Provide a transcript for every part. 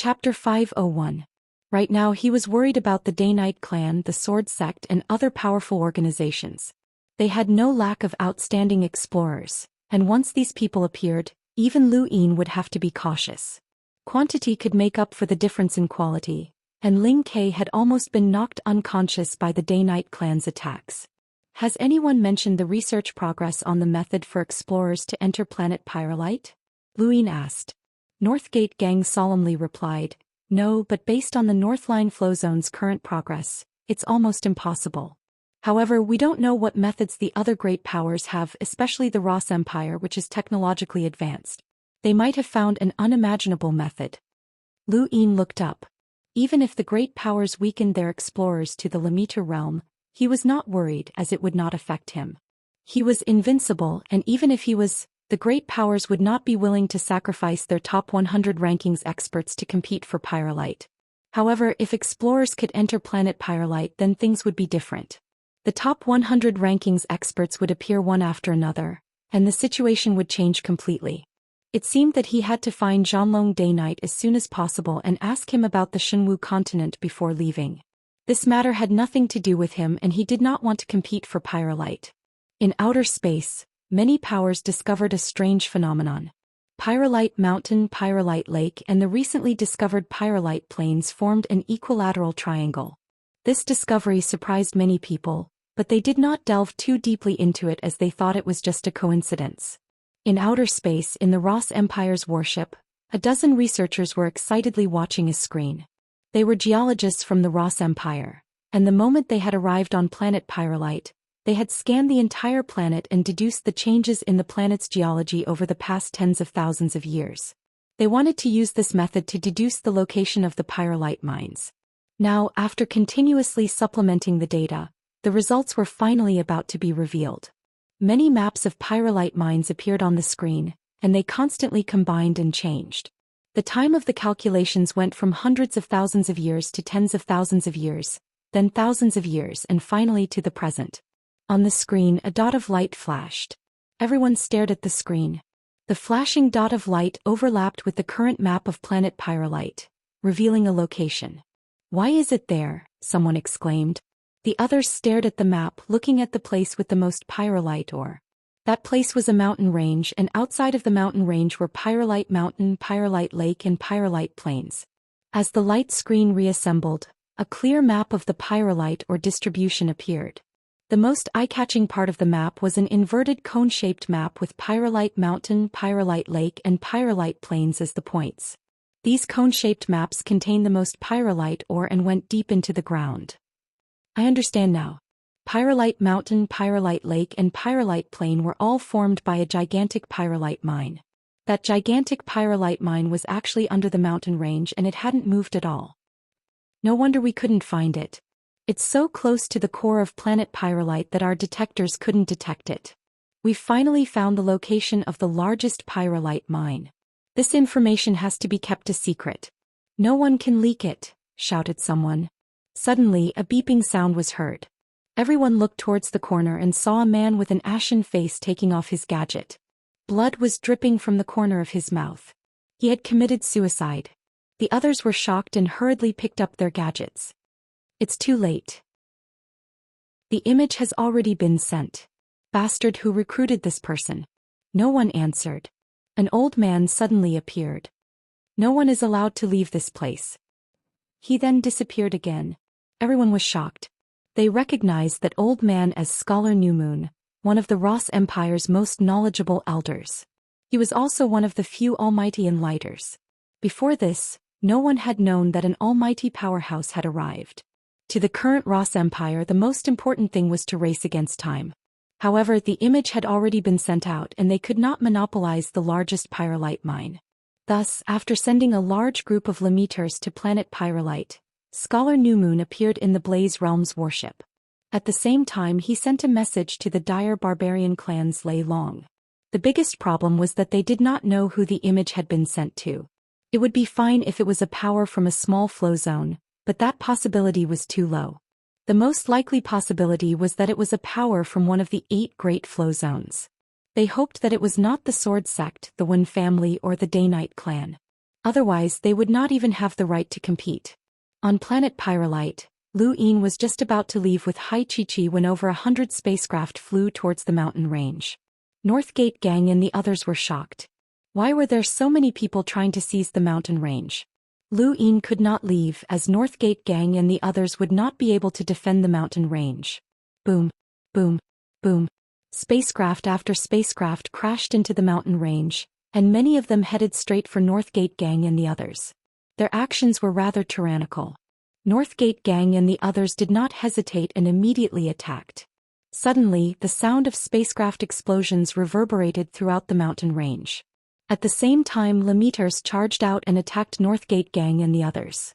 Chapter 501. Right now he was worried about the Day-Night clan, the Sword Sect and other powerful organizations. They had no lack of outstanding explorers, and once these people appeared, even Lu Yin would have to be cautious. Quantity could make up for the difference in quality, and Ling Ke had almost been knocked unconscious by the Day-Night clan's attacks. Has anyone mentioned the research progress on the method for explorers to enter planet Pyrolite? Lu Yin asked. Northgate Gang solemnly replied, no, but based on the Northline flow zone's current progress, it's almost impossible. However, we don't know what methods the other great powers have, especially the Ross Empire, which is technologically advanced. They might have found an unimaginable method. Lu Yin looked up. Even if the great powers weakened their explorers to the Lamita realm, he was not worried as it would not affect him. He was invincible, and even if he was, the great powers would not be willing to sacrifice their top 100 rankings experts to compete for Pyrolite. However, if explorers could enter planet Pyrolite, then things would be different. The top 100 rankings experts would appear one after another, and the situation would change completely. It seemed that he had to find Zhanlong Day-Night as soon as possible and ask him about the Shenwu continent before leaving. This matter had nothing to do with him and he did not want to compete for Pyrolite. In outer space, many powers discovered a strange phenomenon. Pyrolite Mountain, Pyrolite Lake and the recently discovered Pyrolite Plains formed an equilateral triangle. This discovery surprised many people, but they did not delve too deeply into it as they thought it was just a coincidence. In outer space in the Ross Empire's warship, a dozen researchers were excitedly watching a screen. They were geologists from the Ross Empire, and the moment they had arrived on planet Pyrolite, they had scanned the entire planet and deduced the changes in the planet's geology over the past tens of thousands of years. They wanted to use this method to deduce the location of the Pyrolite mines. Now, after continuously supplementing the data, the results were finally about to be revealed. Many maps of Pyrolite mines appeared on the screen, and they constantly combined and changed. The time of the calculations went from hundreds of thousands of years to tens of thousands of years, then thousands of years and finally to the present. On the screen a dot of light flashed. Everyone stared at the screen. The flashing dot of light overlapped with the current map of planet Pyrolite, revealing a location. "Why is it there?" someone exclaimed. The others stared at the map, looking at the place with the most Pyrolite ore. That place was a mountain range, and outside of the mountain range were Pyrolite Mountain, Pyrolite Lake and Pyrolite Plains. As the light screen reassembled, a clear map of the Pyrolite ore distribution appeared. The most eye-catching part of the map was an inverted cone-shaped map with Pyrolite Mountain, Pyrolite Lake and Pyrolite Plains as the points. These cone-shaped maps contained the most Pyrolite ore and went deep into the ground. I understand now. Pyrolite Mountain, Pyrolite Lake and Pyrolite Plain were all formed by a gigantic Pyrolite mine. That gigantic Pyrolite mine was actually under the mountain range and it hadn't moved at all. No wonder we couldn't find it. It's so close to the core of planet Pyrolite that our detectors couldn't detect it. We finally found the location of the largest Pyrolite mine. This information has to be kept a secret. No one can leak it, shouted someone. Suddenly a beeping sound was heard. Everyone looked towards the corner and saw a man with an ashen face taking off his gadget. Blood was dripping from the corner of his mouth. He had committed suicide. The others were shocked and hurriedly picked up their gadgets. It's too late. The image has already been sent. Bastard, who recruited this person? No one answered. An old man suddenly appeared. No one is allowed to leave this place. He then disappeared again. Everyone was shocked. They recognized that old man as Scholar Newmoon, one of the Ross Empire's most knowledgeable elders. He was also one of the few almighty enlighters. Before this, no one had known that an almighty powerhouse had arrived. To the current Ross Empire, the most important thing was to race against time. However, the image had already been sent out and they could not monopolize the largest Pyrolite mine. Thus, after sending a large group of Lameters to planet Pyrolite, Scholar Newmoon appeared in the Blaze Realm's warship. At the same time he sent a message to the dire barbarian clans Lei Long. The biggest problem was that they did not know who the image had been sent to. It would be fine if it was a power from a small flow zone, but that possibility was too low. The most likely possibility was that it was a power from one of the 8 great flow zones. They hoped that it was not the Sword Sect, the Wen family or the Day-Night clan. Otherwise, they would not even have the right to compete. On planet Pyrolite, Lu Yin was just about to leave with Hai Chi when over 100 spacecraft flew towards the mountain range. Northgate Gang and the others were shocked. Why were there so many people trying to seize the mountain range? Lu Yin could not leave as Northgate Gang and the others would not be able to defend the mountain range. Boom, boom, boom. Spacecraft after spacecraft crashed into the mountain range, and many of them headed straight for Northgate Gang and the others. Their actions were rather tyrannical. Northgate Gang and the others did not hesitate and immediately attacked. Suddenly, the sound of spacecraft explosions reverberated throughout the mountain range. At the same time, Immerse charged out and attacked Northgate Gang and the others.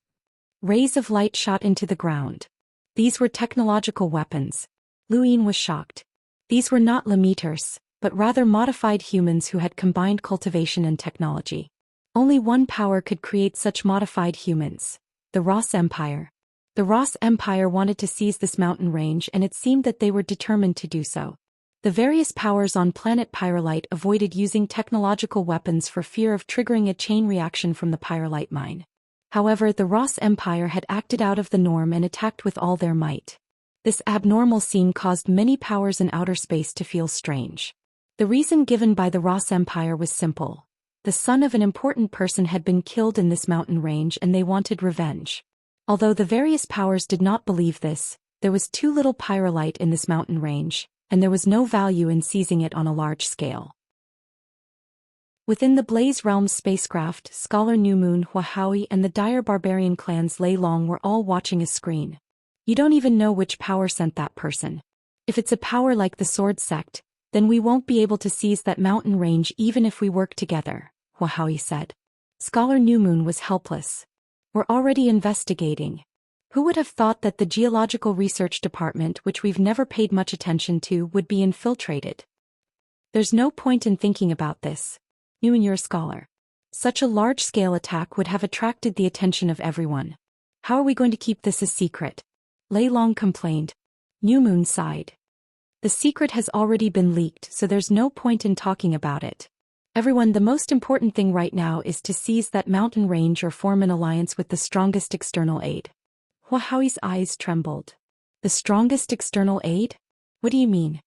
Rays of light shot into the ground. These were technological weapons. Lu Yin was shocked. These were not Immerse, but rather modified humans who had combined cultivation and technology. Only one power could create such modified humans: the Ross Empire. The Ross Empire wanted to seize this mountain range, and it seemed that they were determined to do so. The various powers on planet Pyrolite avoided using technological weapons for fear of triggering a chain reaction from the Pyrolite mine. However, the Ross Empire had acted out of the norm and attacked with all their might. This abnormal scene caused many powers in outer space to feel strange. The reason given by the Ross Empire was simple. The son of an important person had been killed in this mountain range and they wanted revenge. Although the various powers did not believe this, there was too little pyrolite in this mountain range, and there was no value in seizing it on a large scale. Within the Blaze Realms spacecraft, Scholar New Moon, Huahui, and the Dire Barbarian clans Lei Long were all watching a screen. You don't even know which power sent that person. If it's a power like the Sword Sect, then we won't be able to seize that mountain range even if we work together, Huahui said. Scholar New Moon was helpless. We're already investigating. Who would have thought that the Geological Research Department, which we've never paid much attention to, would be infiltrated? There's no point in thinking about this. You and you're a scholar. Such a large-scale attack would have attracted the attention of everyone. How are we going to keep this a secret? Lei Long complained. New Moon sighed. The secret has already been leaked, so there's no point in talking about it. Everyone, the most important thing right now is to seize that mountain range or form an alliance with the strongest external aid. Huahui's eyes trembled. The strongest external aid? What do you mean?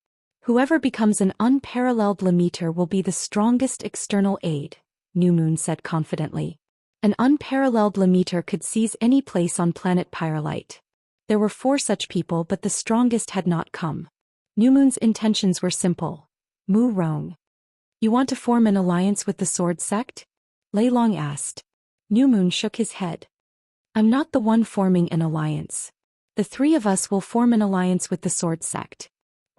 Whoever becomes an unparalleled limiter will be the strongest external aid, New Moon said confidently. An unparalleled limiter could seize any place on planet Pyrolite. There were 4 such people, but the strongest had not come. New Moon's intentions were simple. Mu Rong. You want to form an alliance with the Sword Sect? Lei Long asked. New Moon shook his head. I'm not the one forming an alliance. The 3 of us will form an alliance with the Sword Sect.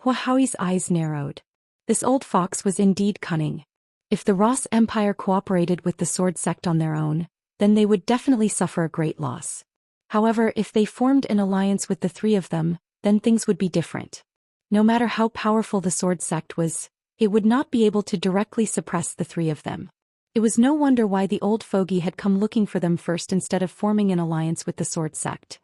Huahui's eyes narrowed. This old fox was indeed cunning. If the Ross Empire cooperated with the Sword Sect on their own, then they would definitely suffer a great loss. However, if they formed an alliance with the 3 of them, then things would be different. No matter how powerful the Sword Sect was, it would not be able to directly suppress the 3 of them. It was no wonder why the old fogey had come looking for them first instead of forming an alliance with the Sword Sect.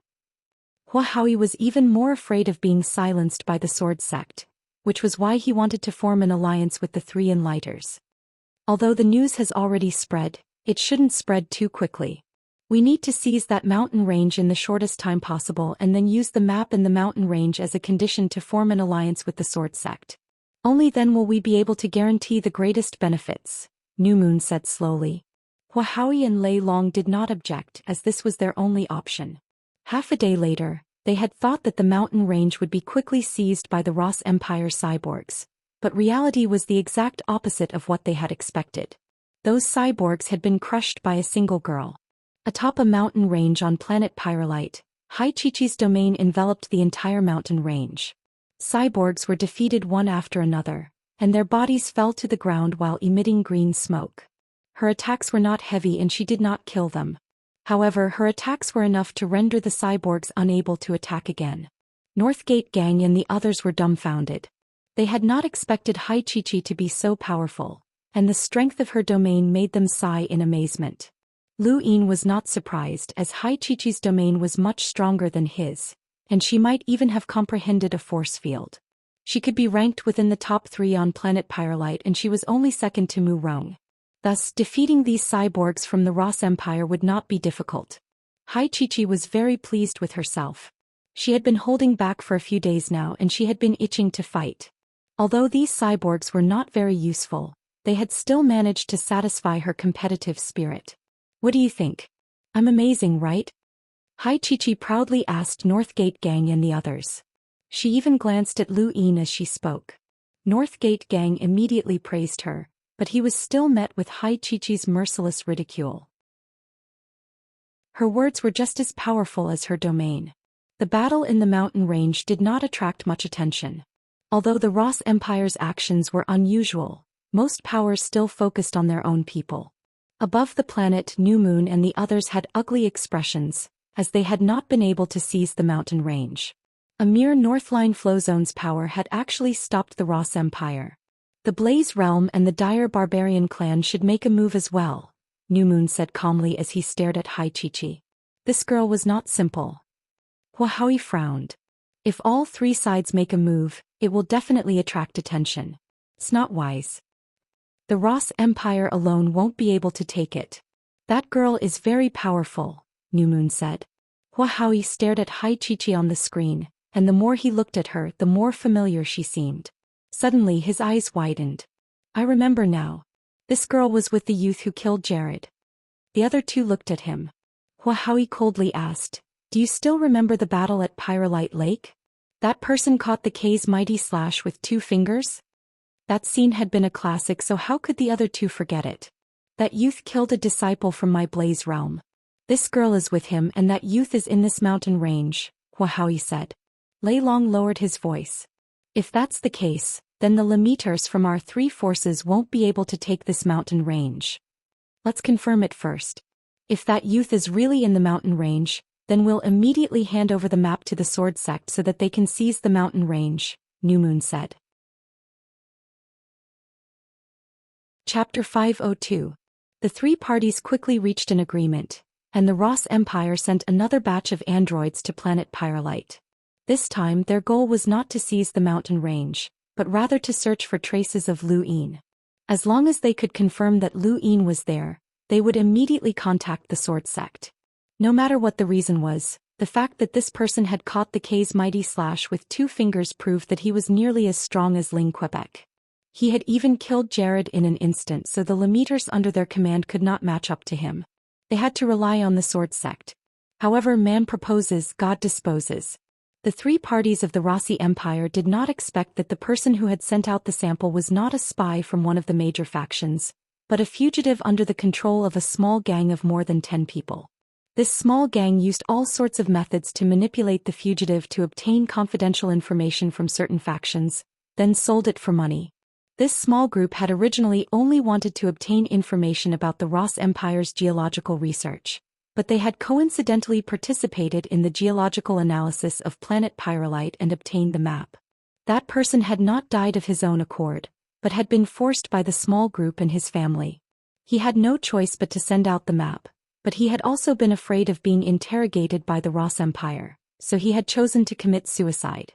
Huahui was even more afraid of being silenced by the Sword Sect, which was why he wanted to form an alliance with the 3 Enlighters. Although the news has already spread, it shouldn't spread too quickly. We need to seize that mountain range in the shortest time possible and then use the map and the mountain range as a condition to form an alliance with the Sword Sect. Only then will we be able to guarantee the greatest benefits, New Moon said slowly. Huahui and Lei Long did not object as this was their only option. Half a day later, they had thought that the mountain range would be quickly seized by the Ross Empire cyborgs, but reality was the exact opposite of what they had expected. Those cyborgs had been crushed by a single girl. Atop a mountain range on planet Pyrolite, Hai Chi-Chi's domain enveloped the entire mountain range. Cyborgs were defeated one after another, and their bodies fell to the ground while emitting green smoke. Her attacks were not heavy and she did not kill them. However, her attacks were enough to render the cyborgs unable to attack again. Northgate Gang and the others were dumbfounded. They had not expected Hai Chi-Chi to be so powerful, and the strength of her domain made them sigh in amazement. Lu Yin was not surprised as Hai Chi-Chi's domain was much stronger than his, and she might even have comprehended a force field. She could be ranked within the top 3 on planet Pyrolite and she was only second to Mu Rong. Thus, defeating these cyborgs from the Ross Empire would not be difficult. Hai Chichi was very pleased with herself. She had been holding back for a few days now and she had been itching to fight. Although these cyborgs were not very useful, they had still managed to satisfy her competitive spirit. What do you think? I'm amazing, right? Hai Chichi proudly asked Northgate Gang and the others. She even glanced at Lu Yin as she spoke. Northgate Gang immediately praised her, but he was still met with Hai Chichi's merciless ridicule. Her words were just as powerful as her domain. The battle in the mountain range did not attract much attention. Although the Ross Empire's actions were unusual, most powers still focused on their own people. Above the planet, New Moon and the others had ugly expressions, as they had not been able to seize the mountain range. A mere Northline flow zone's power had actually stopped the Ross Empire. The Blaze Realm and the Dire Barbarian clan should make a move as well, New Moon said calmly as he stared at Hai Chichi. This girl was not simple. Huahui frowned. If all three sides make a move, it will definitely attract attention. It's not wise. The Ross Empire alone won't be able to take it. That girl is very powerful, New Moon said. Huahui stared at Hai Chichi on the screen, and the more he looked at her, the more familiar she seemed. Suddenly his eyes widened. I remember now. This girl was with the youth who killed Jared. The other two looked at him. Huahui coldly asked, do you still remember the battle at Pyrolite Lake? That person caught the K's mighty slash with 2 fingers? That scene had been a classic, so how could the other two forget it? That youth killed a disciple from my Blaze Realm. This girl is with him and that youth is in this mountain range, Huahui said. Lei Long lowered his voice. If that's the case, then the Limiters from our 3 forces won't be able to take this mountain range. Let's confirm it first. If that youth is really in the mountain range, then we'll immediately hand over the map to the Sword Sect so that they can seize the mountain range, New Moon said. Chapter 502. The 3 parties quickly reached an agreement, and the Ross Empire sent another batch of androids to planet Pyrolite. This time their goal was not to seize the mountain range, but rather to search for traces of Lu Yin. As long as they could confirm that Lu Yin was there, they would immediately contact the Sword Sect. No matter what the reason was, the fact that this person had caught the K's mighty slash with 2 fingers proved that he was nearly as strong as Ling Quebec. He had even killed Jared in an instant, so the Limiters under their command could not match up to him. They had to rely on the Sword Sect. However, man proposes, God disposes. The 3 parties of the Rossi Empire did not expect that the person who had sent out the sample was not a spy from one of the major factions, but a fugitive under the control of a small gang of more than 10 people. This small gang used all sorts of methods to manipulate the fugitive to obtain confidential information from certain factions, then sold it for money. This small group had originally only wanted to obtain information about the Ross Empire's geological research, but they had coincidentally participated in the geological analysis of planet Pyrolite and obtained the map. That person had not died of his own accord, but had been forced by the small group and his family. He had no choice but to send out the map, but he had also been afraid of being interrogated by the Ross Empire, so he had chosen to commit suicide.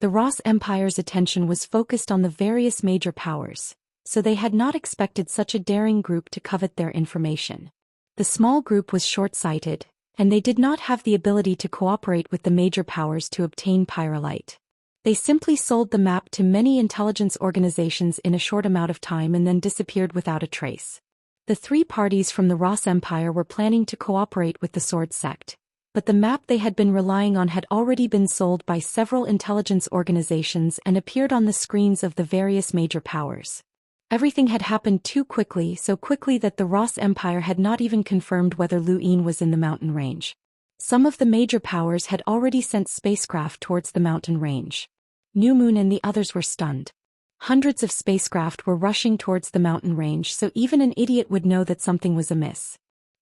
The Ross Empire's attention was focused on the various major powers, so they had not expected such a daring group to covet their information. The small group was short-sighted, and they did not have the ability to cooperate with the major powers to obtain Pyrolite. They simply sold the map to many intelligence organizations in a short amount of time and then disappeared without a trace. The 3 parties from the Ross Empire were planning to cooperate with the Sword Sect, but the map they had been relying on had already been sold by several intelligence organizations and appeared on the screens of the various major powers. Everything had happened too quickly, so quickly that the Ross Empire had not even confirmed whether Lu Yin was in the mountain range. Some of the major powers had already sent spacecraft towards the mountain range. New Moon and the others were stunned. Hundreds of spacecraft were rushing towards the mountain range, so even an idiot would know that something was amiss.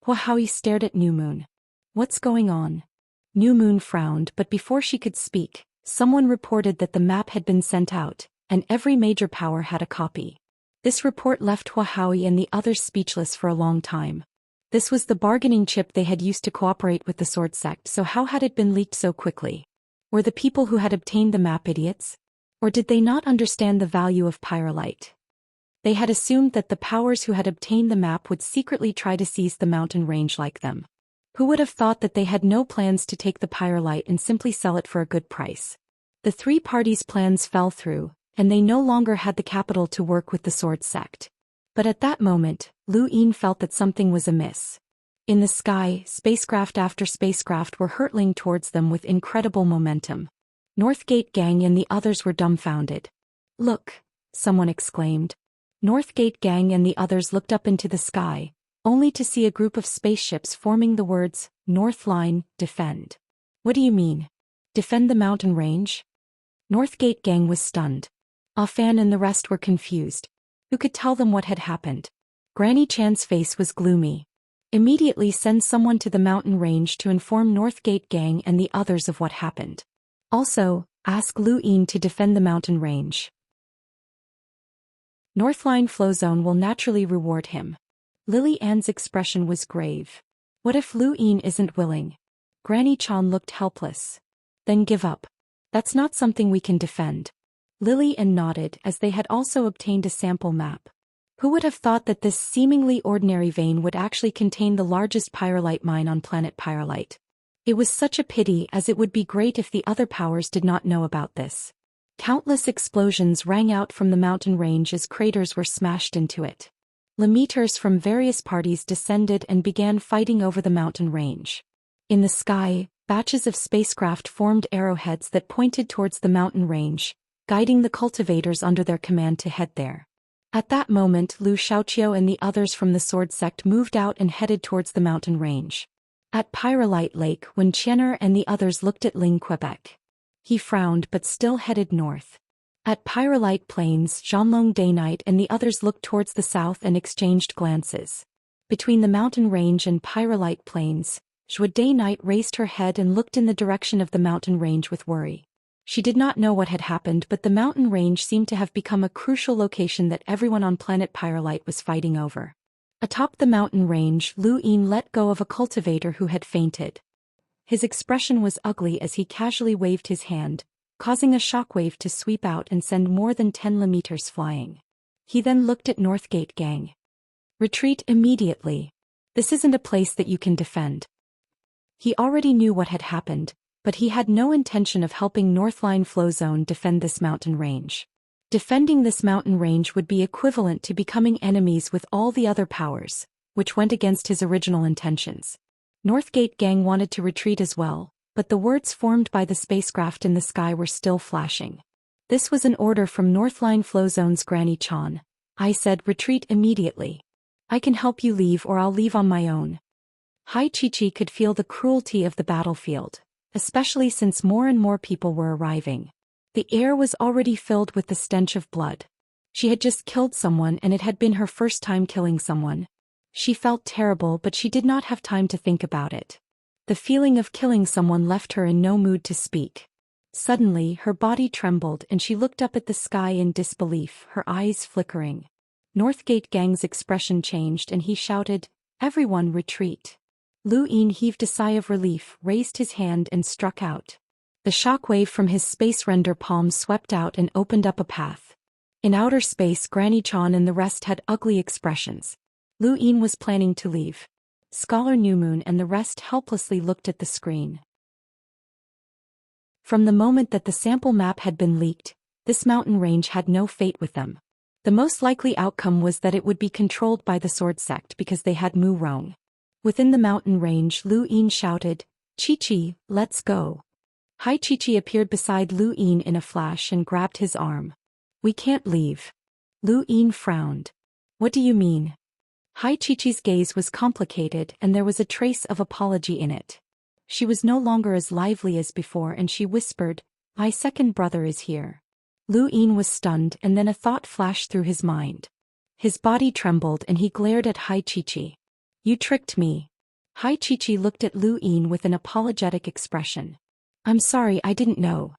Huahui stared at New Moon. What's going on? New Moon frowned, but before she could speak, someone reported that the map had been sent out, and every major power had a copy. This report left Huahui and the others speechless for a long time. This was the bargaining chip they had used to cooperate with the Sword Sect, so how had it been leaked so quickly? Were the people who had obtained the map idiots? Or did they not understand the value of Pyrolite? They had assumed that the powers who had obtained the map would secretly try to seize the mountain range like them. Who would have thought that they had no plans to take the pyrolite and simply sell it for a good price? The three parties' plans fell through, and they no longer had the capital to work with the sword sect. But at that moment, Lu Yin felt that something was amiss. In the sky, spacecraft after spacecraft were hurtling towards them with incredible momentum. Northgate Gang and the others were dumbfounded. "Look," someone exclaimed. Northgate Gang and the others looked up into the sky, only to see a group of spaceships forming the words, "North Line, defend." "What do you mean? Defend the mountain range?" Northgate Gang was stunned. Ah Fan and the rest were confused. Who could tell them what had happened? Granny Chan's face was gloomy. "Immediately send someone to the mountain range to inform Northgate Gang and the others of what happened. Also, ask Lu Yin to defend the mountain range. Northline Flow Zone will naturally reward him." Lily Ann's expression was grave. "What if Lu Yin isn't willing?" Granny Chan looked helpless. "Then give up. That's not something we can defend." Lily Ann nodded as they had also obtained a sample map. Who would have thought that this seemingly ordinary vein would actually contain the largest pyrolite mine on planet Pyrolite? It was such a pity, as it would be great if the other powers did not know about this. Countless explosions rang out from the mountain range as craters were smashed into it. Limeters from various parties descended and began fighting over the mountain range. In the sky, batches of spacecraft formed arrowheads that pointed towards the mountain range, guiding the cultivators under their command to head there. At that moment, Lu Xiaoqiu and the others from the sword sect moved out and headed towards the mountain range. At Pyrolite Lake, when Qianer and the others looked at Ling Quebec. He frowned but still headed north. At Pyrolite Plains, Zhanlong Dayknight and the others looked towards the south and exchanged glances. Between the mountain range and Pyrolite Plains, Zhou Dayknight raised her head and looked in the direction of the mountain range with worry. She did not know what had happened, but the mountain range seemed to have become a crucial location that everyone on planet Pyrolite was fighting over. Atop the mountain range, Lu Yin let go of a cultivator who had fainted. His expression was ugly as he casually waved his hand, causing a shockwave to sweep out and send more than 10 limeters flying. He then looked at Northgate Gang. "Retreat immediately. This isn't a place that you can defend." He already knew what had happened, but he had no intention of helping Northline Flow Zone defend this mountain range. Defending this mountain range would be equivalent to becoming enemies with all the other powers, which went against his original intentions. Northgate Gang wanted to retreat as well, but the words formed by the spacecraft in the sky were still flashing. This was an order from Northline Flow Zone's Granny Chan. "I said retreat immediately. I can help you leave or I'll leave on my own." Hai Chi could feel the cruelty of the battlefield, especially since more and more people were arriving. The air was already filled with the stench of blood. She had just killed someone and it had been her first time killing someone. She felt terrible, but she did not have time to think about it. The feeling of killing someone left her in no mood to speak. Suddenly, her body trembled and she looked up at the sky in disbelief, her eyes flickering. Northgate Gang's expression changed and he shouted, "Everyone retreat." Lu Yin heaved a sigh of relief, raised his hand and struck out. The shockwave from his space render palm swept out and opened up a path. In outer space, Granny Chan and the rest had ugly expressions. Lu Yin was planning to leave. Scholar Newmoon and the rest helplessly looked at the screen. From the moment that the sample map had been leaked, this mountain range had no fate with them. The most likely outcome was that it would be controlled by the sword sect because they had Mu Rong. Within the mountain range, Lu Yin shouted, "Chi-Chi, let's go." Hai Chi-Chi appeared beside Lu Yin in a flash and grabbed his arm. "We can't leave." Lu Yin frowned. "What do you mean?" Hai Chi-Chi's gaze was complicated and there was a trace of apology in it. She was no longer as lively as before and she whispered, "My second brother is here." Lu Yin was stunned and then a thought flashed through his mind. His body trembled and he glared at Hai Chi-Chi. "You tricked me." Hai Chi-Chi looked at Lu Yin with an apologetic expression. "I'm sorry, I didn't know."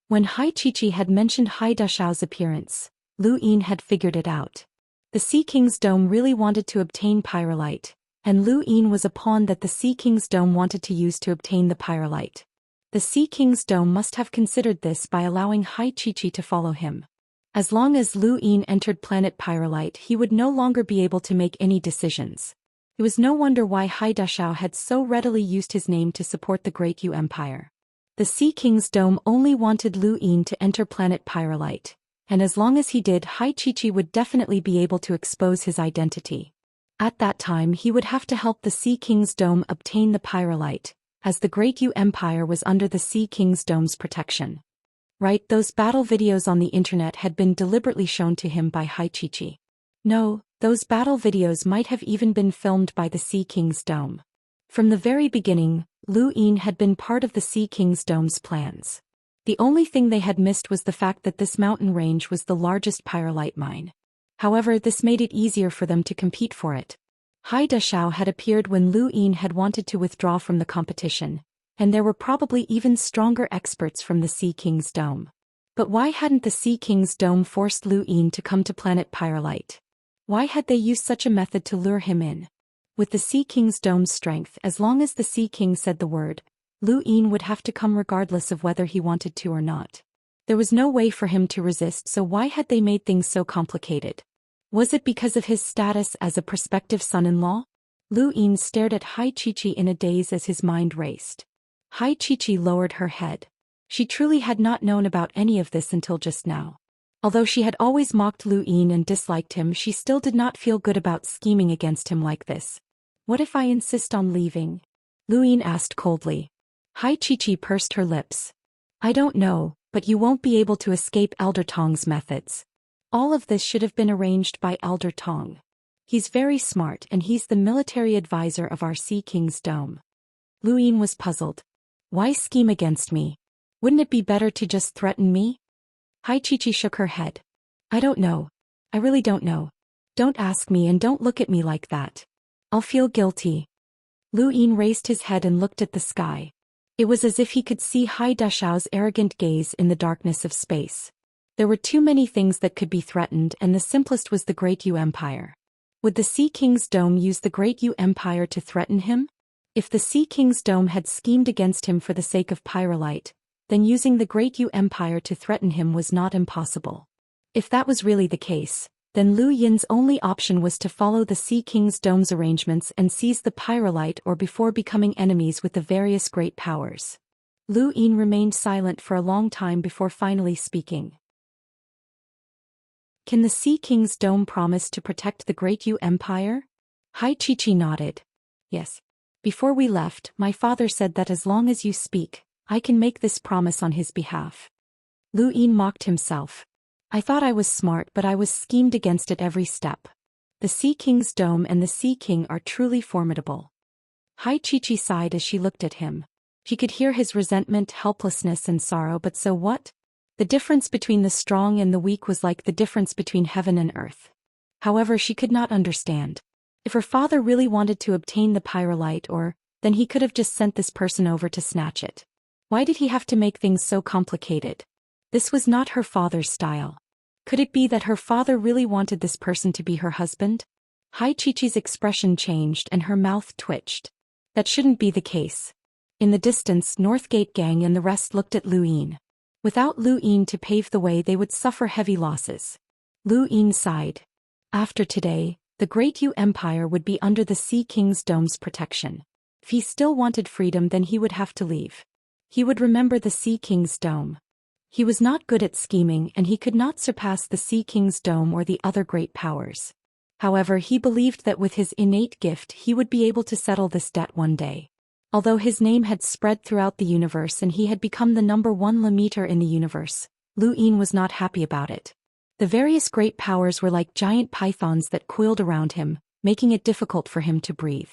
When Hai Chi-Chi had mentioned Hai Dashao's appearance, Lu Yin had figured it out. The Sea King's Dome really wanted to obtain pyrolite, and Lu Yin was a pawn that the Sea King's Dome wanted to use to obtain the pyrolite. The Sea King's Dome must have considered this by allowing Hai Chi-Chi to follow him. As long as Lu Yin entered planet Pyrolite, he would no longer be able to make any decisions. It was no wonder why Hai Dashao had so readily used his name to support the Great Yu Empire. The Sea King's Dome only wanted Lu Yin to enter planet Pyrolite, and as long as he did, Hai Chichi would definitely be able to expose his identity. At that time he would have to help the Sea King's Dome obtain the Pyrolite, as the Great Yu Empire was under the Sea King's Dome's protection. Right, those battle videos on the internet had been deliberately shown to him by Hai Chichi. No, those battle videos might have even been filmed by the Sea King's Dome. From the very beginning, Lu Yin had been part of the Sea King's Dome's plans. The only thing they had missed was the fact that this mountain range was the largest pyrolite mine. However, this made it easier for them to compete for it. Hai Dashao had appeared when Lu Yin had wanted to withdraw from the competition, and there were probably even stronger experts from the Sea King's Dome. But why hadn't the Sea King's Dome forced Lu Yin to come to planet Pyrolite? Why had they used such a method to lure him in? With the Sea King's Dome's strength, as long as the Sea King said the word, Lu Yin would have to come regardless of whether he wanted to or not. There was no way for him to resist, so why had they made things so complicated? Was it because of his status as a prospective son-in-law? Lu Yin stared at Hai Chichi in a daze as his mind raced. Hai Chichi lowered her head. She truly had not known about any of this until just now. Although she had always mocked Lu Yin and disliked him, she still did not feel good about scheming against him like this. What if I insist on leaving? Lu Yin asked coldly. Hai Chichi pursed her lips. I don't know, but you won't be able to escape Elder Tong's methods. All of this should have been arranged by Elder Tong. He's very smart and he's the military advisor of our Sea King's Dome. Lu Yin was puzzled. Why scheme against me? Wouldn't it be better to just threaten me? Hai Chichi shook her head. I don't know. I really don't know. Don't ask me and don't look at me like that. I'll feel guilty. Lu Yin raised his head and looked at the sky. It was as if he could see Hai Dashao's arrogant gaze in the darkness of space. There were too many things that could be threatened, and the simplest was the Great Yu Empire. Would the Sea King's Dome use the Great Yu Empire to threaten him? If the Sea King's Dome had schemed against him for the sake of Pyrolite, then using the Great Yu Empire to threaten him was not impossible. If that was really the case, then Lu Yin's only option was to follow the Sea King's Dome's arrangements and seize the Pyrolite or before becoming enemies with the various great powers. Lu Yin remained silent for a long time before finally speaking. Can the Sea King's Dome promise to protect the Great Yu Empire? Hai Chichi nodded. Yes. Before we left, my father said that as long as you speak, I can make this promise on his behalf. Lu Yin mocked himself. I thought I was smart, but I was schemed against at every step. The Sea King's Dome and the Sea King are truly formidable. Hai Chichi sighed as she looked at him. She could hear his resentment, helplessness and sorrow, but so what? The difference between the strong and the weak was like the difference between heaven and earth. However, she could not understand. If her father really wanted to obtain the Pyrolite then he could have just sent this person over to snatch it. Why did he have to make things so complicated? This was not her father's style. Could it be that her father really wanted this person to be her husband? Hai Chichi's expression changed and her mouth twitched. That shouldn't be the case. In the distance, Northgate Gang and the rest looked at Lu Yin. Without Lu Yin to pave the way, they would suffer heavy losses. Lu Yin sighed. After today, the Great Yu Empire would be under the Sea King's Dome's protection. If he still wanted freedom, then he would have to leave. He would remember the Sea King's Dome. He was not good at scheming and he could not surpass the Sea King's Dome or the other great powers. However, he believed that with his innate gift he would be able to settle this debt one day. Although his name had spread throughout the universe and he had become the #1 limiter in the universe, Lu Yin was not happy about it. The various great powers were like giant pythons that coiled around him, making it difficult for him to breathe.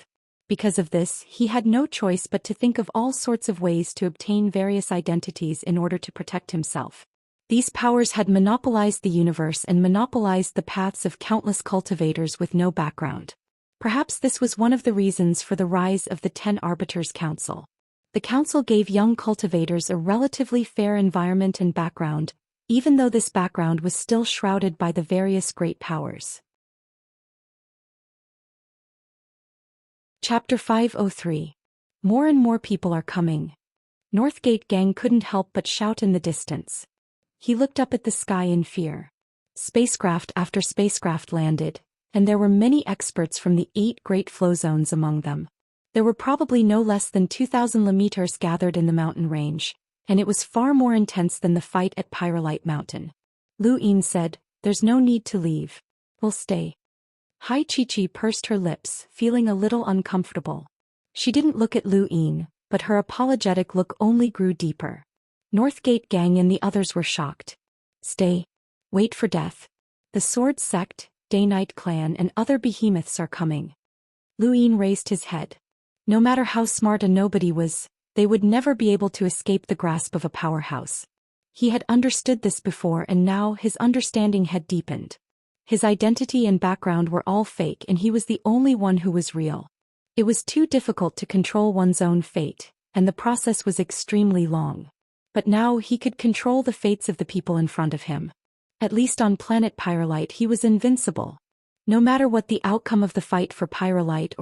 Because of this, he had no choice but to think of all sorts of ways to obtain various identities in order to protect himself. These powers had monopolized the universe and monopolized the paths of countless cultivators with no background. Perhaps this was one of the reasons for the rise of the 10 Arbiters Council. The council gave young cultivators a relatively fair environment and background, even though this background was still shrouded by the various great powers. Chapter 503. More and more people are coming. Northgate Gang couldn't help but shout in the distance. He looked up at the sky in fear. Spacecraft after spacecraft landed, and there were many experts from the 8 great flow zones among them. There were probably no less than 2,000 limeters gathered in the mountain range, and it was far more intense than the fight at Pyrolite Mountain. Lu Yin said, "There's no need to leave. We'll stay." Hai Chi pursed her lips, feeling a little uncomfortable. She didn't look at Lu Yin, but her apologetic look only grew deeper. Northgate Gang and the others were shocked. "Stay. Wait for death. The Sword Sect, Day-Night Clan and other behemoths are coming." Lu Yin raised his head. No matter how smart a nobody was, they would never be able to escape the grasp of a powerhouse. He had understood this before and now his understanding had deepened. His identity and background were all fake and he was the only one who was real. It was too difficult to control one's own fate, and the process was extremely long. But now he could control the fates of the people in front of him. At least on planet Pyrolite he was invincible. No matter what the outcome of the fight for Pyrolite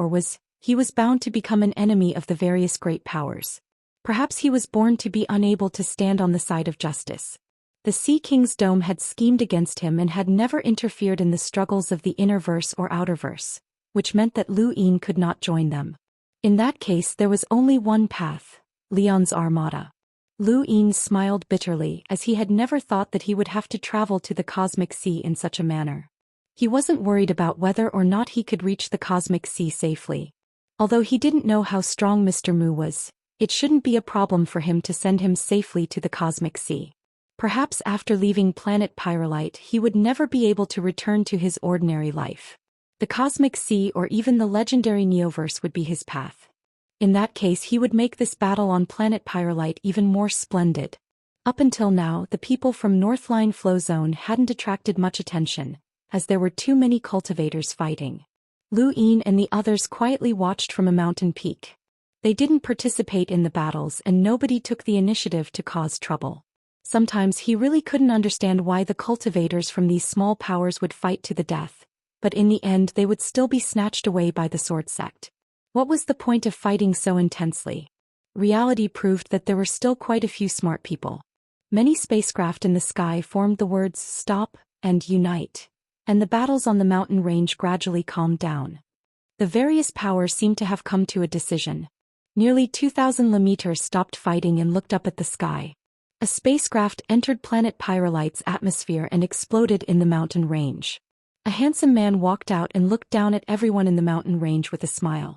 he was bound to become an enemy of the various great powers. Perhaps he was born to be unable to stand on the side of justice. The Sea King's Dome had schemed against him and had never interfered in the struggles of the innerverse or outerverse, which meant that Lu Yin could not join them. In that case there was only one path, Leon's Armada. Lu Yin smiled bitterly as he had never thought that he would have to travel to the Cosmic Sea in such a manner. He wasn't worried about whether or not he could reach the Cosmic Sea safely. Although he didn't know how strong Mr. Mu was, it shouldn't be a problem for him to send him safely to the Cosmic Sea. Perhaps after leaving planet Pyrolite he would never be able to return to his ordinary life. The Cosmic Sea or even the legendary Neoverse would be his path. In that case he would make this battle on planet Pyrolite even more splendid. Up until now the people from Northline Flow Zone hadn't attracted much attention, as there were too many cultivators fighting. Lu Yin and the others quietly watched from a mountain peak. They didn't participate in the battles and nobody took the initiative to cause trouble. Sometimes he really couldn't understand why the cultivators from these small powers would fight to the death, but in the end they would still be snatched away by the Sword Sect. What was the point of fighting so intensely? Reality proved that there were still quite a few smart people. Many spacecraft in the sky formed the words "Stop" and "Unite," and the battles on the mountain range gradually calmed down. The various powers seemed to have come to a decision. Nearly 2,000 limeters stopped fighting and looked up at the sky. A spacecraft entered planet Pyrolite's atmosphere and exploded in the mountain range. A handsome man walked out and looked down at everyone in the mountain range with a smile.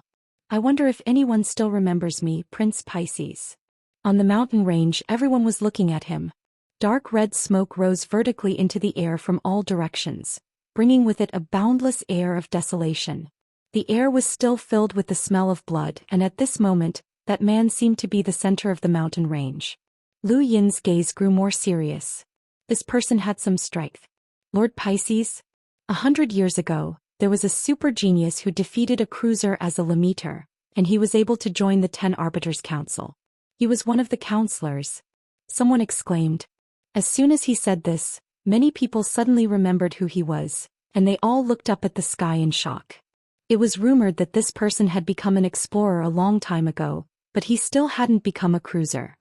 "I wonder if anyone still remembers me, Prince Pisces." On the mountain range everyone was looking at him. Dark red smoke rose vertically into the air from all directions, bringing with it a boundless air of desolation. The air was still filled with the smell of blood and at this moment, that man seemed to be the center of the mountain range. Lu Yin's gaze grew more serious. This person had some strength. Lord Pisces? 100 years ago, there was a super genius who defeated a cruiser as a limeter, and he was able to join the 10 Arbiters Council. He was one of the counselors. Someone exclaimed. As soon as he said this, many people suddenly remembered who he was, and they all looked up at the sky in shock. It was rumored that this person had become an explorer a long time ago, but he still hadn't become a cruiser.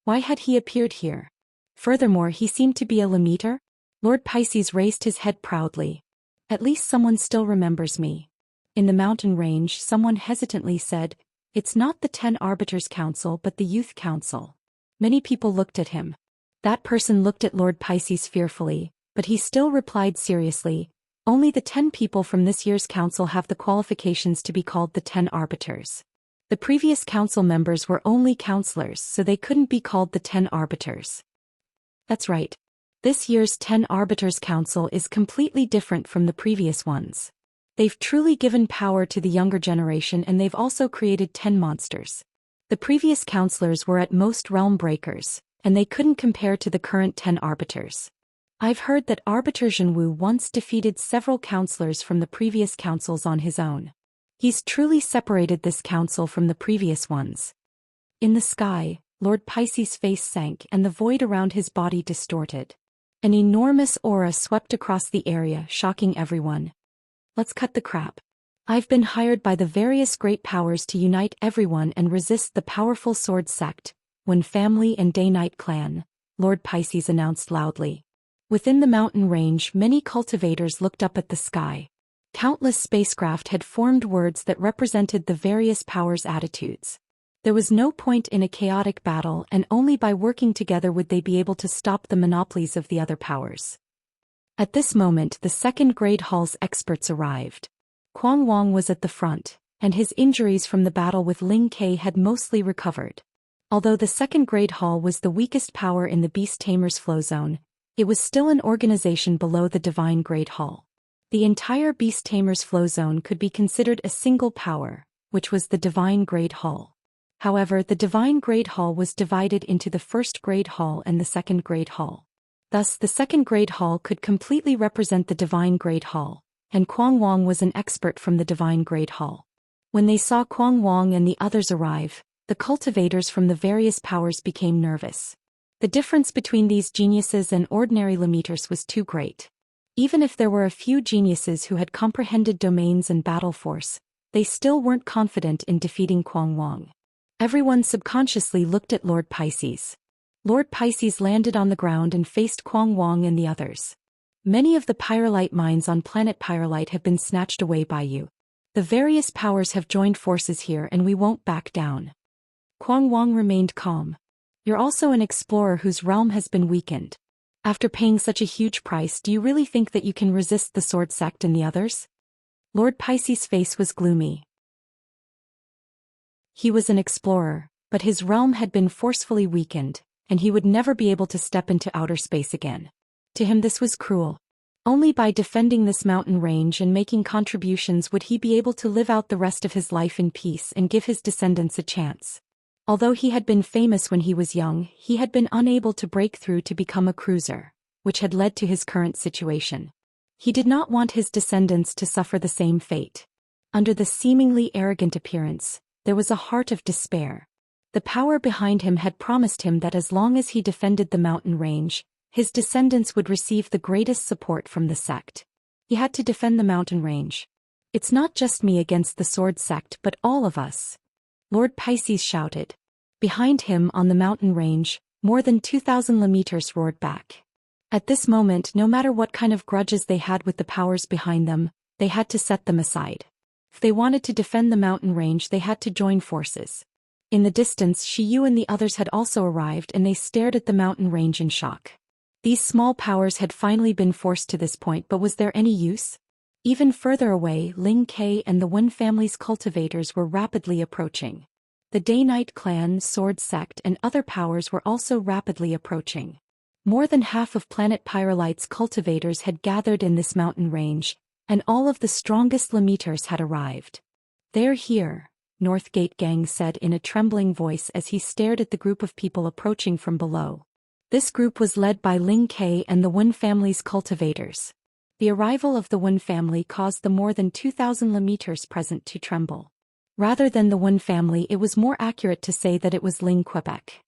Why had he appeared here? Furthermore, he seemed to be a limeter. Lord Pisces raised his head proudly. At least someone still remembers me. In the mountain range, someone hesitantly said, "It's not the 10 Arbiters Council but the Youth Council." Many people looked at him. That person looked at Lord Pisces fearfully, but he still replied seriously, "Only the 10 people from this year's council have the qualifications to be called the 10 Arbiters. The previous council members were only counselors, so they couldn't be called the 10 Arbiters." That's right. This year's 10 Arbiters Council is completely different from the previous ones. They've truly given power to the younger generation and they've also created 10 monsters. The previous counselors were at most realm breakers, and they couldn't compare to the current 10 Arbiters. I've heard that Arbiter Zhenwu once defeated several counselors from the previous councils on his own. He's truly separated this council from the previous ones. In the sky, Lord Pisces' face sank and the void around his body distorted. An enormous aura swept across the area, shocking everyone. Let's cut the crap. I've been hired by the various great powers to unite everyone and resist the powerful Sword Sect, One Family and Day-Night Clan, Lord Pisces announced loudly. Within the mountain range, many cultivators looked up at the sky. Countless spacecraft had formed words that represented the various powers' attitudes. There was no point in a chaotic battle, and only by working together would they be able to stop the monopolies of the other powers. At this moment, the second grade hall's experts arrived. Kuang Wang was at the front, and his injuries from the battle with Ling Ke had mostly recovered. Although the second grade hall was the weakest power in the Beast Tamer's flow zone, it was still an organization below the Divine Grade Hall. The entire Beast Tamer's flow zone could be considered a single power, which was the Divine Grade Hall. However, the Divine Grade Hall was divided into the First Grade Hall and the Second Grade Hall. Thus, the Second Grade Hall could completely represent the Divine Grade Hall, and Kuang Wang was an expert from the Divine Grade Hall. When they saw Kuang Wang and the others arrive, the cultivators from the various powers became nervous. The difference between these geniuses and ordinary limiters was too great. Even if there were a few geniuses who had comprehended domains and battle force, they still weren't confident in defeating Kuang Wang. Everyone subconsciously looked at Lord Pisces. Lord Pisces landed on the ground and faced Kuang Wang and the others. Many of the pyrolite mines on planet Pyrolite have been snatched away by you. The various powers have joined forces here and we won't back down. Kuang Wang remained calm. You're also an explorer whose realm has been weakened. After paying such a huge price, do you really think that you can resist the Sword Sect and the others? Lord Pisces' face was gloomy. He was an explorer, but his realm had been forcefully weakened, and he would never be able to step into outer space again. To him this was cruel. Only by defending this mountain range and making contributions would he be able to live out the rest of his life in peace and give his descendants a chance. Although he had been famous when he was young, he had been unable to break through to become a cruiser, which had led to his current situation. He did not want his descendants to suffer the same fate. Under the seemingly arrogant appearance, there was a heart of despair. The power behind him had promised him that as long as he defended the mountain range, his descendants would receive the greatest support from the sect. He had to defend the mountain range. It's not just me against the sword sect but all of us. Lord Pisces shouted. Behind him on the mountain range, more than 2,000 limiters roared back. At this moment, no matter what kind of grudges they had with the powers behind them, they had to set them aside. If they wanted to defend the mountain range, they had to join forces. In the distance, Shi Yu and the others had also arrived and they stared at the mountain range in shock. These small powers had finally been forced to this point, but was there any use? Even further away, Ling Ke and the Wen family's cultivators were rapidly approaching. The Day-Night clan, Sword Sect and other powers were also rapidly approaching. More than half of planet Pyrolite's cultivators had gathered in this mountain range, and all of the strongest limiters had arrived. They're here, Northgate Gang said in a trembling voice as he stared at the group of people approaching from below. This group was led by Ling Ke and the Wen family's cultivators. The arrival of the Wen family caused the more than 2,000 limiters present to tremble. Rather than the Wen family, it was more accurate to say that it was Ling Quebec.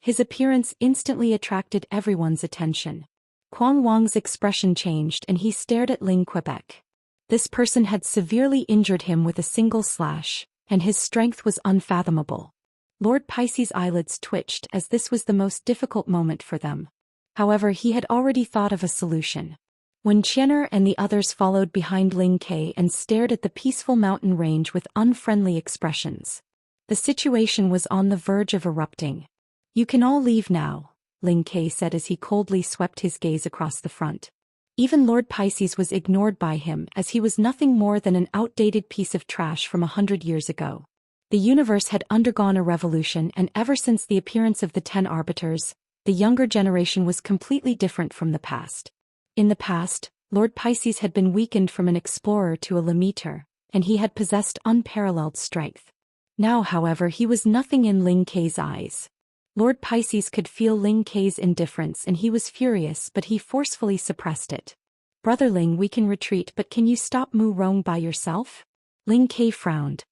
His appearance instantly attracted everyone's attention. Kuang Wang's expression changed and he stared at Ling Quebec. This person had severely injured him with a single slash, and his strength was unfathomable. Lord Pisces' eyelids twitched as this was the most difficult moment for them. However, he had already thought of a solution. When Qianer and the others followed behind Ling Ke and stared at the peaceful mountain range with unfriendly expressions. The situation was on the verge of erupting. You can all leave now, Ling Ke said as he coldly swept his gaze across the front. Even Lord Pisces was ignored by him as he was nothing more than an outdated piece of trash from 100 years ago. The universe had undergone a revolution, and ever since the appearance of the 10 arbiters, the younger generation was completely different from the past. In the past, Lord Pisces had been weakened from an explorer to a limiter, and he had possessed unparalleled strength. Now, however, he was nothing in Ling Ke's eyes. Lord Pisces could feel Ling Ke's indifference and he was furious, but he forcefully suppressed it. Brother Ling, we can retreat, but can you stop Mu Rong by yourself? Ling Ke frowned.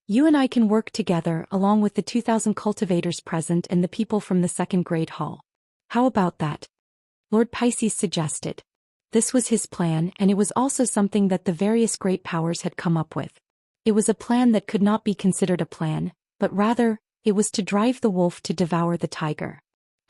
You and I can work together along with the 2,000 cultivators present and the people from the second grade hall. How about that? Lord Pisces suggested. This was his plan, and it was also something that the various great powers had come up with. It was a plan that could not be considered a plan, but rather, it was to drive the wolf to devour the tiger.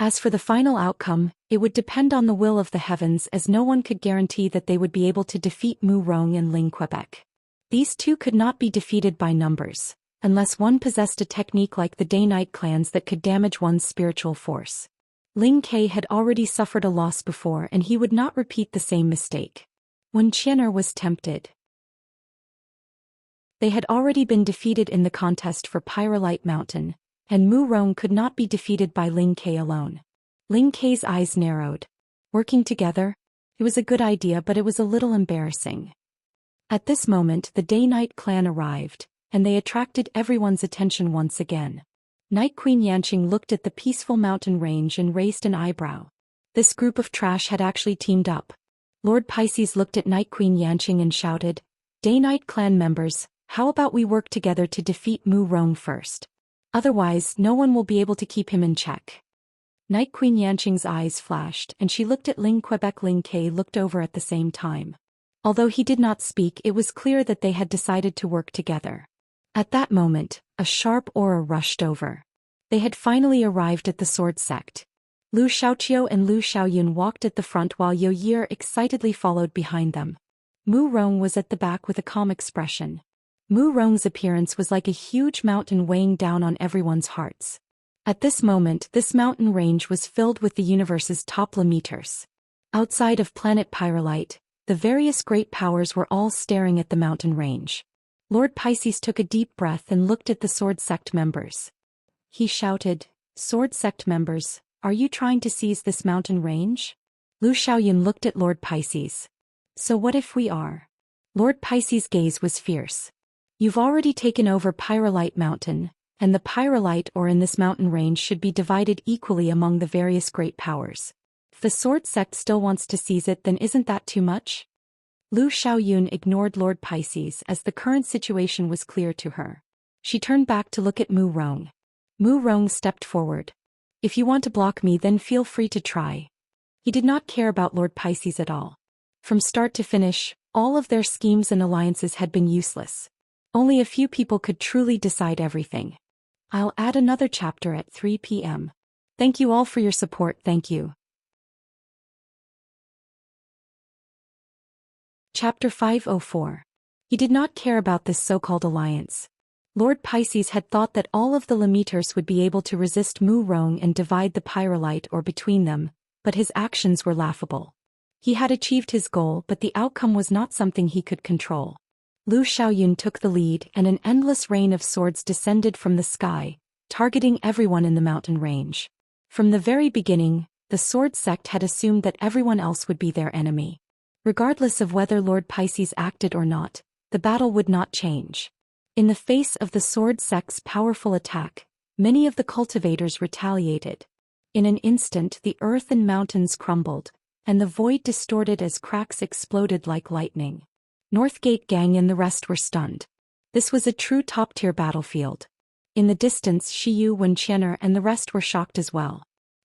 As for the final outcome, it would depend on the will of the heavens, as no one could guarantee that they would be able to defeat Mu Rong and Ling Quebec. These two could not be defeated by numbers, unless one possessed a technique like the Day-Night clans that could damage one's spiritual force. Ling Ke had already suffered a loss before, and he would not repeat the same mistake. When Qianer was tempted, they had already been defeated in the contest for Pyrolite Mountain, and Mu Rong could not be defeated by Ling Ke alone. Ling Ke's eyes narrowed. Working together? It was a good idea, but it was a little embarrassing. At this moment the Day-Night clan arrived, and they attracted everyone's attention once again. Night Queen Yanqing looked at the peaceful mountain range and raised an eyebrow. This group of trash had actually teamed up. Lord Pisces looked at Night Queen Yanqing and shouted, "Day-Night clan members, how about we work together to defeat Mu Rong first? Otherwise, no one will be able to keep him in check." Night Queen Yanqing's eyes flashed, and she looked at Ling Quebec. Ling Ke looked over at the same time. Although he did not speak, it was clear that they had decided to work together. At that moment, a sharp aura rushed over. They had finally arrived at the sword sect. Lu Xiaoqiu and Lu Xiaoyun walked at the front while Yo Yi excitedly followed behind them. Mu Rong was at the back with a calm expression. Mu Rong's appearance was like a huge mountain weighing down on everyone's hearts. At this moment, this mountain range was filled with the universe's top limiters. Outside of planet Pyrolite, the various great powers were all staring at the mountain range. Lord Pisces took a deep breath and looked at the Sword Sect members. He shouted, "Sword Sect members, are you trying to seize this mountain range?" Lu Xiaoyun looked at Lord Pisces. "So what if we are?" Lord Pisces' gaze was fierce. "You've already taken over Pyrolite Mountain, and the Pyrolite ore in this mountain range should be divided equally among the various great powers. If the Sword Sect still wants to seize it, then isn't that too much?" Lu Xiaoyun ignored Lord Pisces as the current situation was clear to her. She turned back to look at Mu Rong. Mu Rong stepped forward. "If you want to block me, then feel free to try." He did not care about Lord Pisces at all. From start to finish, all of their schemes and alliances had been useless. Only a few people could truly decide everything. I'll add another chapter at 3 p.m. Thank you all for your support. Thank you. Chapter 504. He did not care about this so-called alliance. Lord Pisces had thought that all of the limiters would be able to resist Mu Rong and divide the Pyrolite ore between them, but his actions were laughable. He had achieved his goal, but the outcome was not something he could control. Lu Xiaoyun took the lead, and an endless rain of swords descended from the sky, targeting everyone in the mountain range. From the very beginning, the Sword Sect had assumed that everyone else would be their enemy. Regardless of whether Lord Pisces acted or not, the battle would not change. In the face of the Sword Sect's powerful attack, many of the cultivators retaliated. In an instant, the earth and mountains crumbled, and the void distorted as cracks exploded like lightning. Northgate Gang and the rest were stunned. This was a true top-tier battlefield. In the distance, Shiyu Wen Qianer and the rest were shocked as well.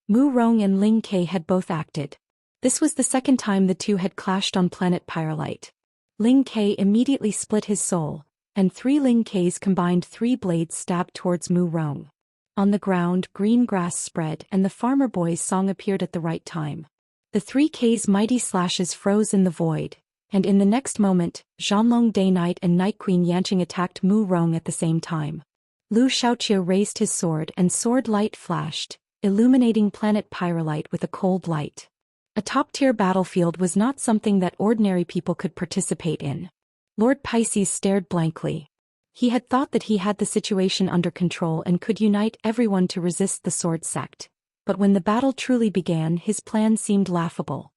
Mu Rong and Ling Ke had both acted. This was the second time the two had clashed on planet Pyrolite. Ling Ke immediately split his soul, and 3 Ling Kes combined 3 blades stabbed towards Mu Rong. On the ground, green grass spread, and the farmer boy's song appeared at the right time. The 3 Ks' mighty slashes froze in the void, and in the next moment, Zhanlong Day-Night and Night Queen Yanqing attacked Mu Rong at the same time. Lu Xiaoqiu raised his sword and sword light flashed, illuminating planet Pyrolite with a cold light. A top-tier battlefield was not something that ordinary people could participate in. Lord Pisces stared blankly. He had thought that he had the situation under control and could unite everyone to resist the Sword Sect, but when the battle truly began, his plan seemed laughable.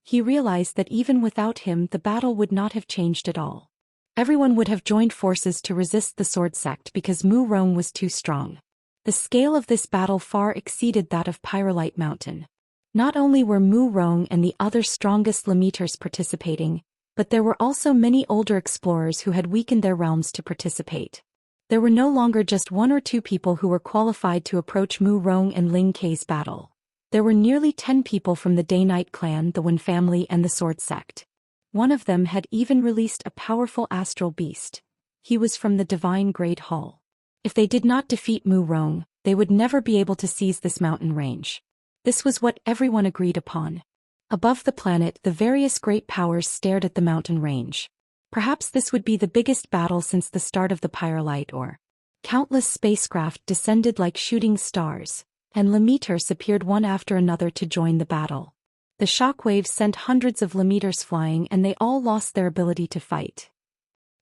He realized that even without him, the battle would not have changed at all. Everyone would have joined forces to resist the Sword Sect because Mu Rong was too strong. The scale of this battle far exceeded that of Pyrolite Mountain. Not only were Mu Rong and the other strongest limiters participating, but there were also many older explorers who had weakened their realms to participate. There were no longer just 1 or 2 people who were qualified to approach Mu Rong and Ling Ke's battle. There were nearly 10 people from the Day-Night clan, the Wen family, and the Sword Sect. One of them had even released a powerful astral beast. He was from the Divine Great Hall. If they did not defeat Mu Rong, they would never be able to seize this mountain range. This was what everyone agreed upon. Above the planet, the various great powers stared at the mountain range. Perhaps this would be the biggest battle since the start of the Pyrolite War. Countless spacecraft descended like shooting stars, and Lemeters appeared one after another to join the battle. The shockwaves sent hundreds of Lemeters flying and they all lost their ability to fight.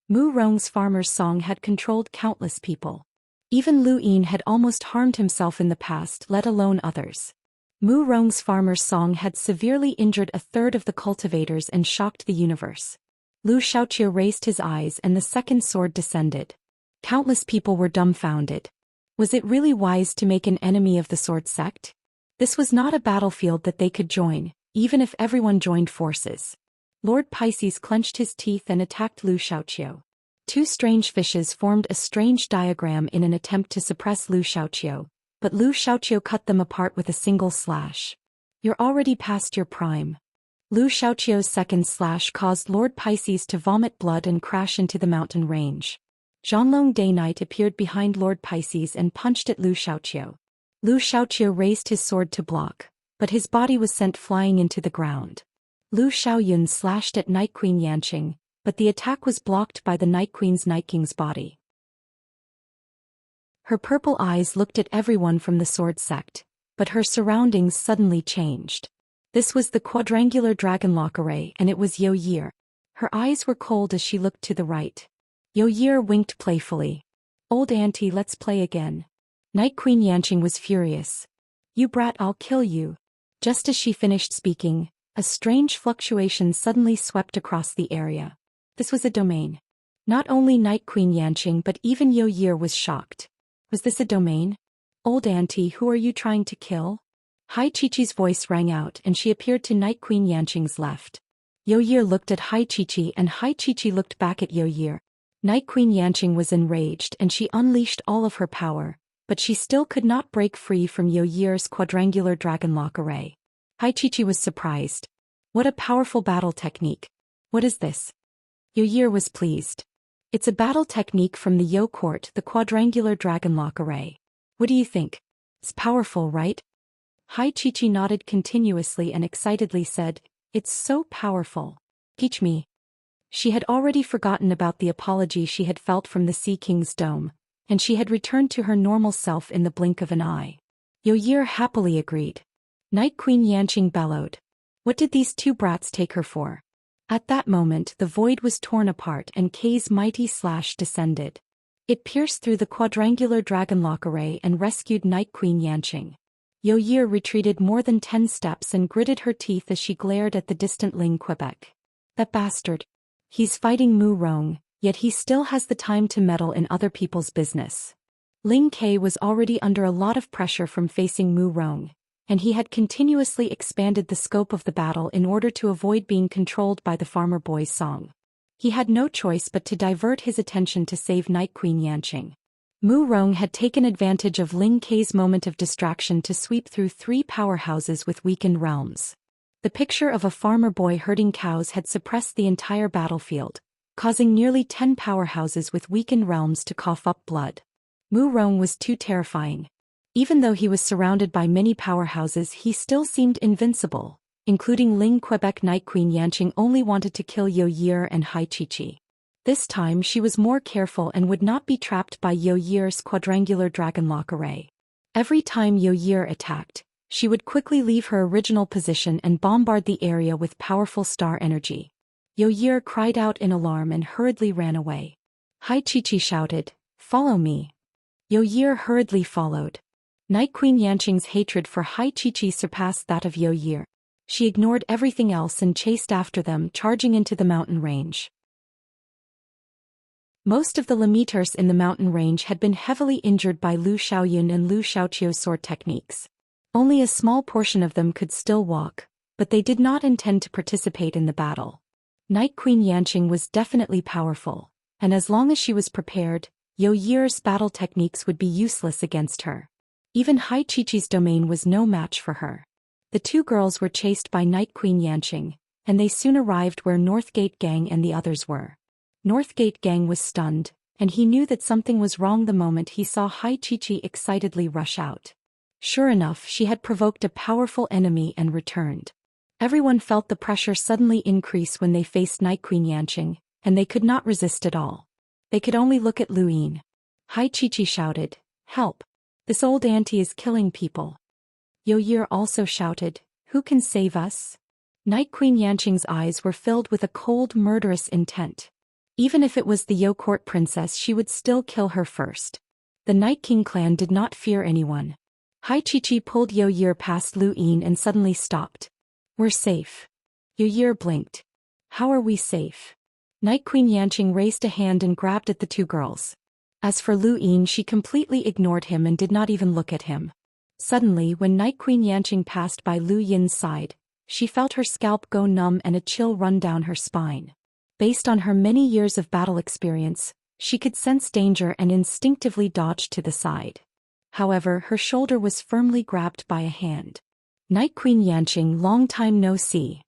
Mu Rong's farmer's song had controlled countless people. Even Lu Yin had almost harmed himself in the past, let alone others. Mu Rong's farmer's song had severely injured a third of the cultivators and shocked the universe. Lu Xiaoqiu raised his eyes and the second sword descended. Countless people were dumbfounded. Was it really wise to make an enemy of the sword sect? This was not a battlefield that they could join, even if everyone joined forces. Lord Pisces clenched his teeth and attacked Lu Xiaoqiu. Two strange fishes formed a strange diagram in an attempt to suppress Lu Xiaoqiu, but Lu Xiaoqiu cut them apart with a single slash. You're already past your prime. Lu Xiaoqiu's second slash caused Lord Pisces to vomit blood and crash into the mountain range. Zhanglong Day Knight appeared behind Lord Pisces and punched at Lu Xiaoqiu. Lu Xiaoqiu raised his sword to block, but his body was sent flying into the ground. Lu Xiaoyun slashed at Night Queen Yanqing, but the attack was blocked by the Night Queen's Night King's body. Her purple eyes looked at everyone from the sword sect, but her surroundings suddenly changed. This was the quadrangular dragonlock array and it was Yo Year. Her eyes were cold as she looked to the right. Yo Year winked playfully. Old auntie, let's play again. Night Queen Yanqing was furious. You brat, I'll kill you. Just as she finished speaking, a strange fluctuation suddenly swept across the area. This was a domain. Not only Night Queen Yanqing but even Yo Year was shocked. Was this a domain? Old auntie, who are you trying to kill? Hai Chi-Chi's voice rang out and she appeared to Night Queen Yanqing's left. Yo Year looked at Hai Chi-Chi and Hai Chi-Chi looked back at Yo Year. Night Queen Yanqing was enraged and she unleashed all of her power, but she still could not break free from Yo Year's quadrangular dragonlock array. Hai Chi-Chi was surprised. What a powerful battle technique. What is this? Yo Year was pleased. It's a battle technique from the Yo Court, the quadrangular dragonlock array. What do you think? It's powerful, right? Hai Chi-Chi nodded continuously and excitedly said, it's so powerful. Teach me. She had already forgotten about the apology she had felt from the Sea King's dome, and she had returned to her normal self in the blink of an eye. Yo Year happily agreed. Night Queen Yanqing bellowed. What did these two brats take her for? At that moment the void was torn apart and K's mighty slash descended. It pierced through the quadrangular dragonlock array and rescued Night Queen Yanqing. Yo Year retreated more than 10 steps and gritted her teeth as she glared at the distant Ling Quebec. That bastard. He's fighting Mu Rong, yet he still has the time to meddle in other people's business. Ling Ke was already under a lot of pressure from facing Mu Rong, and he had continuously expanded the scope of the battle in order to avoid being controlled by the farmer boy's song. He had no choice but to divert his attention to save Night Queen Yanqing. Mu Rong had taken advantage of Ling Ke's moment of distraction to sweep through 3 powerhouses with weakened realms. The picture of a farmer boy herding cows had suppressed the entire battlefield, causing nearly 10 powerhouses with weakened realms to cough up blood. Mu Rong was too terrifying. Even though he was surrounded by many powerhouses, he still seemed invincible, including Ling Quebec. Night Queen Yanqing only wanted to kill Yo Year and Hai Chi-Chi. This time she was more careful and would not be trapped by Yo Year's quadrangular dragonlock array. Every time Yo Year attacked, she would quickly leave her original position and bombard the area with powerful star energy. Yo Year cried out in alarm and hurriedly ran away. Hai Chi-Chi shouted, "Follow me." Yo Year hurriedly followed. Night Queen Yanqing's hatred for Hai Chi-Chi surpassed that of Yo Year. She ignored everything else and chased after them, charging into the mountain range. Most of the Lemeters in the mountain range had been heavily injured by Lu Xiaoyun and Lu Xiaoqiu's sword techniques. Only a small portion of them could still walk, but they did not intend to participate in the battle. Night Queen Yanqing was definitely powerful, and as long as she was prepared, Yo Year's battle techniques would be useless against her. Even Hai Chi-Chi's domain was no match for her. The two girls were chased by Night Queen Yanqing, and they soon arrived where Northgate Gang and the others were. Northgate Gang was stunned, and he knew that something was wrong the moment he saw Hai Chi-Chi excitedly rush out. Sure enough, she had provoked a powerful enemy and returned. Everyone felt the pressure suddenly increase when they faced Night Queen Yanqing, and they could not resist at all. They could only look at Lu Yin. Hai Chichi shouted, "Help! This old auntie is killing people." Yo Yi also shouted, "Who can save us?" Night Queen Yanqing's eyes were filled with a cold, murderous intent. Even if it was the Yo Court princess, she would still kill her first. The Night King clan did not fear anyone. Hai Chichi pulled Yo Yi past Lu Yin and suddenly stopped. "We're safe." Yo Yi blinked. "How are we safe?" Night Queen Yanqing raised a hand and grabbed at the two girls. As for Lu Yin, she completely ignored him and did not even look at him. Suddenly, when Night Queen Yanqing passed by Lu Yin's side, she felt her scalp go numb and a chill run down her spine. Based on her many years of battle experience, she could sense danger and instinctively dodged to the side. However, her shoulder was firmly grabbed by a hand. "Night Queen Yanqing, long time no see."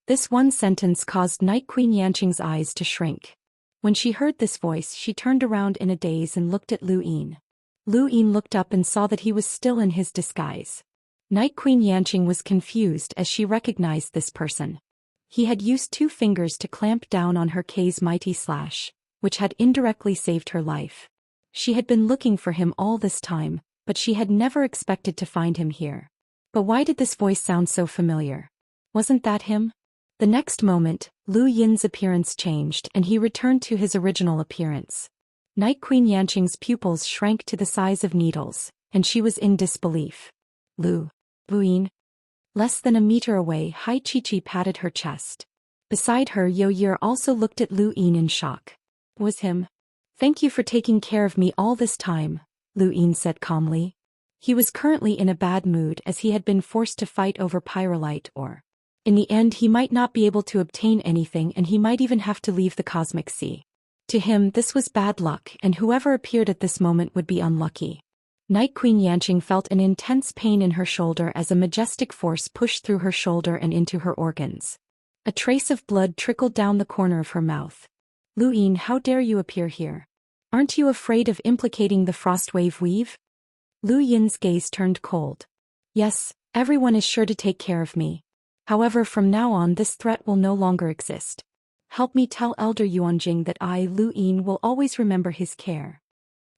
This one sentence caused Night Queen Yanqing's eyes to shrink. When she heard this voice, she turned around in a daze and looked at Lu Yin. Lu Yin looked up and saw that he was still in his disguise. Night Queen Yanqing was confused as she recognized this person. He had used 2 fingers to clamp down on her K's mighty slash, which had indirectly saved her life. She had been looking for him all this time, but she had never expected to find him here. But why did this voice sound so familiar? Wasn't that him? The next moment, Lu Yin's appearance changed and he returned to his original appearance. Night Queen Yanqing's pupils shrank to the size of needles, and she was in disbelief. Lu Yin? Less than a meter away, Hai Chichi patted her chest. Beside her, Yo Yi also looked at Lu Yin in shock. "Was him? Thank you for taking care of me all this time," Lu Yin said calmly. He was currently in a bad mood as he had been forced to fight over pyrolite ore. In the end, he might not be able to obtain anything and he might even have to leave the Cosmic Sea. To him, this was bad luck, and whoever appeared at this moment would be unlucky. Night Queen Yanqing felt an intense pain in her shoulder as a majestic force pushed through her shoulder and into her organs. A trace of blood trickled down the corner of her mouth. "Lu Yin, how dare you appear here? Aren't you afraid of implicating the Frostwave Weave?" Lu Yin's gaze turned cold. "Yes, everyone is sure to take care of me. However, from now on this threat will no longer exist. Help me tell Elder Yuanjing that I, Lu Yin, will always remember his care."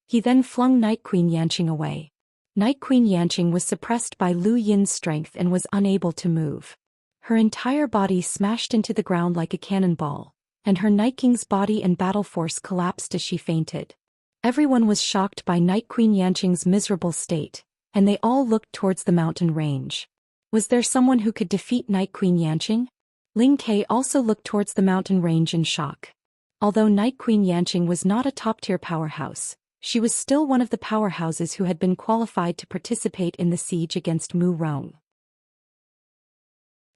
He then flung Night Queen Yanqing away. Night Queen Yanqing was suppressed by Lu Yin's strength and was unable to move. Her entire body smashed into the ground like a cannonball, and her Night King's body and battle force collapsed as she fainted. Everyone was shocked by Night Queen Yanqing's miserable state, and they all looked towards the mountain range. Was there someone who could defeat Night Queen Yanqing? Ling Ke also looked towards the mountain range in shock. Although Night Queen Yanqing was not a top-tier powerhouse, she was still one of the powerhouses who had been qualified to participate in the siege against Mu Rong.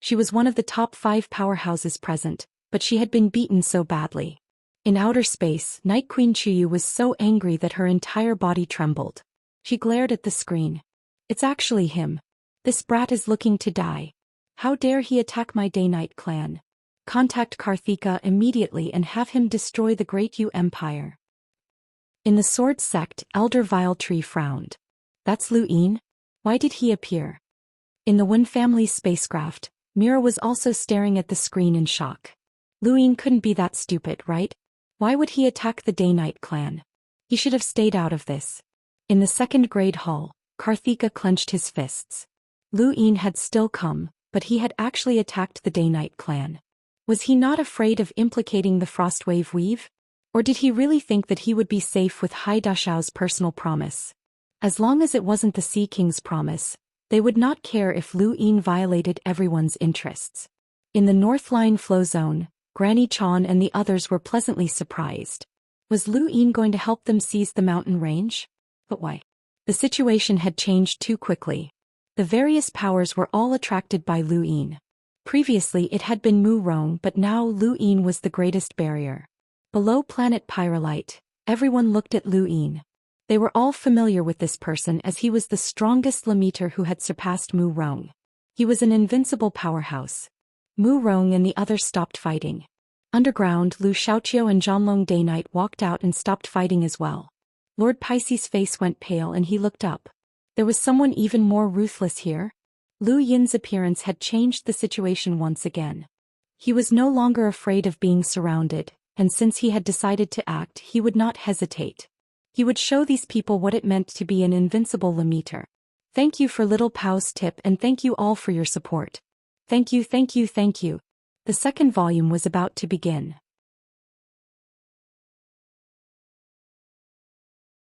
She was one of the top 5 powerhouses present, but she had been beaten so badly. In outer space, Night Queen Chuyu was so angry that her entire body trembled. She glared at the screen. "It's actually him. This brat is looking to die. How dare he attack my Day-Night clan? Contact Karthika immediately and have him destroy the Great Yu Empire." In the Sword Sect, Elder Vile Tree frowned. "That's Lu Yin? Why did he appear?" In the Wen family's spacecraft, Mira was also staring at the screen in shock. Lu Yin couldn't be that stupid, right? Why would he attack the Day-Night clan? He should have stayed out of this. In the second grade hall, Karthika clenched his fists. Lu Yin had still come, but he had actually attacked the Day-Night clan. Was he not afraid of implicating the Frostwave Weave? Or did he really think that he would be safe with Hai Dashao's personal promise? As long as it wasn't the Sea King's promise, they would not care if Lu Yin violated everyone's interests. In the North Line flow zone, Granny Chan and the others were pleasantly surprised. Was Lu Yin going to help them seize the mountain range? But why? The situation had changed too quickly. The various powers were all attracted by Lu Yin. Previously it had been Mu Rong, but now Lu Yin was the greatest barrier. Below planet Pyrolite, everyone looked at Lu Yin. They were all familiar with this person as he was the strongest Lamiter who had surpassed Mu Rong. He was an invincible powerhouse. Mu Rong and the others stopped fighting. Underground, Lu Xiaoqiu and Zhanlong Day-Night walked out and stopped fighting as well. Lord Pisces' face went pale and he looked up. There was someone even more ruthless here? Lu Yin's appearance had changed the situation once again. He was no longer afraid of being surrounded, and since he had decided to act, he would not hesitate. He would show these people what it meant to be an invincible Lemiter. Thank you for Little Pow's tip, and thank you all for your support. Thank you, thank you, thank you. The second volume was about to begin.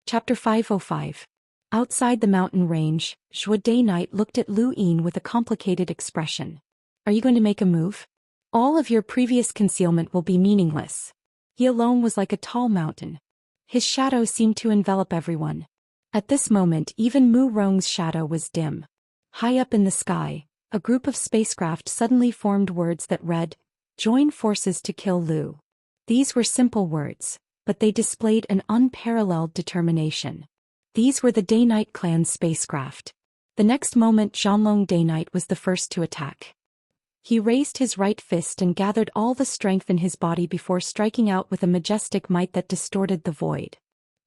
Chapter 505. Outside the mountain range, Zhou Xian looked at Lu Yin with a complicated expression. Are you going to make a move? All of your previous concealment will be meaningless. He alone was like a tall mountain. His shadow seemed to envelop everyone. At this moment, even Mu Rong's shadow was dim. High up in the sky, a group of spacecraft suddenly formed words that read, "Join forces to kill Lu." These were simple words, but they displayed an unparalleled determination. These were the Daoist clan's spacecraft. The next moment, Zhanlong Daoist was the first to attack. He raised his right fist and gathered all the strength in his body before striking out with a majestic might that distorted the void.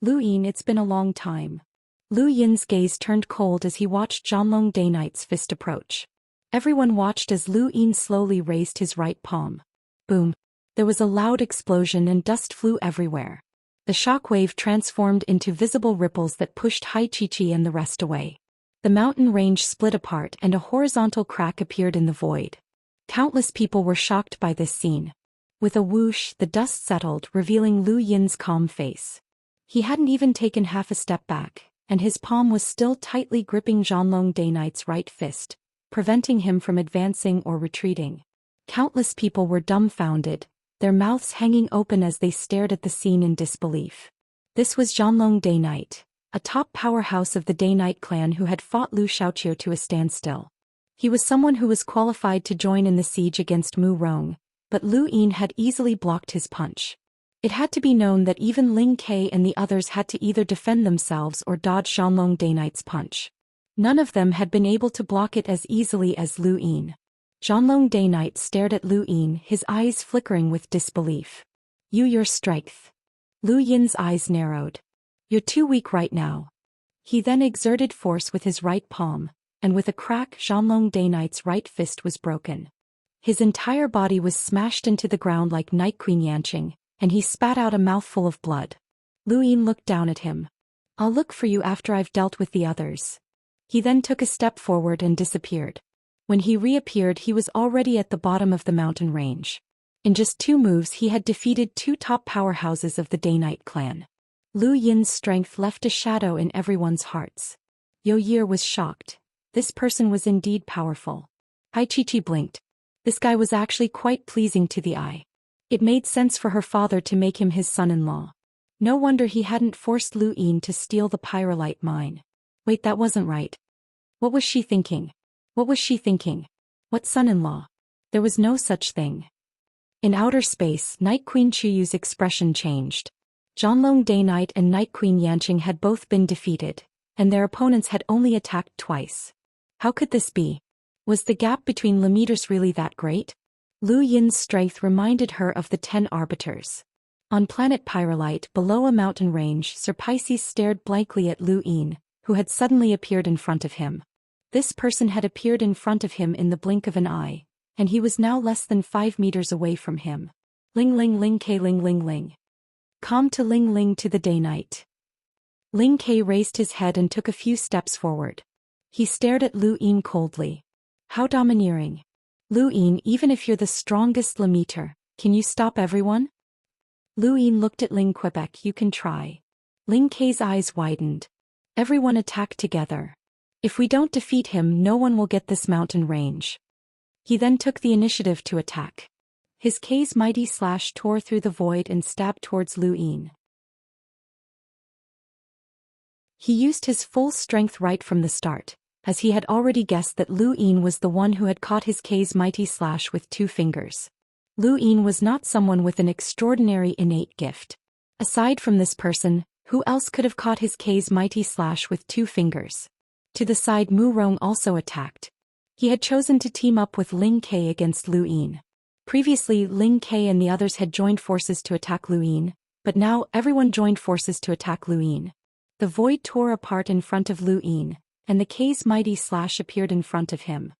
Lu Yin, it's been a long time. Lu Yin's gaze turned cold as he watched Zhanlong Daoist's fist approach. Everyone watched as Lu Yin slowly raised his right palm. Boom. There was a loud explosion and dust flew everywhere. The shockwave transformed into visible ripples that pushed Haiqiqi and the rest away. The mountain range split apart and a horizontal crack appeared in the void. Countless people were shocked by this scene. With a whoosh, the dust settled, revealing Lu Yin's calm face. He hadn't even taken half a step back, and his palm was still tightly gripping Zhanlong Daoist's right fist, preventing him from advancing or retreating. Countless people were dumbfounded, their mouths hanging open as they stared at the scene in disbelief. This was Zhanlong Daoist, a top powerhouse of the Daoist clan who had fought Lu Xiaoqiu to a standstill. He was someone who was qualified to join in the siege against Mu Rong, but Lu Yin had easily blocked his punch. It had to be known that even Ling Ke and the others had to either defend themselves or dodge Zhanlong Daoist's punch. None of them had been able to block it as easily as Lu Yin. Zhanlong Daoist stared at Lu Yin, his eyes flickering with disbelief. Your strength. Lu Yin's eyes narrowed. You're too weak right now. He then exerted force with his right palm, and with a crack, Zhanlong Daoist's right fist was broken. His entire body was smashed into the ground like Night Queen Yanqing, and he spat out a mouthful of blood. Lu Yin looked down at him. I'll look for you after I've dealt with the others. He then took a step forward and disappeared. When he reappeared, he was already at the bottom of the mountain range. In just 2 moves he had defeated 2 top powerhouses of the Daoist clan. Lu Yin's strength left a shadow in everyone's hearts. Yo-Year was shocked. This person was indeed powerful. Haiqiqi blinked. This guy was actually quite pleasing to the eye. It made sense for her father to make him his son-in-law. No wonder he hadn't forced Lu Yin to steal the pyrolite mine. Wait, that wasn't right. What was she thinking? What was she thinking? What son-in-law? There was no such thing. In outer space, Night Queen Chuyu's expression changed. Zhanlong Daoist and Night Queen Yanqing had both been defeated, and their opponents had only attacked twice. How could this be? Was the gap between Lemeters really that great? Lu Yin's strength reminded her of the 10 arbiters. On planet Pyrolite, below a mountain range, Sir Pisces stared blankly at Lu Yin, who had suddenly appeared in front of him. This person had appeared in front of him in the blink of an eye, and he was now less than 5 meters away from him. Ling ling ling K ling ling ling. Calm to ling ling to the Daoist. Ling Ke raised his head and took a few steps forward. He stared at Lu Yin coldly. How domineering. Lu Yin, even if you're the strongest Lemeter, can you stop everyone? Lu Yin looked at Ling Quebec. You can try. Ling Ke's eyes widened. Everyone attack together. If we don't defeat him, no one will get this mountain range. He then took the initiative to attack. His K's mighty slash tore through the void and stabbed towards Lu Yin. He used his full strength right from the start, as he had already guessed that Lu Yin was the one who had caught his K's mighty slash with 2 fingers. Lu Yin was not someone with an extraordinary innate gift. Aside from this person, who else could have caught his K's mighty slash with 2 fingers? To the side, Mu Rong also attacked. He had chosen to team up with Ling Ke against Lu Yin. Previously, Ling Ke and the others had joined forces to attack Lu Yin, but now everyone joined forces to attack Lu Yin. The void tore apart in front of Lu Yin, and the K's mighty slash appeared in front of him.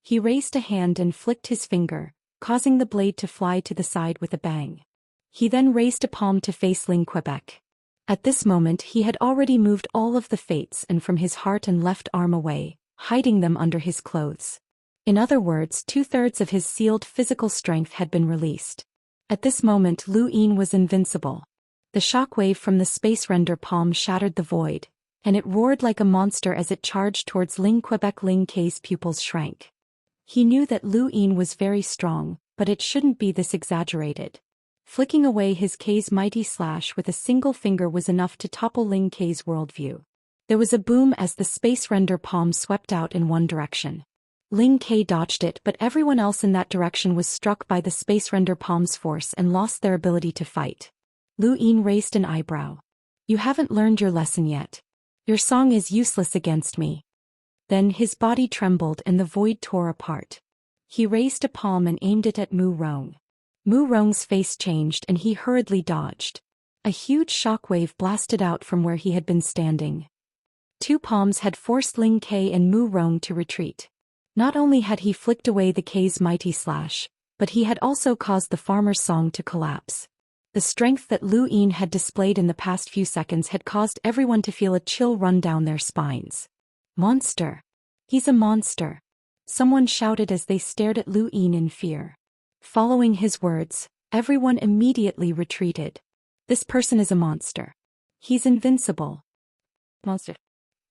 He raised a hand and flicked his finger, causing the blade to fly to the side with a bang. He then raised a palm to face Ling Quebec. At this moment he had already moved all of the fates and from his heart and left arm away, hiding them under his clothes. In other words, 2/3 of his sealed physical strength had been released. At this moment Lu Yin was invincible. The shockwave from the space render palm shattered the void, and it roared like a monster as it charged towards Ling Quebec. Ling K's pupils shrank. He knew that Lu Yin was very strong, but it shouldn't be this exaggerated. Flicking away his K's mighty slash with a single finger was enough to topple Ling K's worldview. There was a boom as the space render palm swept out in one direction. Ling K dodged it, but everyone else in that direction was struck by the space render palm's force and lost their ability to fight. Lu Yin raised an eyebrow. "You haven't learned your lesson yet. Your song is useless against me." Then his body trembled and the void tore apart. He raised a palm and aimed it at Mu Rong. Mu Rong's face changed and he hurriedly dodged. A huge shockwave blasted out from where he had been standing. Two palms had forced Ling K and Mu Rong to retreat. Not only had he flicked away the K's mighty slash, but he had also caused the farmer's song to collapse. The strength that Lu Yin had displayed in the past few seconds had caused everyone to feel a chill run down their spines. "Monster! He's a monster!" Someone shouted as they stared at Lu Yin in fear. Following his words, everyone immediately retreated. "This person is a monster. He's invincible." Monster.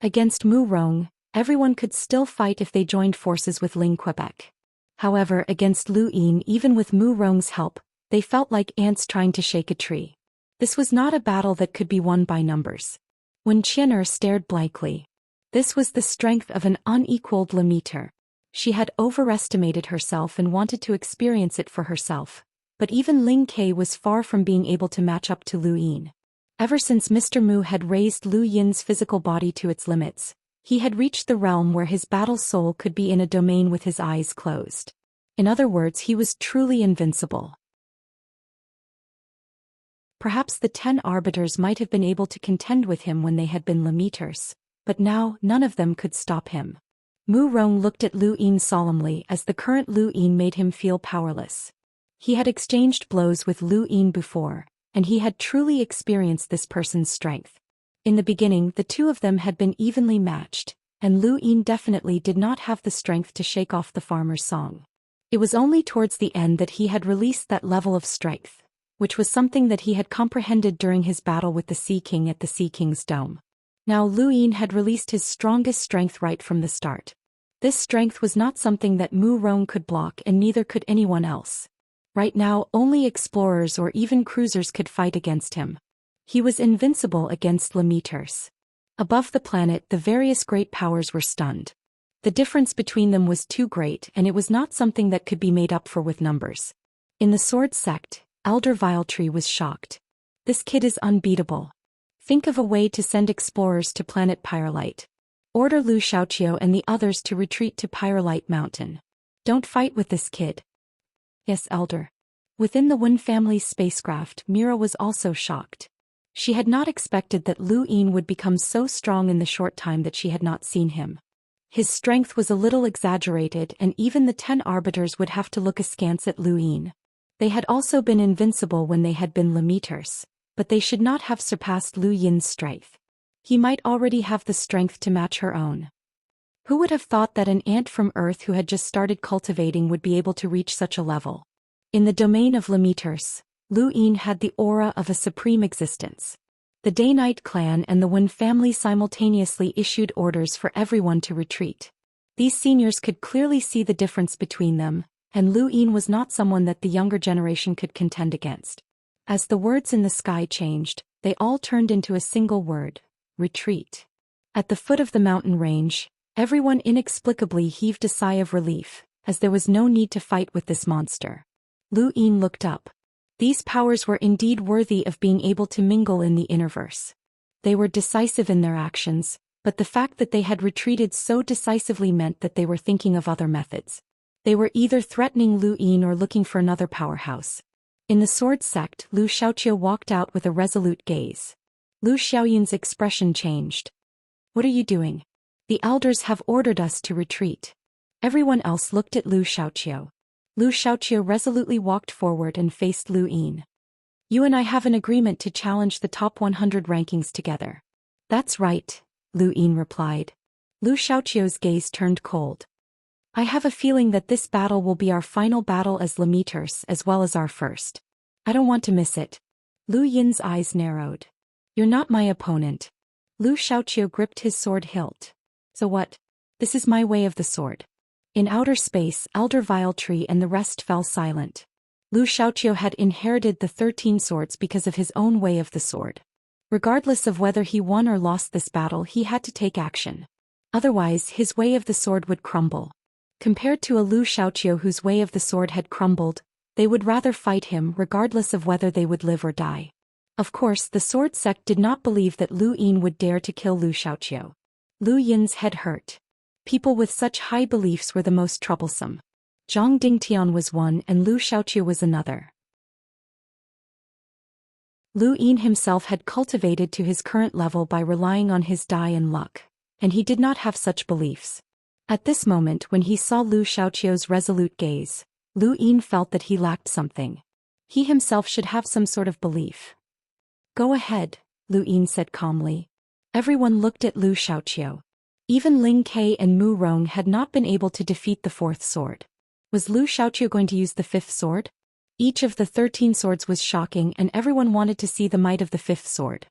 Against Mu Rong, everyone could still fight if they joined forces with Ling Quebec. However, against Lu Yin, even with Mu Rong's help, they felt like ants trying to shake a tree. This was not a battle that could be won by numbers. When Qianer stared blankly. This was the strength of an unequaled Lemaitre. She had overestimated herself and wanted to experience it for herself, but even Ling K was far from being able to match up to Lu Yin. Ever since Mr. Mu had raised Lu Yin's physical body to its limits, he had reached the realm where his battle soul could be in a domain with his eyes closed. In other words, he was truly invincible. Perhaps the 10 arbiters might have been able to contend with him when they had been Lemaitres, but now none of them could stop him. Mu Rong looked at Lu Yin solemnly as the current Lu Yin made him feel powerless. He had exchanged blows with Lu Yin before, and he had truly experienced this person's strength. In the beginning, the two of them had been evenly matched, and Lu Yin definitely did not have the strength to shake off the farmer's song. It was only towards the end that he had released that level of strength, which was something that he had comprehended during his battle with the Sea King at the Sea King's Dome. Now Lu Yin had released his strongest strength right from the start. This strength was not something that Mu Rong could block, and neither could anyone else. Right now, only explorers or even cruisers could fight against him. He was invincible against Lemaitres. Above the planet, the various great powers were stunned. The difference between them was too great, and it was not something that could be made up for with numbers. In the Sword Sect, Elder Viletree was shocked. "This kid is unbeatable. Think of a way to send explorers to planet Pyrolite. Order Lu Xiaoqiu and the others to retreat to Pyrolite Mountain. Don't fight with this kid." "Yes, Elder." Within the Wen family's spacecraft, Mira was also shocked. She had not expected that Lu Yin would become so strong in the short time that she had not seen him. His strength was a little exaggerated, and even the 10 arbiters would have to look askance at Lu Yin. They had also been invincible when they had been Lemaitres, but they should not have surpassed Lu Yin's strength. He might already have the strength to match her own. Who would have thought that an ant from Earth who had just started cultivating would be able to reach such a level? In the domain of Lemaitres, Lu Yin had the aura of a supreme existence. The Daoist clan and the Wen family simultaneously issued orders for everyone to retreat. These seniors could clearly see the difference between them, and Lu Yin was not someone that the younger generation could contend against. As the words in the sky changed, they all turned into a single word: retreat. At the foot of the mountain range, everyone inexplicably heaved a sigh of relief, as there was no need to fight with this monster. Lu Yin looked up. These powers were indeed worthy of being able to mingle in the Innerverse. They were decisive in their actions, but the fact that they had retreated so decisively meant that they were thinking of other methods. They were either threatening Lu Yin or looking for another powerhouse. In the Sword Sect, Lu Xiaoqiu walked out with a resolute gaze. Lu Xiaoyun's expression changed. "What are you doing?" The elders have ordered us to retreat. Everyone else looked at Lu Xiaoqiu. Lu Xiaoqiu resolutely walked forward and faced Lu Yin. You and I have an agreement to challenge the top 100 rankings together. That's right, Lu Yin replied. Lu Xiaoqiu's gaze turned cold. I have a feeling that this battle will be our final battle as Limiters as well as our first. I don't want to miss it. Lu Yin's eyes narrowed. You're not my opponent. Lu Xiaoqiu gripped his sword hilt. So what? This is my way of the sword. In outer space, Elder Viletree and the rest fell silent. Lu Xiaoqiu had inherited the 13 swords because of his own way of the sword. Regardless of whether he won or lost this battle, he had to take action. Otherwise, his way of the sword would crumble. Compared to a Lu Xiaoqiu whose way of the sword had crumbled, they would rather fight him regardless of whether they would live or die. Of course, the sword sect did not believe that Lu Yin would dare to kill Lu Xiaoqiu. Lu Yin's head hurt. People with such high beliefs were the most troublesome. Zhang Dingtian was one and Lu Xiaoqiu was another. Lu Yin himself had cultivated to his current level by relying on his die and luck, and he did not have such beliefs. At this moment when he saw Lu Xiaoqiu's resolute gaze, Lu Yin felt that he lacked something. He himself should have some sort of belief. Go ahead, Lu Yin said calmly. Everyone looked at Lu Xiaoqiu. Even Ling Ke and Mu Rong had not been able to defeat the fourth sword. Was Lu Xiaoqiu going to use the fifth sword? Each of the 13 swords was shocking and everyone wanted to see the might of the fifth sword.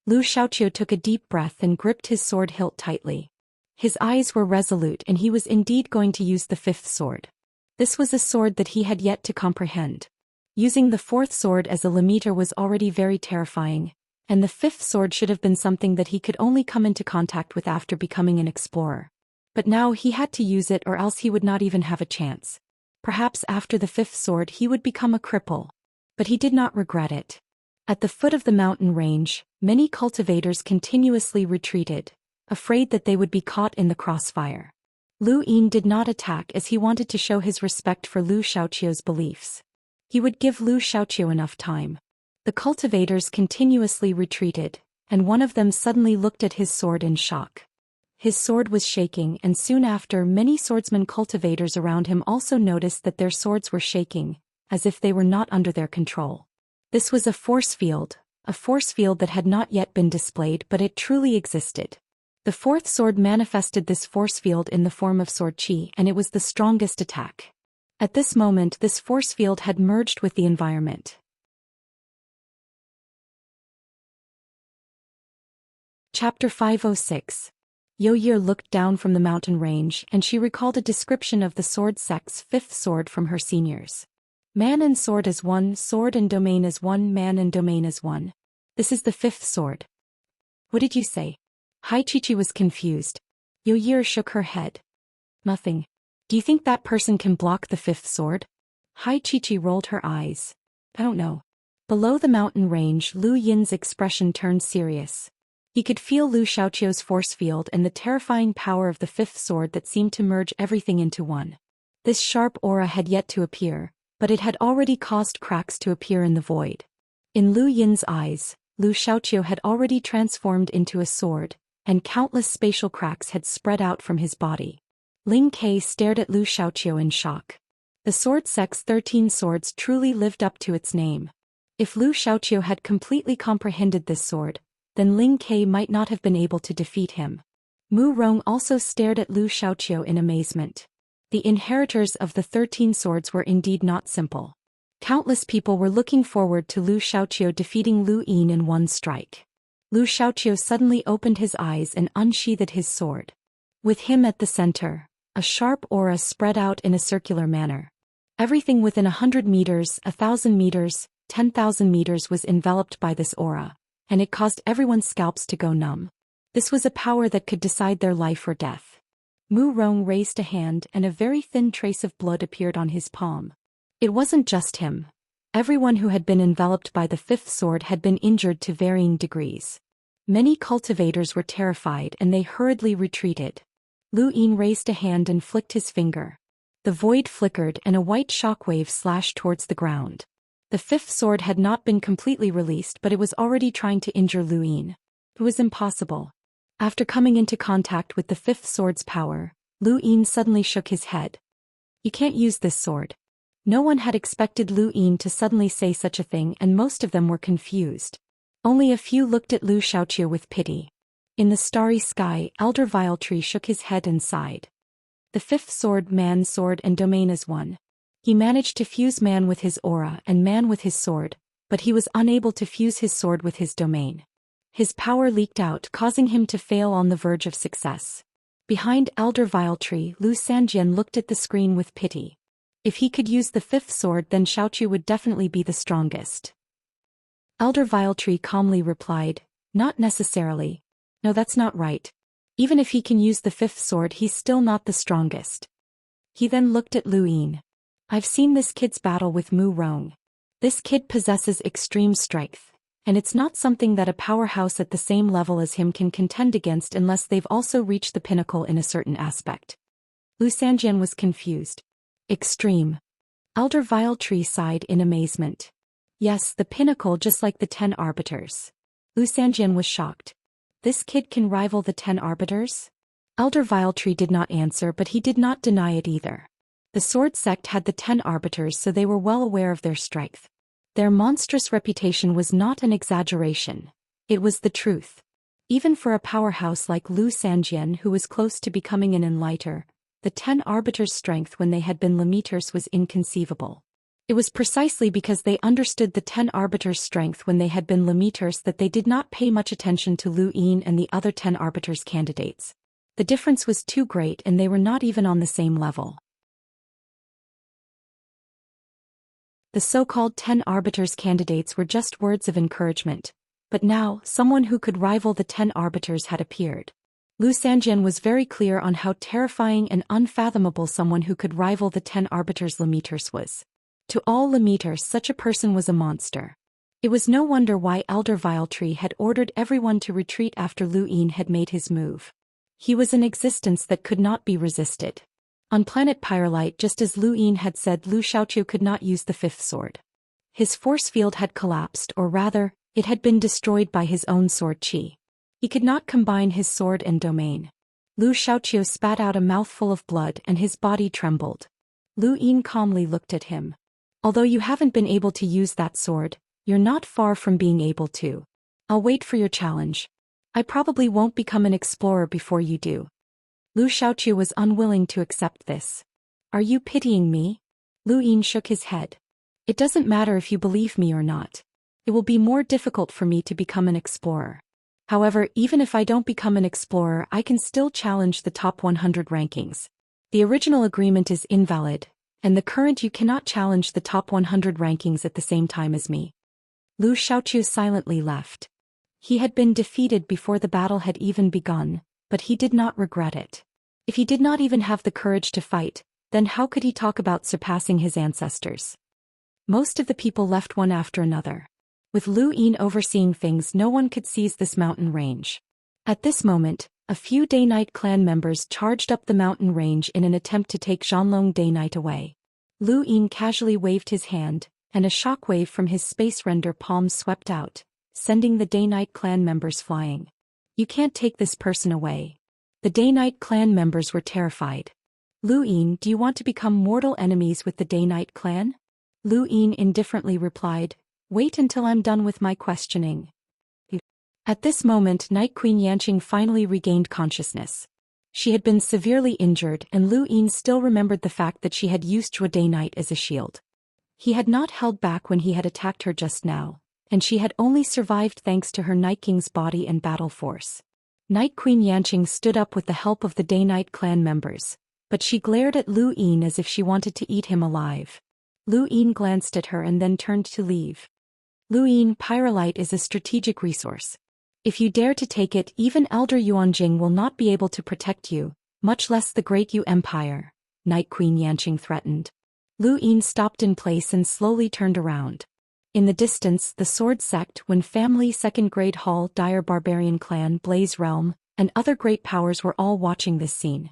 Lu Xiaoqiu took a deep breath and gripped his sword hilt tightly. His eyes were resolute and he was indeed going to use the fifth sword. This was a sword that he had yet to comprehend. Using the fourth sword as a limiter was already very terrifying, and the fifth sword should have been something that he could only come into contact with after becoming an explorer. But now he had to use it or else he would not even have a chance. Perhaps after the fifth sword he would become a cripple. But he did not regret it. At the foot of the mountain range, many cultivators continuously retreated, afraid that they would be caught in the crossfire. Lu Yin did not attack as he wanted to show his respect for Lu Xiaoqiu's beliefs. He would give Lu Xiaoqiu enough time. The cultivators continuously retreated, and one of them suddenly looked at his sword in shock. His sword was shaking and soon after many swordsmen cultivators around him also noticed that their swords were shaking, as if they were not under their control. This was a force field that had not yet been displayed but it truly existed. The fourth sword manifested this force field in the form of sword qi and it was the strongest attack. At this moment this force field had merged with the environment. Chapter 506. Yo-Year looked down from the mountain range and she recalled a description of the sword sect's fifth sword from her seniors. Man and sword as one, sword and domain as one, man and domain as one. This is the fifth sword. What did you say? Hai Chichi was confused. Yo-Year shook her head. Nothing. Do you think that person can block the fifth sword? Hai Chichi rolled her eyes. I don't know. Below the mountain range, Lu Yin's expression turned serious. He could feel Lu Xiaoqiu's force field and the terrifying power of the fifth sword that seemed to merge everything into one. This sharp aura had yet to appear, but it had already caused cracks to appear in the void. In Lu Yin's eyes, Lu Xiaoqiu had already transformed into a sword, and countless spatial cracks had spread out from his body. Ling Ke stared at Lu Xiaoqiu in shock. The sword sect's 13 swords truly lived up to its name. If Lu Xiaoqiu had completely comprehended this sword, then Ling Ke might not have been able to defeat him. Mu Rong also stared at Lu Xiaoqiu in amazement. The inheritors of the 13 swords were indeed not simple. Countless people were looking forward to Lu Xiaoqiu defeating Lu Yin in one strike. Lu Xiaoqiu suddenly opened his eyes and unsheathed his sword. With him at the center, a sharp aura spread out in a circular manner. Everything within 100 meters, 1,000 meters, 10,000 meters was enveloped by this aura, and it caused everyone's scalps to go numb. This was a power that could decide their life or death. Mu Rong raised a hand and a very thin trace of blood appeared on his palm. It wasn't just him. Everyone who had been enveloped by the fifth sword had been injured to varying degrees. Many cultivators were terrified and they hurriedly retreated. Lu Yin raised a hand and flicked his finger. The void flickered and a white shockwave slashed towards the ground. The fifth sword had not been completely released but it was already trying to injure Lu Yin. It was impossible. After coming into contact with the fifth sword's power, Lu Yin suddenly shook his head. You can't use this sword. No one had expected Lu Yin to suddenly say such a thing, and most of them were confused. Only a few looked at Lu Xiaoqiu with pity. In the starry sky, Elder Viletree shook his head and sighed. The fifth sword, man's sword and domain is one. He managed to fuse man with his aura and man with his sword, but he was unable to fuse his sword with his domain. His power leaked out, causing him to fail on the verge of success. Behind Elder Viletree, Lu Sanjian looked at the screen with pity. If he could use the fifth sword, then Xiaoqiu would definitely be the strongest. Elder Viletree calmly replied, Not necessarily. No, that's not right. Even if he can use the fifth sword, he's still not the strongest. He then looked at Lu Yin. I've seen this kid's battle with Mu Rong. This kid possesses extreme strength, and it's not something that a powerhouse at the same level as him can contend against unless they've also reached the pinnacle in a certain aspect. Lu Sanjian was confused. Extreme. Elder Viletree sighed in amazement. Yes, the pinnacle, just like the 10 arbiters. Lu Sanjian was shocked. This kid can rival the 10 arbiters? Elder Viletree did not answer, but he did not deny it either. The sword sect had the 10 arbiters, so they were well aware of their strength. Their monstrous reputation was not an exaggeration. It was the truth. Even for a powerhouse like Lu Sanjian, who was close to becoming an enlighter, the 10 arbiters' strength when they had been limiters was inconceivable. It was precisely because they understood the 10 arbiters' strength when they had been limiters that they did not pay much attention to Lu Yin and the other 10 arbiters candidates. The difference was too great, and they were not even on the same level. The so-called 10 arbiters candidates were just words of encouragement, but now someone who could rival the 10 arbiters had appeared. Lu Sanjian was very clear on how terrifying and unfathomable someone who could rival the 10 arbiters limiters was. To all limiters, such a person was a monster. It was no wonder why Elder Viletree had ordered everyone to retreat after Lu Yin had made his move. He was an existence that could not be resisted. On planet Pyrolite, just as Lu Yin had said, Lu Xiaoqiu could not use the fifth sword. His force field had collapsed, or rather, it had been destroyed by his own sword qi. He could not combine his sword and domain. Lu Xiaoqiu spat out a mouthful of blood and his body trembled. Lu Yin calmly looked at him. Although you haven't been able to use that sword, you're not far from being able to. I'll wait for your challenge. I probably won't become an explorer before you do. Lu Xiaoqiu was unwilling to accept this. Are you pitying me? Lu Yin shook his head. It doesn't matter if you believe me or not. It will be more difficult for me to become an explorer. However, even if I don't become an explorer, I can still challenge the top 100 rankings. The original agreement is invalid, and the current you cannot challenge the top 100 rankings at the same time as me. Lu Xiaoqiu silently left. He had been defeated before the battle had even begun, but he did not regret it. If he did not even have the courage to fight, then how could he talk about surpassing his ancestors? Most of the people left one after another. With Lu Yin overseeing things, no one could seize this mountain range. At this moment, a few Day-Night clan members charged up the mountain range in an attempt to take Zhanlong Day-Night away. Lu Yin casually waved his hand, and a shockwave from his space render palm swept out, sending the Day-Night clan members flying. You can't take this person away. The Day-Night clan members were terrified. Lu Yin, do you want to become mortal enemies with the Day-Night clan? Lu Yin indifferently replied, wait until I'm done with my questioning. At this moment, Night Queen Yanqing finally regained consciousness. She had been severely injured, and Lu Yin still remembered the fact that she had used Zhou Day-Night as a shield. He had not held back when he had attacked her just now, and she had only survived thanks to her Night King's body and battle force. Night Queen Yanqing stood up with the help of the Day-Night clan members, but she glared at Lu Yin as if she wanted to eat him alive. Lu Yin glanced at her and then turned to leave. Lu Yin, Pyrolite is a strategic resource. If you dare to take it, even Elder Yuanjing will not be able to protect you, much less the Great Yu Empire, Night Queen Yanqing threatened. Lu Yin stopped in place and slowly turned around. In the distance, the Sword Sect, Wen Family, Second Grade Hall, Dire Barbarian Clan, Blaze Realm, and other great powers were all watching this scene.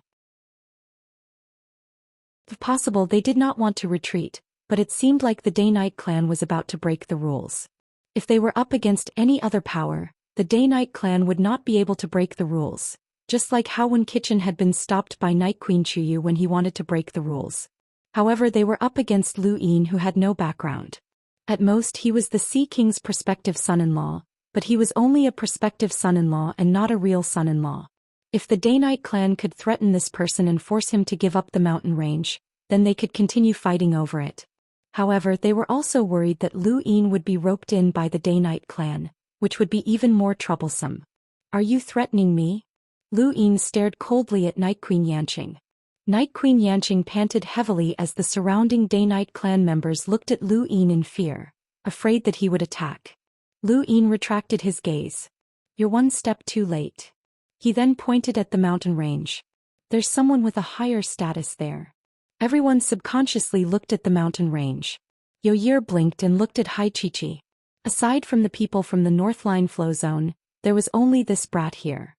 If possible, they did not want to retreat, but it seemed like the Day-Night clan was about to break the rules. If they were up against any other power, The Day-Night clan would not be able to break the rules, just like how Wen Kitchen had been stopped by Night Queen Chuyu when he wanted to break the rules. However, they were up against Lu Yin, who had no background. At most, he was the Sea King's prospective son-in-law, but he was only a prospective son-in-law and not a real son-in-law. If the Day-Night clan could threaten this person and force him to give up the mountain range, then they could continue fighting over it. However, they were also worried that Lu Yin would be roped in by the Day-Night clan, which would be even more troublesome. Are you threatening me? Lu Yin stared coldly at Night Queen Yanqing. Night Queen Yanqing panted heavily as the surrounding Day-Night clan members looked at Lu Yin in fear, afraid that he would attack. Lu Yin retracted his gaze. You're one step too late. He then pointed at the mountain range. There's someone with a higher status there. Everyone subconsciously looked at the mountain range. Yo Yer blinked and looked at Hai Chi-Chi. Aside from the people from the North Line flow zone, there was only this brat here.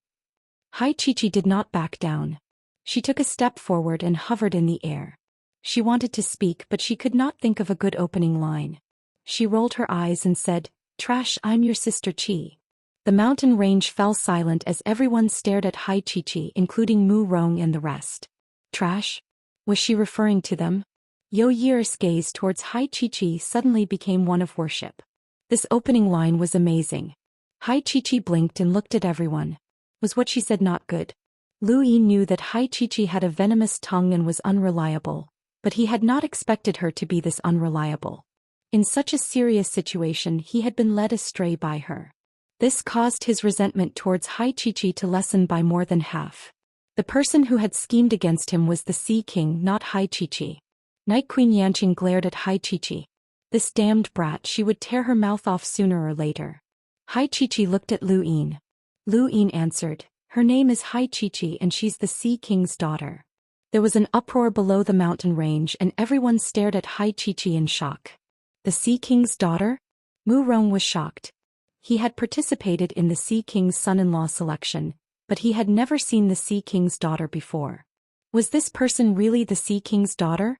Hai Chi-Chi did not back down. She took a step forward and hovered in the air. She wanted to speak, but she could not think of a good opening line. She rolled her eyes and said, "Trash, I'm your sister Chi." The mountain range fell silent as everyone stared at Hai Chi-Chi, including Mu Rong and the rest. Trash? Was she referring to them? Yo Yer's gaze towards Hai Chi-Chi suddenly became one of worship. This opening line was amazing. Hai Chi-Chi blinked and looked at everyone. Was what she said not good? Lu Yin knew that Hai Chi-Chi had a venomous tongue and was unreliable, but he had not expected her to be this unreliable. In such a serious situation, he had been led astray by her. This caused his resentment towards Hai Chi-Chi to lessen by more than half. The person who had schemed against him was the Sea King, not Hai Chi-Chi. Night Queen Yanqing glared at Hai Chi-Chi. This damned brat, she would tear her mouth off sooner or later. Hai Chi-Chi looked at Lu Yin. Lu Yin answered, "Her name is Hai Chi-Chi and she's the Sea King's daughter." There was an uproar below the mountain range and everyone stared at Hai Chi-Chi in shock. The Sea King's daughter? Mu Rong was shocked. He had participated in the Sea King's son-in-law selection, but he had never seen the Sea King's daughter before. Was this person really the Sea King's daughter?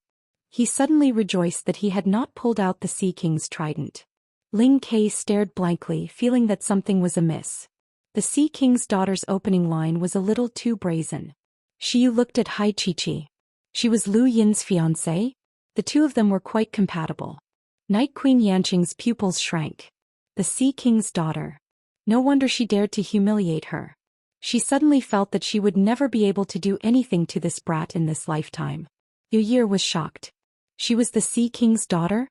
He suddenly rejoiced that he had not pulled out the Sea King's trident. Ling Kei stared blankly, feeling that something was amiss. The Sea King's daughter's opening line was a little too brazen. Xiyu looked at Hai Chi-Chi. She was Lu Yin's fiancée? The two of them were quite compatible. Night Queen Yanqing's pupils shrank. The Sea King's daughter. No wonder she dared to humiliate her. She suddenly felt that she would never be able to do anything to this brat in this lifetime. Yu Yer was shocked. She was the Sea King's daughter?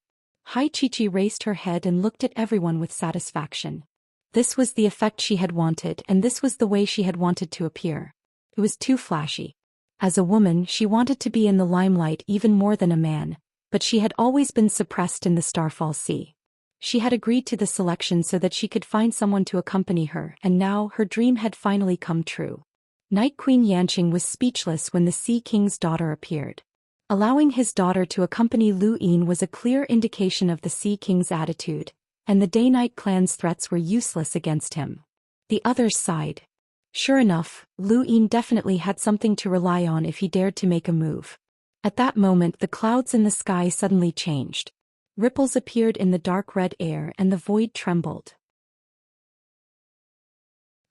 Hai Chi-Chi raised her head and looked at everyone with satisfaction. This was the effect she had wanted, and this was the way she had wanted to appear. It was too flashy. As a woman, she wanted to be in the limelight even more than a man, but she had always been suppressed in the Starfall Sea. She had agreed to the selection so that she could find someone to accompany her, and now her dream had finally come true. Night Queen Yanqing was speechless when the Sea King's daughter appeared. Allowing his daughter to accompany Lu Yin was a clear indication of the Sea King's attitude, and the Day-Night clan's threats were useless against him. The others sighed. Sure enough, Lu Yin definitely had something to rely on if he dared to make a move. At that moment, the clouds in the sky suddenly changed. Ripples appeared in the dark red air and the void trembled.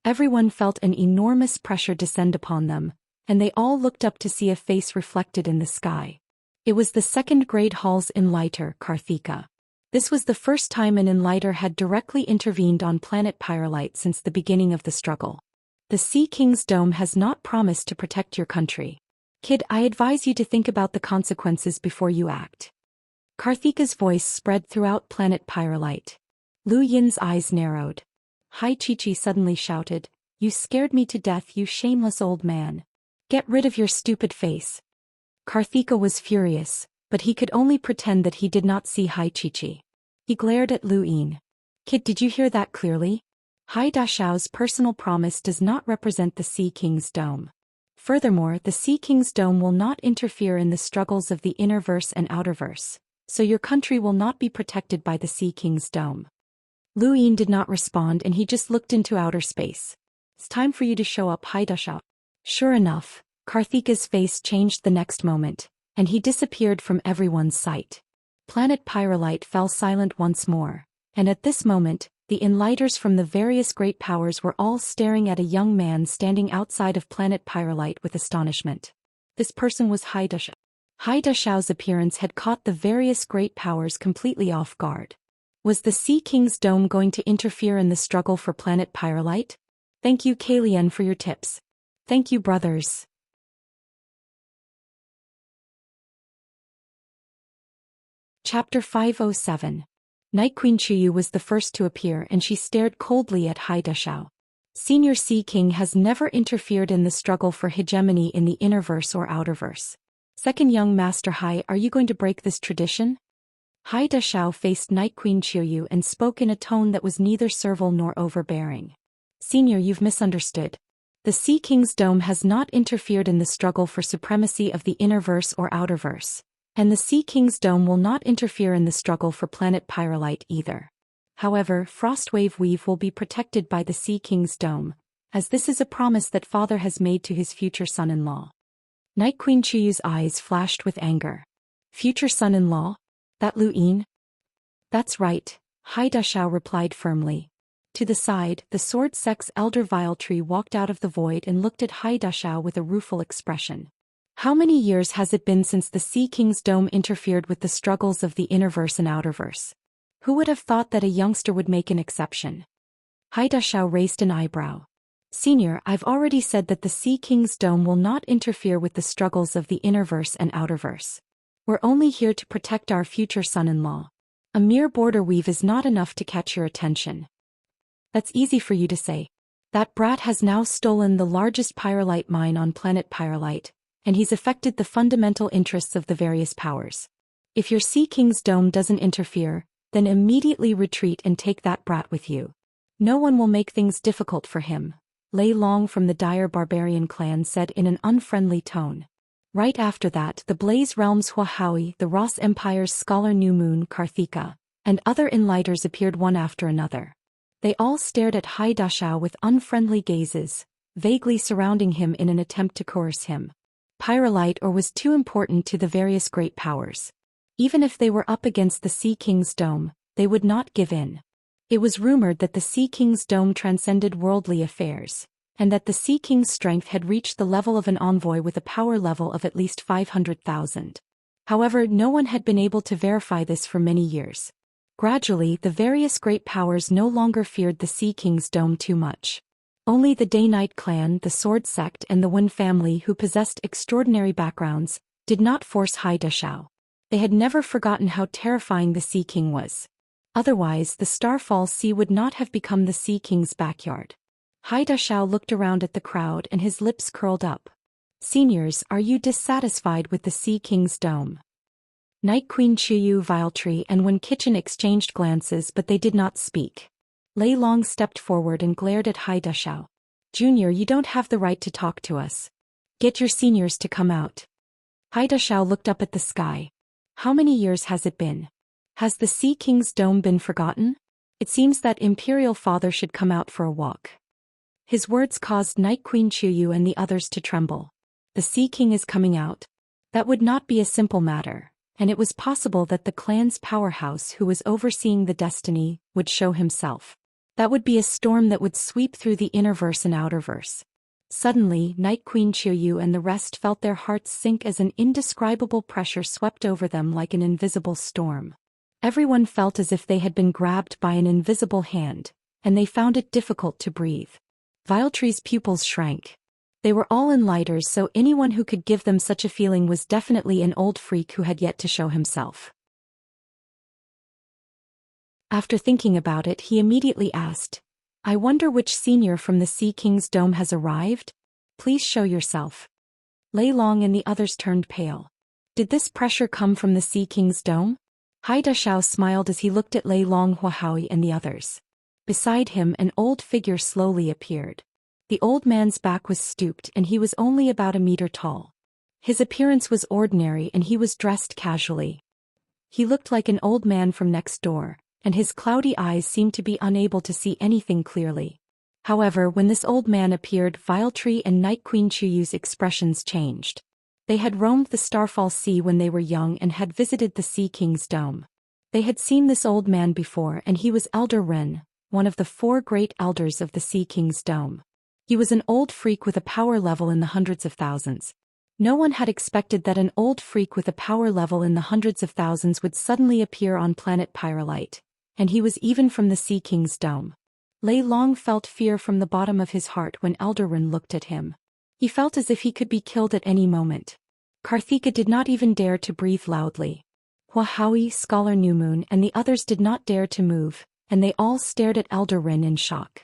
Everyone felt an enormous pressure descend upon them, and they all looked up to see a face reflected in the sky. It was the second-grade hall's Enlighter, Karthika. This was the first time an Enlighter had directly intervened on planet Pyrolite since the beginning of the struggle. The Sea King's dome has not promised to protect your country. Kid, I advise you to think about the consequences before you act. Karthika's voice spread throughout planet Pyrolite. Lu Yin's eyes narrowed. Hai Chi-Chi suddenly shouted, "You scared me to death, you shameless old man. Get rid of your stupid face." Karthika was furious, but he could only pretend that he did not see Hai Chi-Chi. He glared at Lu Yin. "Kid, did you hear that clearly? Hai Dashao's personal promise does not represent the Sea King's dome. Furthermore, the Sea King's dome will not interfere in the struggles of the inner verse and outer verse, so your country will not be protected by the Sea King's dome." Lu Yin did not respond and he just looked into outer space. "It's time for you to show up, Hai Dashao." Sure enough, Karthika's face changed the next moment, and he disappeared from everyone's sight. Planet Pyrolite fell silent once more, and at this moment, the enlighters from the various great powers were all staring at a young man standing outside of planet Pyrolite with astonishment. This person was Haida Xiao. Haida Xiao's appearance had caught the various great powers completely off guard. Was the Sea King's dome going to interfere in the struggle for planet Pyrolite? Thank you, Kalian, for your tips. Thank you, brothers. Chapter 507. Night Queen Chuyu was the first to appear and she stared coldly at Haida Xiao. Senior Sea King has never interfered in the struggle for hegemony in the innerverse or outerverse. Second young Master Hai, are you going to break this tradition? Haida Xiao faced Night Queen Chuyu and spoke in a tone that was neither servile nor overbearing. Senior, you've misunderstood. The Sea King's dome has not interfered in the struggle for supremacy of the innerverse or outerverse. And the Sea King's dome will not interfere in the struggle for planet Pyrolite either. However, Frostwave Weave will be protected by the Sea King's dome, as this is a promise that father has made to his future son-in-law. Night Queen Chuyu's eyes flashed with anger. Future son-in-law? That Lu Yin? That's right, Haida Xiao replied firmly. To the side, the Sword Sect's elder Viletree walked out of the void and looked at Haida Xiao with a rueful expression. How many years has it been since the Sea King's dome interfered with the struggles of the innerverse and outerverse? Who would have thought that a youngster would make an exception? Haida Xiao raised an eyebrow. Senior, I've already said that the Sea King's dome will not interfere with the struggles of the innerverse and outerverse. We're only here to protect our future son-in-law. A mere border weave is not enough to catch your attention. That's easy for you to say. That brat has now stolen the largest pyrolite mine on planet Pyrolite, and he's affected the fundamental interests of the various powers. If your Sea King's dome doesn't interfere, then immediately retreat and take that brat with you. No one will make things difficult for him, Lei Long from the Dire Barbarian clan said in an unfriendly tone. Right after that, the Blaze Realm's Huahui, the Ross Empire's Scholar New Moon Karthika, and other enlighters appeared one after another. They all stared at Haida Xiao with unfriendly gazes, vaguely surrounding him in an attempt to coerce him. Pyrolite ore was too important to the various great powers. Even if they were up against the Sea King's dome, they would not give in. It was rumored that the Sea King's dome transcended worldly affairs, and that the Sea King's strength had reached the level of an envoy with a power level of at least 500,000. However, no one had been able to verify this for many years. Gradually, the various great powers no longer feared the Sea King's dome too much. Only the Day-Night clan, the Sword Sect and the Wen family who possessed extraordinary backgrounds, did not force Haida Xiao. They had never forgotten how terrifying the Sea King was. Otherwise, the Starfall Sea would not have become the Sea King's backyard. Haida Xiao looked around at the crowd and his lips curled up. Seniors, are you dissatisfied with the Sea King's dome? Night Queen Chuyu, Viletree and Wen Kitchen exchanged glances but they did not speak. Lei Long stepped forward and glared at Haida Xiao. Junior, you don't have the right to talk to us. Get your seniors to come out. Haida Xiao looked up at the sky. How many years has it been? Has the Sea King's dome been forgotten? It seems that Imperial Father should come out for a walk. His words caused Night Queen Chuyu and the others to tremble. The Sea King is coming out? That would not be a simple matter, and it was possible that the clan's powerhouse who was overseeing the destiny would show himself. That would be a storm that would sweep through the innerverse and outerverse. Suddenly, Night Queen Chuyu and the rest felt their hearts sink as an indescribable pressure swept over them like an invisible storm. Everyone felt as if they had been grabbed by an invisible hand, and they found it difficult to breathe. Viletree's pupils shrank. They were all enlighters, so anyone who could give them such a feeling was definitely an old freak who had yet to show himself. After thinking about it, he immediately asked, I wonder which senior from the Sea King's dome has arrived? Please show yourself. Lei Long and the others turned pale. Did this pressure come from the Sea King's dome? Haida Xiao smiled as he looked at Lei Long, Huahui and the others. Beside him, an old figure slowly appeared. The old man's back was stooped and he was only about a meter tall. His appearance was ordinary and he was dressed casually. He looked like an old man from next door, and his cloudy eyes seemed to be unable to see anything clearly. However, when this old man appeared, Viletree and Night Queen Chuyu's expressions changed. They had roamed the Starfall Sea when they were young and had visited the Sea King's dome. They had seen this old man before and he was Elder Ren, one of the 4 great elders of the Sea King's dome. He was an old freak with a power level in the hundreds of thousands. No one had expected that an old freak with a power level in the hundreds of thousands would suddenly appear on planet Pyrolite, and he was even from the Sea King's dome. Lei Long felt fear from the bottom of his heart when Elder Ren looked at him. He felt as if he could be killed at any moment. Karthika did not even dare to breathe loudly. Hua Howie, Scholar New Moon, and the others did not dare to move, and they all stared at Elder Ren in shock.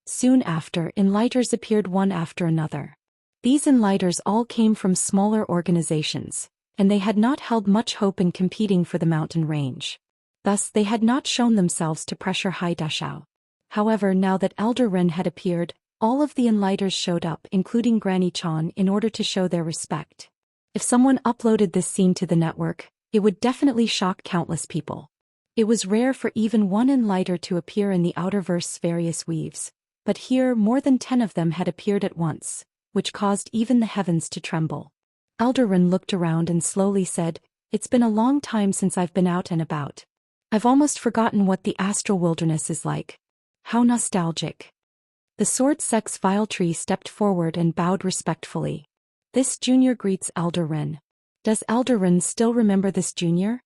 Soon after, enlighters appeared one after another. These enlighters all came from smaller organizations, and they had not held much hope in competing for the mountain range. Thus they had not shown themselves to pressure Hai Dashao. However, now that Elder Ren had appeared, all of the enlighters showed up, including Granny Chan, in order to show their respect. If someone uploaded this scene to the network, it would definitely shock countless people. It was rare for even one enlighter to appear in the Outerverse's various weaves, but here more than 10 of them had appeared at once, which caused even the heavens to tremble. Elder Ren looked around and slowly said, "It's been a long time since I've been out and about. I've almost forgotten what the astral wilderness is like. How nostalgic." The sword sex Vile Tree stepped forward and bowed respectfully. This junior greets Elder Ren. Does Elder Ren still remember this junior?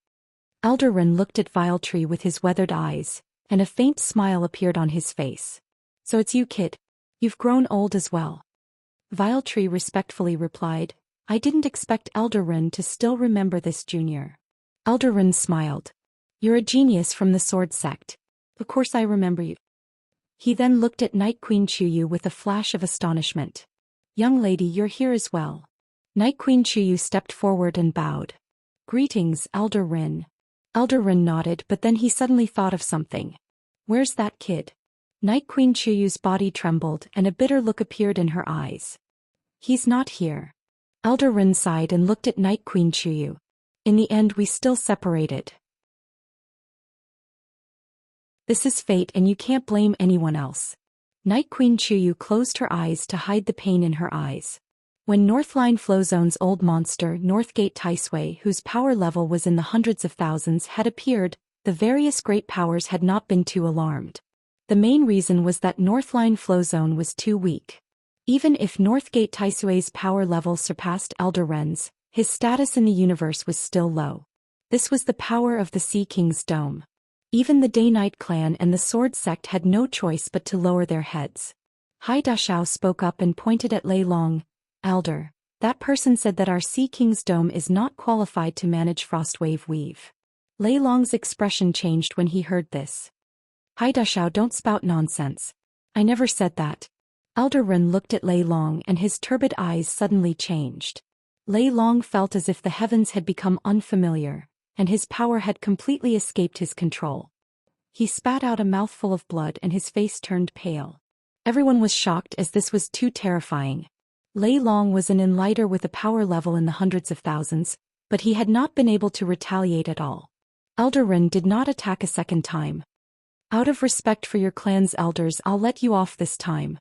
Elder Ren looked at Vile Tree with his weathered eyes, and a faint smile appeared on his face. "So it's you, kid. You've grown old as well." Vile Tree respectfully replied, "I didn't expect Elder Ren to still remember this junior." Elder Ren smiled. "You're a genius from the sword sect. Of course I remember you." He then looked at Night Queen Chuyu with a flash of astonishment. "Young lady, you're here as well." Night Queen Chuyu stepped forward and bowed. "Greetings, Elder Ren." Elder Ren nodded, but then he suddenly thought of something. "Where's that kid?" Night Queen Chuyu's body trembled and a bitter look appeared in her eyes. "He's not here." Elder Ren sighed and looked at Night Queen Chuyu. "In the end we still separated. This is fate and you can't blame anyone else." Night Queen Chuyu closed her eyes to hide the pain in her eyes. When Northline Flowzone's old monster Northgate Taisui, whose power level was in the hundreds of thousands, had appeared, the various great powers had not been too alarmed. The main reason was that Northline Flowzone was too weak. Even if Northgate Taisui's power level surpassed Elder Ren's, his status in the universe was still low. This was the power of the Sea King's dome. Even the Day-Night clan and the Sword sect had no choice but to lower their heads. Hai Dashao spoke up and pointed at Lei Long. "Elder, that person said that our Sea King's dome is not qualified to manage Frostwave Weave." Lei Long's expression changed when he heard this. "Hai Dashao, don't spout nonsense. I never said that." Elder Ren looked at Lei Long and his turbid eyes suddenly changed. Lei Long felt as if the heavens had become unfamiliar, and his power had completely escaped his control. He spat out a mouthful of blood and his face turned pale. Everyone was shocked as this was too terrifying. Lei Long was an enlighter with a power level in the hundreds of thousands, but he had not been able to retaliate at all. Elder Ren did not attack a second time. "Out of respect for your clan's elders, I'll let you off this time."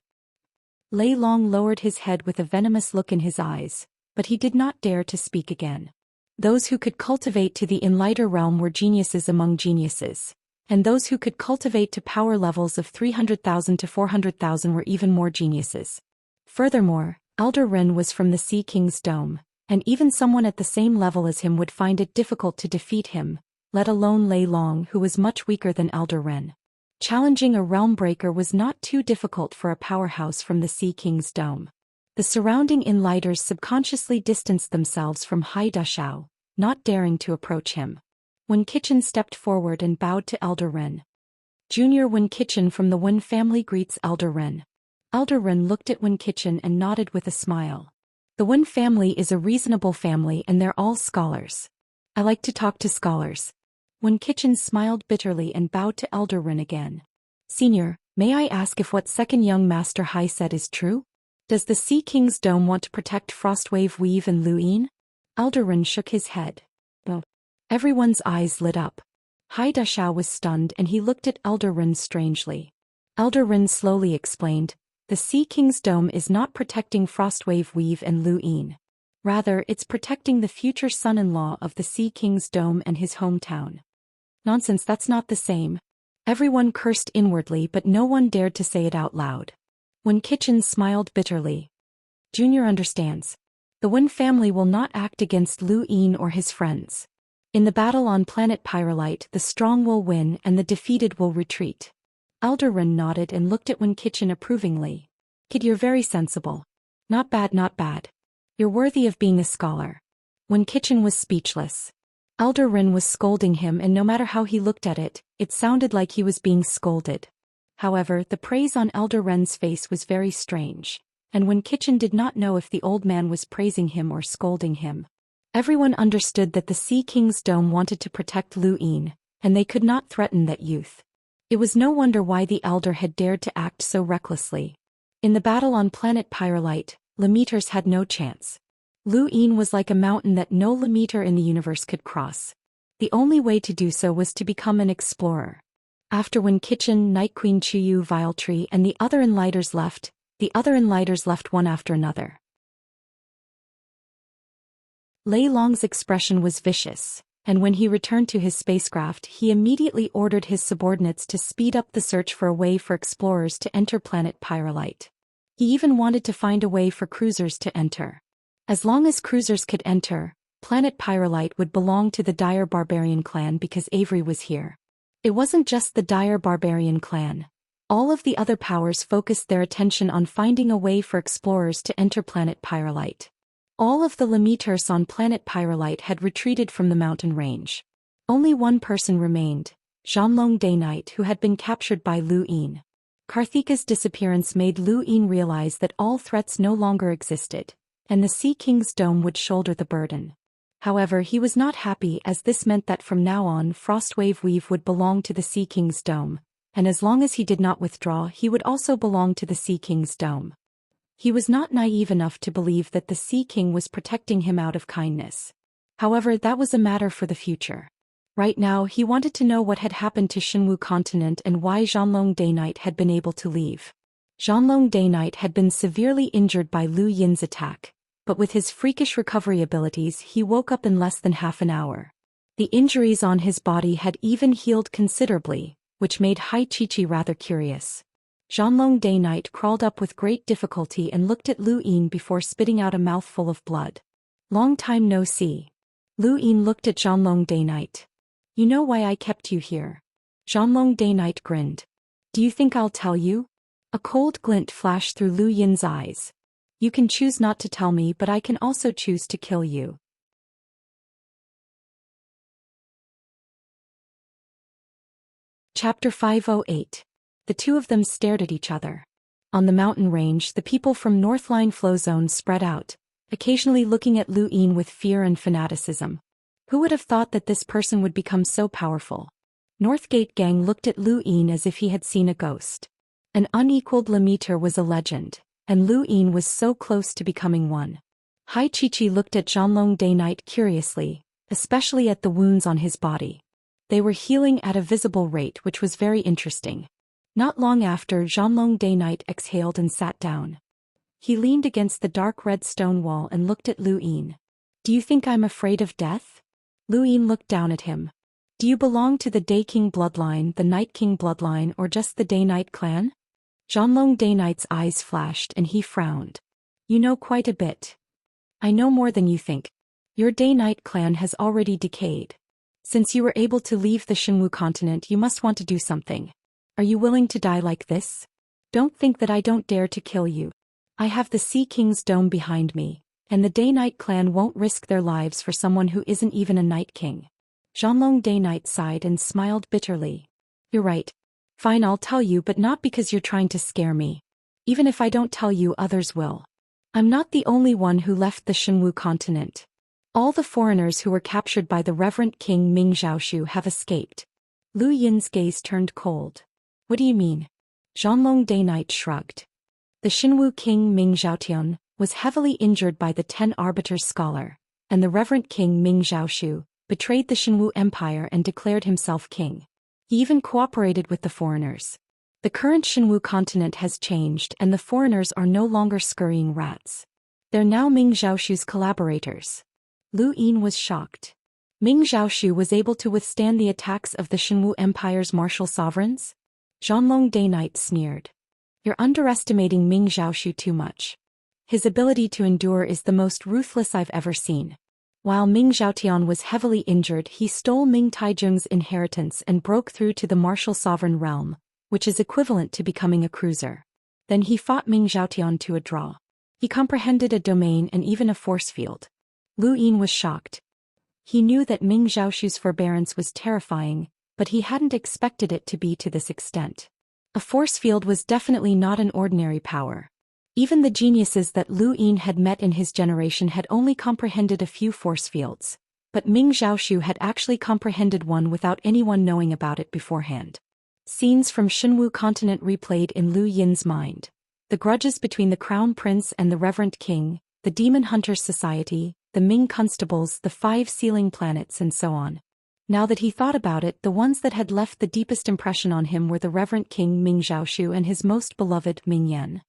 Lei Long lowered his head with a venomous look in his eyes, but he did not dare to speak again. Those who could cultivate to the enlighter realm were geniuses among geniuses, and those who could cultivate to power levels of 300,000 to 400,000 were even more geniuses. Furthermore, Elder Ren was from the Sea King's dome, and even someone at the same level as him would find it difficult to defeat him, let alone Lei Long, who was much weaker than Elder Ren. Challenging a realm breaker was not too difficult for a powerhouse from the Sea King's dome. The surrounding enlighters subconsciously distanced themselves from Hai Dashao, not daring to approach him. Wen Kitchen stepped forward and bowed to Elder Ren. Junior Wen Kitchen from the Wen family greets Elder Ren. Elder Ren looked at Wen Kitchen and nodded with a smile. The Wen family is a reasonable family and they're all scholars. I like to talk to scholars. Wen Kitchen smiled bitterly and bowed to Elder Ren again. Senior, may I ask if what second young master Hai said is true? Does the Sea King's dome want to protect Frostwave Weave and Luin? Elder Ren shook his head. Oh. Everyone's eyes lit up. Hai Dashao was stunned and he looked at Elder Ren strangely. Elder Ren slowly explained, the Sea King's dome is not protecting Frostwave Weave and Luin. Rather, it's protecting the future son-in-law of the Sea King's dome and his hometown. Nonsense, that's not the same. Everyone cursed inwardly, but no one dared to say it out loud. Wen Qichen smiled bitterly. Junior understands. The Wen family will not act against Lu Yin or his friends. In the battle on planet Pyrolite, the strong will win and the defeated will retreat. Elder Ren nodded and looked at Wen Qichen approvingly. Kid, you're very sensible. Not bad, not bad. You're worthy of being a scholar. Wen Qichen was speechless. Elder Ren was scolding him, and no matter how he looked at it, it sounded like he was being scolded. However, the praise on Elder Ren's face was very strange, and Wen Qichen did not know if the old man was praising him or scolding him. Everyone understood that the Sea King's dome wanted to protect Lu Yin, and they could not threaten that youth. It was no wonder why the elder had dared to act so recklessly. In the battle on planet Pyrolite, Lemeters had no chance. Lu Yin was like a mountain that no Lemeter in the universe could cross. The only way to do so was to become an explorer. After Wen Qichen, Night Queen Chuyu, Viletree, and the other Enlighters left, one after another. Lei Long's expression was vicious, and when he returned to his spacecraft, he immediately ordered his subordinates to speed up the search for a way for explorers to enter planet Pyrolite. He even wanted to find a way for cruisers to enter. As long as cruisers could enter, planet Pyrolite would belong to the Dire Barbarian clan because Avery was here. It wasn't just the Dire Barbarian clan. All of the other powers focused their attention on finding a way for explorers to enter planet Pyrolite. All of the Lemeters on planet Pyrolite had retreated from the mountain range. Only one person remained, Zhanlong Dayknight, who had been captured by Lu Yin. Karthika's disappearance made Lu Yin realize that all threats no longer existed, and the Sea King's dome would shoulder the burden. However, he was not happy, as this meant that from now on Frostwave Weave would belong to the Sea King's dome, and as long as he did not withdraw, he would also belong to the Sea King's dome. He was not naive enough to believe that the Sea King was protecting him out of kindness. However, that was a matter for the future. Right now, he wanted to know what had happened to Shenwu continent and why Zhanlong Dayknight had been able to leave. Zhanlong Dayknight had been severely injured by Lu Yin's attack, but with his freakish recovery abilities, he woke up in less than half an hour. The injuries on his body had even healed considerably, which made Hai Chi rather curious. Zhanlong Dayknight crawled up with great difficulty and looked at Lu Yin before spitting out a mouthful of blood. Long time no see. Lu Yin looked at Zhanlong Dayknight. You know why I kept you here? Zhanlong Dayknight grinned. Do you think I'll tell you? A cold glint flashed through Lu Yin's eyes. You can choose not to tell me, but I can also choose to kill you. Chapter 508. The two of them stared at each other. On the mountain range, the people from Northline Flow Zone spread out, occasionally looking at Lu Yin with fear and fanaticism. Who would have thought that this person would become so powerful? Northgate Gang looked at Lu Yin as if he had seen a ghost. An unequaled Lemeter was a legend, and Lu Yin was so close to becoming one. Hai Chi looked at Zhanlong Dayknight curiously, especially at the wounds on his body. They were healing at a visible rate, which was very interesting. Not long after, Zhanlong Dayknight exhaled and sat down. He leaned against the dark red stone wall and looked at Lu Yin. Do you think I'm afraid of death? Lu Yin looked down at him. Do you belong to the Day King bloodline, the Night King bloodline, or just the Dayknight clan? Zhanlong Dayknight's eyes flashed and he frowned. You know quite a bit. I know more than you think. Your Dayknight clan has already decayed. Since you were able to leave the Shenwu continent, you must want to do something. Are you willing to die like this? Don't think that I don't dare to kill you. I have the Sea King's dome behind me, and the Dayknight clan won't risk their lives for someone who isn't even a Night King. Zhanlong Dayknight sighed and smiled bitterly. You're right. Fine, I'll tell you, but not because you're trying to scare me. Even if I don't tell you, others will. I'm not the only one who left the Shenwu continent. All the foreigners who were captured by the Reverend King Ming Zhaoshu have escaped. Lu Yin's gaze turned cold. What do you mean? Zhanlong Dayknight shrugged. The Shenwu King Ming Zhaotian was heavily injured by the 10 Arbiters Scholar, and the Reverend King Ming Zhaoshu betrayed the Shenwu Empire and declared himself king. He even cooperated with the foreigners. The current Shenwu continent has changed and the foreigners are no longer scurrying rats. They're now Ming Zhaoshu's collaborators. Lu Yin was shocked. Ming Zhaoshu was able to withstand the attacks of the Shenwu Empire's martial sovereigns? Zhanlong Dainite sneered. You're underestimating Ming Zhaoshu too much. His ability to endure is the most ruthless I've ever seen. While Ming Zhaotian was heavily injured, he stole Ming Taizheng's inheritance and broke through to the martial sovereign realm, which is equivalent to becoming a cruiser. Then he fought Ming Zhaotian to a draw. He comprehended a domain and even a force field. Lu Yin was shocked. He knew that Ming Zhaoshu's forbearance was terrifying, but he hadn't expected it to be to this extent. A force field was definitely not an ordinary power. Even the geniuses that Lu Yin had met in his generation had only comprehended a few force fields, but Ming Zhaoshu had actually comprehended one without anyone knowing about it beforehand. Scenes from Shenwu continent replayed in Lu Yin's mind. The grudges between the Crown Prince and the Reverend King, the Demon Hunters Society, the Ming Constables, the 5 sealing planets, and so on. Now that he thought about it, the ones that had left the deepest impression on him were the Reverend King Ming Zhaoshu and his most beloved Ming Yan.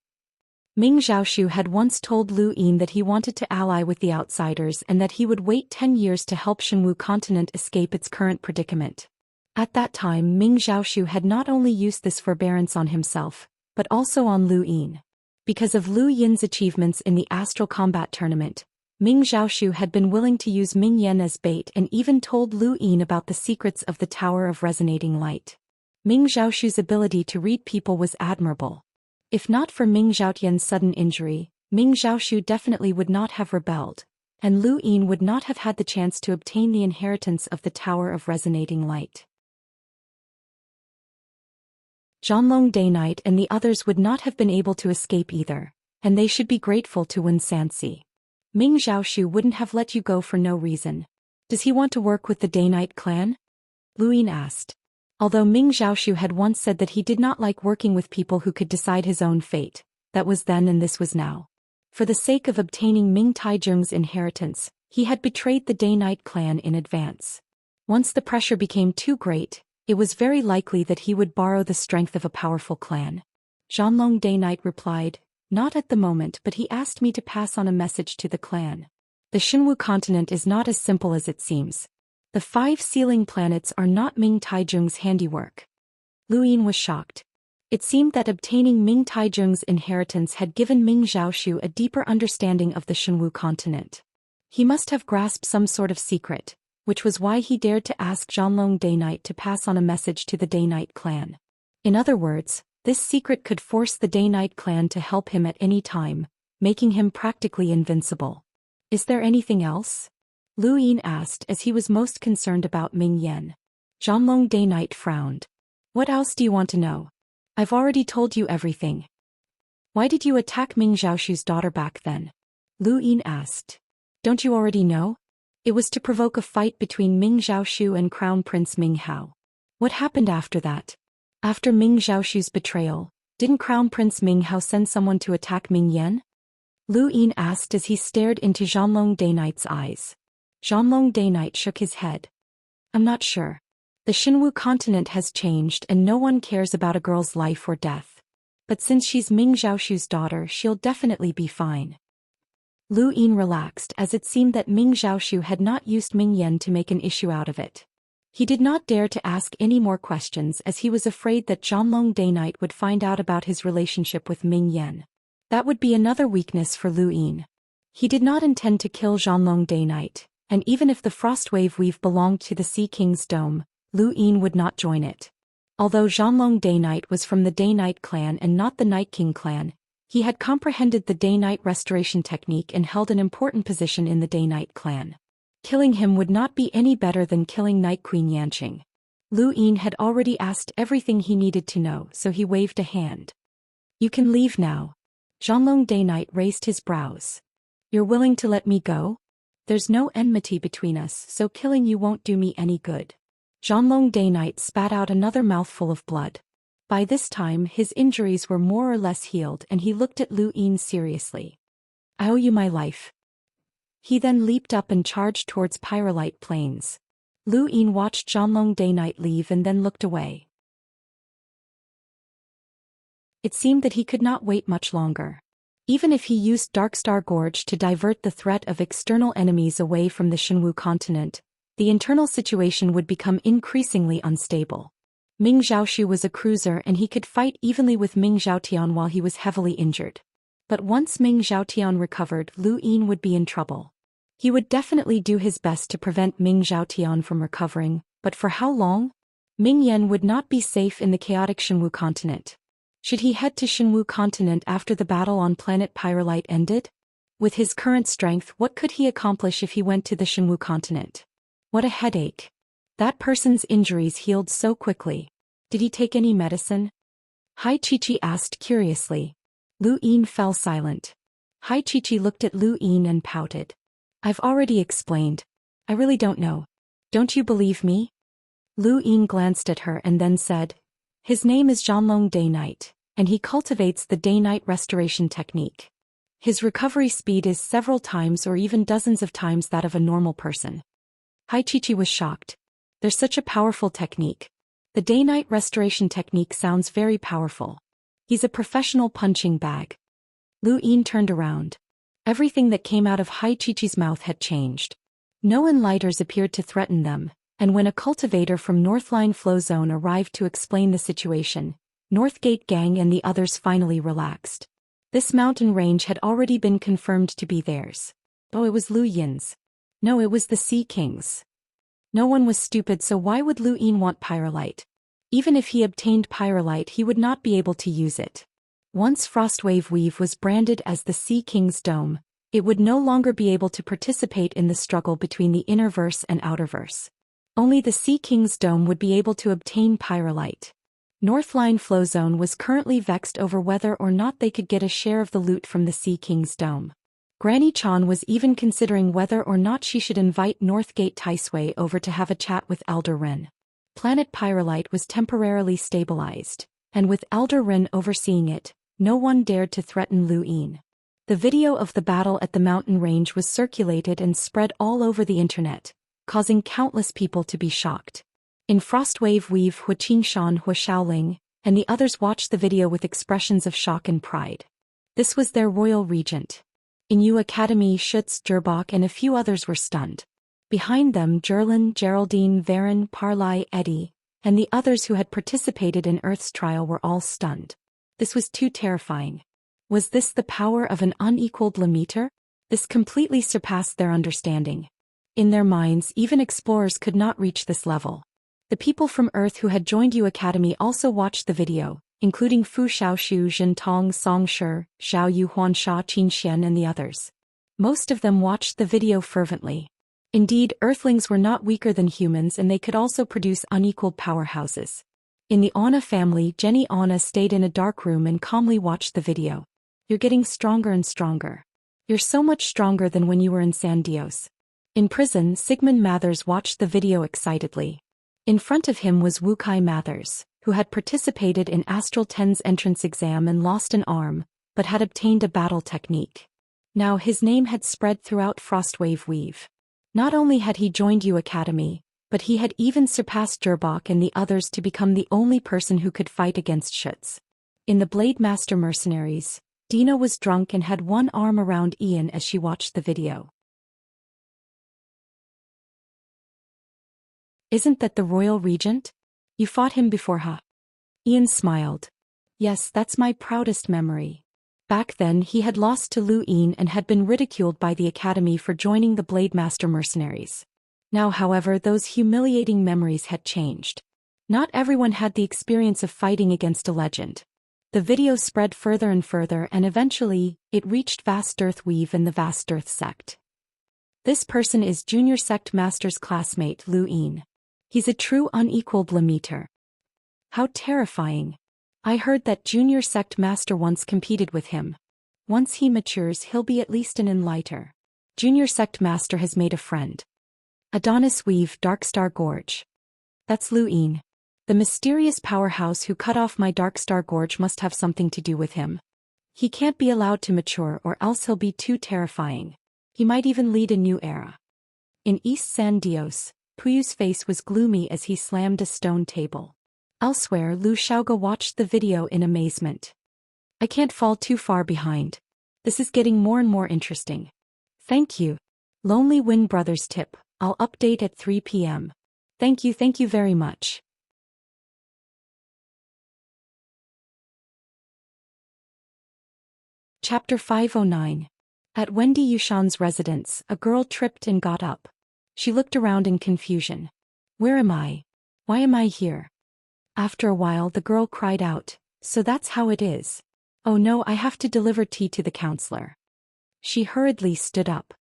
Ming Zhaoshu had once told Lu Yin that he wanted to ally with the outsiders and that he would wait 10 years to help Shenwu continent escape its current predicament. At that time, Ming Zhaoshu had not only used this forbearance on himself, but also on Lu Yin. Because of Lu Yin's achievements in the Astral Combat Tournament, Ming Zhaoshu had been willing to use Ming Yan as bait and even told Lu Yin about the secrets of the Tower of Resonating Light. Ming Zhaoshu's ability to read people was admirable. If not for Ming Zhaotian's sudden injury, Ming Zhaoshu definitely would not have rebelled, and Lu Yin would not have had the chance to obtain the inheritance of the Tower of Resonating Light. Zhanlong Dainite and the others would not have been able to escape either, and they should be grateful to Wen Sansi. Ming Zhaoshu wouldn't have let you go for no reason. Does he want to work with the Dainite clan? Lu Yin asked. Although Ming Zhaoshu had once said that he did not like working with people who could decide his own fate, that was then and this was now. For the sake of obtaining Ming Taizheng's inheritance, he had betrayed the Dainite clan in advance. Once the pressure became too great, it was very likely that he would borrow the strength of a powerful clan. Zhanlong Dainite replied, "Not at the moment, but he asked me to pass on a message to the clan. The Shenwu continent is not as simple as it seems. The 5 sealing planets are not Ming Taizheng's handiwork." Lu Yin was shocked. It seemed that obtaining Ming Taizheng's inheritance had given Ming Zhaoshu a deeper understanding of the Shenwu continent. He must have grasped some sort of secret, which was why he dared to ask Zhanlong Dainite to pass on a message to the Dainite clan. In other words, this secret could force the Dainite clan to help him at any time, making him practically invincible. Is there anything else? Lu Yin asked as he was most concerned about Ming Yan. Zhanlong Dainite frowned. What else do you want to know? I've already told you everything. Why did you attack Ming Zhaoshu's daughter back then? Lu Yin asked. Don't you already know? It was to provoke a fight between Ming Zhaoshu and Crown Prince Ming Hao. What happened after that? After Ming Zhaoshu's betrayal, didn't Crown Prince Ming Hao send someone to attack Ming Yan? Lu Yin asked as he stared into Zhanlong Dainite's eyes. Zhanlong Dainite shook his head. I'm not sure. The Shenwu continent has changed and no one cares about a girl's life or death. But since she's Ming Zhaoshu's daughter, she'll definitely be fine. Lu Yin relaxed as it seemed that Ming Zhaoshu had not used Ming Yan to make an issue out of it. He did not dare to ask any more questions as he was afraid that Zhanlong Dainite would find out about his relationship with Ming Yan. That would be another weakness for Lu Yin. He did not intend to kill Zhanlong Dainite, and even if the Frostwave Weave belonged to the Sea King's dome, Lu Yin would not join it. Although Zhanlong Dainite was from the Dainite clan and not the Night King clan, he had comprehended the Dainite restoration technique and held an important position in the Dainite clan. Killing him would not be any better than killing Night Queen Yanqing. Lu Yin had already asked everything he needed to know, so he waved a hand. You can leave now. Zhanlong Dainite raised his brows. You're willing to let me go? There's no enmity between us, so killing you won't do me any good. Zhanlong Dainite spat out another mouthful of blood. By this time his injuries were more or less healed and he looked at Lu Yin seriously. I owe you my life. He then leaped up and charged towards Pyrolite Plains. Lu Yin watched Zhanlong Dainite leave and then looked away. It seemed that he could not wait much longer. Even if he used Darkstar Gorge to divert the threat of external enemies away from the Shenwu continent, the internal situation would become increasingly unstable. Ming Zhaoxu was a cruiser and he could fight evenly with Ming Zhaotian while he was heavily injured. But once Ming Zhaotian recovered, Lu Yin would be in trouble. He would definitely do his best to prevent Ming Zhaotian from recovering, but for how long? Ming Yan would not be safe in the chaotic Shenwu continent. Should he head to Shenwu continent after the battle on planet Pyrolite ended? With his current strength, what could he accomplish if he went to the Shenwu continent? What a headache. That person's injuries healed so quickly. Did he take any medicine? Hai Chichi asked curiously. Lu Yin fell silent. Hai Chichi looked at Lu Yin and pouted. I've already explained. I really don't know. Don't you believe me? Lu Yin glanced at her and then said, his name is Zhanlong Day Night, and he cultivates the day-night restoration technique. His recovery speed is several times or even dozens of times that of a normal person. Hai Chichi was shocked. There's such a powerful technique. The day-night restoration technique sounds very powerful. He's a professional punching bag. Lu Yin turned around. Everything that came out of Hai Chichi's mouth had changed. No enlighters appeared to threaten them, and when a cultivator from Northline Flow Zone arrived to explain the situation, Northgate Gang and the others finally relaxed. This mountain range had already been confirmed to be theirs. Oh, it was Lu Yin's. No, it was the Sea King's. No one was stupid, so why would Lu Yin want pyrolite? Even if he obtained pyrolite, he would not be able to use it. Once Frostwave Weave was branded as the Sea King's Dome, it would no longer be able to participate in the struggle between the Innerverse and Outerverse. Only the Sea King's Dome would be able to obtain pyrolite. Northline Flow Zone was currently vexed over whether or not they could get a share of the loot from the Sea King's Dome. Granny Chan was even considering whether or not she should invite Northgate Taisui over to have a chat with Elder Ren. Planet Pyrolite was temporarily stabilized, and with Elder Ren overseeing it, no one dared to threaten Lu Yin. The video of the battle at the mountain range was circulated and spread all over the internet, causing countless people to be shocked. In Frostwave Weave, Hu Qingshan, Hu Shaoling, and the others watched the video with expressions of shock and pride. This was their royal regent. In Yu Academy, Schutz, Gerbach and a few others were stunned. Behind them, Jerlin, Geraldine, Varen, Parlai, Eddie, and the others who had participated in Earth's trial were all stunned. This was too terrifying. Was this the power of an unequaled Limiter? This completely surpassed their understanding. In their minds, even explorers could not reach this level. The people from Earth who had joined Yu Academy also watched the video, including Fu Xiaoshu, Jin Tong, Song Shi, Xiao Yu Huansha, Qin Xian and the others. Most of them watched the video fervently. Indeed, Earthlings were not weaker than humans and they could also produce unequaled powerhouses. In the Anna family, Jenny Anna stayed in a dark room and calmly watched the video. You're getting stronger and stronger. You're so much stronger than when you were in San Dios. In prison, Sigmund Mathers watched the video excitedly. In front of him was Wukai Mathers, who had participated in Astral 10's entrance exam and lost an arm, but had obtained a battle technique. Now his name had spread throughout Frostwave Weave. Not only had he joined Yu Academy, but he had even surpassed Gerbach and the others to become the only person who could fight against Schutz. In the Blade Master Mercenaries, Dina was drunk and had one arm around Ian as she watched the video. Isn't that the Royal Regent? You fought him before, huh? Ian smiled. Yes, that's my proudest memory. Back then he had lost to Lu Yin and had been ridiculed by the Academy for joining the Blade Master Mercenaries. Now, however, those humiliating memories had changed. Not everyone had the experience of fighting against a legend. The video spread further and further and eventually, it reached Vast Earth Weave and the Vast Earth Sect. This person is Junior Sect Master's classmate Lu Yin. He's a true unequaled Limiter. How terrifying. I heard that Junior Sect Master once competed with him. Once he matures, he'll be at least an enlighter. Junior Sect Master has made a friend. Adonis Weave, Darkstar Gorge. That's Lu Yin. The mysterious powerhouse who cut off my Darkstar Gorge must have something to do with him. He can't be allowed to mature or else he'll be too terrifying. He might even lead a new era. In East San Dios, Puyu's face was gloomy as he slammed a stone table. Elsewhere, Lu Xiaoga watched the video in amazement. I can't fall too far behind. This is getting more and more interesting. Thank you. Lonely Wind Brothers tip, I'll update at 3 p.m. Thank you very much. Chapter 509. At Wendy Yushan's residence, a girl tripped and got up. She looked around in confusion. Where am I? Why am I here? After a while the girl cried out, so that's how it is. Oh no, I have to deliver tea to the counselor. She hurriedly stood up.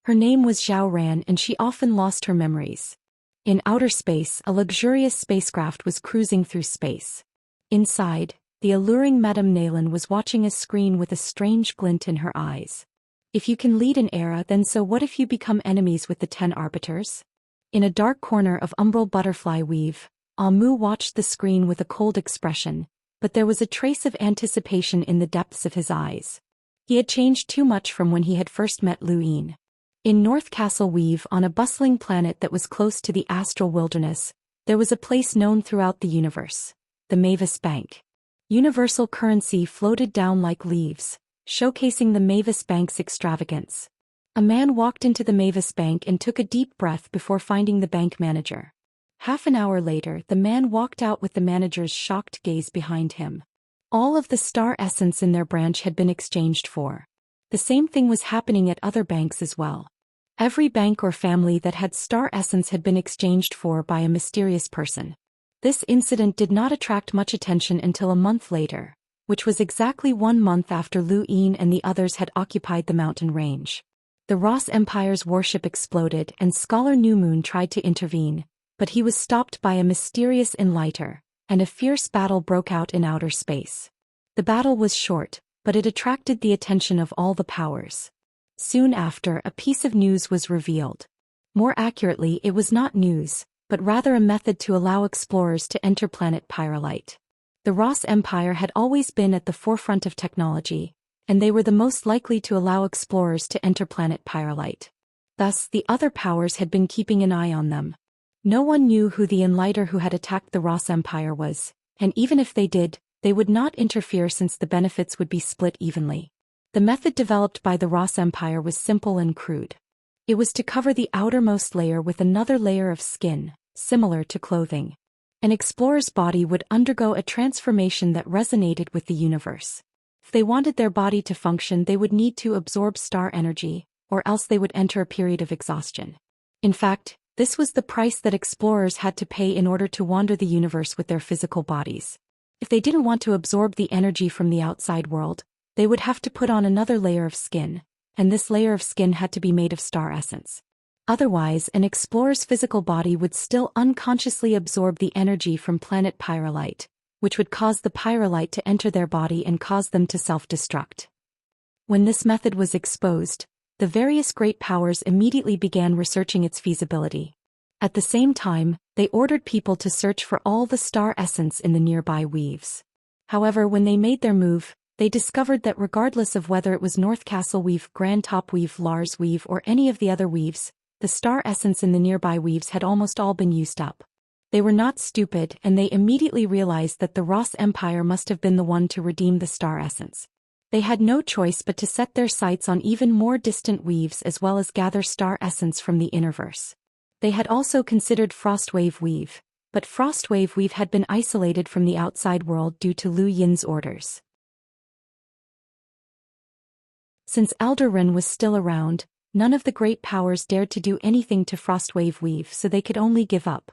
Her name was Zhou Xian and she often lost her memories. In outer space, a luxurious spacecraft was cruising through space. Inside, the alluring Madame Naylan was watching a screen with a strange glint in her eyes. If you can lead an era, then so what if you become enemies with the 10 arbiters? In a dark corner of umbral butterfly weave, Amu watched the screen with a cold expression, but there was a trace of anticipation in the depths of his eyes. He had changed too much from when he had first met Lu Yin. In North Castle Weave, on a bustling planet that was close to the astral wilderness, there was a place known throughout the universe, the Mavis Bank. Universal currency floated down like leaves, showcasing the Mavis Bank's extravagance. A man walked into the Mavis Bank and took a deep breath before finding the bank manager. Half an hour later, the man walked out with the manager's shocked gaze behind him. All of the star essence in their branch had been exchanged for. The same thing was happening at other banks as well. Every bank or family that had star essence had been exchanged for by a mysterious person. This incident did not attract much attention until a month later, which was exactly 1 month after Lu Yin and the others had occupied the mountain range. The Ross Empire's warship exploded and Scholar New Moon tried to intervene, but he was stopped by a mysterious enlighter, and a fierce battle broke out in outer space. The battle was short, but it attracted the attention of all the powers. Soon after, a piece of news was revealed. More accurately, it was not news, but rather a method to allow explorers to enter planet Pyrolite. The Ross Empire had always been at the forefront of technology, and they were the most likely to allow explorers to enter planet Pyrolite. Thus, the other powers had been keeping an eye on them. No one knew who the enlighter who had attacked the Ross Empire was, and even if they did, they would not interfere since the benefits would be split evenly. The method developed by the Ross Empire was simple and crude. It was to cover the outermost layer with another layer of skin, similar to clothing. An explorer's body would undergo a transformation that resonated with the universe. If they wanted their body to function, they would need to absorb star energy, or else they would enter a period of exhaustion. In fact, this was the price that explorers had to pay in order to wander the universe with their physical bodies. If they didn't want to absorb the energy from the outside world, they would have to put on another layer of skin, and this layer of skin had to be made of star essence. Otherwise, an explorer's physical body would still unconsciously absorb the energy from planet Pyrolite, which would cause the Pyrolite to enter their body and cause them to self-destruct. When this method was exposed, the various great powers immediately began researching its feasibility. At the same time, they ordered people to search for all the star essence in the nearby weaves. However, when they made their move, they discovered that regardless of whether it was North Castle Weave, Grand Top Weave, Lars Weave, or any of the other weaves, the star essence in the nearby weaves had almost all been used up. They were not stupid, and they immediately realized that the Ross Empire must have been the one to redeem the star essence. They had no choice but to set their sights on even more distant weaves as well as gather star essence from the Innerverse. They had also considered Frostwave Weave, but Frostwave Weave had been isolated from the outside world due to Lu Yin's orders. Since Eldarin was still around, none of the great powers dared to do anything to Frostwave Weave, so they could only give up.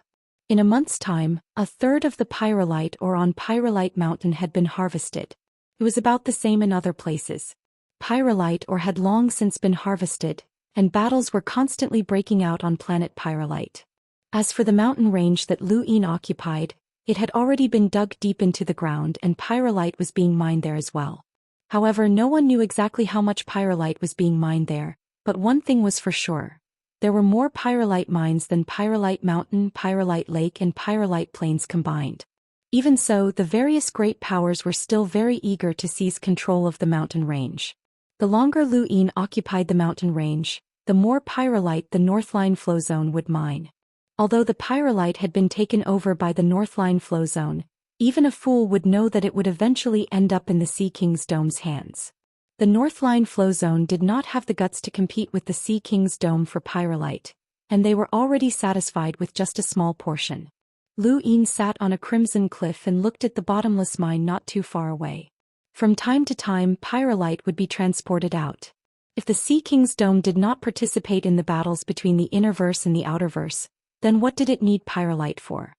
In a month's time, a third of the Pyrolite ore on Pyrolite Mountain had been harvested. It was about the same in other places. Pyrolite ore had long since been harvested, and battles were constantly breaking out on planet Pyrolite. As for the mountain range that Lu Yin occupied, it had already been dug deep into the ground and Pyrolite was being mined there as well. However, no one knew exactly how much Pyrolite was being mined there, but one thing was for sure. There were more Pyrolite mines than Pyrolite Mountain, Pyrolite Lake, and Pyrolite Plains combined. Even so, the various great powers were still very eager to seize control of the mountain range. The longer Lu Yin occupied the mountain range, the more Pyrolite the Northline Flow Zone would mine. Although the Pyrolite had been taken over by the Northline Flow Zone, even a fool would know that it would eventually end up in the Sea King's Dome's hands. The Northline Flow Zone did not have the guts to compete with the Sea King's Dome for Pyrolite, and they were already satisfied with just a small portion. Lu Yin sat on a crimson cliff and looked at the bottomless mine not too far away. From time to time, pyrolite would be transported out. If the Sea King's dome did not participate in the battles between the innerverse and the outerverse, then what did it need pyrolite for?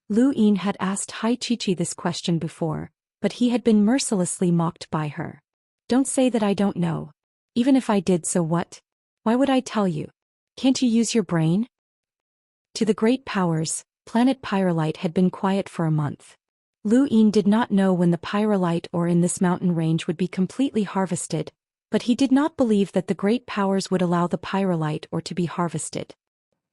Lu Yin had asked Hai Chi this question before, but he had been mercilessly mocked by her. Don't say that I don't know. Even if I did, so what? Why would I tell you? Can't you use your brain? To the great powers, planet pyrolite had been quiet for a month. Lu Yin did not know when the pyrolite ore in this mountain range would be completely harvested, but he did not believe that the great powers would allow the pyrolite ore to be harvested.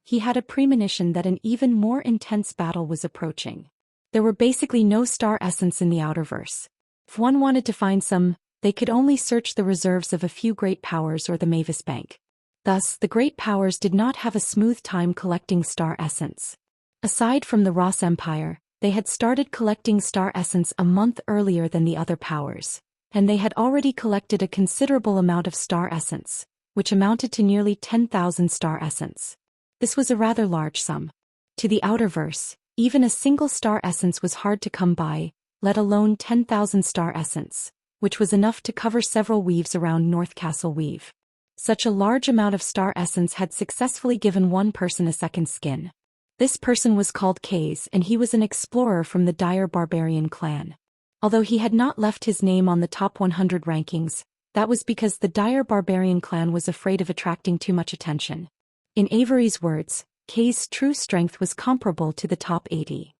He had a premonition that an even more intense battle was approaching. There were basically no star essence in the outerverse. If one wanted to find some, they could only search the reserves of a few great powers or the Mavis Bank. Thus, the great powers did not have a smooth time collecting star essence. Aside from the Ross Empire, they had started collecting star essence a month earlier than the other powers, and they had already collected a considerable amount of star essence, which amounted to nearly 10,000 star essence. This was a rather large sum. To the outerverse, even a single star essence was hard to come by, let alone 10,000 star essence, which was enough to cover several weaves around North Castle Weave. Such a large amount of star essence had successfully given one person a second skin. This person was called Kaze, and he was an explorer from the Dire Barbarian clan. Although he had not left his name on the top 100 rankings, that was because the Dire Barbarian clan was afraid of attracting too much attention. In Avery's words, Kaze's true strength was comparable to the top 80.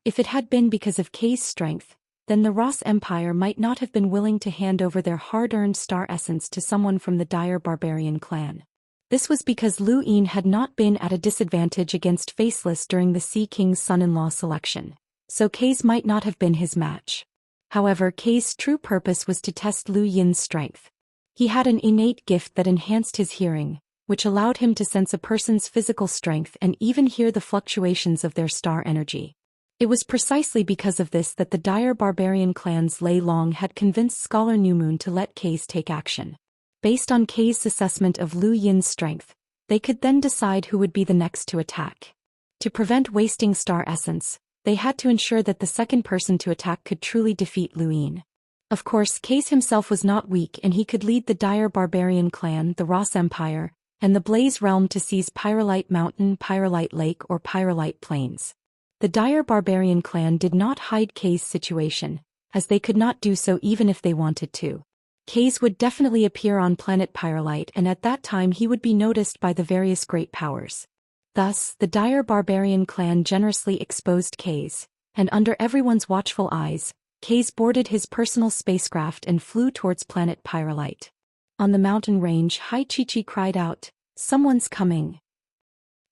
If it had been because of Kaze's strength, then the Ross Empire might not have been willing to hand over their hard-earned star essence to someone from the Dire Barbarian clan. This was because Lu Yin had not been at a disadvantage against Faceless during the Sea King's son-in-law selection, so Kaze might not have been his match. However, Kaze's true purpose was to test Lu Yin's strength. He had an innate gift that enhanced his hearing, which allowed him to sense a person's physical strength and even hear the fluctuations of their star energy. It was precisely because of this that the Dire Barbarian clan's Lei Long had convinced Scholar Newmoon to let Kaze take action. Based on Kaze's assessment of Lu Yin's strength, they could then decide who would be the next to attack. To prevent wasting star essence, they had to ensure that the second person to attack could truly defeat Lu Yin. Of course, Kaze himself was not weak, and he could lead the Dire Barbarian clan, the Ross Empire, and the Blaze Realm to seize Pyrolite Mountain, Pyrolite Lake, or Pyrolite Plains. The Dire Barbarian clan did not hide Kaze's situation, as they could not do so even if they wanted to. Kaze would definitely appear on planet Pyrolite, and at that time he would be noticed by the various great powers. Thus, the Dire Barbarian clan generously exposed Kaze, and under everyone's watchful eyes, Kaze boarded his personal spacecraft and flew towards planet Pyrolite. On the mountain range, Hai Chi cried out, "Someone's coming."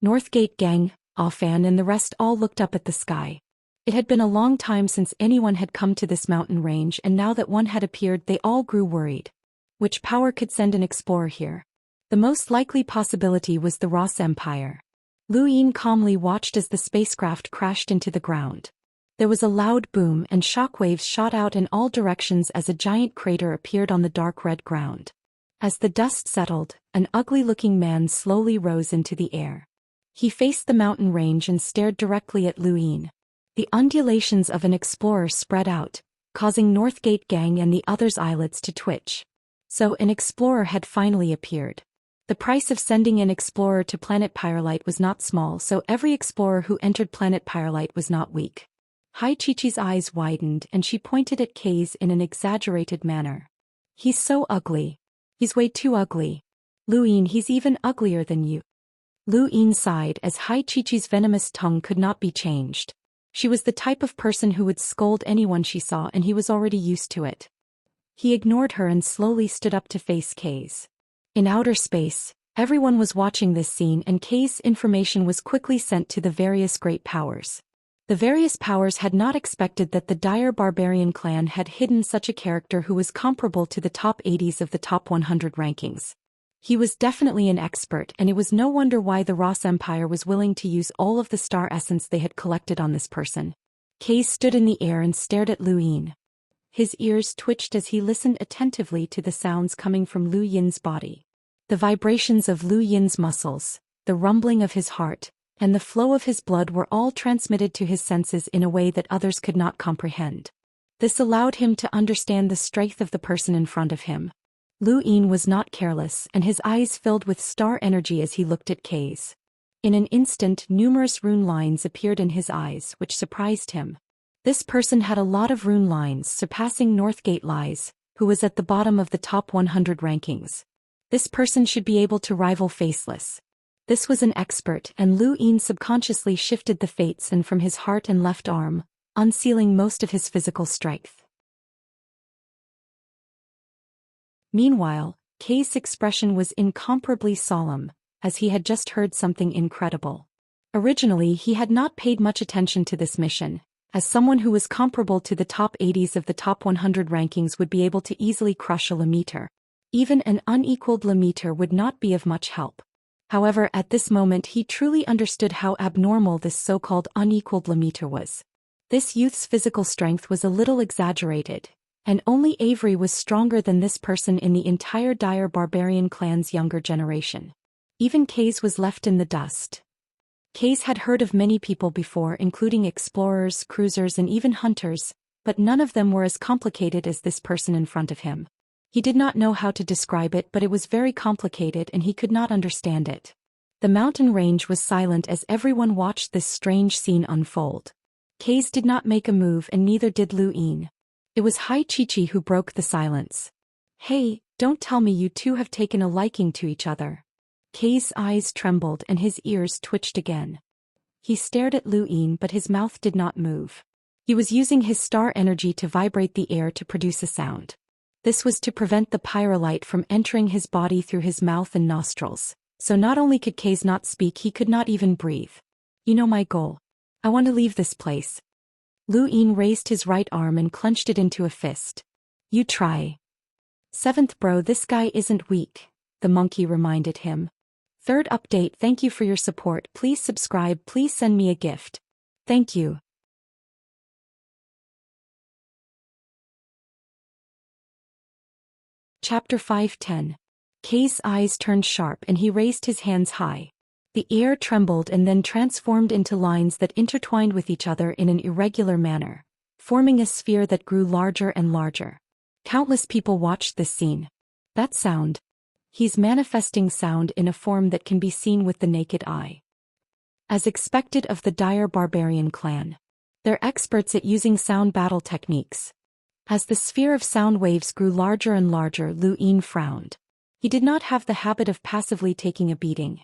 Northgate Gang, Offan and the rest all looked up at the sky. It had been a long time since anyone had come to this mountain range, and now that one had appeared they all grew worried. Which power could send an explorer here? The most likely possibility was the Ross Empire. Lu Yin calmly watched as the spacecraft crashed into the ground. There was a loud boom and shockwaves shot out in all directions as a giant crater appeared on the dark red ground. As the dust settled, an ugly-looking man slowly rose into the air. He faced the mountain range and stared directly at Lu Yin. The undulations of an explorer spread out, causing Northgate Gang and the others' eyelids to twitch. So an explorer had finally appeared. The price of sending an explorer to planet Pyrolite was not small, so every explorer who entered planet Pyrolite was not weak. Hai Chi-Chi's eyes widened and she pointed at Kaze in an exaggerated manner. "He's so ugly. He's way too ugly. Lu Yin, he's even uglier than you." Lu Yin sighed as Hai Chi-Chi's venomous tongue could not be changed. She was the type of person who would scold anyone she saw, and he was already used to it. He ignored her and slowly stood up to face Kaze. In outer space, everyone was watching this scene, and Kaze's information was quickly sent to the various great powers. The various powers had not expected that the Dire Barbarian clan had hidden such a character who was comparable to the top 80s of the top 100 rankings. He was definitely an expert, and it was no wonder why the Ross Empire was willing to use all of the star essence they had collected on this person. Kaze stood in the air and stared at Lu Yin. His ears twitched as he listened attentively to the sounds coming from Lu Yin's body. The vibrations of Lu Yin's muscles, the rumbling of his heart, and the flow of his blood were all transmitted to his senses in a way that others could not comprehend. This allowed him to understand the strength of the person in front of him. Lu Yin was not careless, and his eyes filled with star energy as he looked at Kay's. In an instant, numerous rune lines appeared in his eyes, which surprised him. This person had a lot of rune lines, surpassing Northgate Lies, who was at the bottom of the top 100 rankings. This person should be able to rival Faceless. This was an expert, and Lu Yin subconsciously shifted the fates and from his heart and left arm, unsealing most of his physical strength. Meanwhile, Kay's expression was incomparably solemn, as he had just heard something incredible. Originally, he had not paid much attention to this mission, as someone who was comparable to the top 80s of the top 100 rankings would be able to easily crush a Lemeter. Even an unequaled Lemeter would not be of much help. However, at this moment he truly understood how abnormal this so-called unequaled Lemeter was. This youth's physical strength was a little exaggerated, and only Avery was stronger than this person in the entire Dire Barbarian clan's younger generation. Even Kays was left in the dust. Kays had heard of many people before, including explorers, cruisers, and even hunters, but none of them were as complicated as this person in front of him. He did not know how to describe it, but it was very complicated and he could not understand it. The mountain range was silent as everyone watched this strange scene unfold. Kays did not make a move and neither did Lu Yin. It was Hai Chi-Chi who broke the silence. "Hey, don't tell me you two have taken a liking to each other." Kays' eyes trembled and his ears twitched again. He stared at Lu Yin but his mouth did not move. He was using his star energy to vibrate the air to produce a sound. This was to prevent the pyrolite from entering his body through his mouth and nostrils, so not only could Kays not speak, he could not even breathe. "You know my goal. I want to leave this place." Lu Yin raised his right arm and clenched it into a fist. "You try." "Seventh bro, this guy isn't weak," the monkey reminded him. "Third update, thank you for your support, please subscribe, please send me a gift. Thank you." Chapter 5:10. Kays' eyes turned sharp and he raised his hands high. The air trembled and then transformed into lines that intertwined with each other in an irregular manner, forming a sphere that grew larger and larger. Countless people watched this scene. That sound. He's manifesting sound in a form that can be seen with the naked eye. As expected of the Dire Barbarian clan, they're experts at using sound battle techniques. As the sphere of sound waves grew larger and larger, Lu Yin frowned. He did not have the habit of passively taking a beating.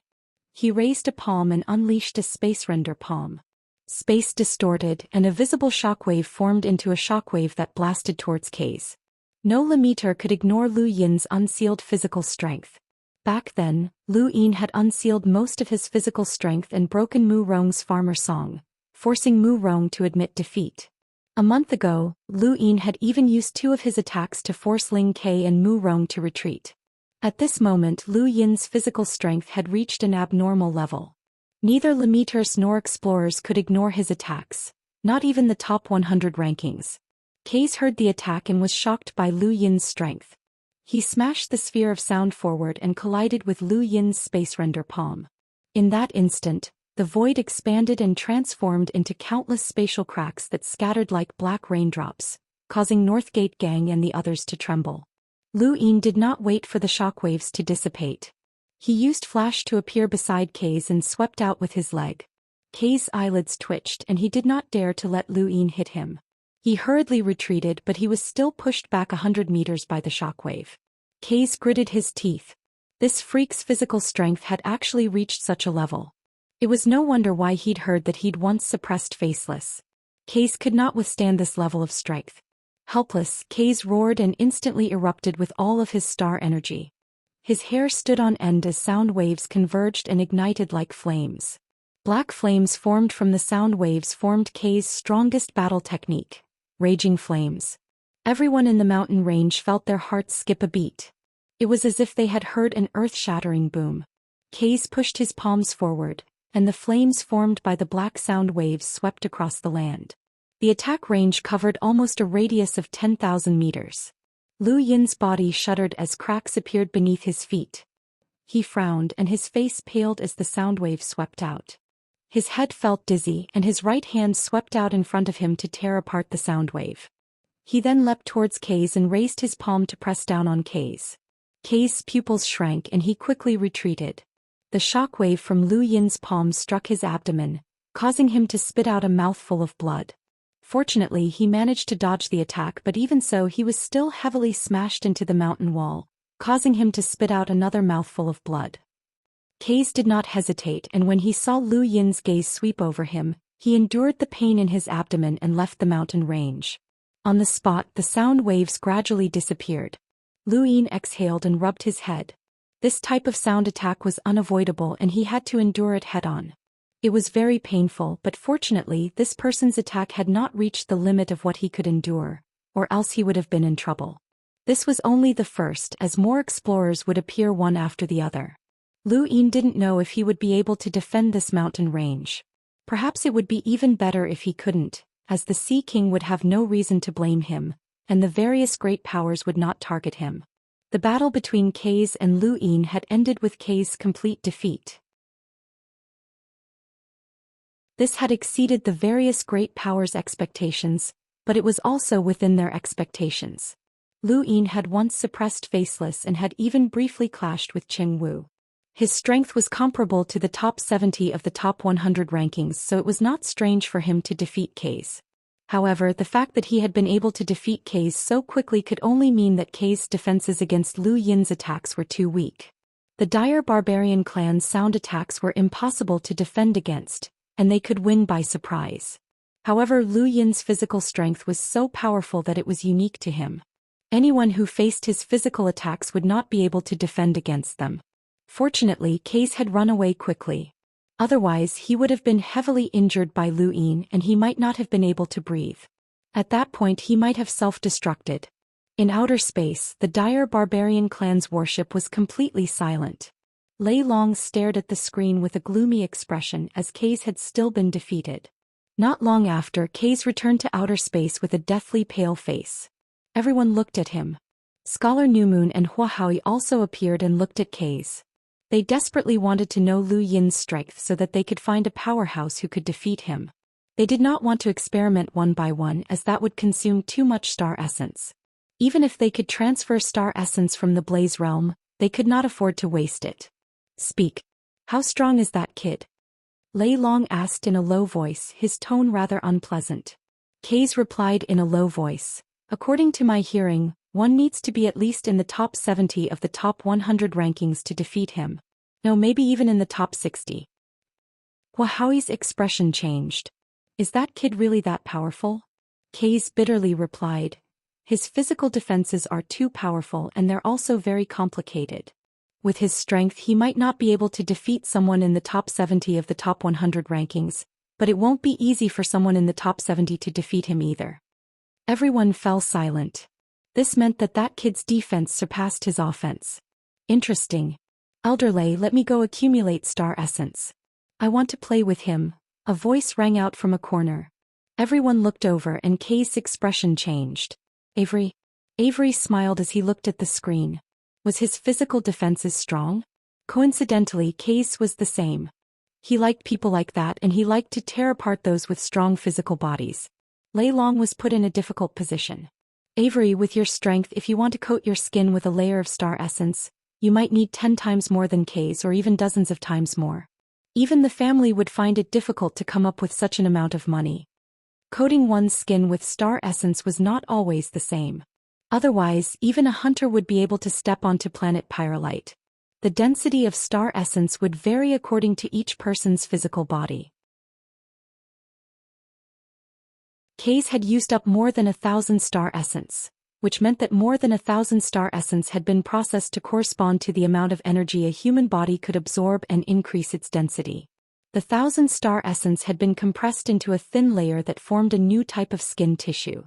He raised a palm and unleashed a space render palm. Space distorted and a visible shockwave formed into a shockwave that blasted towards Kays. No Lemeter could ignore Lu Yin's unsealed physical strength. Back then, Lu Yin had unsealed most of his physical strength and broken Mu Rong's farmer song, forcing Mu Rong to admit defeat. A month ago, Lu Yin had even used 2 of his attacks to force Ling Kai and Mu Rong to retreat. At this moment, Lu Yin's physical strength had reached an abnormal level. Neither Lemeters nor explorers could ignore his attacks, not even the top 100 rankings. Kays heard the attack and was shocked by Lu Yin's strength. He smashed the sphere of sound forward and collided with Lu Yin's space render palm. In that instant, the void expanded and transformed into countless spatial cracks that scattered like black raindrops, causing Northgate Gang and the others to tremble. Lu Yin did not wait for the shockwaves to dissipate. He used flash to appear beside Kays and swept out with his leg. Kays' eyelids twitched and he did not dare to let Lu Yin hit him. He hurriedly retreated, but he was still pushed back 100 meters by the shockwave. Kays gritted his teeth. This freak's physical strength had actually reached such a level. It was no wonder why he'd heard that he'd once suppressed Faceless. Kays could not withstand this level of strength. Helpless, Kays roared and instantly erupted with all of his star energy. His hair stood on end as sound waves converged and ignited like flames. Black flames formed from the sound waves formed Kays' strongest battle technique, raging flames. Everyone in the mountain range felt their hearts skip a beat. It was as if they had heard an earth-shattering boom. Kays pushed his palms forward, and the flames formed by the black sound waves swept across the land. The attack range covered almost a radius of 10,000 meters. Lu Yin's body shuddered as cracks appeared beneath his feet. He frowned and his face paled as the sound wave swept out. His head felt dizzy and his right hand swept out in front of him to tear apart the sound wave. He then leapt towards Kay's and raised his palm to press down on Kay's. Kay's pupils shrank and he quickly retreated. The shock wave from Lu Yin's palm struck his abdomen, causing him to spit out a mouthful of blood. Fortunately, he managed to dodge the attack, but even so he was still heavily smashed into the mountain wall, causing him to spit out another mouthful of blood. Kay's did not hesitate, and when he saw Lu Yin's gaze sweep over him, he endured the pain in his abdomen and left the mountain range. On the spot, the sound waves gradually disappeared. Lu Yin exhaled and rubbed his head. This type of sound attack was unavoidable and he had to endure it head-on. It was very painful, but fortunately this person's attack had not reached the limit of what he could endure, or else he would have been in trouble. This was only the first, as more explorers would appear one after the other. Lu Yin didn't know if he would be able to defend this mountain range. Perhaps it would be even better if he couldn't, as the Sea King would have no reason to blame him, and the various great powers would not target him. The battle between Kay's and Lu Yin had ended with Kay's complete defeat. This had exceeded the various great powers' expectations, but it was also within their expectations. Lu Yin had once suppressed Faceless and had even briefly clashed with Qing Wu. His strength was comparable to the top 70 of the top 100 rankings, so it was not strange for him to defeat Kay's. However, the fact that he had been able to defeat Kay's so quickly could only mean that Kay's defenses against Lu Yin's attacks were too weak. The dire barbarian clan's sound attacks were impossible to defend against, and they could win by surprise. However, Lu Yin's physical strength was so powerful that it was unique to him. Anyone who faced his physical attacks would not be able to defend against them. Fortunately, Kay's had run away quickly. Otherwise, he would have been heavily injured by Lu Yin and he might not have been able to breathe. At that point he might have self-destructed. In outer space, the dire barbarian clan's warship was completely silent. Lei Long stared at the screen with a gloomy expression as Kay's had still been defeated. Not long after, Kay's returned to outer space with a deathly pale face. Everyone looked at him. Scholar Newmoon and Hua Haoi also appeared and looked at Kay's. They desperately wanted to know Lu Yin's strength so that they could find a powerhouse who could defeat him. They did not want to experiment one by one as that would consume too much star essence. Even if they could transfer star essence from the Blaze realm, they could not afford to waste it. Speak. How strong is that kid? Lei Long asked in a low voice, his tone rather unpleasant. Kay's replied in a low voice. According to my hearing, one needs to be at least in the top 70 of the top 100 rankings to defeat him. No, maybe even in the top 60. Hua Haoi's expression changed. Is that kid really that powerful? Kay's bitterly replied. His physical defenses are too powerful and they're also very complicated. With his strength he might not be able to defeat someone in the top 70 of the top 100 rankings, but it won't be easy for someone in the top 70 to defeat him either. Everyone fell silent. This meant that that kid's defense surpassed his offense. Interesting. Elder Lei, let me go accumulate star essence. I want to play with him. A voice rang out from a corner. Everyone looked over and Kay's expression changed. Avery? Avery smiled as he looked at the screen. Was his physical defenses strong? Coincidentally, Kay's was the same. He liked people like that and he liked to tear apart those with strong physical bodies. Lei Long was put in a difficult position. Avery, with your strength, if you want to coat your skin with a layer of star essence, you might need 10 times more than Kay's or even dozens of times more. Even the family would find it difficult to come up with such an amount of money. Coating one's skin with star essence was not always the same. Otherwise, even a hunter would be able to step onto planet Pyrolite. The density of star essence would vary according to each person's physical body. Kay's had used up more than 1,000 star essence, which meant that more than 1,000 star essence had been processed to correspond to the amount of energy a human body could absorb and increase its density. The 1,000 star essence had been compressed into a thin layer that formed a new type of skin tissue.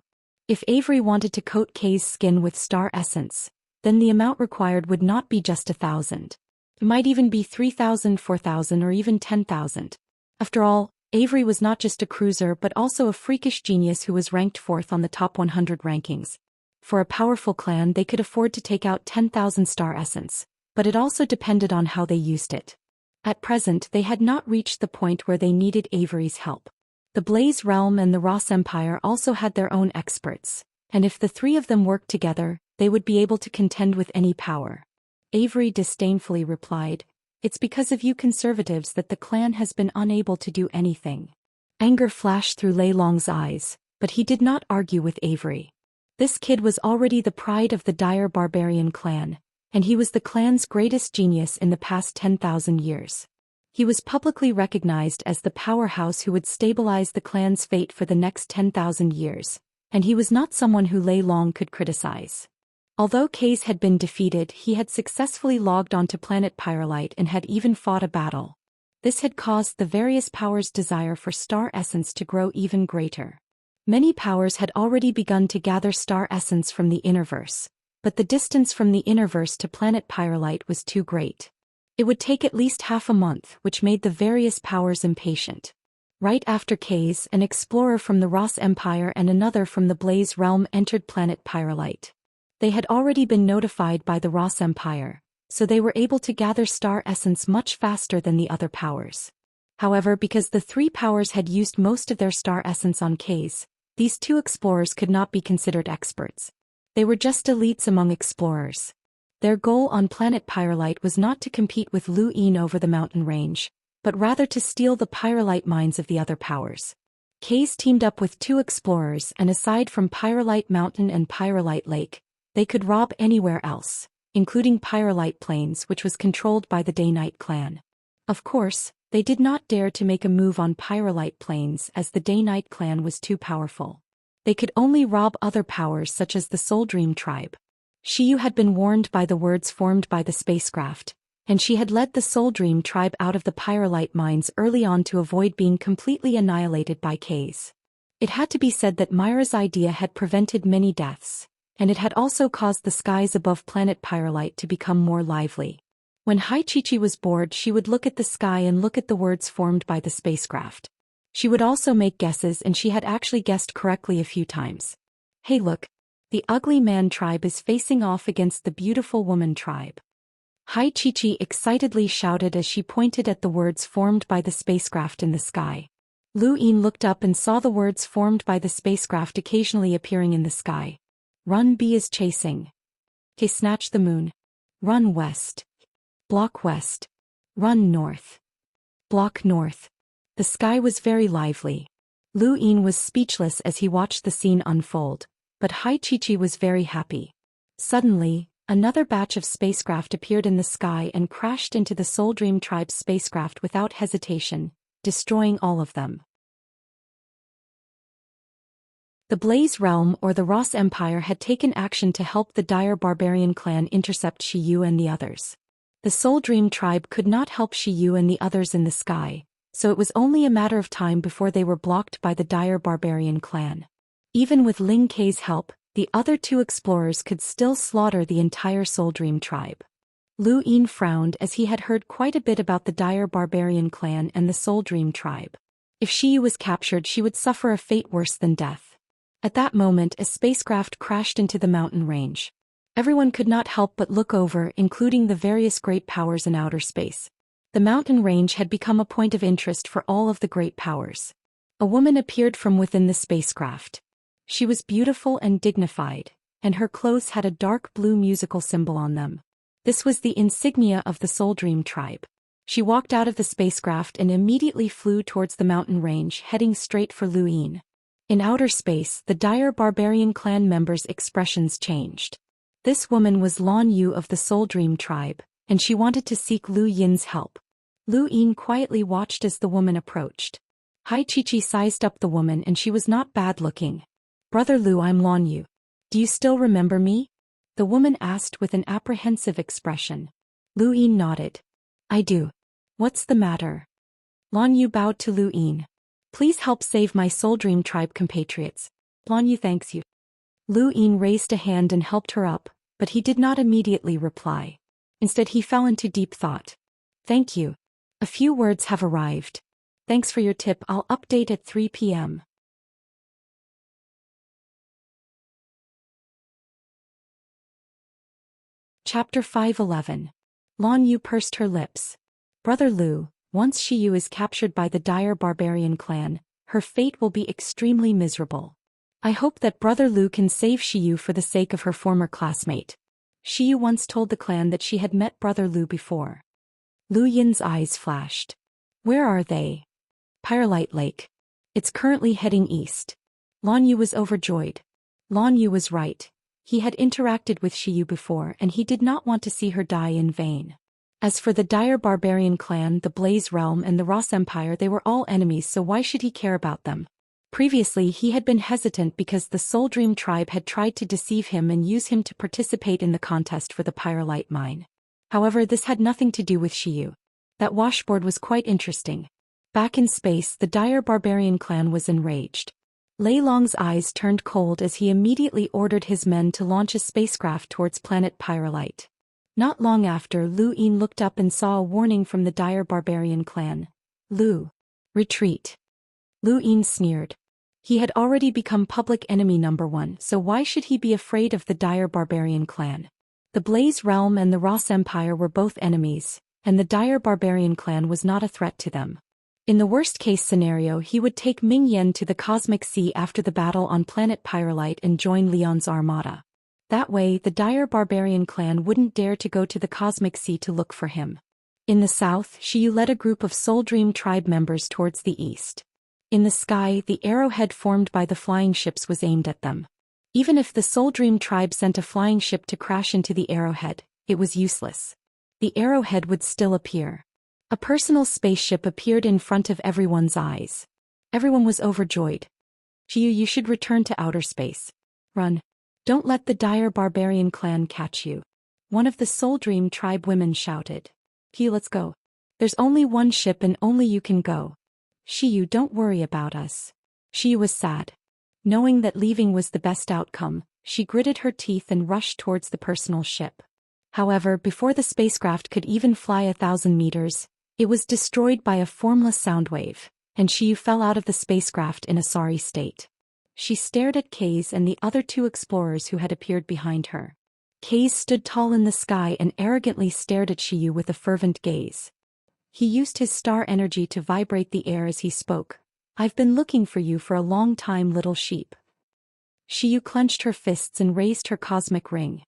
If Avery wanted to coat Kay's skin with star essence, then the amount required would not be just 1,000. It might even be 3,000, 4,000, or even 10,000. After all, Avery was not just a cruiser but also a freakish genius who was ranked 4th on the top 100 rankings. For a powerful clan they could afford to take out 10,000 star essence, but it also depended on how they used it. At present they had not reached the point where they needed Avery's help. The Blaze Realm and the Ross Empire also had their own experts, and if the three of them worked together, they would be able to contend with any power. Avery disdainfully replied, "It's because of you conservatives that the clan has been unable to do anything." Anger flashed through Lei Long's eyes, but he did not argue with Avery. This kid was already the pride of the Dire Barbarian clan, and he was the clan's greatest genius in the past 10,000 years. He was publicly recognized as the powerhouse who would stabilize the clan's fate for the next 10,000 years, and he was not someone who Lei Long could criticize. Although Kaze had been defeated, he had successfully logged onto planet Pyrolite and had even fought a battle. This had caused the various powers' desire for star essence to grow even greater. Many powers had already begun to gather star essence from the Innerverse, but the distance from the Innerverse to planet Pyrolite was too great. It would take at least half a month, which made the various powers impatient. Right after Kaze, an explorer from the Ross Empire and another from the Blaze Realm entered planet Pyrolite. They had already been notified by the Ross Empire, so they were able to gather star essence much faster than the other powers. However, because the three powers had used most of their star essence on Kaze, these two explorers could not be considered experts. They were just elites among explorers. Their goal on planet Pyrolite was not to compete with Lu Yin over the mountain range, but rather to steal the Pyrolite mines of the other powers. Kaze teamed up with two explorers, and aside from Pyrolite Mountain and Pyrolite Lake, they could rob anywhere else, including Pyrolite Plains, which was controlled by the Day-Night clan. Of course, they did not dare to make a move on Pyrolite Plains as the Day-Night clan was too powerful. They could only rob other powers such as the Soul Dream tribe. Shiyu had been warned by the words formed by the spacecraft, and she had led the Soul Dream tribe out of the Pyrolite mines early on to avoid being completely annihilated by Kaze. It had to be said that Myra's idea had prevented many deaths, and it had also caused the skies above planet Pyrolite to become more lively. When Haichichi was bored, she would look at the sky and look at the words formed by the spacecraft. She would also make guesses, and she had actually guessed correctly a few times. "Hey look, the ugly man tribe is facing off against the beautiful woman tribe." Haichichi excitedly shouted as she pointed at the words formed by the spacecraft in the sky. Lu Yin looked up and saw the words formed by the spacecraft occasionally appearing in the sky. "Run B is chasing. K snatch the moon. Run west. Block west. Run north. Block north." The sky was very lively. Lu Yin was speechless as he watched the scene unfold, but Haichichi was very happy. Suddenly, another batch of spacecraft appeared in the sky and crashed into the Soul Dream tribe's spacecraft without hesitation, destroying all of them. The Blaze Realm or the Ross Empire had taken action to help the Dire Barbarian clan intercept Shiyu and the others. The Soul Dream tribe could not help Shiyu and the others in the sky, so it was only a matter of time before they were blocked by the Dire Barbarian clan. Even with Ling Kei's help, the other two explorers could still slaughter the entire Soul Dream tribe. Lu Yin frowned as he had heard quite a bit about the Dire Barbarian clan and the Soul Dream tribe. If Shiyu was captured, she would suffer a fate worse than death. At that moment, a spacecraft crashed into the mountain range. Everyone could not help but look over, including the various great powers in outer space. The mountain range had become a point of interest for all of the great powers. A woman appeared from within the spacecraft. She was beautiful and dignified, and her clothes had a dark blue musical symbol on them. This was the insignia of the Soul Dream tribe. She walked out of the spacecraft and immediately flew towards the mountain range, heading straight for Lu Yin. In outer space, the Dire Barbarian clan members' expressions changed. This woman was Lan Yu of the Soul Dream tribe, and she wanted to seek Lu Yin's help. Lu Yin quietly watched as the woman approached. Haichichi sized up the woman, and she was not bad-looking. "Brother Lu, I'm Lan Yu. Do you still remember me?" the woman asked with an apprehensive expression. Lu Yin nodded. "I do. What's the matter?" Lan Yu bowed to Lu Yin. "Please help save my Soul Dream tribe compatriots. Lan Yu thanks you." Lu Yin raised a hand and helped her up, but he did not immediately reply. Instead, he fell into deep thought. "Thank you. A few words have arrived. Thanks for your tip. I'll update at 3 p.m. Chapter 511. Lan Yu pursed her lips. Brother Lu, once Shiyu is captured by the dire barbarian clan, her fate will be extremely miserable. I hope that Brother Lu can save Shiyu for the sake of her former classmate. Shiyu once told the clan that she had met Brother Lu before. Lu Yin's eyes flashed. Where are they? Pyrolite Lake. It's currently heading east. Lan Yu was overjoyed. Lan Yu was right. He had interacted with Shiyu before and he did not want to see her die in vain. As for the dire barbarian clan, the Blaze Realm and the Ross Empire, they were all enemies, so why should he care about them? Previously he had been hesitant because the Soul Dream tribe had tried to deceive him and use him to participate in the contest for the pyrolite mine. However, this had nothing to do with Shiyu. That washboard was quite interesting. Back in space, the dire barbarian clan was enraged. Lei Long's eyes turned cold as he immediately ordered his men to launch a spacecraft towards planet Pyrolite. Not long after, Lu Yin looked up and saw a warning from the dire barbarian clan. Lu. Retreat. Lu Yin sneered. He had already become public enemy number 1, so why should he be afraid of the dire barbarian clan? The Blaze Realm and the Ross Empire were both enemies, and the dire barbarian clan was not a threat to them. In the worst-case scenario, he would take Ming Yen to the Cosmic Sea after the battle on planet Pyrolite and join Leon's armada. That way, the dire barbarian clan wouldn't dare to go to the Cosmic Sea to look for him. In the south, Shiyu led a group of Soul Dream tribe members towards the east. In the sky, the arrowhead formed by the flying ships was aimed at them. Even if the Soul Dream tribe sent a flying ship to crash into the arrowhead, it was useless. The arrowhead would still appear. A personal spaceship appeared in front of everyone's eyes. Everyone was overjoyed. Shiyu, you should return to outer space. Run. Don't let the dire barbarian clan catch you. One of the Soul Dream tribe women shouted. Shiyu, let's go. There's only one ship and only you can go. Shiyu, don't worry about us. Shiyu was sad. Knowing that leaving was the best outcome, she gritted her teeth and rushed towards the personal ship. However, before the spacecraft could even fly 1,000 meters, it was destroyed by a formless sound wave, and Shiyu fell out of the spacecraft in a sorry state. She stared at Kaze and the other 2 explorers who had appeared behind her. Kaze stood tall in the sky and arrogantly stared at Shiyu with a fervent gaze. He used his star energy to vibrate the air as he spoke. I've been looking for you for a long time, little sheep. Shiyu clenched her fists and raised her cosmic ring.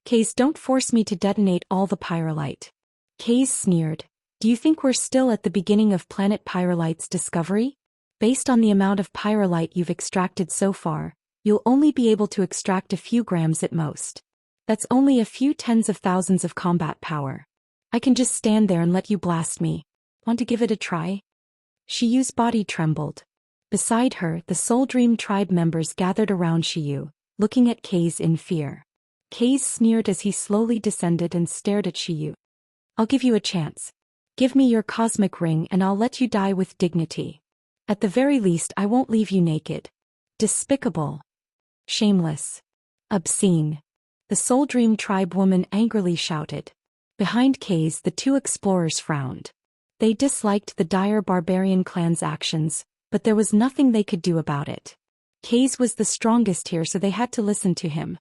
Kaze, don't force me to detonate all the pyrolite. Kaze sneered. Do you think we're still at the beginning of planet Pyrolite's discovery? Based on the amount of pyrolite you've extracted so far, you'll only be able to extract a few grams at most. That's only a few tens of thousands of combat power. I can just stand there and let you blast me. Want to give it a try? Shiyu's body trembled. Beside her, the Soul Dream tribe members gathered around Shiyu, looking at Kaze in fear. Kaze sneered as he slowly descended and stared at Shiyu. I'll give you a chance. Give me your cosmic ring and I'll let you die with dignity. At the very least, I won't leave you naked. Despicable. Shameless. Obscene. The Soul Dream tribe woman angrily shouted. Behind Kaze, the 2 explorers frowned. They disliked the dire barbarian clan's actions, but there was nothing they could do about it. Kaze was the strongest here, so they had to listen to him.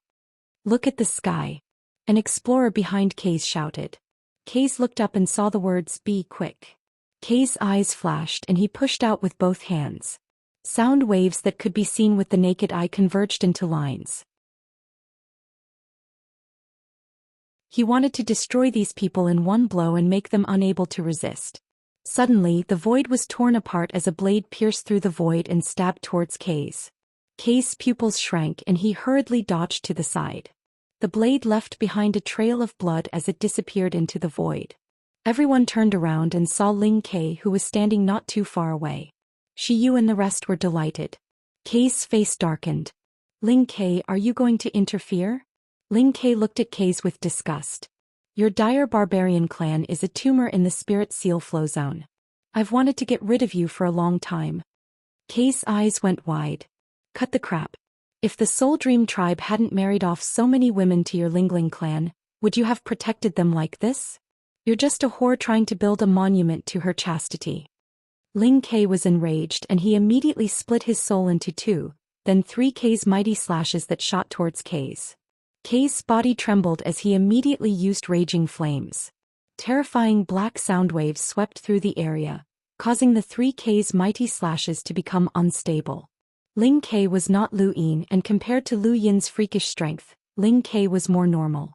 Look at the sky. An explorer behind Kaze shouted. Kaze looked up and saw the words, "Be quick." Kaze's eyes flashed and he pushed out with both hands. Sound waves that could be seen with the naked eye converged into lines. He wanted to destroy these people in one blow and make them unable to resist. Suddenly, the void was torn apart as a blade pierced through the void and stabbed towards Kaze. Kaze's pupils shrank and he hurriedly dodged to the side. The blade left behind a trail of blood as it disappeared into the void. Everyone turned around and saw Ling Ke, who was standing not too far away. Shiyu and the rest were delighted. Kaze's face darkened. Ling Ke, are you going to interfere? Ling Ke looked at Kaze with disgust. Your dire barbarian clan is a tumor in the spirit seal flow zone. I've wanted to get rid of you for a long time. Kaze's eyes went wide. Cut the crap. If the Soul Dream tribe hadn't married off so many women to your Lingling clan, would you have protected them like this? You're just a whore trying to build a monument to her chastity. Ling Ke was enraged and he immediately split his soul into 2, then 3 K's mighty slashes that shot towards Kaze. Kaze's body trembled as he immediately used raging flames. terrifying black sound waves swept through the area, causing the 3K's mighty slashes to become unstable. Ling Ke was not Lu Yin, and compared to Lu Yin's freakish strength, Ling Ke was more normal.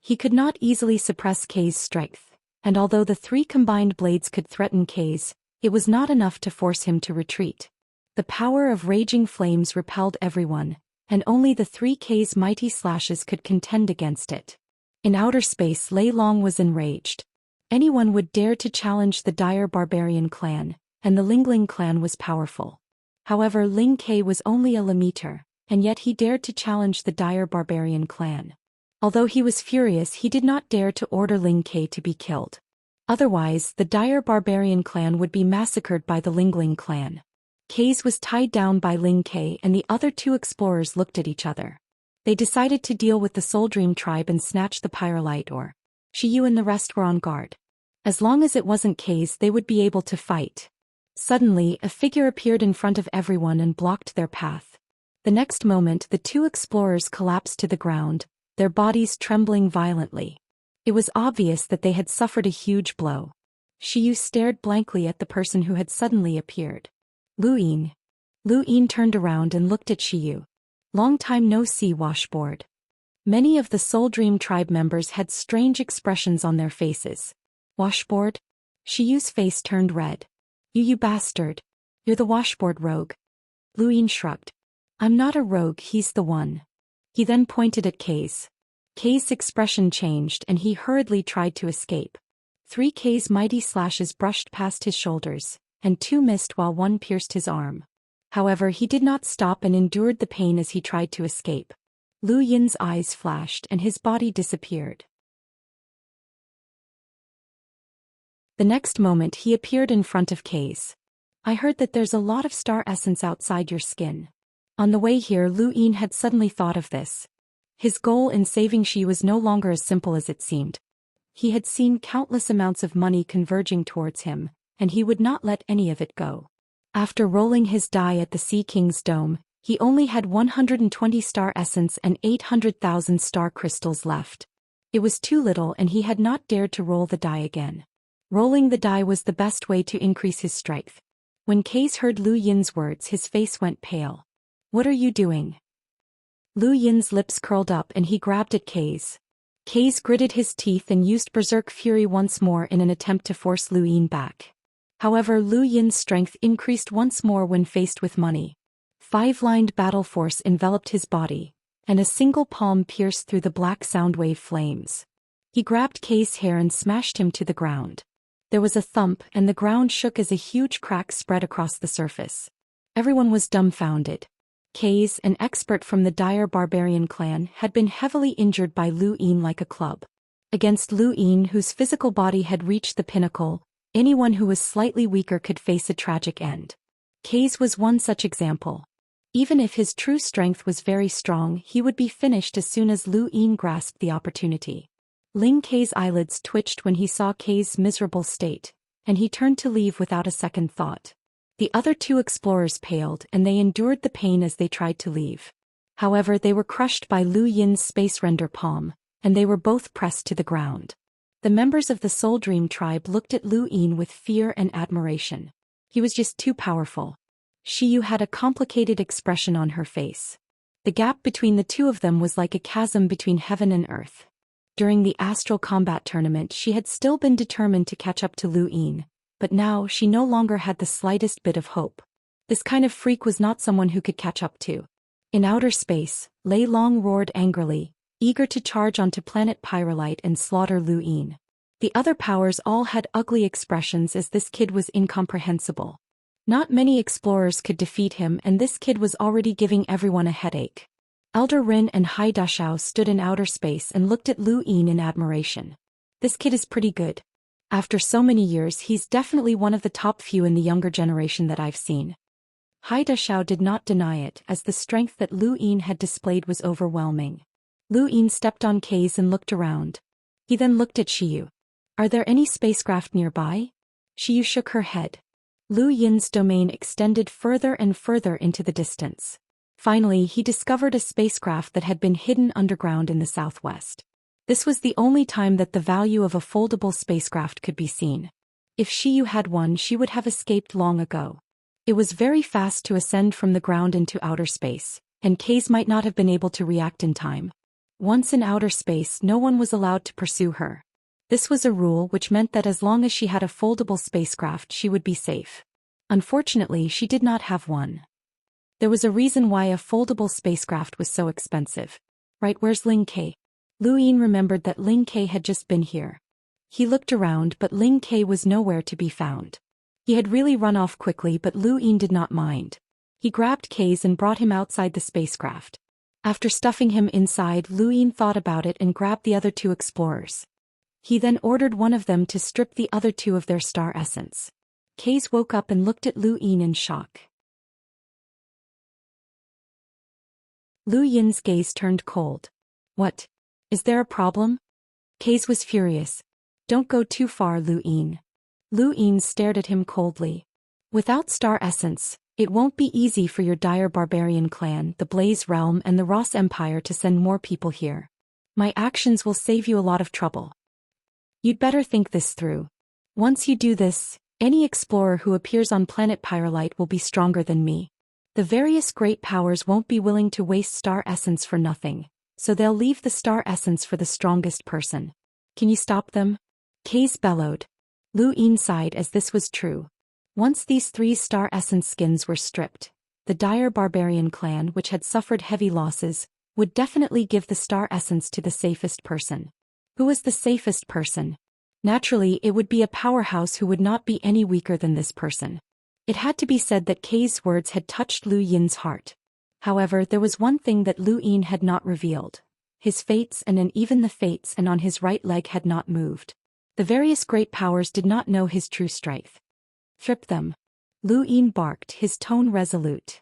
He could not easily suppress Ke's strength, and although the 3 combined blades could threaten Ke's, it was not enough to force him to retreat. The power of raging flames repelled everyone, and only the 3K's mighty slashes could contend against it. In outer space, Lei Long was enraged. Anyone would dare to challenge the dire barbarian clan, and the Lingling clan was powerful. However, Ling Ke was only a Lemiter, and yet he dared to challenge the dire barbarian clan. Although he was furious, he did not dare to order Ling Ke to be killed. Otherwise, the dire barbarian clan would be massacred by the Lingling clan. Ke's was tied down by Ling Ke, and the other 2 explorers looked at each other. They decided to deal with the Soul Dream tribe and snatch the Pyrolite ore. Shiyu and the rest were on guard. As long as it wasn't Ke's, they would be able to fight. Suddenly, a figure appeared in front of everyone and blocked their path. The next moment, the 2 explorers collapsed to the ground, their bodies trembling violently. It was obvious that they had suffered a huge blow. Shiyu stared blankly at the person who had suddenly appeared. Lu Yin. Lu Yin turned around and looked at Shiyu. Long time no see, Washboard. Many of the Soul Dream tribe members had strange expressions on their faces. Washboard? Shiyu's face turned red. You bastard. You're the Washboard rogue. Lu Yin shrugged. I'm not a rogue, he's the one. He then pointed at Ke's. Ke's expression changed and he hurriedly tried to escape. 3K's mighty slashes brushed past his shoulders, and 2 missed while 1 pierced his arm. However, he did not stop and endured the pain as he tried to escape. Lu Yin's eyes flashed and his body disappeared. The next moment he appeared in front of Ke's. I heard that there's a lot of star essence outside your skin. On the way here, Lu Yin had suddenly thought of this. His goal in saving Shi was no longer as simple as it seemed. He had seen countless amounts of money converging towards him, and he would not let any of it go. After rolling his die at the Sea King's dome, he only had 120 star essence and 800,000 star crystals left. It was too little and he had not dared to roll the die again. Rolling the die was the best way to increase his strength. When Ke's heard Lu Yin's words, his face went pale. What are you doing? Lu Yin's lips curled up and he grabbed at Ke's. Ke's gritted his teeth and used Berserk Fury once more in an attempt to force Lu Yin back. However, Lu Yin's strength increased once more when faced with money. 5-lined battle force enveloped his body, and a single palm pierced through the black soundwave flames. He grabbed Ke's hair and smashed him to the ground. There was a thump and the ground shook as a huge crack spread across the surface. Everyone was dumbfounded. Ke's, an expert from the dire barbarian clan, had been heavily injured by Lu Yin like a club. Against Lu Yin, whose physical body had reached the pinnacle, anyone who was slightly weaker could face a tragic end. Ke's was one such example. Even if his true strength was very strong, he would be finished as soon as Lu Yin grasped the opportunity. Ling Ke's eyelids twitched when he saw Ke's miserable state, and he turned to leave without a second thought. The other 2 explorers paled and they endured the pain as they tried to leave. However, they were crushed by Lu Yin's space render palm, and they were both pressed to the ground. The members of the Soul Dream tribe looked at Lu Yin with fear and admiration. He was just too powerful. Shiyu had a complicated expression on her face. The gap between the 2 of them was like a chasm between heaven and earth. During the astral combat tournament, she had still been determined to catch up to Lu Yin, but now she no longer had the slightest bit of hope. This kind of freak was not someone who could catch up to. In outer space, Lei Long roared angrily, eager to charge onto planet Pyrolite and slaughter Lu Yin. The other powers all had ugly expressions as this kid was incomprehensible. Not many explorers could defeat him, and this kid was already giving everyone a headache. Elder Rin and Hai Dashao stood in outer space and looked at Lu Yin in admiration. This kid is pretty good. After so many years, he's definitely one of the top few in the younger generation that I've seen. Hai Dashao did not deny it, as the strength that Lu Yin had displayed was overwhelming. Lu Yin stepped on Ke's and looked around. He then looked at Shiyu. Are there any spacecraft nearby? Shiyu shook her head. Lu Yin's domain extended further and further into the distance. Finally, he discovered a spacecraft that had been hidden underground in the southwest. This was the only time that the value of a foldable spacecraft could be seen. If Xiyu had one, she would have escaped long ago. It was very fast to ascend from the ground into outer space, and Kay's might not have been able to react in time. Once in outer space, no one was allowed to pursue her. This was a rule which meant that as long as she had a foldable spacecraft, she would be safe. Unfortunately, she did not have one. There was a reason why a foldable spacecraft was so expensive. Right, where's Ling Kay? Lu Yin remembered that Ling Kay had just been here. He looked around, but Ling Kay was nowhere to be found. He had really run off quickly, but Lu Yin did not mind. He grabbed Kay's and brought him outside the spacecraft. After stuffing him inside, Lu Yin thought about it and grabbed the other two explorers. He then ordered one of them to strip the other two of their star essence. Kay's woke up and looked at Lu Yin in shock. Lu Yin's gaze turned cold. What? Is there a problem? Kay's was furious. Don't go too far, Lu Yin. Lu Yin stared at him coldly. Without star essence, it won't be easy for your dire barbarian clan, the Blaze Realm and the Ross Empire to send more people here. My actions will save you a lot of trouble. You'd better think this through. Once you do this, any explorer who appears on planet Pyrolite will be stronger than me. The various great powers won't be willing to waste star essence for nothing, so they'll leave the star essence for the strongest person. Can you stop them? Kay's bellowed. Lu Yin sighed as this was true. Once these 3 star essence skins were stripped, the dire barbarian clan, which had suffered heavy losses, would definitely give the star essence to the safest person. Who was the safest person? Naturally, it would be a powerhouse who would not be any weaker than this person. It had to be said that Kay's words had touched Lu Yin's heart. However, there was one thing that Lu Yin had not revealed. His fates and even the fates and on his right leg had not moved. The various great powers did not know his true strength. Strip them. Lu Yin barked, his tone resolute.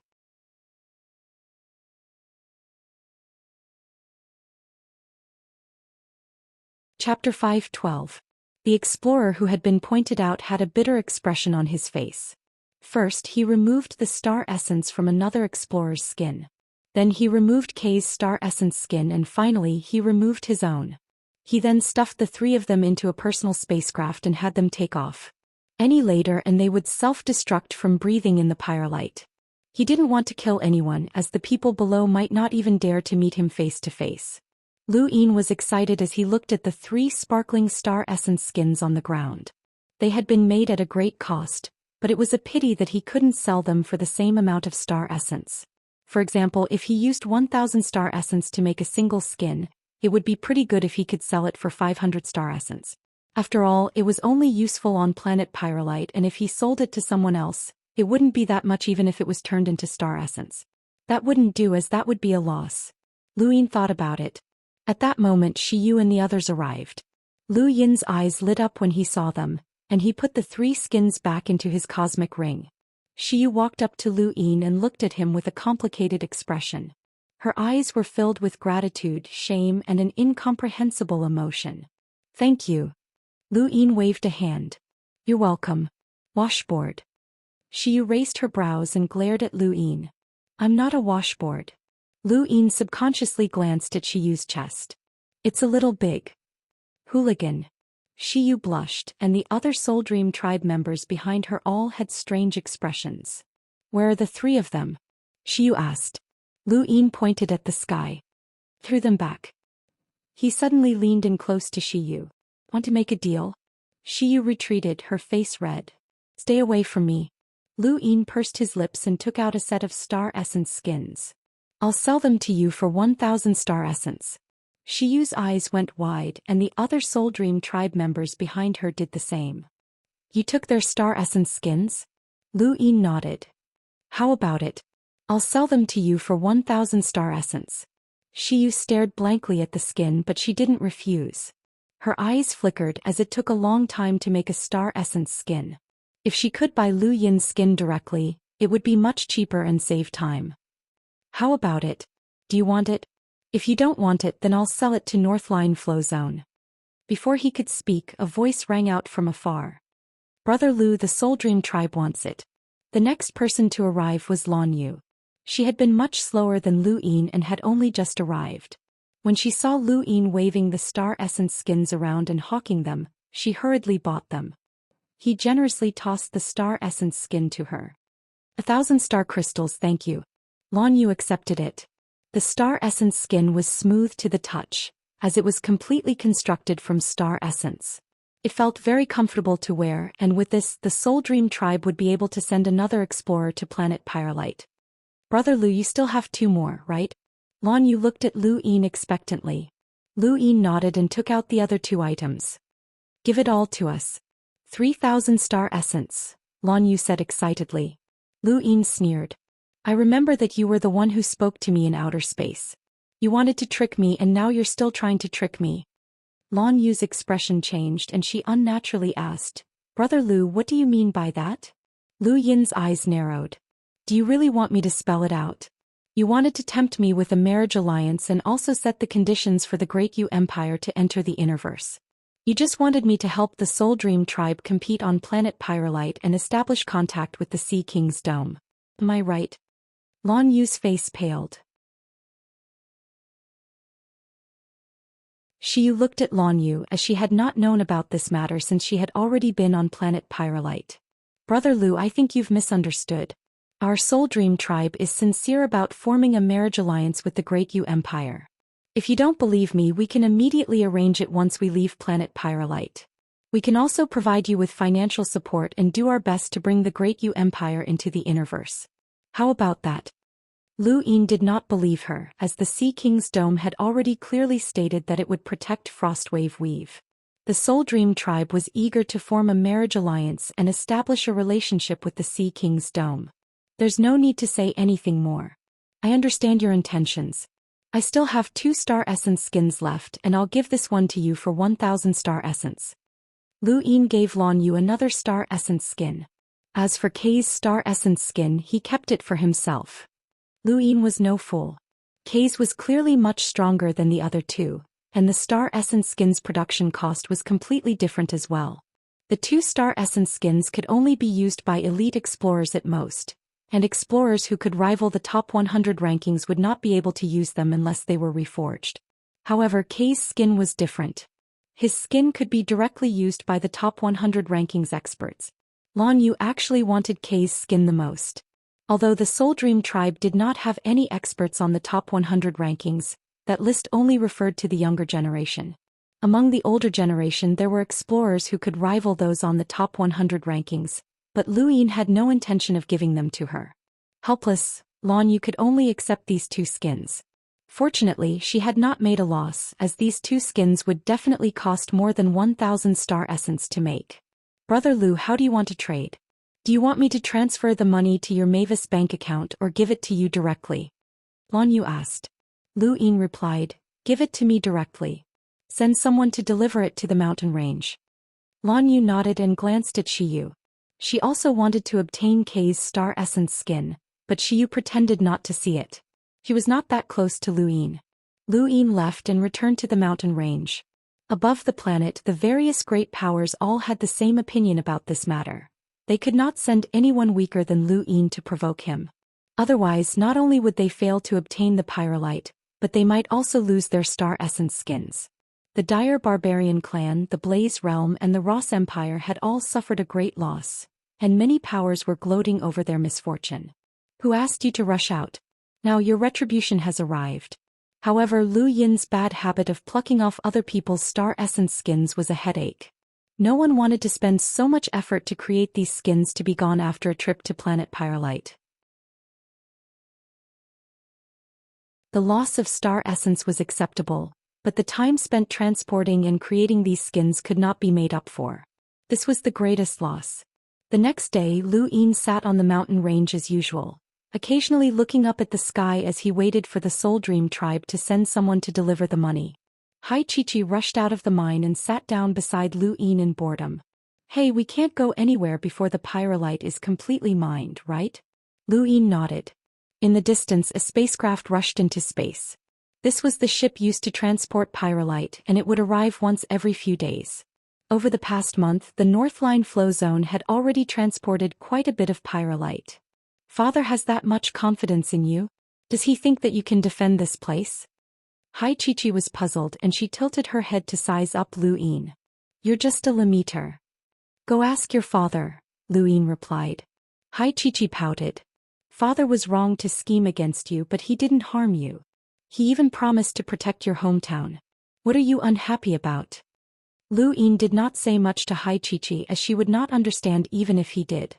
Chapter 5:12. The explorer who had been pointed out had a bitter expression on his face. First, he removed the star essence from another explorer's skin. Then he removed Kay's star essence skin and finally he removed his own. He then stuffed the 3 of them into a personal spacecraft and had them take off. Any later and they would self-destruct from breathing in the pyrolite. He didn't want to kill anyone as the people below might not even dare to meet him face to face. Lu Yin was excited as he looked at the 3 sparkling star essence skins on the ground. They had been made at a great cost, but it was a pity that he couldn't sell them for the same amount of star essence. For example, if he used 1,000 star essence to make a single skin, it would be pretty good if he could sell it for 500 star essence. After all, it was only useful on planet Pyrolite, and if he sold it to someone else, it wouldn't be that much even if it was turned into star essence. That wouldn't do as that would be a loss. Lu Yin thought about it. At that moment Xiyu and the others arrived. Lu Yin's eyes lit up when he saw them, and he put the 3 skins back into his cosmic ring. Xiyu walked up to Lu Yin and looked at him with a complicated expression. Her eyes were filled with gratitude, shame and an incomprehensible emotion. Thank you. Lu Yin waved a hand. You're welcome. Washboard. Xiyu raised her brows and glared at Lu Yin. I'm not a washboard. Lu Yin subconsciously glanced at Xiyu's chest. It's a little big. Hooligan. Xiyu blushed, and the other Soul Dream tribe members behind her all had strange expressions. Where are the 3 of them? Xiyu asked. Lu Yin pointed at the sky. Threw them back. He suddenly leaned in close to Xiyu. Want to make a deal? Xiyu retreated, her face red. Stay away from me. Lu Yin pursed his lips and took out a set of star essence skins. I'll sell them to you for 1,000 star essence. Xiyu's eyes went wide and the other Soul Dream tribe members behind her did the same. You took their star essence skins? Lu Yin nodded. How about it? I'll sell them to you for 1,000 star essence. Xiyu stared blankly at the skin but she didn't refuse. Her eyes flickered as it took a long time to make a star essence skin. If she could buy Lu Yin's skin directly, it would be much cheaper and save time. How about it? Do you want it? If you don't want it then I'll sell it to Northline Flow Zone. Before he could speak, a voice rang out from afar. Brother Lu, the Soul Dream tribe wants it. The next person to arrive was Lan Yu. She had been much slower than Lu Yin and had only just arrived. When she saw Lu Yin waving the star essence skins around and hawking them, she hurriedly bought them. He generously tossed the star essence skin to her. 1,000 star crystals, thank you. Lan Yu accepted it. The star essence skin was smooth to the touch, as it was completely constructed from star essence. It felt very comfortable to wear, and with this, the Soul Dream tribe would be able to send another explorer to planet Pyrolite. Brother Lu, you still have 2 more, right? Lan Yu looked at Lu Yin expectantly. Lu Yin nodded and took out the other 2 items. Give it all to us. 3,000 star essence, Lan Yu said excitedly. Lu Yin sneered. I remember that you were the one who spoke to me in outer space. You wanted to trick me and now you're still trying to trick me. Lan Yu's expression changed and she unnaturally asked, Brother Lu, what do you mean by that? Lu Yin's eyes narrowed. Do you really want me to spell it out? You wanted to tempt me with a marriage alliance and also set the conditions for the Great Yu Empire to enter the Innerverse. You just wanted me to help the Soul Dream tribe compete on planet Pyrolite and establish contact with the Sea King's dome. Am I right? Lan Yu's face paled. She looked at Lan Yu as she had not known about this matter since she had already been on planet Pyrolite. Brother Lu, I think you've misunderstood. Our Soul Dream tribe is sincere about forming a marriage alliance with the Great Yu Empire. If you don't believe me, we can immediately arrange it once we leave planet Pyrolite. We can also provide you with financial support and do our best to bring the Great Yu Empire into the Innerverse. How about that? Lu Yin did not believe her, as the Sea King's dome had already clearly stated that it would protect Frostwave Weave. The Soul Dream tribe was eager to form a marriage alliance and establish a relationship with the Sea King's dome. There's no need to say anything more. I understand your intentions. I still have 2 star essence skins left and I'll give this one to you for 1,000 star essence. Lu Yin gave Lan Yu another star essence skin. As for Kei's star essence skin, he kept it for himself. Lu Yin was no fool. Kei's was clearly much stronger than the other 2, and the star essence skin's production cost was completely different as well. The 2 star essence skins could only be used by elite explorers at most, and explorers who could rival the top 100 rankings would not be able to use them unless they were reforged. However, Kei's skin was different. His skin could be directly used by the top 100 rankings experts. Lan Yu actually wanted Kei's skin the most. Although the Soul Dream tribe did not have any experts on the top 100 rankings, that list only referred to the younger generation. Among the older generation there were explorers who could rival those on the top 100 rankings, but Lu Yin had no intention of giving them to her. Helpless, Lan Yu could only accept these 2 skins. Fortunately, she had not made a loss, as these 2 skins would definitely cost more than 1,000 star essence to make. Brother Lu, how do you want to trade? Do you want me to transfer the money to your Mavis bank account or give it to you directly? Lan Yu asked. Lu Yin replied, give it to me directly. Send someone to deliver it to the mountain range. Lan Yu nodded and glanced at Shiyu. She also wanted to obtain Kei's star essence skin, but Shiyu pretended not to see it. She was not that close to Lu Yin. Lu Yin left and returned to the mountain range. Above the planet, the various great powers all had the same opinion about this matter. They could not send anyone weaker than Lu Yin to provoke him. Otherwise, not only would they fail to obtain the Pyrolite, but they might also lose their star essence skins. The Dire Barbarian clan, the Blaze Realm and the Ross Empire had all suffered a great loss, and many powers were gloating over their misfortune. Who asked you to rush out? Now your retribution has arrived. However, Lu Yin's bad habit of plucking off other people's star essence skins was a headache. No one wanted to spend so much effort to create these skins to be gone after a trip to planet Pyrolite. The loss of star essence was acceptable, but the time spent transporting and creating these skins could not be made up for. This was the greatest loss. The next day, Lu Yin sat on the mountain range as usual, occasionally looking up at the sky as he waited for the Soul Dream tribe to send someone to deliver the money. Hai Chi-Chi rushed out of the mine and sat down beside Lu Yin in boredom. Hey, we can't go anywhere before the Pyrolite is completely mined, right? Lu Yin nodded. In the distance, a spacecraft rushed into space. This was the ship used to transport Pyrolite, and it would arrive once every few days. Over the past month, the Northline flow zone had already transported quite a bit of Pyrolite. Father has that much confidence in you? Does he think that you can defend this place? Hai Chichi was puzzled and she tilted her head to size up Lu Yin. You're just a limiter. Go ask your father, Lu Yin replied. Hai Chichi pouted. Father was wrong to scheme against you, but he didn't harm you. He even promised to protect your hometown. What are you unhappy about? Lu Yin did not say much to Hai Chichi as she would not understand even if he did.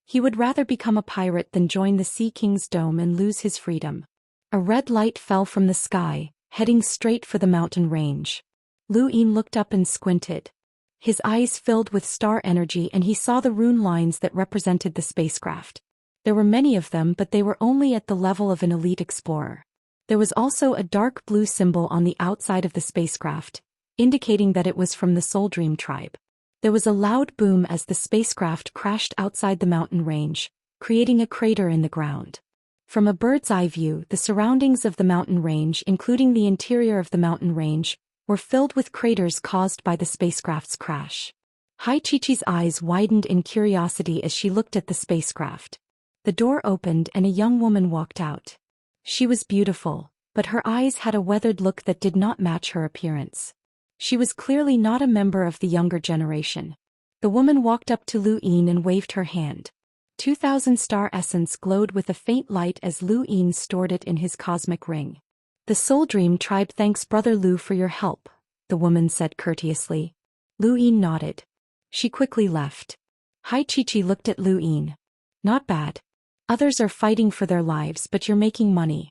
He would rather become a pirate than join the Sea King's dome and lose his freedom. A red light fell from the sky, heading straight for the mountain range. Lu Yin looked up and squinted. His eyes filled with star energy and he saw the rune lines that represented the spacecraft. There were many of them, but they were only at the level of an elite explorer. There was also a dark blue symbol on the outside of the spacecraft, indicating that it was from the Soul Dream tribe. There was a loud boom as the spacecraft crashed outside the mountain range, creating a crater in the ground. From a bird's-eye view, the surroundings of the mountain range, including the interior of the mountain range, were filled with craters caused by the spacecraft's crash. Hai Chichi's eyes widened in curiosity as she looked at the spacecraft. The door opened and a young woman walked out. She was beautiful, but her eyes had a weathered look that did not match her appearance. She was clearly not a member of the younger generation. The woman walked up to Lu Yin and waved her hand. 2,000 star essence glowed with a faint light as Lu Yin stored it in his cosmic ring. The Soul Dream tribe thanks Brother Lu for your help, the woman said courteously. Lu Yin nodded. She quickly left. Hai Chichi looked at Lu Yin. Not bad. Others are fighting for their lives, but you're making money.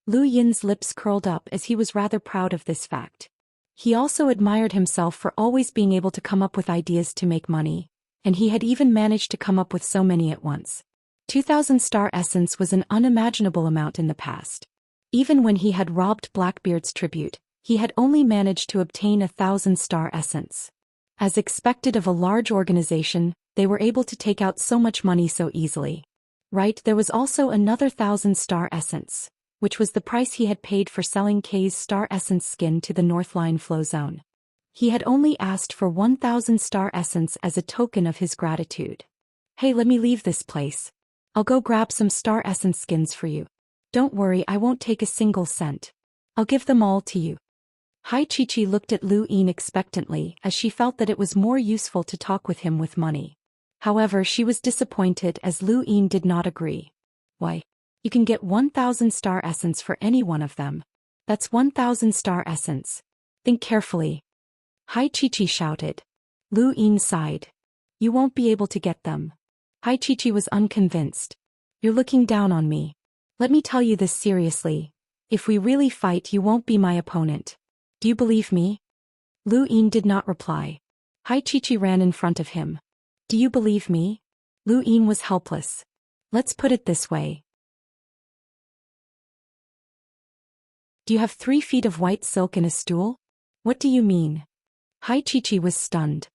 Lu Yin's lips curled up as he was rather proud of this fact. He also admired himself for always being able to come up with ideas to make money, and he had even managed to come up with so many at once. 2,000 star essence was an unimaginable amount in the past. Even when he had robbed Blackbeard's tribute, he had only managed to obtain 1,000 star essence. As expected of a large organization, they were able to take out so much money so easily. Right, there was also another 1,000 star essence, which was the price he had paid for selling Kay's star essence skin to the Northline flow zone. He had only asked for 1,000 star essence as a token of his gratitude. Hey, let me leave this place. I'll go grab some star essence skins for you. Don't worry, I won't take a single cent. I'll give them all to you. Hai Chichi looked at Lu Yin expectantly as she felt that it was more useful to talk with him with money. However, she was disappointed as Lu Yin did not agree. Why? You can get 1,000 star essence for any one of them. That's 1,000 star essence. Think carefully. Hai Chichi shouted. Lu Yin sighed. You won't be able to get them. Hai Chichi was unconvinced. You're looking down on me. Let me tell you this seriously. If we really fight, you won't be my opponent. Do you believe me? Lu Yin did not reply. Hai Chichi ran in front of him. Do you believe me? Lu Yin was helpless. Let's put it this way. Do you have 3 feet of white silk and a stool? What do you mean? Hai Chichi was stunned.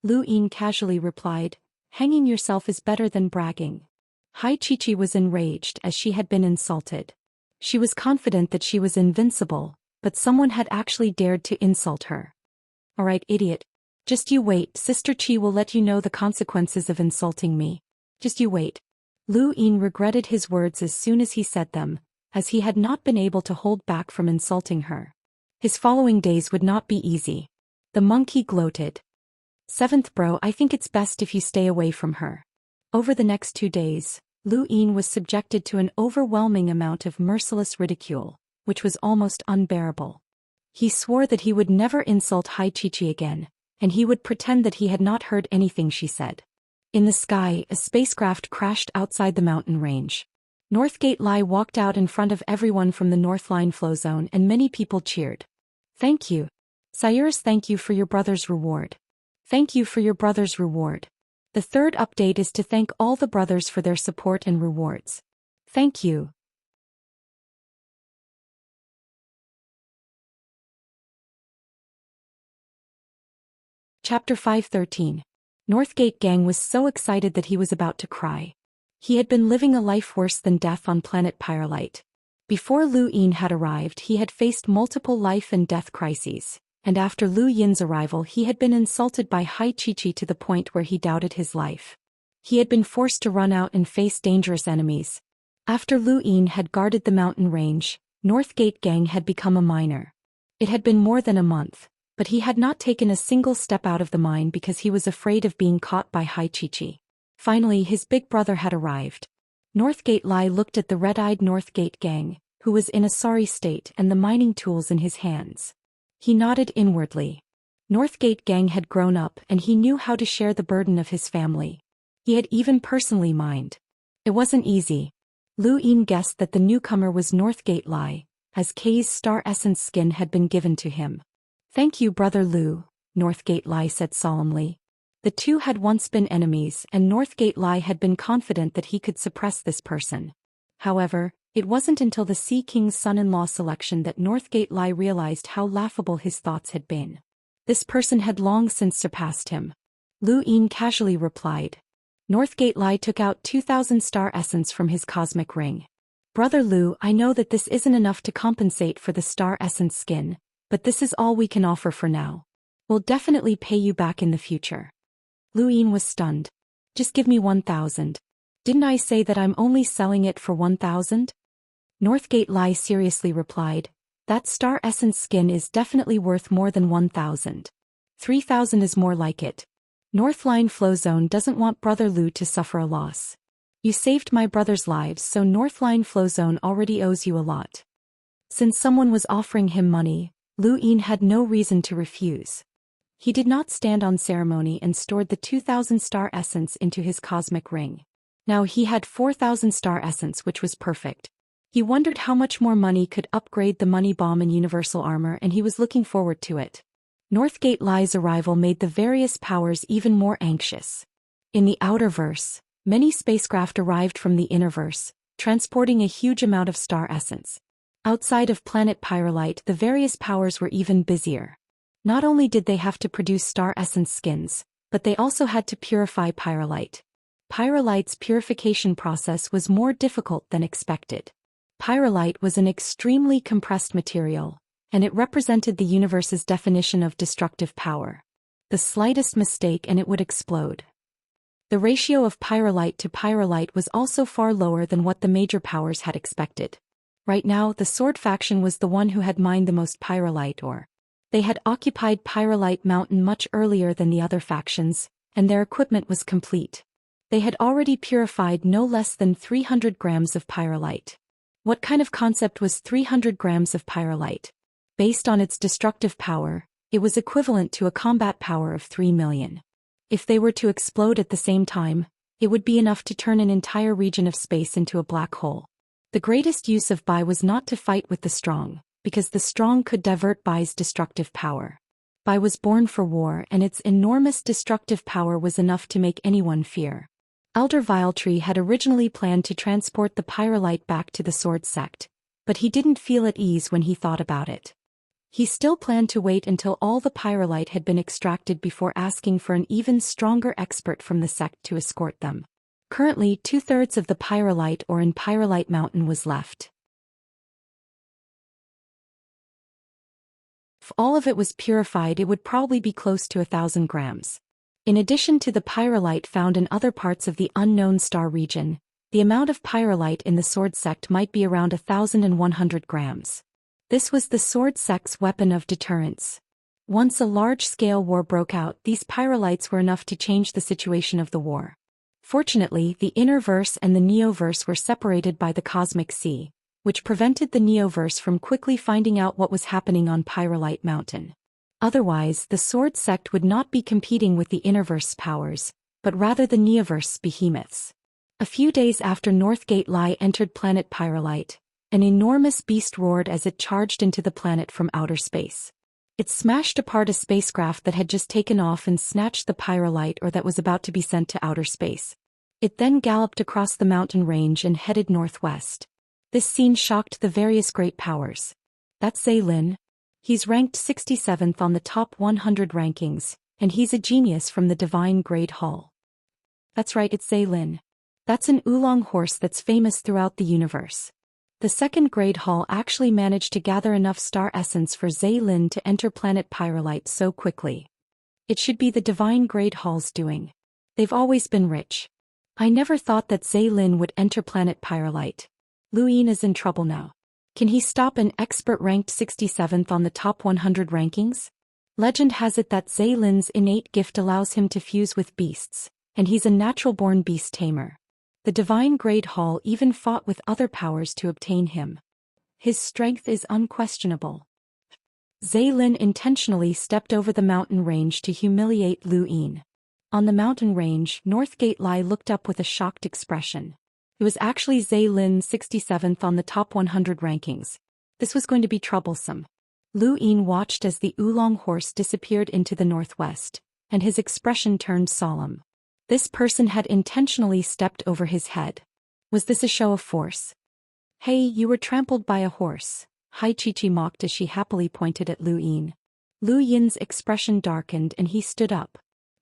Lu Yin casually replied, hanging yourself is better than bragging. Hai Chichi was enraged as she had been insulted. She was confident that she was invincible, but someone had actually dared to insult her. Alright, idiot. Just you wait, Sister Chi will let you know the consequences of insulting me. Just you wait. Lu Yin regretted his words as soon as he said them, as he had not been able to hold back from insulting her. His following days would not be easy. The monkey gloated. 7th bro, I think it's best if you stay away from her. Over the next 2 days, Lu Yin was subjected to an overwhelming amount of merciless ridicule, which was almost unbearable. He swore that he would never insult Hai Chichi again, and he would pretend that he had not heard anything she said. In the sky, a spacecraft crashed outside the mountain range. Northgate Lai walked out in front of everyone from the Northline flow zone and many people cheered. Thank you. Cyrus, thank you for your brother's reward. Thank you for your brother's reward. The 3rd update is to thank all the brothers for their support and rewards. Thank you. Chapter 513. Northgate Gang was so excited that he was about to cry. He had been living a life worse than death on planet Pyrolite. Before Lu Yin had arrived, he had faced multiple life and death crises, and after Lu Yin's arrival he had been insulted by Hai Chichi to the point where he doubted his life. He had been forced to run out and face dangerous enemies. After Lu Yin had guarded the mountain range, Northgate Gang had become a minor. It had been more than a month, but he had not taken a single step out of the mine because he was afraid of being caught by Hai Chi. Finally, his big brother had arrived. Northgate Lai looked at the red-eyed Northgate gang, who was in a sorry state, and the mining tools in his hands. He nodded inwardly. Northgate gang had grown up and he knew how to share the burden of his family. He had even personally mined. It wasn't easy. Lu Yin guessed that the newcomer was Northgate Lai, as Kay's star essence skin had been given to him. "Thank you, Brother Lu," Northgate Lai said solemnly. The two had once been enemies and Northgate Lai had been confident that he could suppress this person. However, it wasn't until the Sea King's son-in-law selection that Northgate Lai realized how laughable his thoughts had been. This person had long since surpassed him. Lu Yin casually replied. Northgate Lai took out 2,000 star essence from his cosmic ring. "Brother Lu, I know that this isn't enough to compensate for the star essence skin, but this is all we can offer for now. We'll definitely pay you back in the future." Lu Yin was stunned. "Just give me 1,000. Didn't I say that I'm only selling it for 1,000? Northgate Lai seriously replied. "That star essence skin is definitely worth more than 1,000. 3,000 is more like it. Northline Flow Zone doesn't want Brother Lu to suffer a loss. You saved my brother's lives, so Northline Flow Zone already owes you a lot." Since someone was offering him money, Lu Yin had no reason to refuse. He did not stand on ceremony and stored the 2,000 star essence into his cosmic ring. Now he had 4,000 star essence, which was perfect. He wondered how much more money could upgrade the money bomb and universal armor, and he was looking forward to it. Northgate Lai's arrival made the various powers even more anxious. In the outer verse, many spacecraft arrived from the inner verse, transporting a huge amount of star essence. Outside of planet Pyrolite, the various powers were even busier. Not only did they have to produce star essence skins, but they also had to purify pyrolite. Pyrolite's purification process was more difficult than expected. Pyrolite was an extremely compressed material, and it represented the universe's definition of destructive power. The slightest mistake and it would explode. The ratio of pyrolite to pyrolite was also far lower than what the major powers had expected. Right now, the Sword faction was the one who had mined the most pyrolite ore. They had occupied Pyrolite Mountain much earlier than the other factions, and their equipment was complete. They had already purified no less than 300 grams of pyrolite. What kind of concept was 300 grams of pyrolite? Based on its destructive power, it was equivalent to a combat power of 3 million. If they were to explode at the same time, it would be enough to turn an entire region of space into a black hole. The greatest use of Bai was not to fight with the strong, because the strong could divert Bai's destructive power. Bai was born for war, and its enormous destructive power was enough to make anyone fear. Elder Viletree had originally planned to transport the pyrolite back to the Sword sect, but he didn't feel at ease when he thought about it. He still planned to wait until all the pyrolite had been extracted before asking for an even stronger expert from the sect to escort them. Currently, 2/3 of the pyrolite ore in Pyrolite Mountain was left. If all of it was purified, it would probably be close to 1,000 grams. In addition to the pyrolite found in other parts of the unknown star region, the amount of pyrolite in the Sword sect might be around 1,100 grams. This was the Sword sect's weapon of deterrence. Once a large-scale war broke out, these pyrolites were enough to change the situation of the war. Fortunately, the inner verse and the neoverse were separated by the cosmic sea, which prevented the neoverse from quickly finding out what was happening on Pyrolite Mountain. Otherwise, the Sword sect would not be competing with the innerverse's powers, but rather the neoverse's behemoths. A few days after Northgate Lai entered planet Pyrolite, an enormous beast roared as it charged into the planet from outer space. It smashed apart a spacecraft that had just taken off and snatched the pyrolite ore that was about to be sent to outer space. It then galloped across the mountain range and headed northwest. This scene shocked the various great powers. "That's Zhou Xian. He's ranked 67th on the top 100 rankings, and he's a genius from the Divine Grade Hall." "That's right, it's Zhou Xian. That's an oolong horse that's famous throughout the universe." The second grade hall actually managed to gather enough star essence for Zhou Xian to enter planet Pyrolite so quickly. It should be the Divine Grade Hall's doing. They've always been rich. I never thought that Zhou Xian would enter planet Pyrolite. Lu Yin is in trouble now. Can he stop an expert ranked 67th on the top 100 rankings? Legend has it that Zhou Lin's innate gift allows him to fuse with beasts, and he's a natural-born beast tamer. The divine grade Hall even fought with other powers to obtain him. His strength is unquestionable. Zhou Lin intentionally stepped over the mountain range to humiliate Lu Yin. On the mountain range, Northgate Lai looked up with a shocked expression. It was actually Zhou Lin 67th on the top 100 rankings. This was going to be troublesome. Lu Yin watched as the oolong horse disappeared into the northwest, and his expression turned solemn. This person had intentionally stepped over his head. Was this a show of force? Hey, you were trampled by a horse, Hai Chi mocked as she happily pointed at Lu Yin. Lu Yin's expression darkened and he stood up.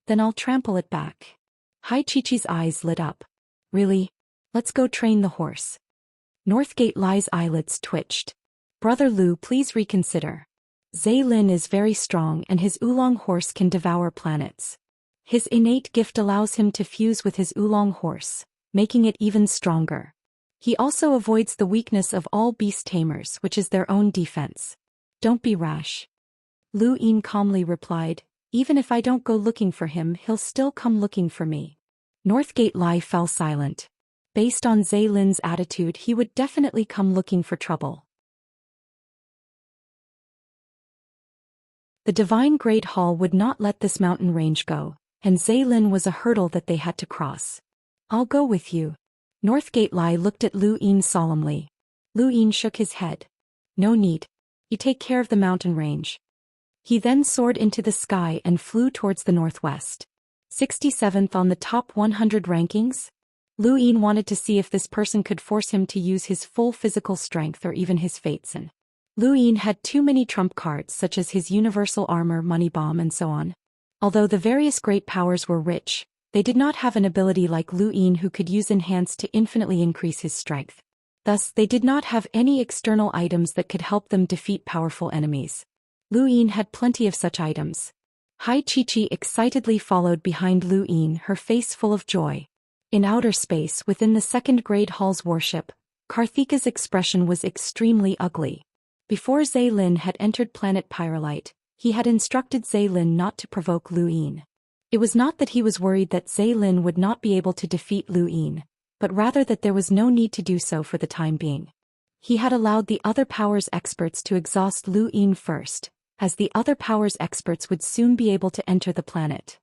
Then I'll trample it back. Hai Chi's eyes lit up. Really? Let's go train the horse. Northgate Lai's eyelids twitched. Brother Lu, please reconsider. Zhou Lin is very strong and his oolong horse can devour planets. His innate gift allows him to fuse with his oolong horse, making it even stronger. He also avoids the weakness of all beast tamers, which is their own defense. Don't be rash. Lu Yin calmly replied, even if I don't go looking for him, he'll still come looking for me. Northgate Lai fell silent. Based on Zhou Lin's attitude, he would definitely come looking for trouble. The divine Great Hall would not let this mountain range go, and Zhou Lin was a hurdle that they had to cross. I'll go with you. Northgate Lai looked at Lu Yin solemnly. Lu Yin shook his head. No need. You take care of the mountain range. He then soared into the sky and flew towards the northwest. 67th on the top 100 rankings? Lu Yin wanted to see if this person could force him to use his full physical strength or even his fatesin. Lu Yin had too many trump cards such as his universal armor, money bomb and so on. Although the various great powers were rich, they did not have an ability like Lu Yin who could use Enhance to infinitely increase his strength. Thus, they did not have any external items that could help them defeat powerful enemies. Lu Yin had plenty of such items. Hai Chi excitedly followed behind Lu Yin, her face full of joy. In outer space within the second grade hall's warship, Karthika's expression was extremely ugly. Before Zhou Lin had entered planet Pyrolite, he had instructed Zhou Lin not to provoke Lu Yin. It was not that he was worried that Zhou Lin would not be able to defeat Lu Yin, but rather that there was no need to do so for the time being. He had allowed the other powers experts to exhaust Lu Yin first, as the other powers experts would soon be able to enter the planet.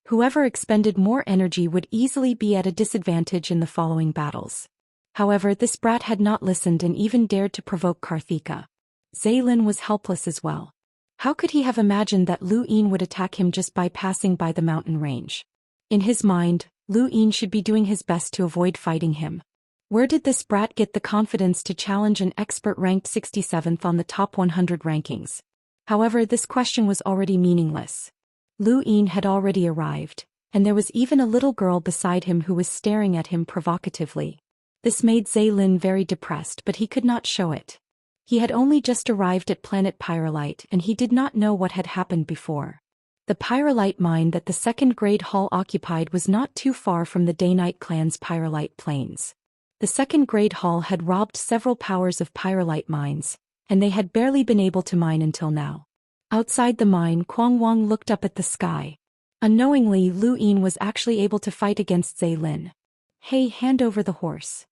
Whoever expended more energy would easily be at a disadvantage in the following battles. However, this brat had not listened and even dared to provoke Karthika. Zhou Lin was helpless as well. How could he have imagined that Lu Yin would attack him just by passing by the mountain range? In his mind, Lu Yin should be doing his best to avoid fighting him. Where did this brat get the confidence to challenge an expert ranked 67th on the top 100 rankings? However, this question was already meaningless. Lu Yin had already arrived, and there was even a little girl beside him who was staring at him provocatively. This made Zhou Lin very depressed, but he could not show it. He had only just arrived at planet Pyrolite and he did not know what had happened before. The Pyrolite mine that the second grade hall occupied was not too far from the Daoist clan's Pyrolite plains. The second grade hall had robbed several powers of Pyrolite mines, and they had barely been able to mine until now. Outside the mine, Quang Wang looked up at the sky. Unknowingly, Lu Yin was actually able to fight against Zhou Lin. Hey, hand over the horse.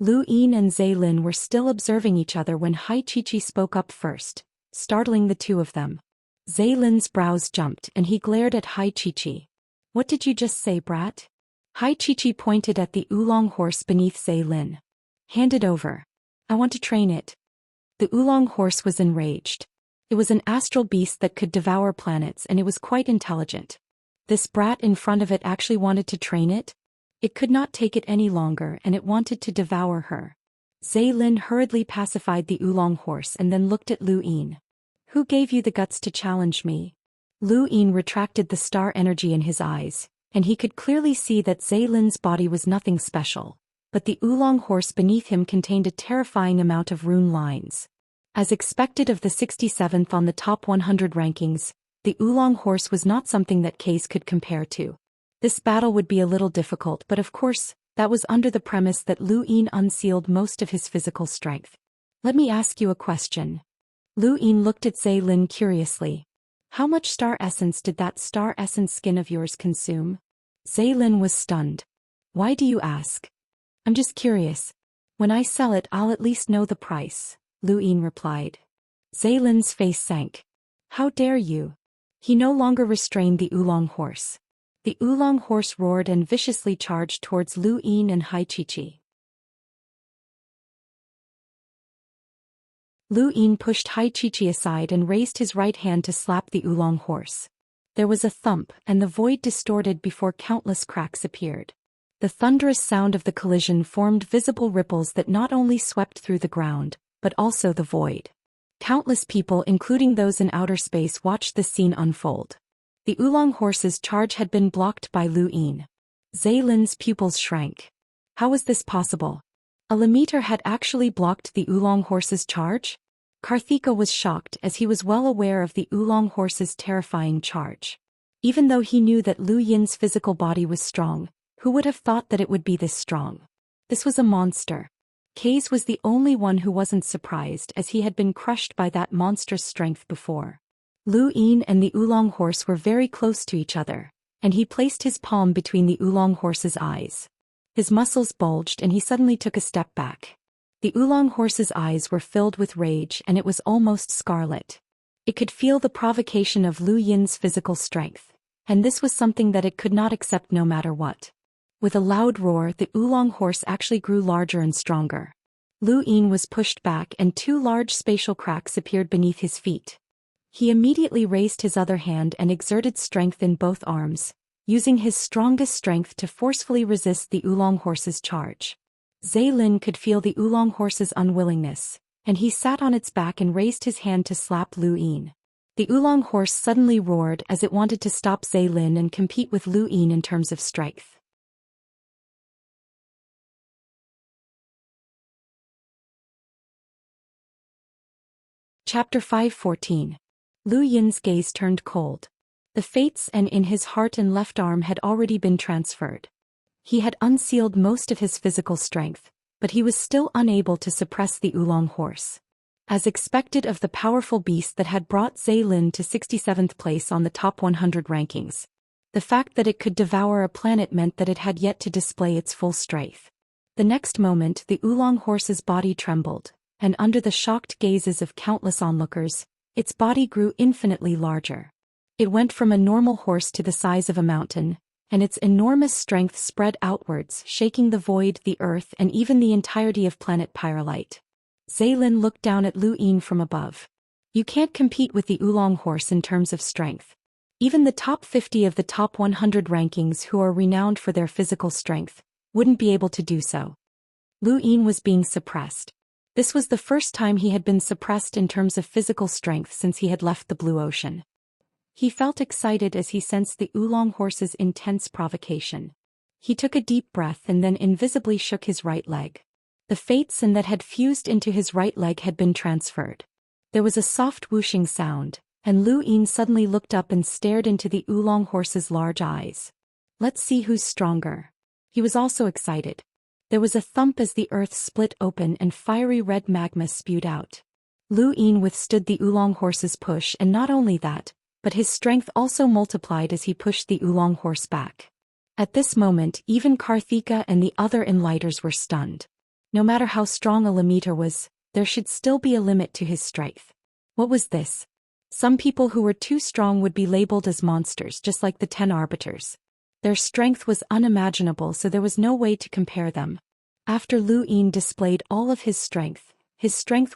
Lu Yin and Zhou Lin were still observing each other when Hai Chi spoke up first, startling the two of them. Zhou Lin's brows jumped and he glared at Hai Chi. What did you just say, brat? Hai Chi pointed at the oolong horse beneath Zhou Lin. Hand it over. I want to train it. The oolong horse was enraged. It was an astral beast that could devour planets and it was quite intelligent. This brat in front of it actually wanted to train it? It could not take it any longer and it wanted to devour her. Zhou Lin hurriedly pacified the oolong horse and then looked at Lu Yin. Who gave you the guts to challenge me? Lu Yin retracted the star energy in his eyes, and he could clearly see that Zhou Lin's body was nothing special, but the oolong horse beneath him contained a terrifying amount of rune lines. As expected of the 67th on the top 100 rankings, the oolong horse was not something that Case could compare to. This battle would be a little difficult, but of course, that was under the premise that Lu Yin unsealed most of his physical strength. Let me ask you a question. Lu Yin looked at Zhe Lin curiously. How much star essence did that star essence skin of yours consume? Zhe Lin was stunned. Why do you ask? I'm just curious. When I sell it, I'll at least know the price, Lu Yin replied. Zhe Lin's face sank. How dare you? He no longer restrained the oolong horse. The oolong horse roared and viciously charged towards Lu Yin and Hai Chichi. Lu Yin pushed Hai Chichi aside and raised his right hand to slap the oolong horse. There was a thump, and the void distorted before countless cracks appeared. The thunderous sound of the collision formed visible ripples that not only swept through the ground, but also the void. Countless people, including those in outer space, watched the scene unfold. The oolong horse's charge had been blocked by Lu Yin. Zhe Lin's pupils shrank. How was this possible? A Lemmeter had actually blocked the oolong horse's charge? Karthika was shocked as he was well aware of the oolong horse's terrifying charge. Even though he knew that Lu Yin's physical body was strong, who would have thought that it would be this strong? This was a monster. Kaze was the only one who wasn't surprised, as he had been crushed by that monstrous strength before. Lu Yin and the oolong horse were very close to each other, and he placed his palm between the oolong horse's eyes. His muscles bulged and he suddenly took a step back. The oolong horse's eyes were filled with rage and it was almost scarlet. It could feel the provocation of Lu Yin's physical strength, and this was something that it could not accept no matter what. With a loud roar, the oolong horse actually grew larger and stronger. Lu Yin was pushed back and two large spatial cracks appeared beneath his feet. He immediately raised his other hand and exerted strength in both arms, using his strongest strength to forcefully resist the oolong horse's charge. Zhe Lin could feel the oolong horse's unwillingness, and he sat on its back and raised his hand to slap Lu Yin. The oolong horse suddenly roared as it wanted to stop Zhe Lin and compete with Lu Yin in terms of strength. Chapter 5:14. Lu Yin's gaze turned cold. The fates and in his heart and left arm had already been transferred. He had unsealed most of his physical strength, but he was still unable to suppress the oolong horse. As expected of the powerful beast that had brought Zhe Lin to 67th place on the top 100 rankings, the fact that it could devour a planet meant that it had yet to display its full strength. The next moment the oolong horse's body trembled, and under the shocked gazes of countless onlookers, its body grew infinitely larger. It went from a normal horse to the size of a mountain, and its enormous strength spread outwards, shaking the void, the earth, and even the entirety of planet Pyrolite. Zhe Lin looked down at Lu Yin from above. You can't compete with the oolong horse in terms of strength. Even the top 50 of the top 100 rankings, who are renowned for their physical strength, wouldn't be able to do so. Lu Yin was being suppressed. This was the first time he had been suppressed in terms of physical strength since he had left the Blue Ocean. He felt excited as he sensed the oolong horse's intense provocation. He took a deep breath and then invisibly shook his right leg. The fates and that had fused into his right leg had been transferred. There was a soft whooshing sound, and Lu Yin suddenly looked up and stared into the oolong horse's large eyes. Let's see who's stronger. He was also excited. There was a thump as the earth split open and fiery red magma spewed out. Lu Yin withstood the oolong horse's push, and not only that, but his strength also multiplied as he pushed the oolong horse back. At this moment, even Karthika and the other enlighters were stunned. No matter how strong a Lemmeter was, there should still be a limit to his strength. What was this? Some people who were too strong would be labeled as monsters, just like the 10 arbiters. Their strength was unimaginable, so there was no way to compare them. After Lu Yin displayed all of his strength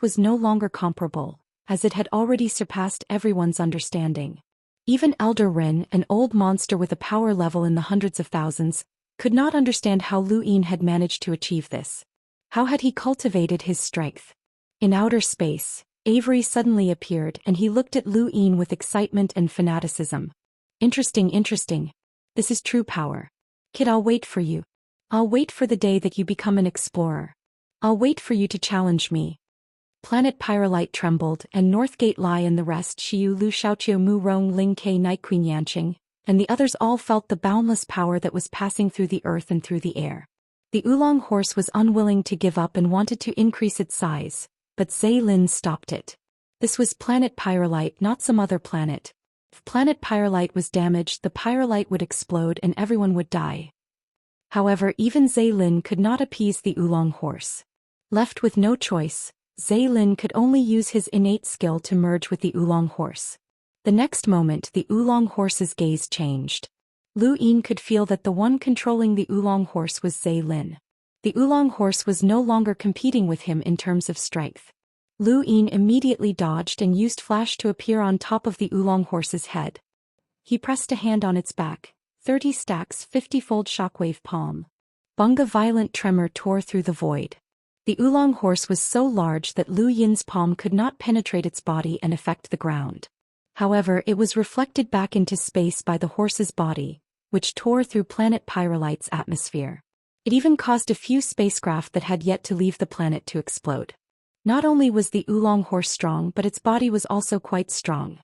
was no longer comparable, as it had already surpassed everyone's understanding. Even Elder Ren, an old monster with a power level in the hundreds of thousands, could not understand how Lu Yin had managed to achieve this. How had he cultivated his strength? In outer space, Avery suddenly appeared and he looked at Lu Yin with excitement and fanaticism. Interesting. This is true power. Kid, I'll wait for you. I'll wait for the day that you become an explorer. I'll wait for you to challenge me. Planet Pyrolite trembled, and Northgate Lai and the rest, Xiu Lu Xiaoqiu Mu Rong Ling Ke Night Queen Yanqing, and the others all felt the boundless power that was passing through the earth and through the air. The oolong horse was unwilling to give up and wanted to increase its size, but Zhou Xian stopped it. This was planet Pyrolite, not some other planet. If planet Pyrolite was damaged, the Pyrolite would explode and everyone would die. However, even Zhou Xian could not appease the Oolong horse. Left with no choice, Zhou Xian could only use his innate skill to merge with the Oolong horse. The next moment, the Oolong horse's gaze changed. Lu Yin could feel that the one controlling the Oolong horse was Zhou Xian. The Oolong horse was no longer competing with him in terms of strength. Lu Yin immediately dodged and used flash to appear on top of the Oolong horse's head. He pressed a hand on its back. 30 stacks 50-fold shockwave palm. Bunga violent tremor tore through the void. The Oolong horse was so large that Lu Yin's palm could not penetrate its body and affect the ground. However, it was reflected back into space by the horse's body, which tore through planet Pyrolite's atmosphere. It even caused a few spacecraft that had yet to leave the planet to explode. Not only was the Oolong horse strong, but its body was also quite strong.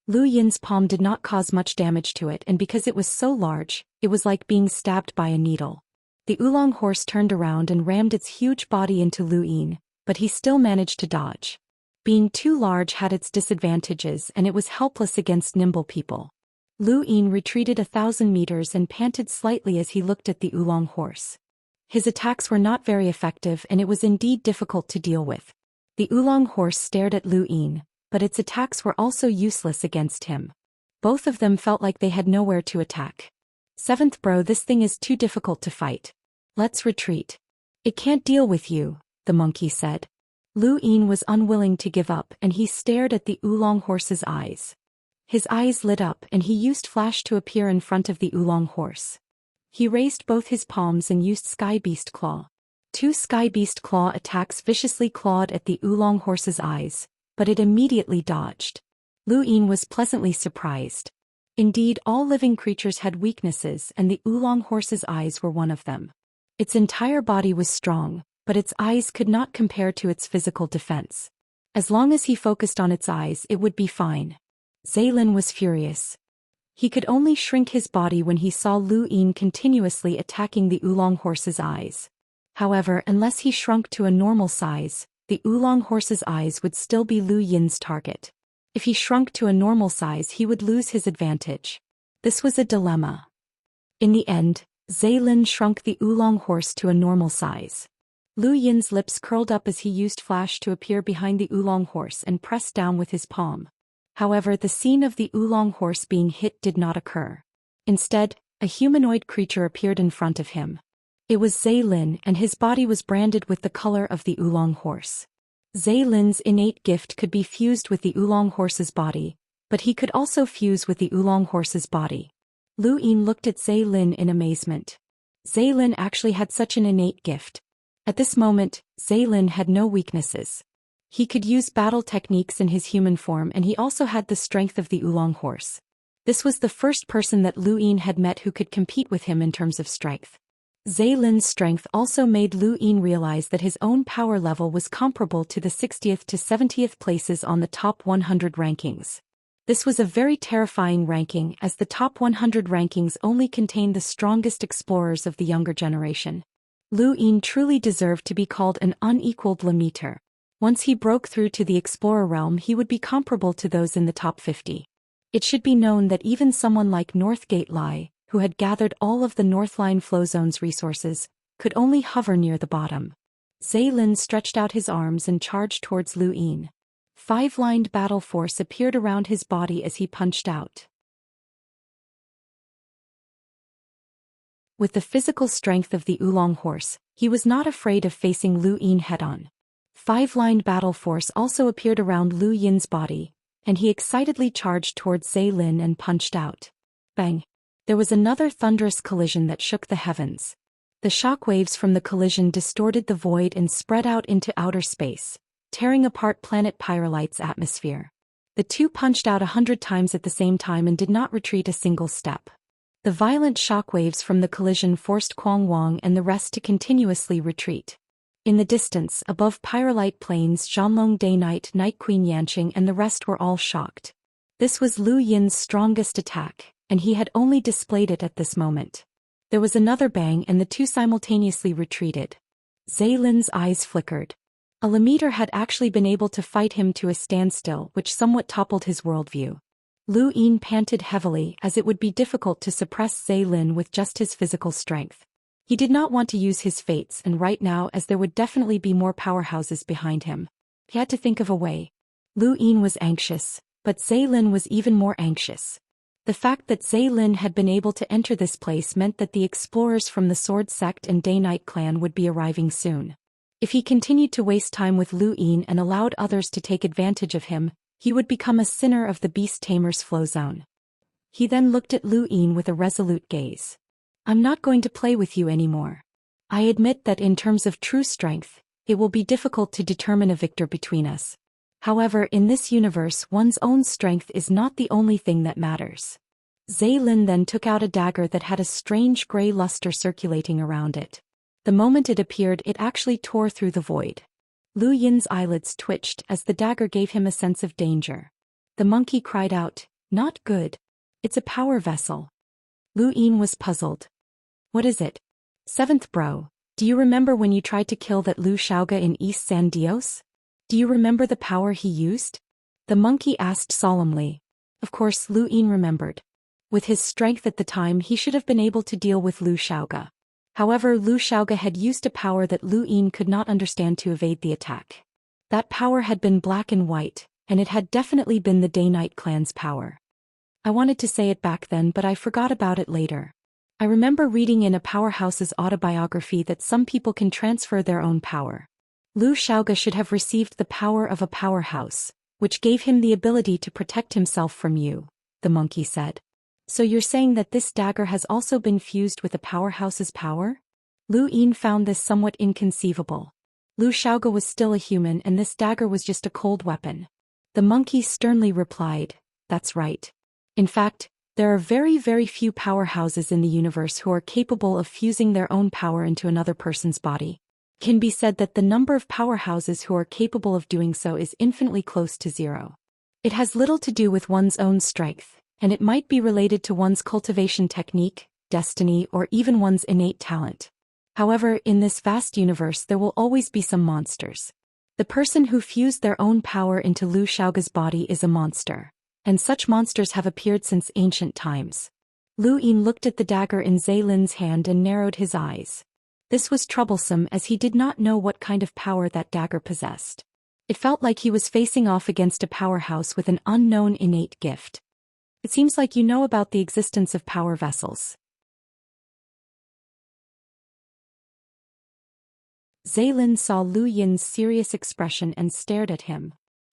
Lu Yin's palm did not cause much damage to it, and because it was so large, it was like being stabbed by a needle. The Oolong horse turned around and rammed its huge body into Lu Yin, but he still managed to dodge. Being too large had its disadvantages, and it was helpless against nimble people. Lu Yin retreated 1,000 meters and panted slightly as he looked at the Oolong horse. His attacks were not very effective, and it was indeed difficult to deal with. The Oolong horse stared at Lu Yin, but its attacks were also useless against him. Both of them felt like they had nowhere to attack. "Seventh bro, this thing is too difficult to fight. Let's retreat." "It can't deal with you," the monkey said. Lu Yin was unwilling to give up, and he stared at the Oolong horse's eyes. His eyes lit up and he used flash to appear in front of the Oolong horse. He raised both his palms and used Sky Beast Claw. 2 Sky Beast Claw attacks viciously clawed at the Oolong horse's eyes, but it immediately dodged. Lu Yin was pleasantly surprised. Indeed, all living creatures had weaknesses, and the Oolong horse's eyes were one of them. Its entire body was strong, but its eyes could not compare to its physical defense. As long as he focused on its eyes, it would be fine. Zhou Xian was furious. He could only shrink his body when he saw Lu Yin continuously attacking the Oolong horse's eyes. However, unless he shrunk to a normal size, the Oolong horse's eyes would still be Lu Yin's target. If he shrunk to a normal size, he would lose his advantage. This was a dilemma. In the end, Zhou Xian shrunk the Oolong horse to a normal size. Lu Yin's lips curled up as he used flash to appear behind the Oolong horse and pressed down with his palm. However, the scene of the Oolong horse being hit did not occur. Instead, a humanoid creature appeared in front of him. It was Zhou Xian, and his body was branded with the color of the Oolong horse. Zhou Xian's innate gift could be fused with the Oolong horse's body, but he could also fuse with the Oolong horse's body. Lu Yin looked at Zhou Xian in amazement. Zhou Xian actually had such an innate gift. At this moment, Zhou Xian had no weaknesses. He could use battle techniques in his human form, and he also had the strength of the Oolong horse. This was the first person that Lu Yin had met who could compete with him in terms of strength. Zhou Xian's strength also made Lu Yin realize that his own power level was comparable to the 60th to 70th places on the top 100 rankings. This was a very terrifying ranking, as the top 100 rankings only contained the strongest explorers of the younger generation. Lu Yin truly deserved to be called an unequaled limiter. Once he broke through to the explorer realm, he would be comparable to those in the top 50. It should be known that even someone like Northgate Lai, who had gathered all of the Northline Flow Zone's resources, could only hover near the bottom. Zhou Xian stretched out his arms and charged towards Lu Yin. 5-lined battle force appeared around his body as he punched out. With the physical strength of the Oolong horse, he was not afraid of facing Lu Yin head-on. 5-lined battle force also appeared around Lu Yin's body, and he excitedly charged towards Zhou Xian and punched out. Bang! There was another thunderous collision that shook the heavens. The shock waves from the collision distorted the void and spread out into outer space, tearing apart planet Pyrolite's atmosphere. The two punched out 100 times at the same time and did not retreat a single step. The violent shock waves from the collision forced Quang Wang and the rest to continuously retreat. In the distance, above Pyrolite plains, Zhanlong Day Night, Night Queen Yanqing and the rest were all shocked. This was Lu Yin's strongest attack, and he had only displayed it at this moment. There was another bang and the two simultaneously retreated. Zaylin's eyes flickered. A Lemeter had actually been able to fight him to a standstill, which somewhat toppled his worldview. Lu Yin panted heavily, as it would be difficult to suppress Zaylin with just his physical strength. He did not want to use his fates, and right now, as there would definitely be more powerhouses behind him, he had to think of a way. Lu Yin was anxious, but Zaylin was even more anxious. The fact that Zaylin had been able to enter this place meant that the explorers from the Sword Sect and Day-Night clan would be arriving soon. If he continued to waste time with Lu Yin and allowed others to take advantage of him, he would become a sinner of the Beast Tamer's flow zone. He then looked at Lu Yin with a resolute gaze. I'm not going to play with you anymore. I admit that in terms of true strength, it will be difficult to determine a victor between us. However, in this universe, one's own strength is not the only thing that matters. Zaylin then took out a dagger that had a strange gray luster circulating around it. The moment it appeared, it actually tore through the void. Lu Yin's eyelids twitched as the dagger gave him a sense of danger. The monkey cried out, "Not good. It's a power vessel." Lu Yin was puzzled. What is it? Seventh bro, do you remember when you tried to kill that Lu Xiaoga in East San Dios? Do you remember the power he used? The monkey asked solemnly. Of course, Lu Yin remembered. With his strength at the time, he should have been able to deal with Lu Xiaoga. However, Lu Xiaoga had used a power that Lu Yin could not understand to evade the attack. That power had been black and white, and it had definitely been the Day-Night clan's power. I wanted to say it back then, but I forgot about it later. I remember reading in a powerhouse's autobiography that some people can transfer their own power. Lu Xiaoga should have received the power of a powerhouse, which gave him the ability to protect himself from you, the monkey said. So you're saying that this dagger has also been fused with a powerhouse's power? Lu Yin found this somewhat inconceivable. Lu Xiaoga was still a human and this dagger was just a cold weapon. The monkey sternly replied, "That's right. In fact, there are very, very few powerhouses in the universe who are capable of fusing their own power into another person's body. It can be said that the number of powerhouses who are capable of doing so is infinitely close to zero. It has little to do with one's own strength, and it might be related to one's cultivation technique, destiny, or even one's innate talent. However, in this vast universe there will always be some monsters. The person who fused their own power into Lu Xiaoga's body is a monster, and such monsters have appeared since ancient times." Lu Yin looked at the dagger in Zaylin's hand and narrowed his eyes. This was troublesome as he did not know what kind of power that dagger possessed. It felt like he was facing off against a powerhouse with an unknown innate gift. It seems like you know about the existence of power vessels. Zaylin saw Lu Yin's serious expression and stared at him.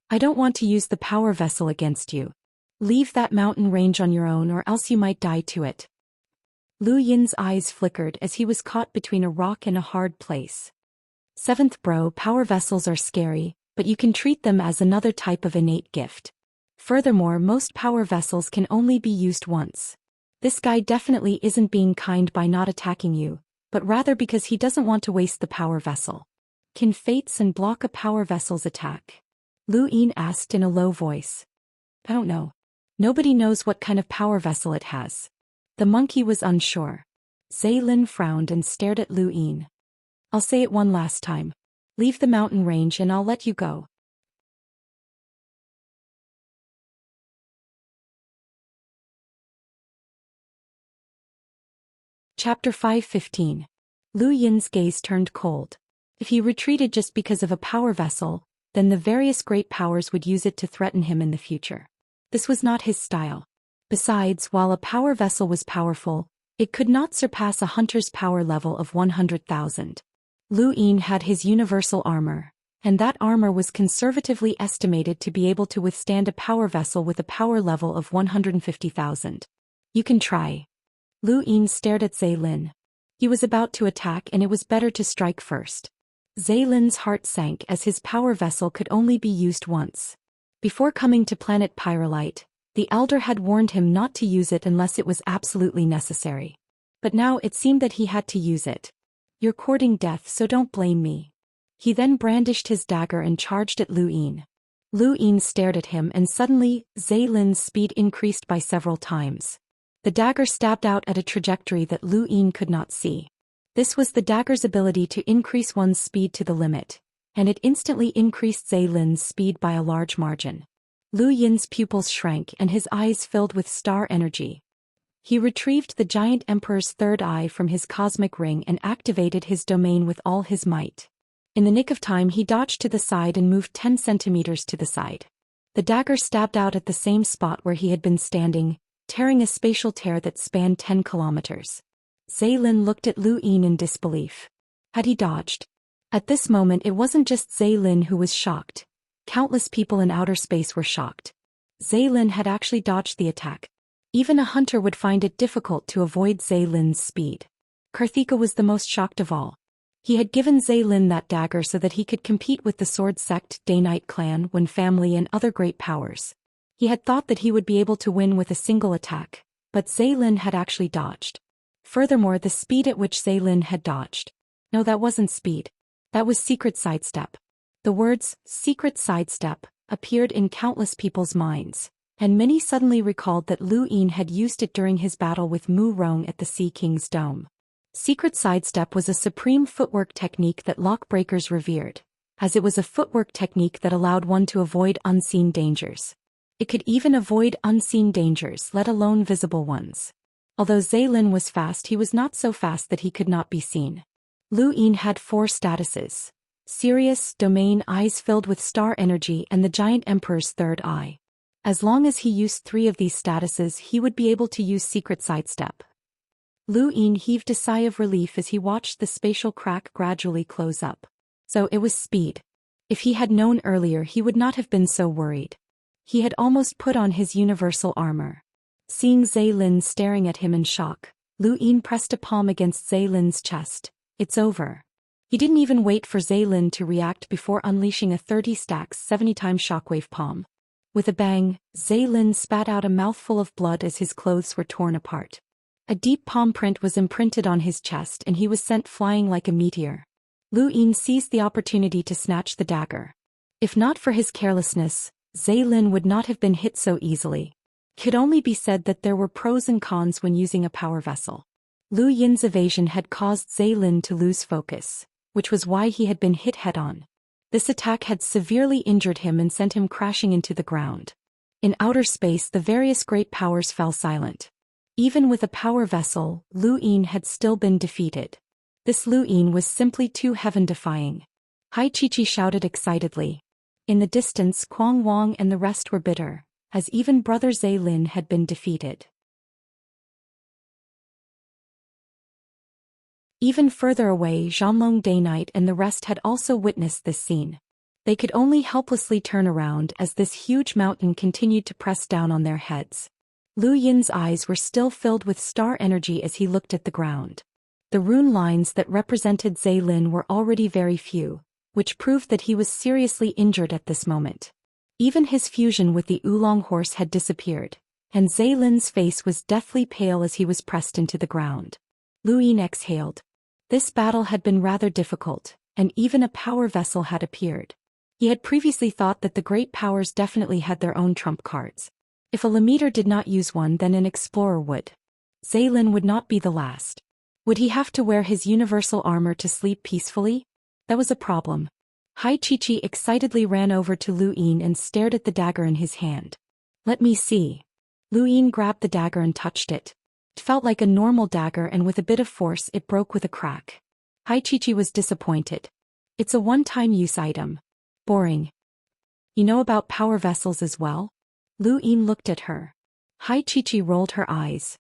I don't want to use the power vessel against you. Leave that mountain range on your own or else you might die to it. Lu Yin's eyes flickered as he was caught between a rock and a hard place. Seventh bro, power vessels are scary, but you can treat them as another type of innate gift. Furthermore, most power vessels can only be used once. This guy definitely isn't being kind by not attacking you, but rather because he doesn't want to waste the power vessel. Can fates and block a power vessel's attack? Lu Yin asked in a low voice. I don't know. Nobody knows what kind of power vessel it has. The monkey was unsure. Zaylin frowned and stared at Lu Yin. I'll say it one last time. Leave the mountain range and I'll let you go. Chapter 5:15. Lu Yin's gaze turned cold. If he retreated just because of a power vessel, then the various great powers would use it to threaten him in the future. This was not his style. Besides, while a power vessel was powerful, it could not surpass a hunter's power level of 100,000. Lu Yin had his universal armor, and that armor was conservatively estimated to be able to withstand a power vessel with a power level of 150,000. You can try. Lu Yin stared at Zaylin. He was about to attack and it was better to strike first. Zaylin's heart sank as his power vessel could only be used once. Before coming to planet Pyrolite, the Elder had warned him not to use it unless it was absolutely necessary. But now it seemed that he had to use it. You're courting death, so don't blame me. He then brandished his dagger and charged at Lu Yin. Lu Yin stared at him and suddenly, Zaylin's speed increased by several times. The dagger stabbed out at a trajectory that Lu Yin could not see. This was the dagger's ability to increase one's speed to the limit, and it instantly increased Zhe Lin's speed by a large margin. Lu Yin's pupils shrank and his eyes filled with star energy. He retrieved the giant emperor's third eye from his cosmic ring and activated his domain with all his might. In the nick of time he dodged to the side and moved 10 centimeters to the side. The dagger stabbed out at the same spot where he had been standing, tearing a spatial tear that spanned 10 kilometers. Zhe Lin looked at Lu Yin in disbelief. Had he dodged? At this moment it wasn't just Zhe Lin who was shocked. Countless people in outer space were shocked. Zhe Lin had actually dodged the attack. Even a hunter would find it difficult to avoid Zhe Lin's speed. Karthika was the most shocked of all. He had given Zhe Lin that dagger so that he could compete with the sword sect, Daoist clan, Wen family and other great powers. He had thought that he would be able to win with a single attack, but Zhe Lin had actually dodged. Furthermore, the speed at which Zhe Lin had dodged. No, that wasn't speed. That was secret sidestep. The words, secret sidestep, appeared in countless people's minds, and many suddenly recalled that Lu Yin had used it during his battle with Mu Rong at the Sea King's Dome. Secret sidestep was a supreme footwork technique that lockbreakers revered, as it was a footwork technique that allowed one to avoid unseen dangers. It could even avoid unseen dangers, let alone visible ones. Although Zhe Lin was fast, he was not so fast that he could not be seen. Lu Yin had 4 statuses: Sirius, domain, eyes filled with star energy, and the giant emperor's third eye. As long as he used 3 of these statuses, he would be able to use secret sidestep. Lu Yin heaved a sigh of relief as he watched the spatial crack gradually close up. So it was speed. If he had known earlier, he would not have been so worried. He had almost put on his universal armor. Seeing Zhe Lin staring at him in shock, Lu Yin pressed a palm against Zhe Lin's chest. It's over. He didn't even wait for Zhe Lin to react before unleashing a 30 stacks 70 times shockwave palm. With a bang, Zhe Lin spat out a mouthful of blood as his clothes were torn apart. A deep palm print was imprinted on his chest and he was sent flying like a meteor. Lu Yin seized the opportunity to snatch the dagger. If not for his carelessness, Zhe Lin would not have been hit so easily. It could only be said that there were pros and cons when using a power vessel. Lu Yin's evasion had caused Zhe Lin to lose focus, which was why he had been hit head-on. This attack had severely injured him and sent him crashing into the ground. In outer space, the various great powers fell silent. Even with a power vessel, Lu Yin had still been defeated. This Lu Yin was simply too heaven-defying. Hai Chi shouted excitedly. In the distance, Kuang Wang and the rest were bitter, as even brother Zhe Lin had been defeated. Even further away, Zhanlong Daoist and the rest had also witnessed this scene. They could only helplessly turn around as this huge mountain continued to press down on their heads. Lu Yin's eyes were still filled with star energy as he looked at the ground. The rune lines that represented Zhe Lin were already very few, which proved that he was seriously injured at this moment. Even his fusion with the oolong horse had disappeared, and Zhe Lin's face was deathly pale as he was pressed into the ground. Lu Yin exhaled. This battle had been rather difficult, and even a power vessel had appeared. He had previously thought that the great powers definitely had their own trump cards. If a Lemaitre did not use one, then an explorer would. Zhe Lin would not be the last. Would he have to wear his universal armor to sleep peacefully? That was a problem. Hai Chi excitedly ran over to Lu Yin and stared at the dagger in his hand. Let me see. Lu Yin grabbed the dagger and touched it. It felt like a normal dagger, and with a bit of force it broke with a crack. Hai Chi was disappointed. It's a one-time use item. Boring. You know about power vessels as well? Lu Yin looked at her. Hai Chi rolled her eyes.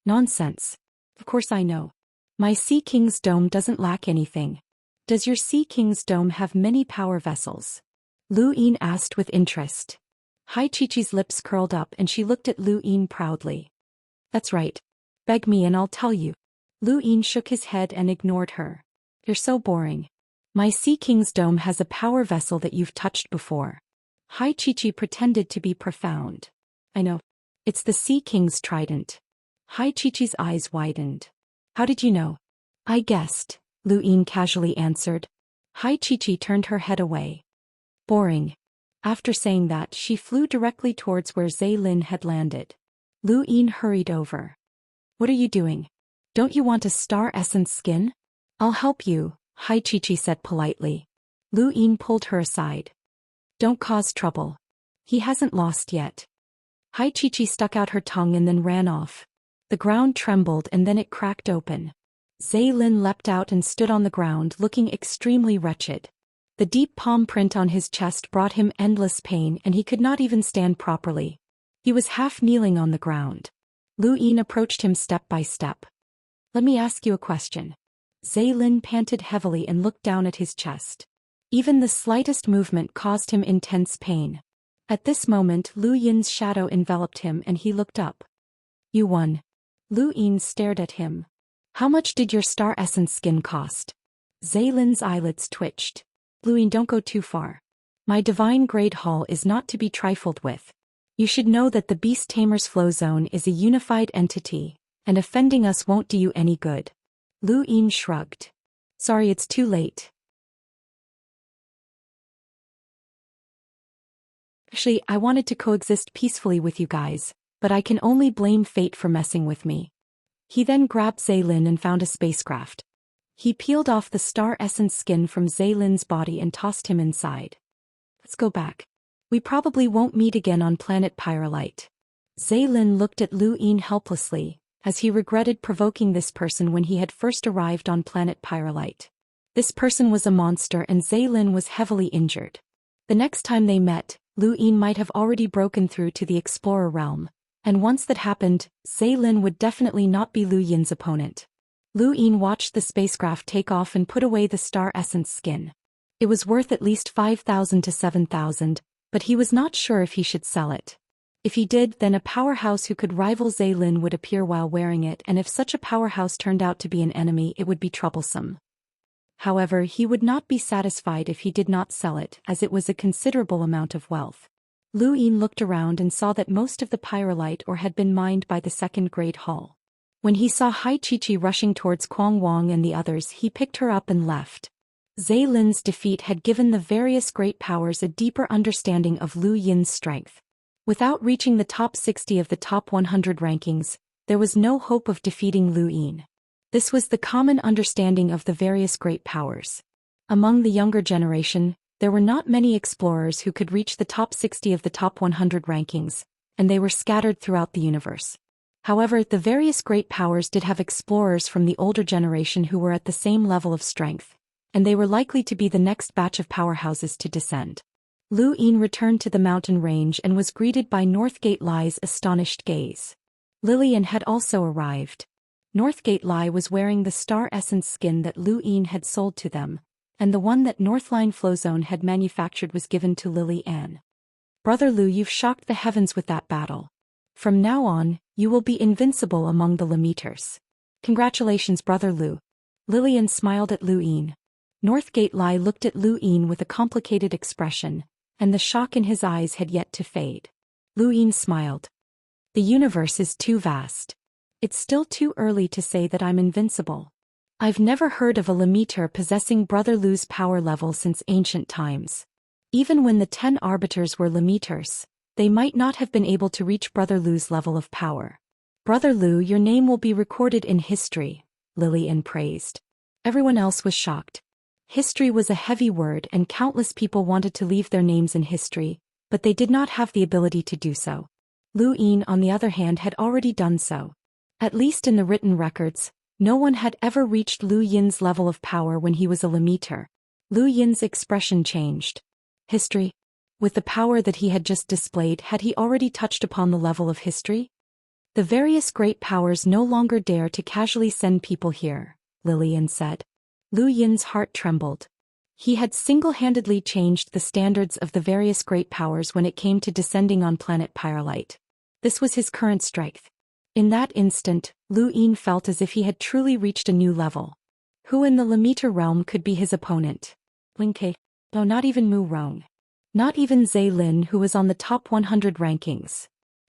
Nonsense. Of course I know. My Sea King's Dome doesn't lack anything. Does your Sea King's Dome have many power vessels? Lu Yin asked with interest. Hai Chi's lips curled up and she looked at Lu Yin proudly. That's right. Beg me and I'll tell you. Lu Yin shook his head and ignored her. You're so boring. My Sea King's Dome has a power vessel that you've touched before. Hai Chi pretended to be profound. I know. It's the Sea King's trident. Hai Chi's eyes widened. How did you know? I guessed, Lu Yin casually answered. Hai Chi turned her head away. Boring. After saying that, she flew directly towards where Zhe Lin had landed. Lu Yin hurried over. What are you doing? Don't you want a star essence skin? I'll help you, Hai Chichi said politely. Lu Yin pulled her aside. Don't cause trouble. He hasn't lost yet. Hai Chichi stuck out her tongue and then ran off. The ground trembled and then it cracked open. Zai Lin leapt out and stood on the ground looking extremely wretched. The deep palm print on his chest brought him endless pain and he could not even stand properly. He was half kneeling on the ground. Lu Yin approached him step by step. Let me ask you a question. Zai Lin panted heavily and looked down at his chest. Even the slightest movement caused him intense pain. At this moment Lu Yin's shadow enveloped him and he looked up. You won. Lu Yin stared at him. How much did your star essence skin cost? Zai Lin's eyelids twitched. Lu Yin, don't go too far. My divine grade haul is not to be trifled with. You should know that the Beast Tamer's flow zone is a unified entity, and offending us won't do you any good. Lu Yin shrugged. Sorry, it's too late. Actually, I wanted to coexist peacefully with you guys, but I can only blame fate for messing with me. He then grabbed Zai Lin and found a spacecraft. He peeled off the star essence skin from Zai Lin's body and tossed him inside. Let's go back. We probably won't meet again on planet Pyrolite. Zai Lin looked at Lu Yin helplessly, as he regretted provoking this person when he had first arrived on planet Pyrolite. This person was a monster and Zai Lin was heavily injured. The next time they met, Lu Yin might have already broken through to the Explorer realm, and once that happened, Zai Lin would definitely not be Lu Yin's opponent. Lu Yin watched the spacecraft take off and put away the star essence skin. It was worth at least 5,000 to 7,000, but he was not sure if he should sell it. If he did, then a powerhouse who could rival Zai Lin would appear while wearing it, and if such a powerhouse turned out to be an enemy, it would be troublesome. However, he would not be satisfied if he did not sell it, as it was a considerable amount of wealth. Lu Yin looked around and saw that most of the pyrolite ore had been mined by the second-grade hull. When he saw Hai Chichi rushing towards Quang Wang and the others, he picked her up and left. Zai Lin's defeat had given the various great powers a deeper understanding of Lu Yin's strength. Without reaching the top 60 of the top 100 rankings, there was no hope of defeating Lu Yin. This was the common understanding of the various great powers. Among the younger generation, there were not many explorers who could reach the top 60 of the top 100 rankings, and they were scattered throughout the universe. However, the various great powers did have explorers from the older generation who were at the same level of strength, and they were likely to be the next batch of powerhouses to descend. Lu Yin returned to the mountain range and was greeted by Northgate Lai's astonished gaze. Lillian had also arrived. Northgate Lai was wearing the star essence skin that Lu Yin had sold to them, and the one that Northline Flowzone had manufactured was given to Lily Ann. Brother Lu, you've shocked the heavens with that battle. From now on, you will be invincible among the Limeters. Congratulations, Brother Lu. Lillian smiled at Lu Yin. Northgate Lai looked at Lu Yin with a complicated expression, and the shock in his eyes had yet to fade. Lu Yin smiled. The universe is too vast. It's still too early to say that I'm invincible. I've never heard of a Limeter possessing Brother Lu's power level since ancient times. Even when the 10 arbiters were Limeters, they might not have been able to reach Brother Lu's level of power. Brother Lu, your name will be recorded in history, Lillian praised. Everyone else was shocked. History was a heavy word and countless people wanted to leave their names in history, but they did not have the ability to do so. Lu Yin, on the other hand, had already done so. At least in the written records, no one had ever reached Lu Yin's level of power when he was a Limeter. Lu Yin's expression changed. History? With the power that he had just displayed, had he already touched upon the level of history? The various great powers no longer dare to casually send people here, Lillian said. Lu Yin's heart trembled. He had single-handedly changed the standards of the various great powers when it came to descending on planet Pyrolite. This was his current strength. In that instant, Lu Yin felt as if he had truly reached a new level. Who in the Limeter realm could be his opponent? Lin Ke? No, not even Mu Rong. Not even Zai Lin, who was on the top 100 rankings.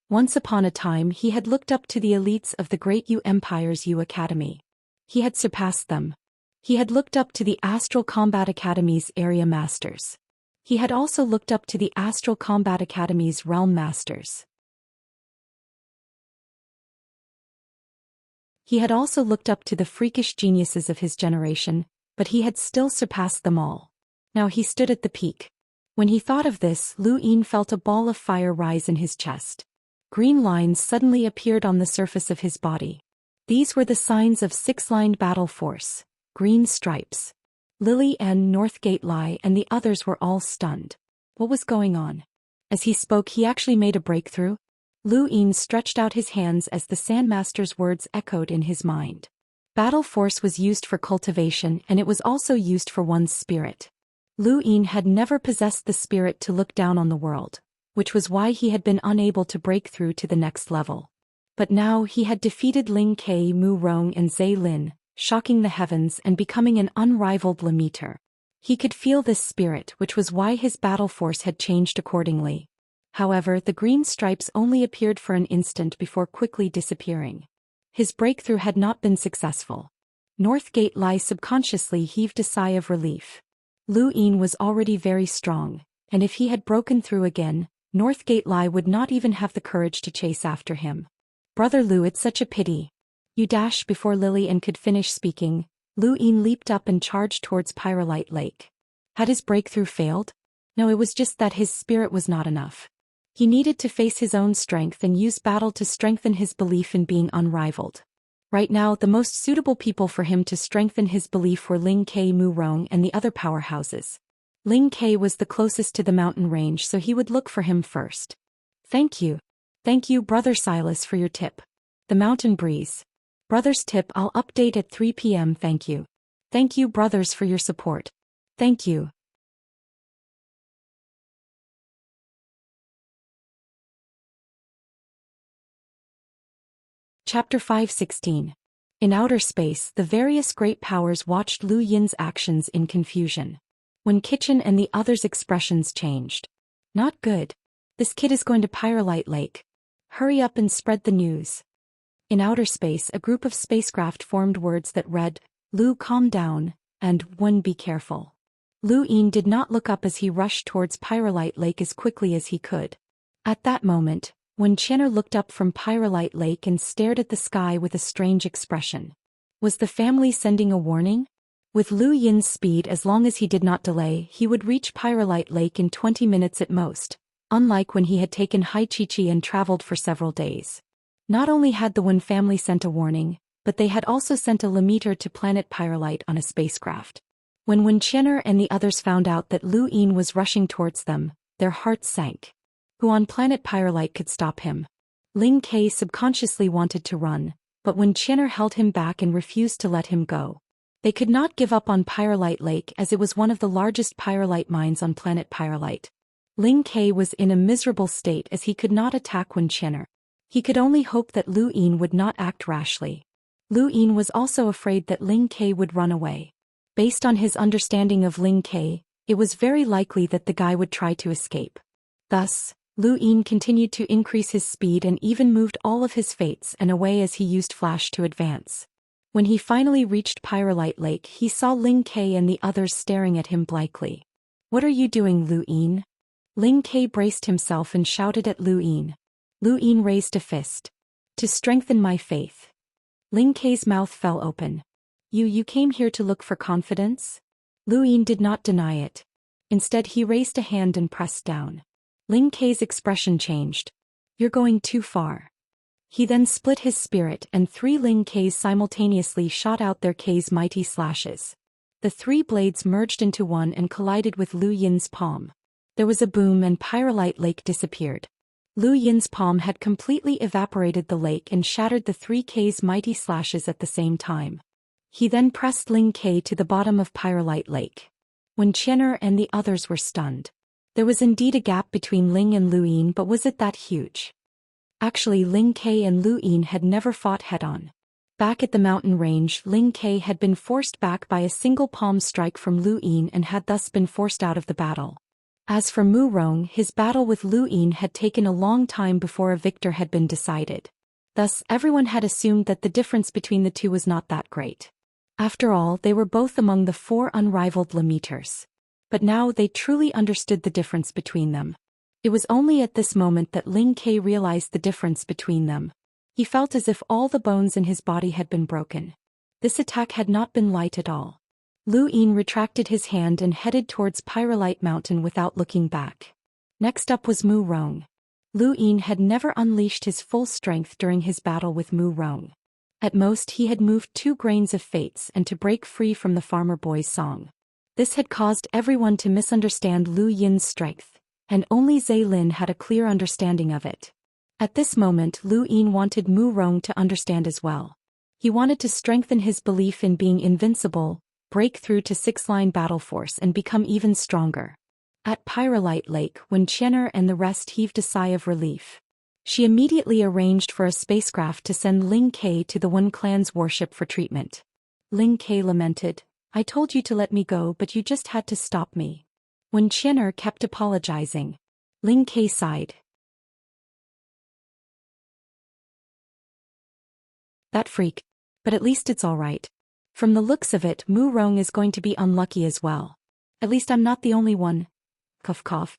Once upon a time he had looked up to the elites of the great Yu Empire's Yu Academy. He had surpassed them. He had looked up to the Astral Combat Academy's Area Masters. He had also looked up to the Astral Combat Academy's Realm Masters. He had also looked up to the freakish geniuses of his generation, but he had still surpassed them all. Now he stood at the peak. When he thought of this, Lu Yin felt a ball of fire rise in his chest. Green lines suddenly appeared on the surface of his body. These were the signs of six-lined battle force, green stripes. Lily and Northgate Lai and the others were all stunned. What was going on? As he spoke, he actually made a breakthrough. Lu Yin stretched out his hands as the Sandmaster's words echoed in his mind. Battle force was used for cultivation, and it was also used for one's spirit. Lu Yin had never possessed the spirit to look down on the world, which was why he had been unable to break through to the next level. But now he had defeated Ling Ke, Mu Rong and Zai Lin, shocking the heavens and becoming an unrivaled Lemeter. He could feel this spirit, which was why his battle force had changed accordingly. However, the green stripes only appeared for an instant before quickly disappearing. His breakthrough had not been successful. Northgate Lai subconsciously heaved a sigh of relief. Lu Yin was already very strong, and if he had broken through again, Northgate Lai would not even have the courage to chase after him. Brother Lu, it's such a pity. You dash before Lily and could finish speaking. Lu Yin leaped up and charged towards Pyrolite Lake. Had his breakthrough failed? No, it was just that his spirit was not enough. He needed to face his own strength and use battle to strengthen his belief in being unrivaled. Right now, the most suitable people for him to strengthen his belief were Ling Ke, Mu Rong and the other powerhouses. Ling Ke was the closest to the mountain range, so he would look for him first. Thank you. Thank you, Brother Silas, for your tip. The mountain breeze. Brother's tip, I'll update at 3 p.m. Thank you. Thank you, brothers, for your support. Thank you. Chapter 5:16. In outer space, the various great powers watched Lu Yin's actions in confusion. When Kitchen and the others' expressions changed. Not good. This kid is going to Pyrolite Lake. Hurry up and spread the news. In outer space, a group of spacecraft formed words that read, Lu, calm down, and Wen, be careful. Lu Yin did not look up as he rushed towards Pyrolite Lake as quickly as he could. At that moment, Wen Qian'er looked up from Pyrolite Lake and stared at the sky with a strange expression. Was the family sending a warning? With Lu Yin's speed, as long as he did not delay, he would reach Pyrolite Lake in 20 minutes at most, unlike when he had taken Hai Chi and traveled for several days. Not only had the Wen family sent a warning, but they had also sent a Lemeter to planet Pyrolite on a spacecraft. When Wen Qian'er and the others found out that Lu Yin was rushing towards them, their hearts sank. Who on planet Pyrolite could stop him? Ling Ke subconsciously wanted to run, but Wen Qian'er held him back and refused to let him go. They could not give up on Pyrolite Lake as it was one of the largest pyrolite mines on planet Pyrolite. Ling Ke was in a miserable state as he could not attack Wen Qian'er. He could only hope that Lu Yin would not act rashly. Lu Yin was also afraid that Ling Ke would run away. Based on his understanding of Ling Ke, it was very likely that the guy would try to escape. Thus, Lu Yin continued to increase his speed and even moved all of his fates and away as he used flash to advance. When he finally reached Pyrolite Lake, he saw Ling Ke and the others staring at him blankly. What are you doing, Lu Yin? Ling Ke braced himself and shouted at Lu Yin. Lu Yin raised a fist. To strengthen my faith. Ling Ke's mouth fell open. You came here to look for confidence? Lu Yin did not deny it. Instead, he raised a hand and pressed down. Ling Ke's expression changed. You're going too far. He then split his spirit and 3 Ling Kes simultaneously shot out their K's mighty slashes. The 3 blades merged into one and collided with Lu Yin's palm. There was a boom and Pyrolite Lake disappeared. Lu Yin's palm had completely evaporated the lake and shattered the 3 K's mighty slashes at the same time. He then pressed Ling Ke to the bottom of Pyrolite Lake. Wen Qian'er and the others were stunned. There was indeed a gap between Ling and Lu Yin, but was it that huge? Actually, Ling Ke and Lu Yin had never fought head-on. Back at the mountain range, Ling Ke had been forced back by a single palm strike from Lu Yin and had thus been forced out of the battle. As for Mu Rong, his battle with Lu Yin had taken a long time before a victor had been decided. Thus, everyone had assumed that the difference between the two was not that great. After all, they were both among the 4 unrivaled Lemeters. But now they truly understood the difference between them. It was only at this moment that Ling Ke realized the difference between them. He felt as if all the bones in his body had been broken. This attack had not been light at all. Lu Yin retracted his hand and headed towards Pyrolite Mountain without looking back. Next up was Mu Rong. Lu Yin had never unleashed his full strength during his battle with Mu Rong. At most he had moved 2 grains of fates and to break free from the farmer boy's song. This had caused everyone to misunderstand Lu Yin's strength, and only Zhe Lin had a clear understanding of it. At this moment Lu Yin wanted Mu Rong to understand as well. He wanted to strengthen his belief in being invincible, break through to 6-line battle force and become even stronger. At Pyrolite Lake, when Qianer and the rest heaved a sigh of relief, she immediately arranged for a spacecraft to send Ling Ke to the Wen clan's warship for treatment. Ling Ke lamented, "I told you to let me go but you just had to stop me." When Qianer kept apologizing, Ling Ke sighed. "That freak. But at least it's all right. From the looks of it, Mu Rong is going to be unlucky as well. At least I'm not the only one." Cough cough.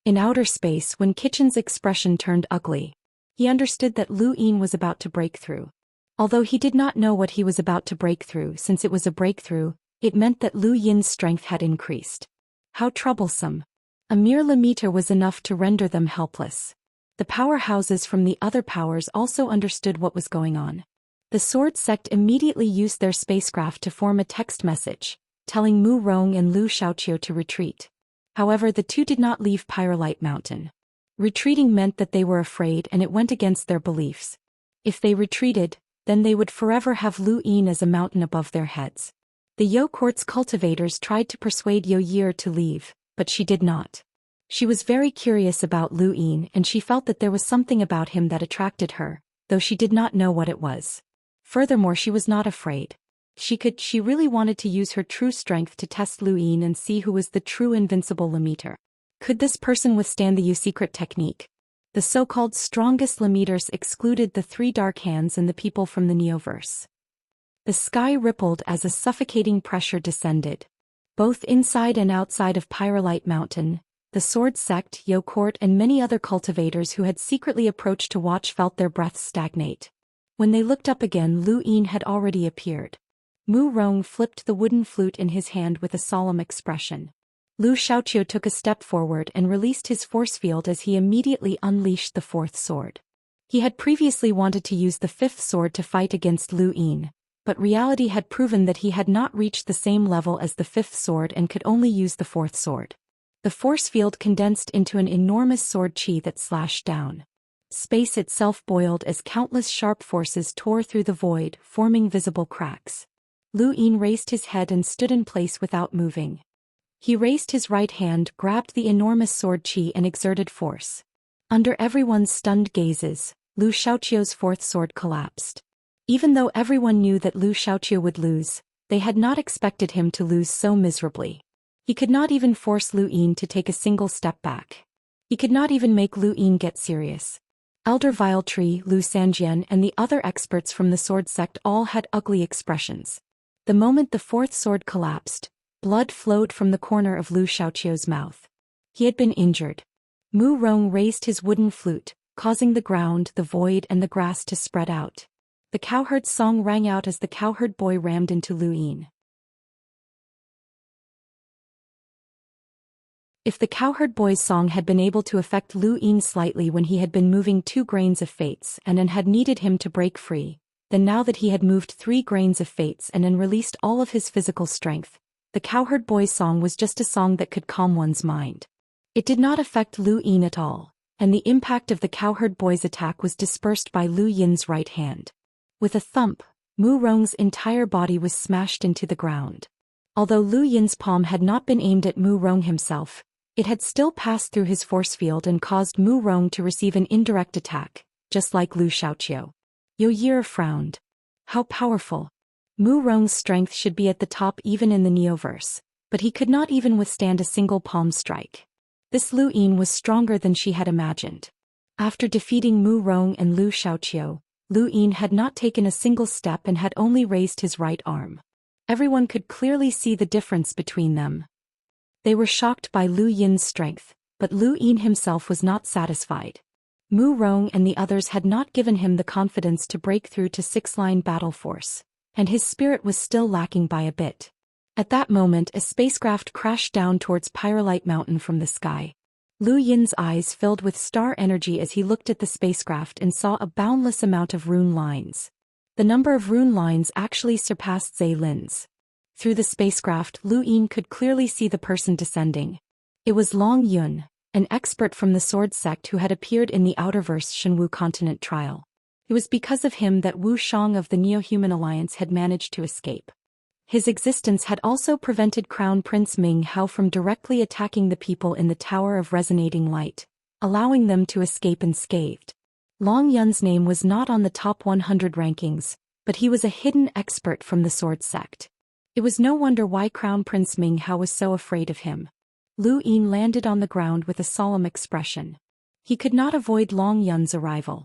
In outer space, when Kitchen's expression turned ugly, he understood that Lu Yin was about to break through. Although he did not know what he was about to break through, since it was a breakthrough, it meant that Lu Yin's strength had increased. How troublesome. A mere limiter was enough to render them helpless. The powerhouses from the other powers also understood what was going on. The Sword Sect immediately used their spacecraft to form a text message, telling Mu Rong and Lu Xiaoqiu to retreat. However, the two did not leave Pyrolite Mountain. Retreating meant that they were afraid and it went against their beliefs. If they retreated, then they would forever have Lu Yin as a mountain above their heads. The Yo Court's cultivators tried to persuade Yo Yeer to leave, but she did not. She was very curious about Lu Yin and she felt that there was something about him that attracted her, though she did not know what it was. Furthermore, she was not afraid. She really wanted to use her true strength to test Lu Yin and see who was the true invincible limiter. Could this person withstand the Yu secret technique? The so-called strongest limiters excluded the 3 dark hands and the people from the Neoverse. The sky rippled as a suffocating pressure descended. Both inside and outside of Pyrolite Mountain, the Sword Sect, Yo Court and many other cultivators who had secretly approached to watch felt their breaths stagnate. When they looked up again, Lu Yin had already appeared. Mu Rong flipped the wooden flute in his hand with a solemn expression. Lu Xiaoqiu took a step forward and released his force field as he immediately unleashed the 4th sword. He had previously wanted to use the 5th sword to fight against Lu Yin, but reality had proven that he had not reached the same level as the 5th sword and could only use the 4th sword. The force field condensed into an enormous sword qi that slashed down. Space itself boiled as countless sharp forces tore through the void, forming visible cracks. Lu Yin raised his head and stood in place without moving. He raised his right hand, grabbed the enormous sword qi and exerted force. Under everyone's stunned gazes, Lu Xiaoqiu's 4th sword collapsed. Even though everyone knew that Lu Xiaoqiu would lose, they had not expected him to lose so miserably. He could not even force Lu Yin to take a single step back. He could not even make Lu Yin get serious. Elder Vile Tree, Lu Sanjian and the other experts from the Sword Sect all had ugly expressions. The moment the 4th sword collapsed, blood flowed from the corner of Lu Xiaoqiu's mouth. He had been injured. Mu Rong raised his wooden flute, causing the ground, the void and the grass to spread out. The cowherd's song rang out as the cowherd boy rammed into Lu Yin. If the cowherd boy's song had been able to affect Lu Yin slightly when he had been moving 2 grains of fates and then had needed him to break free, then now that he had moved 3 grains of fates and then released all of his physical strength, the cowherd boy's song was just a song that could calm one's mind. It did not affect Lu Yin at all, and the impact of the cowherd boy's attack was dispersed by Lu Yin's right hand. With a thump, Mu Rong's entire body was smashed into the ground. Although Lu Yin's palm had not been aimed at Mu Rong himself, it had still passed through his force field and caused Mu Rong to receive an indirect attack, just like Lu Xiaoqiu. Yo Yeer frowned. How powerful. Mu Rong's strength should be at the top even in the Neoverse, but he could not even withstand a single palm strike. This Lu Yin was stronger than she had imagined. After defeating Mu Rong and Lu Xiaoqiu, Lu Yin had not taken a single step and had only raised his right arm. Everyone could clearly see the difference between them. They were shocked by Lu Yin's strength, but Lu Yin himself was not satisfied. Mu Rong and the others had not given him the confidence to break through to six-line battle force, and his spirit was still lacking by a bit. At that moment a spacecraft crashed down towards Pyrolite Mountain from the sky. Lu Yin's eyes filled with star energy as he looked at the spacecraft and saw a boundless amount of rune lines. The number of rune lines actually surpassed Zai Lin's. Through the spacecraft, Lu Yin could clearly see the person descending. It was Long Yun, an expert from the sword sect who had appeared in the Outerverse Shenwu continent trial. It was because of him that Wu Shang of the Neo-Human Alliance had managed to escape. His existence had also prevented Crown Prince Ming Hao from directly attacking the people in the Tower of Resonating Light, allowing them to escape unscathed. Long Yun's name was not on the top 100 rankings, but he was a hidden expert from the sword sect. It was no wonder why Crown Prince Ming Hao was so afraid of him. Lu Yin landed on the ground with a solemn expression. He could not avoid Long Yun's arrival.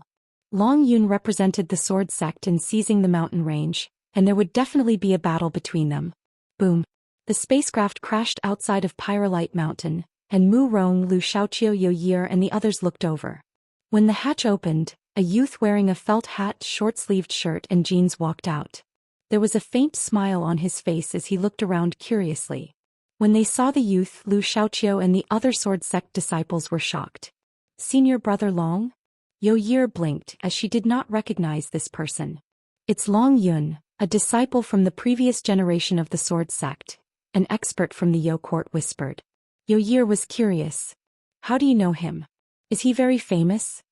Long Yun represented the sword sect in seizing the mountain range, and there would definitely be a battle between them. Boom. The spacecraft crashed outside of Pyrolite Mountain, and Mu Rong, Lu Xiaoqiu, Yo Yi and the others looked over. When the hatch opened, a youth wearing a felt hat, short-sleeved shirt and jeans walked out. There was a faint smile on his face as he looked around curiously. When they saw the youth, Lu Xiaoqiu and the other sword sect disciples were shocked. Senior Brother Long? Yo Yi blinked as she did not recognize this person. It's Long Yun, a disciple from the previous generation of the sword sect, an expert from the Yo court whispered. Yo Yi was curious. How do you know him? Is he very famous?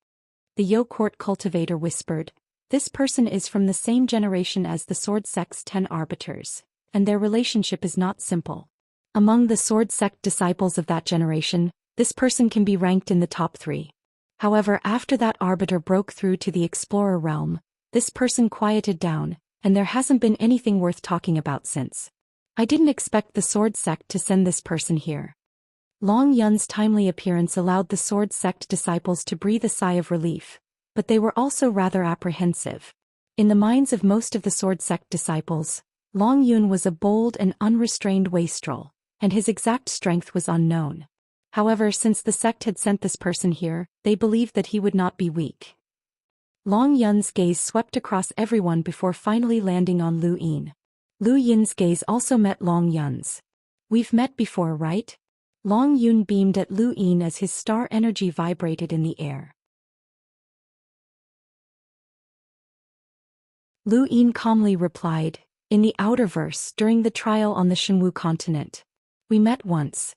The Yo court cultivator whispered. This person is from the same generation as the sword sect's 10 arbiters, and their relationship is not simple. Among the sword sect disciples of that generation, this person can be ranked in the top 3. However, after that arbiter broke through to the explorer realm, this person quieted down, and there hasn't been anything worth talking about since. I didn't expect the sword sect to send this person here. Long Yun's timely appearance allowed the sword sect disciples to breathe a sigh of relief, but they were also rather apprehensive. In the minds of most of the sword sect disciples, Long Yun was a bold and unrestrained wastrel, and his exact strength was unknown. However, since the sect had sent this person here, they believed that he would not be weak. Long Yun's gaze swept across everyone before finally landing on Lu Yin. Lu Yin's gaze also met Long Yun's. We've met before, right? Long Yun beamed at Lu Yin as his star energy vibrated in the air. Lu Yin calmly replied, in the Outerverse during the trial on the Shenwu continent. We met once.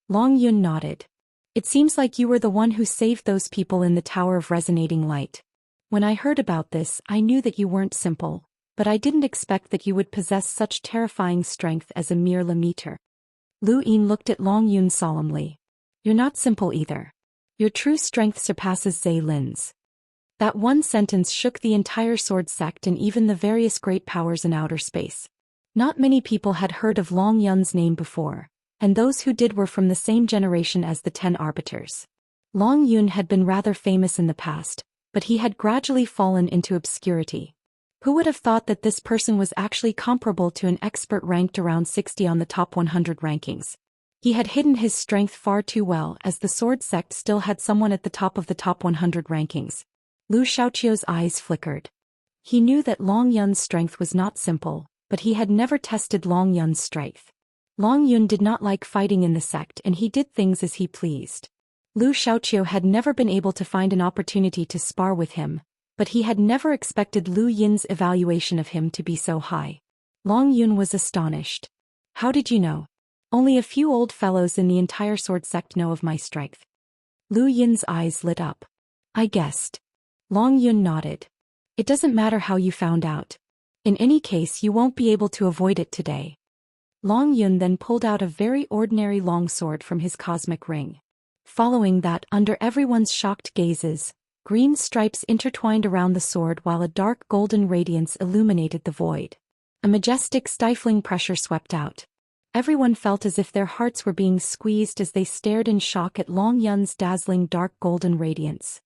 Long Yun nodded. It seems like you were the one who saved those people in the Tower of Resonating Light. When I heard about this, I knew that you weren't simple, but I didn't expect that you would possess such terrifying strength as a mere Lamiter. Lu Yin looked at Long Yun solemnly. You're not simple either. Your true strength surpasses Zai Lin's. That one sentence shook the entire sword sect and even the various great powers in outer space. Not many people had heard of Long Yun's name before, and those who did were from the same generation as the 10 arbiters. Long Yun had been rather famous in the past, but he had gradually fallen into obscurity. Who would have thought that this person was actually comparable to an expert ranked around 60 on the top 100 rankings? He had hidden his strength far too well, as the sword sect still had someone at the top of the top 100 rankings. Lu Xiaoqiu's eyes flickered. He knew that Long Yun's strength was not simple, but he had never tested Long Yun's strength. Long Yun did not like fighting in the sect and he did things as he pleased. Lu Xiaoqiu had never been able to find an opportunity to spar with him, but he had never expected Lu Yin's evaluation of him to be so high. Long Yun was astonished. How did you know? Only a few old fellows in the entire sword sect know of my strength. Lu Yin's eyes lit up. I guessed. Long Yun nodded. It doesn't matter how you found out. In any case, you won't be able to avoid it today. Long Yun then pulled out a very ordinary longsword from his cosmic ring. Following that, under everyone's shocked gazes, green stripes intertwined around the sword while a dark golden radiance illuminated the void. A majestic stifling pressure swept out. Everyone felt as if their hearts were being squeezed as they stared in shock at Long Yun's dazzling dark golden radiance.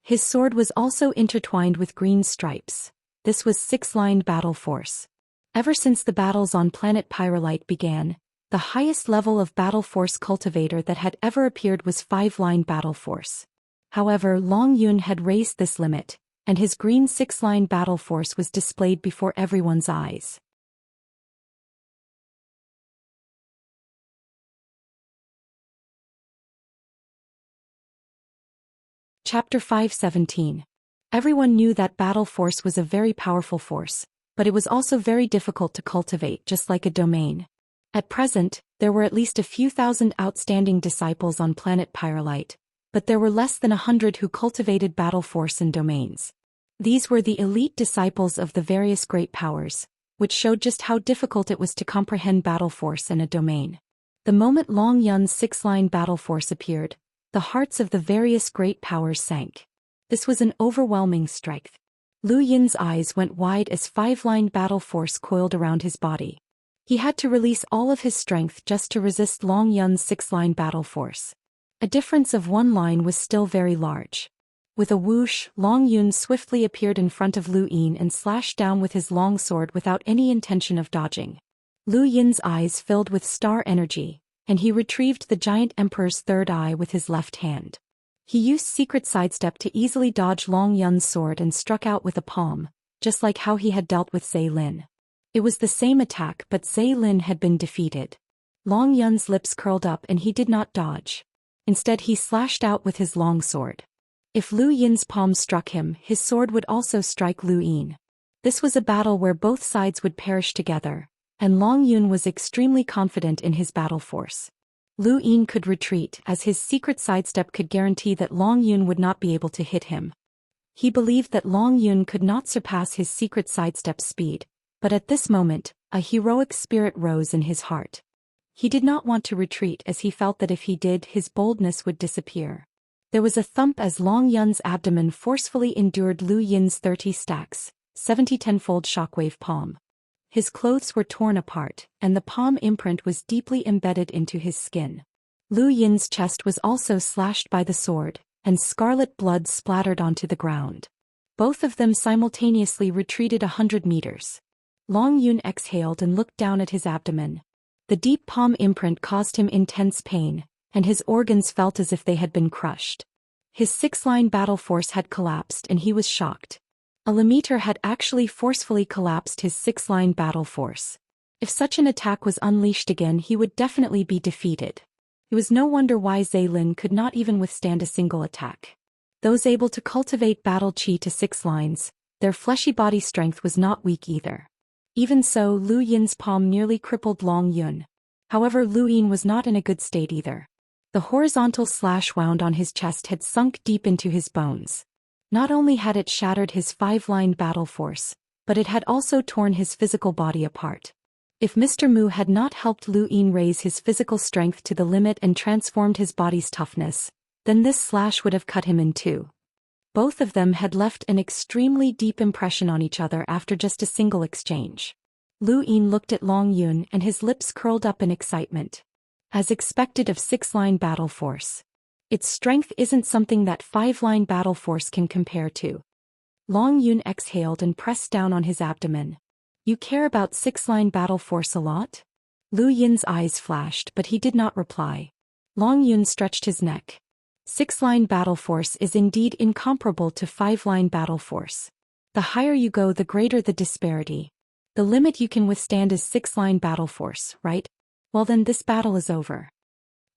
His sword was also intertwined with green stripes. This was 6-lined battle force. Ever since the battles on planet Pyrolite began, the highest level of battle force cultivator that had ever appeared was 5-line battle force. However, Long Yun had raised this limit, and his green six-line battle force was displayed before everyone's eyes. Chapter 517. Everyone knew that battle force was a very powerful force, but it was also very difficult to cultivate, just like a domain. At present, there were at least a few thousand outstanding disciples on planet Pyrolite, but there were less than 100 who cultivated battle force and domains. These were the elite disciples of the various great powers, which showed just how difficult it was to comprehend battle force and a domain. The moment Long Yun's six-line battle force appeared, the hearts of the various great powers sank. This was an overwhelming strength. Lu Yin's eyes went wide as five-line battle force coiled around his body. He had to release all of his strength just to resist Long Yun's six-line battle force. A difference of one line was still very large. With a whoosh, Long Yun swiftly appeared in front of Lu Yin and slashed down with his long sword without any intention of dodging. Lu Yin's eyes filled with star energy, and he retrieved the giant emperor's third eye with his left hand. He used secret sidestep to easily dodge Long Yun's sword and struck out with a palm, just like how he had dealt with Zai Lin. It was the same attack, but Zai Lin had been defeated. Long Yun's lips curled up and he did not dodge. Instead he slashed out with his long sword. If Lu Yin's palm struck him, his sword would also strike Lu Yin. This was a battle where both sides would perish together, and Long Yun was extremely confident in his battle force. Lu Yin could retreat as his secret sidestep could guarantee that Long Yun would not be able to hit him. He believed that Long Yun could not surpass his secret sidestep speed, but at this moment, a heroic spirit rose in his heart. He did not want to retreat as he felt that if he did, his boldness would disappear. There was a thump as Long Yun's abdomen forcefully endured Lu Yin's 30 stacks, 70 tenfold shockwave palm. His clothes were torn apart, and the palm imprint was deeply embedded into his skin. Lu Yin's chest was also slashed by the sword, and scarlet blood splattered onto the ground. Both of them simultaneously retreated 100 meters. Long Yun exhaled and looked down at his abdomen. The deep palm imprint caused him intense pain, and his organs felt as if they had been crushed. His six-line battle force had collapsed and he was shocked. A Lemaitre had actually forcefully collapsed his six-line battle force. If such an attack was unleashed again, he would definitely be defeated. It was no wonder why Zai Lin could not even withstand a single attack. Those able to cultivate battle chi to 6 lines, their fleshy body strength was not weak either. Even so, Lu Yin's palm nearly crippled Long Yun. However, Lu Yin was not in a good state either. The horizontal slash wound on his chest had sunk deep into his bones. Not only had it shattered his 5-line battle force, but it had also torn his physical body apart. If Mr. Mu had not helped Lu Yin raise his physical strength to the limit and transformed his body's toughness, then this slash would have cut him in two. Both of them had left an extremely deep impression on each other after just a single exchange. Lu Yin looked at Long Yun and his lips curled up in excitement. As expected of 6-line battle force. Its strength isn't something that 5-line battle force can compare to. Long Yun exhaled and pressed down on his abdomen. You care about 6-line battle force a lot? Lu Yin's eyes flashed, but he did not reply. Long Yun stretched his neck. 6-line battle force is indeed incomparable to 5-line battle force. The higher you go, the greater the disparity. The limit you can withstand is 6-line battle force, right? Well then, this battle is over.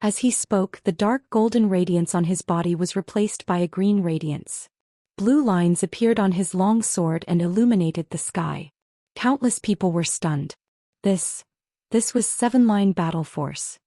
As he spoke, the dark golden radiance on his body was replaced by a green radiance. Blue lines appeared on his long sword and illuminated the sky. Countless people were stunned. This was 7-line battle force.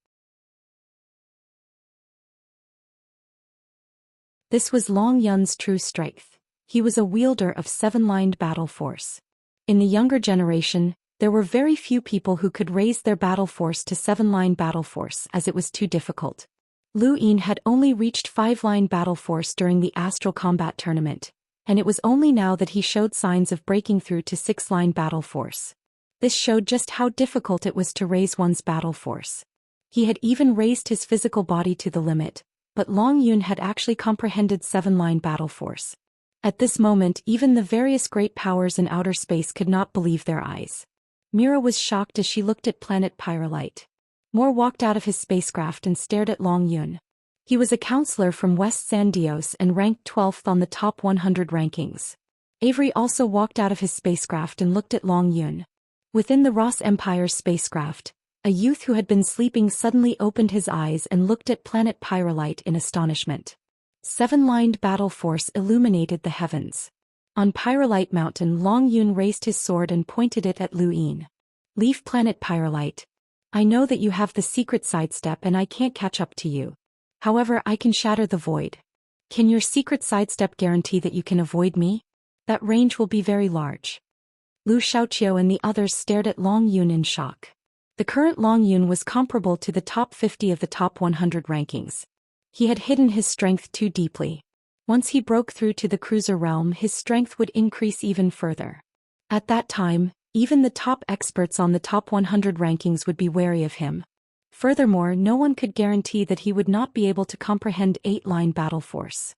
This was Long Yun's true strength. He was a wielder of 7-lined battle force. In the younger generation, there were very few people who could raise their battle force to 7-line battle force as it was too difficult. Lu Yin had only reached 5-line battle force during the Astral Combat Tournament, and it was only now that he showed signs of breaking through to 6-line battle force. This showed just how difficult it was to raise one's battle force. He had even raised his physical body to the limit, but Long Yun had actually comprehended 7-line battle force. At this moment, even the various great powers in outer space could not believe their eyes. Mira was shocked as she looked at planet Pyrolite. Moore walked out of his spacecraft and stared at Long Yun. He was a counselor from West San Dios and ranked 12th on the top 100 rankings. Avery also walked out of his spacecraft and looked at Long Yun. Within the Ross Empire's spacecraft, a youth who had been sleeping suddenly opened his eyes and looked at planet Pyrolite in astonishment. Seven-lined battle force illuminated the heavens. On Pyrolite Mountain, Long Yun raised his sword and pointed it at Lu Yin. Leave planet Pyrolite. I know that you have the secret sidestep and I can't catch up to you. However, I can shatter the void. Can your secret sidestep guarantee that you can avoid me? That range will be very large. Lu Xiaoqiu and the others stared at Long Yun in shock. The current Long Yun was comparable to the top 50 of the top 100 rankings. He had hidden his strength too deeply. Once he broke through to the cruiser realm, his strength would increase even further. At that time, even the top experts on the top 100 rankings would be wary of him. Furthermore, no one could guarantee that he would not be able to comprehend 8-line battle force.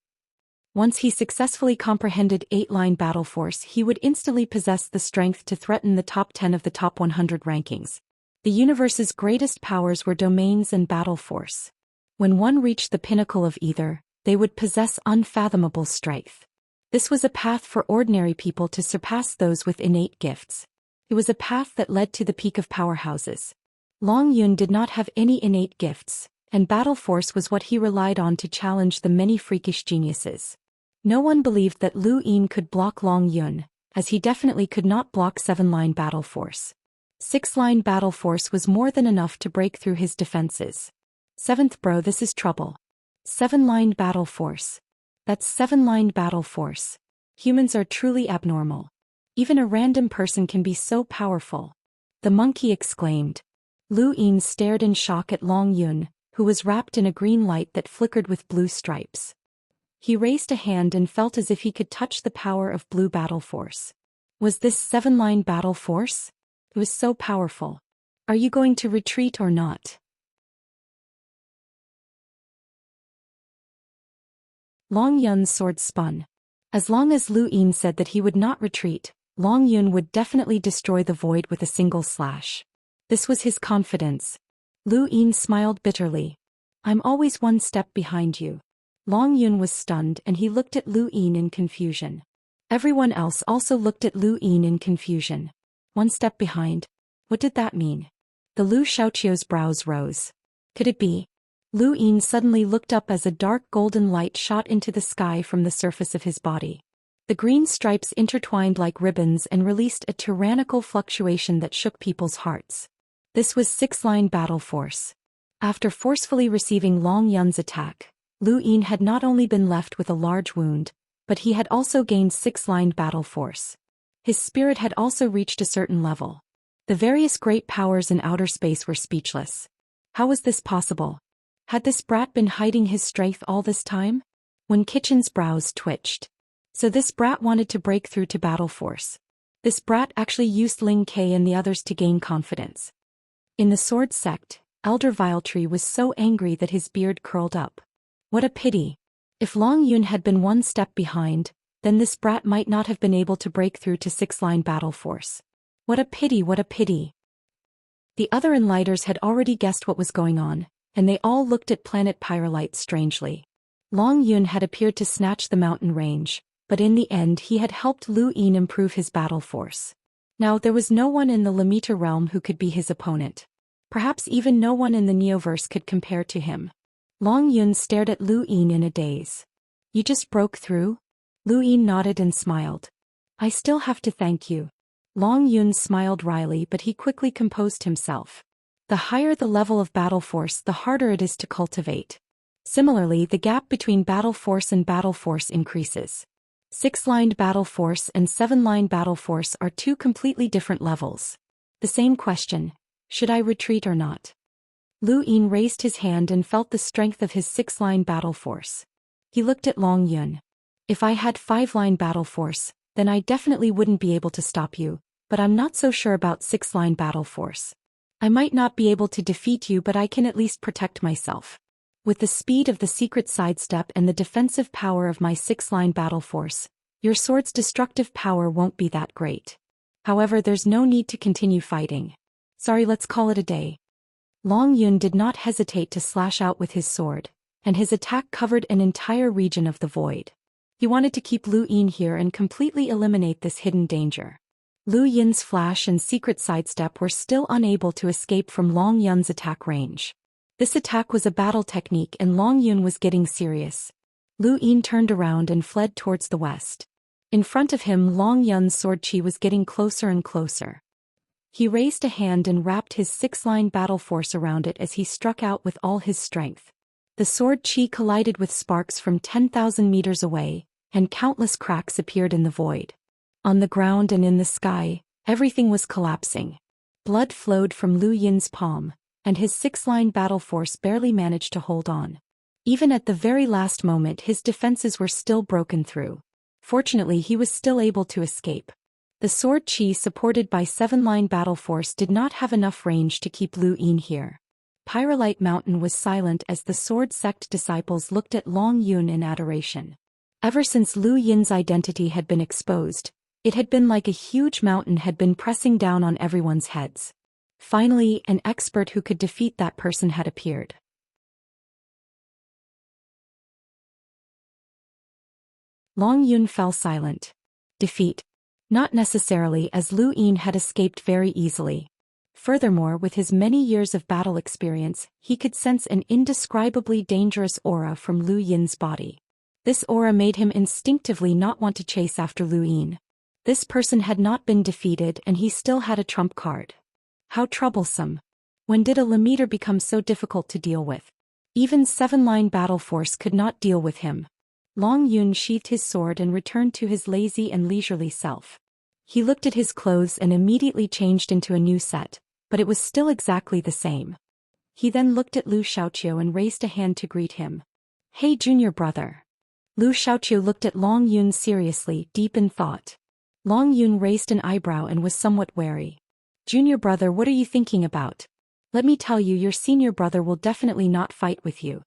Once he successfully comprehended 8-line battle force, he would instantly possess the strength to threaten the top 10 of the top 100 rankings. The universe's greatest powers were domains and battle force. When one reached the pinnacle of either, they would possess unfathomable strength. This was a path for ordinary people to surpass those with innate gifts. It was a path that led to the peak of powerhouses. Long Yun did not have any innate gifts, and battle force was what he relied on to challenge the many freakish geniuses. No one believed that Lu Yin could block Long Yun, as he definitely could not block 7-line battle force. 6-line battle force was more than enough to break through his defenses. 7th bro, this is trouble. 7-line battle force. That's 7-line battle force. Humans are truly abnormal. Even a random person can be so powerful. The monkey exclaimed. Lu Yin stared in shock at Long Yun, who was wrapped in a green light that flickered with blue stripes. He raised a hand and felt as if he could touch the power of blue battle force. Was this 7-line battle force? It was so powerful. Are you going to retreat or not? Long Yun's sword spun. As long as Lu Yin said that he would not retreat, Long Yun would definitely destroy the void with a single slash. This was his confidence. Lu Yin smiled bitterly. I'm always one step behind you. Long Yun was stunned and he looked at Lu Yin in confusion. Everyone else also looked at Lu Yin in confusion. One step behind. What did that mean? The Lu Xiaoqiu's brows rose. Could it be? Lu Yin suddenly looked up as a dark golden light shot into the sky from the surface of his body. The green stripes intertwined like ribbons and released a tyrannical fluctuation that shook people's hearts. This was 6-line battle force. After forcefully receiving Long Yun's attack, Lu Yin had not only been left with a large wound, but he had also gained 6-line battle force. His spirit had also reached a certain level. The various great powers in outer space were speechless. How was this possible? Had this brat been hiding his strength all this time? When Kitchen's brows twitched. So this brat wanted to break through to battle force. This brat actually used Ling Kei and the others to gain confidence. In the sword sect, Elder Viletree was so angry that his beard curled up. What a pity. If Long Yun had been one step behind, then this brat might not have been able to break through to 6-line battle force. What a pity, what a pity. The other Enlighters had already guessed what was going on, and they all looked at planet Pyrolite strangely. Long Yun had appeared to snatch the mountain range, but in the end he had helped Lu Yin improve his battle force. Now there was no one in the Lamita realm who could be his opponent. Perhaps even no one in the Neoverse could compare to him. Long Yun stared at Lu Yin in a daze. You just broke through? Lu Yin nodded and smiled. I still have to thank you. Long Yun smiled wryly, but he quickly composed himself. The higher the level of battle force, the harder it is to cultivate. Similarly, the gap between battle force and battle force increases. 6-lined battle force and 7-line battle force are two completely different levels. The same question, should I retreat or not? Lu Yin raised his hand and felt the strength of his 6-line battle force. He looked at Long Yun. If I had 5-line battle force, then I definitely wouldn't be able to stop you, but I'm not so sure about 6-line battle force. I might not be able to defeat you, but I can at least protect myself. With the speed of the secret sidestep and the defensive power of my 6-line battle force, your sword's destructive power won't be that great. However, there's no need to continue fighting. Sorry, let's call it a day. Long Yun did not hesitate to slash out with his sword, and his attack covered an entire region of the void. He wanted to keep Lu Yin here and completely eliminate this hidden danger. Lu Yin's flash and secret sidestep were still unable to escape from Long Yun's attack range. This attack was a battle technique and Long Yun was getting serious. Lu Yin turned around and fled towards the west. In front of him, Long Yun's sword chi was getting closer and closer. He raised a hand and wrapped his six-line battle force around it as he struck out with all his strength. The sword chi collided with sparks from 10,000 meters away, and countless cracks appeared in the void. On the ground and in the sky, everything was collapsing. Blood flowed from Lu Yin's palm, and his six-line battle force barely managed to hold on. Even at the very last moment, his defenses were still broken through. Fortunately, he was still able to escape. The sword chi supported by seven-line battle force did not have enough range to keep Lu Yin here. Pyrolite Mountain was silent as the sword sect disciples looked at Long Yun in adoration. Ever since Lu Yin's identity had been exposed, it had been like a huge mountain had been pressing down on everyone's heads. Finally, an expert who could defeat that person had appeared. Long Yun fell silent. Defeat. Not necessarily, as Lu Yin had escaped very easily. Furthermore, with his many years of battle experience, he could sense an indescribably dangerous aura from Lu Yin's body. This aura made him instinctively not want to chase after Lu Yin. This person had not been defeated and he still had a trump card. How troublesome. When did a Lemmeter become so difficult to deal with? Even seven-line battle force could not deal with him. Long Yun sheathed his sword and returned to his lazy and leisurely self. He looked at his clothes and immediately changed into a new set, but it was still exactly the same. He then looked at Lu Xiaoqiu and raised a hand to greet him. "Hey, junior brother." Lu Xiaoqiu looked at Long Yun seriously, deep in thought. Long Yun raised an eyebrow and was somewhat wary. "Junior brother, what are you thinking about? Let me tell you, your senior brother will definitely not fight with you."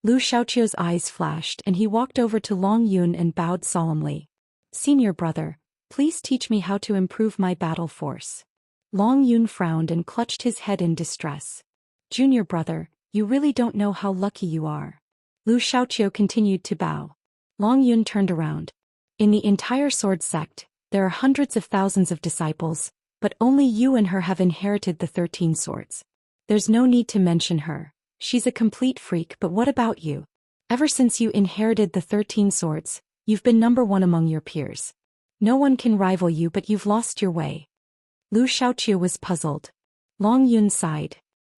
Lu Xiaoqiu's eyes flashed and he walked over to Long Yun and bowed solemnly. "Senior brother, please teach me how to improve my battle force." Long Yun frowned and clutched his head in distress. "Junior brother, you really don't know how lucky you are." Lu Xiaoqiu continued to bow. Long Yun turned around. "In the entire sword sect, there are hundreds of thousands of disciples, but only you and her have inherited the 13 swords. There's no need to mention her. She's a complete freak, but what about you? Ever since you inherited the 13 swords, you've been number one among your peers. No one can rival you, but you've lost your way." Lu Xiaoqiu was puzzled. Long Yun sighed.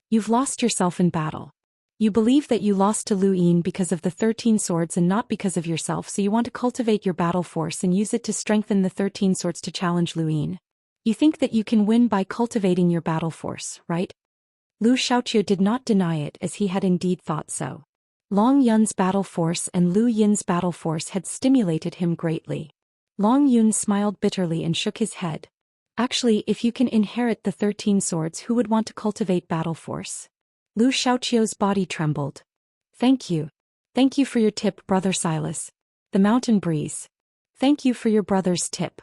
"You've lost yourself in battle. You believe that you lost to Lu Yin because of the 13 swords and not because of yourself, so you want to cultivate your battle force and use it to strengthen the 13 swords to challenge Lu Yin. You think that you can win by cultivating your battle force, right?" Lu Xiaoqiu did not deny it, as he had indeed thought so. Long Yun's battle force and Lu Yin's battle force had stimulated him greatly. Long Yun smiled bitterly and shook his head. "Actually, if you can inherit the 13 swords, who would want to cultivate battle force?" Lu Xiaoqiu's body trembled. "Thank you. Thank you for your tip, Brother Silas. The mountain breeze. Thank you for your brother's tip."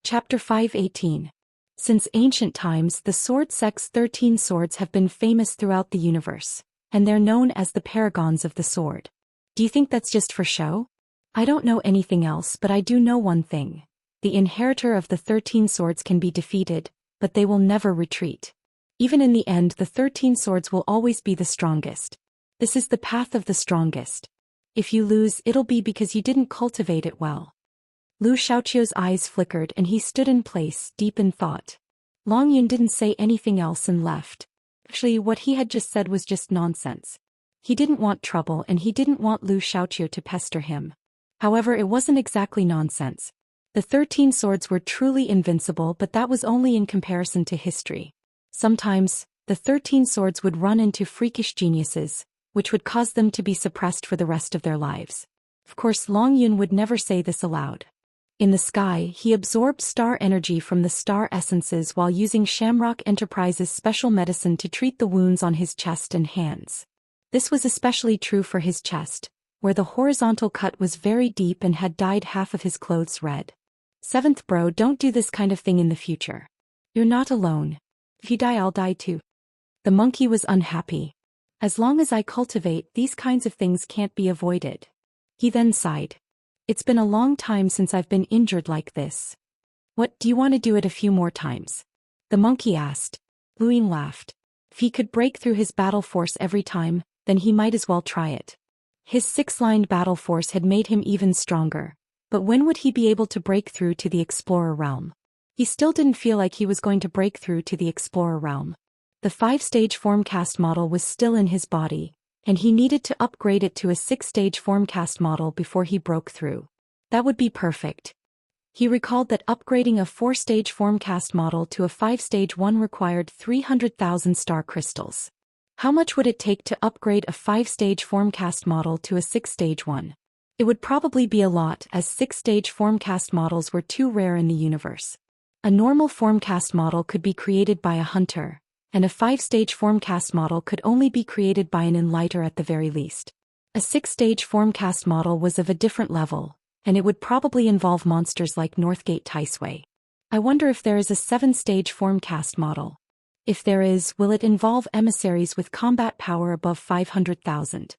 Chapter 518. Since ancient times, the sword sect's 13 swords have been famous throughout the universe, and they're known as the paragons of the sword. Do you think that's just for show? I don't know anything else, but I do know one thing. The inheritor of the 13 swords can be defeated, but they will never retreat. Even in the end, the 13 swords will always be the strongest. This is the path of the strongest. If you lose, it'll be because you didn't cultivate it well. Lu Xiaoqiu's eyes flickered and he stood in place, deep in thought. Long Yun didn't say anything else and left. Actually, what he had just said was just nonsense. He didn't want trouble and he didn't want Lu Xiaoqiu to pester him. However, it wasn't exactly nonsense. The 13 swords were truly invincible, but that was only in comparison to history. Sometimes, the 13 swords would run into freakish geniuses, which would cause them to be suppressed for the rest of their lives. Of course, Long Yun would never say this aloud. In the sky, he absorbed star energy from the star essences while using Shamrock Enterprises' special medicine to treat the wounds on his chest and hands. This was especially true for his chest, where the horizontal cut was very deep and had dyed half of his clothes red. Seventh bro, don't do this kind of thing in the future. You're not alone. If you die, I'll die too. The monkey was unhappy. As long as I cultivate, these kinds of things can't be avoided. He then sighed. It's been a long time since I've been injured like this. What, do you want to do it a few more times? The monkey asked. Luin laughed. If he could break through his battle force every time, then he might as well try it. His six-lined battle force had made him even stronger. But when would he be able to break through to the Explorer realm? He still didn't feel like he was going to break through to the Explorer realm. The 5-stage formcast model was still in his body, and he needed to upgrade it to a 6-stage formcast model before he broke through. That would be perfect. He recalled that upgrading a 4-stage formcast model to a 5-stage one required 300,000 star crystals. How much would it take to upgrade a 5-stage formcast model to a 6-stage one? It would probably be a lot, as 6-stage formcast models were too rare in the universe. A normal formcast model could be created by a hunter, and a 5-stage formcast model could only be created by an enlighter at the very least. A 6-stage formcast model was of a different level, and it would probably involve monsters like Northgate Ticeway. I wonder if there is a 7-stage formcast model. If there is, will it involve emissaries with combat power above 500,000?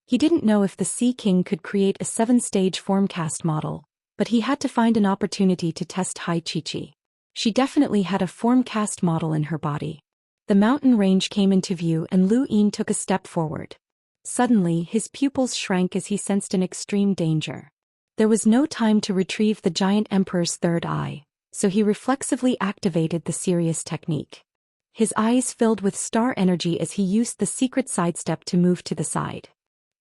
He didn't know if the Sea King could create a 7-stage formcast model, but he had to find an opportunity to test Hai Chi-Chi. She definitely had a formcast model in her body. The mountain range came into view and Lu Yin took a step forward. Suddenly, his pupils shrank as he sensed an extreme danger. There was no time to retrieve the giant emperor's third eye, so he reflexively activated the Sirius technique. His eyes filled with star energy as he used the secret sidestep to move to the side.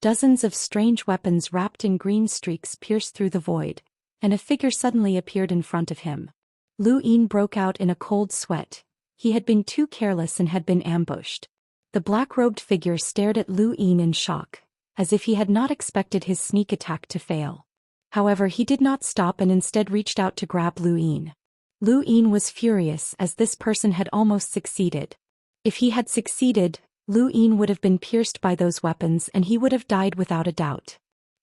Dozens of strange weapons wrapped in green streaks pierced through the void, and a figure suddenly appeared in front of him. Lu Yin broke out in a cold sweat. He had been too careless and had been ambushed. The black-robed figure stared at Lu Yin in shock, as if he had not expected his sneak attack to fail. However, he did not stop and instead reached out to grab Lu Yin. Lu Yin was furious as this person had almost succeeded. If he had succeeded, Lu Yin would have been pierced by those weapons and he would have died without a doubt.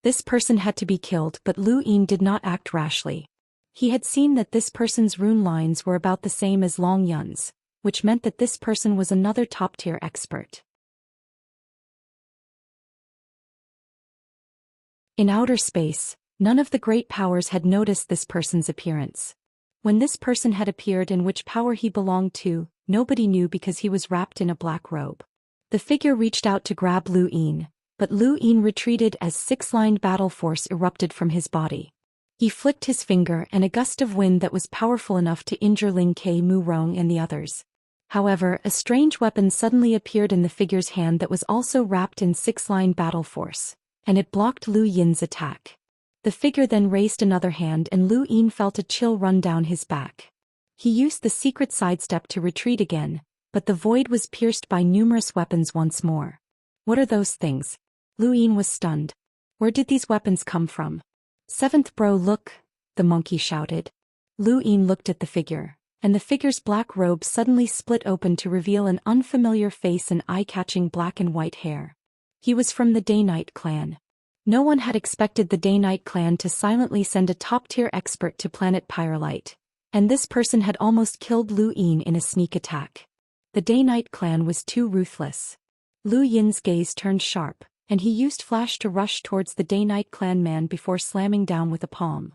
This person had to be killed, but Lu Yin did not act rashly. He had seen that this person's rune lines were about the same as Long Yun's, which meant that this person was another top-tier expert. In outer space, none of the great powers had noticed this person's appearance. When this person had appeared and which power he belonged to, nobody knew because he was wrapped in a black robe. The figure reached out to grab Lu Yin, but Lu Yin retreated as 6-lined battle force erupted from his body. He flicked his finger and a gust of wind that was powerful enough to injure Ling Ke Mu Rong and the others. However, a strange weapon suddenly appeared in the figure's hand that was also wrapped in 6-line battle force, and it blocked Lu Yin's attack. The figure then raised another hand and Lu Yin felt a chill run down his back. He used the secret sidestep to retreat again, but the void was pierced by numerous weapons once more. What are those things? Lu Yin was stunned. Where did these weapons come from? Seventh bro, look, the monkey shouted. Lu Yin looked at the figure, and the figure's black robe suddenly split open to reveal an unfamiliar face and eye-catching black and white hair. He was from the Day-Night clan. No one had expected the Day-Night clan to silently send a top-tier expert to planet Pyrolite, and this person had almost killed Lu Yin in a sneak attack. The Day-Night clan was too ruthless. Lu Yin's gaze turned sharp, and he used flash to rush towards the Day-Night clan man before slamming down with a palm.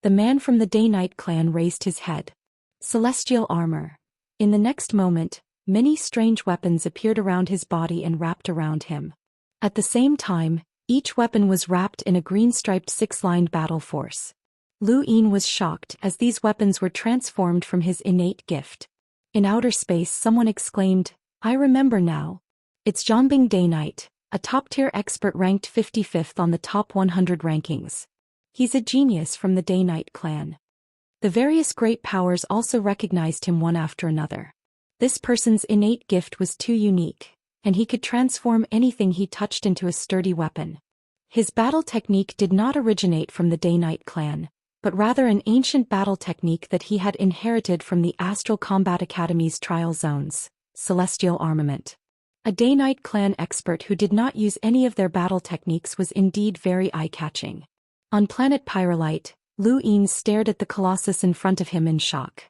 The man from the Day-Night clan raised his head. Celestial armor. In the next moment, many strange weapons appeared around his body and wrapped around him. At the same time, each weapon was wrapped in a green-striped 6-lined battle force. Lu Yin was shocked as these weapons were transformed from his innate gift. In outer space, someone exclaimed, "I remember now. It's Zhongbing Day-Night, a top-tier expert ranked 55th on the top 100 rankings. He's a genius from the Day-Night clan." The various great powers also recognized him one after another. This person's innate gift was too unique, and he could transform anything he touched into a sturdy weapon. His battle technique did not originate from the Day-Night clan, but rather an ancient battle technique that he had inherited from the Astral Combat Academy's trial zones, celestial armament. A Day-Night clan expert who did not use any of their battle techniques was indeed very eye-catching. On planet Pyrolite, Lu Yin stared at the colossus in front of him in shock.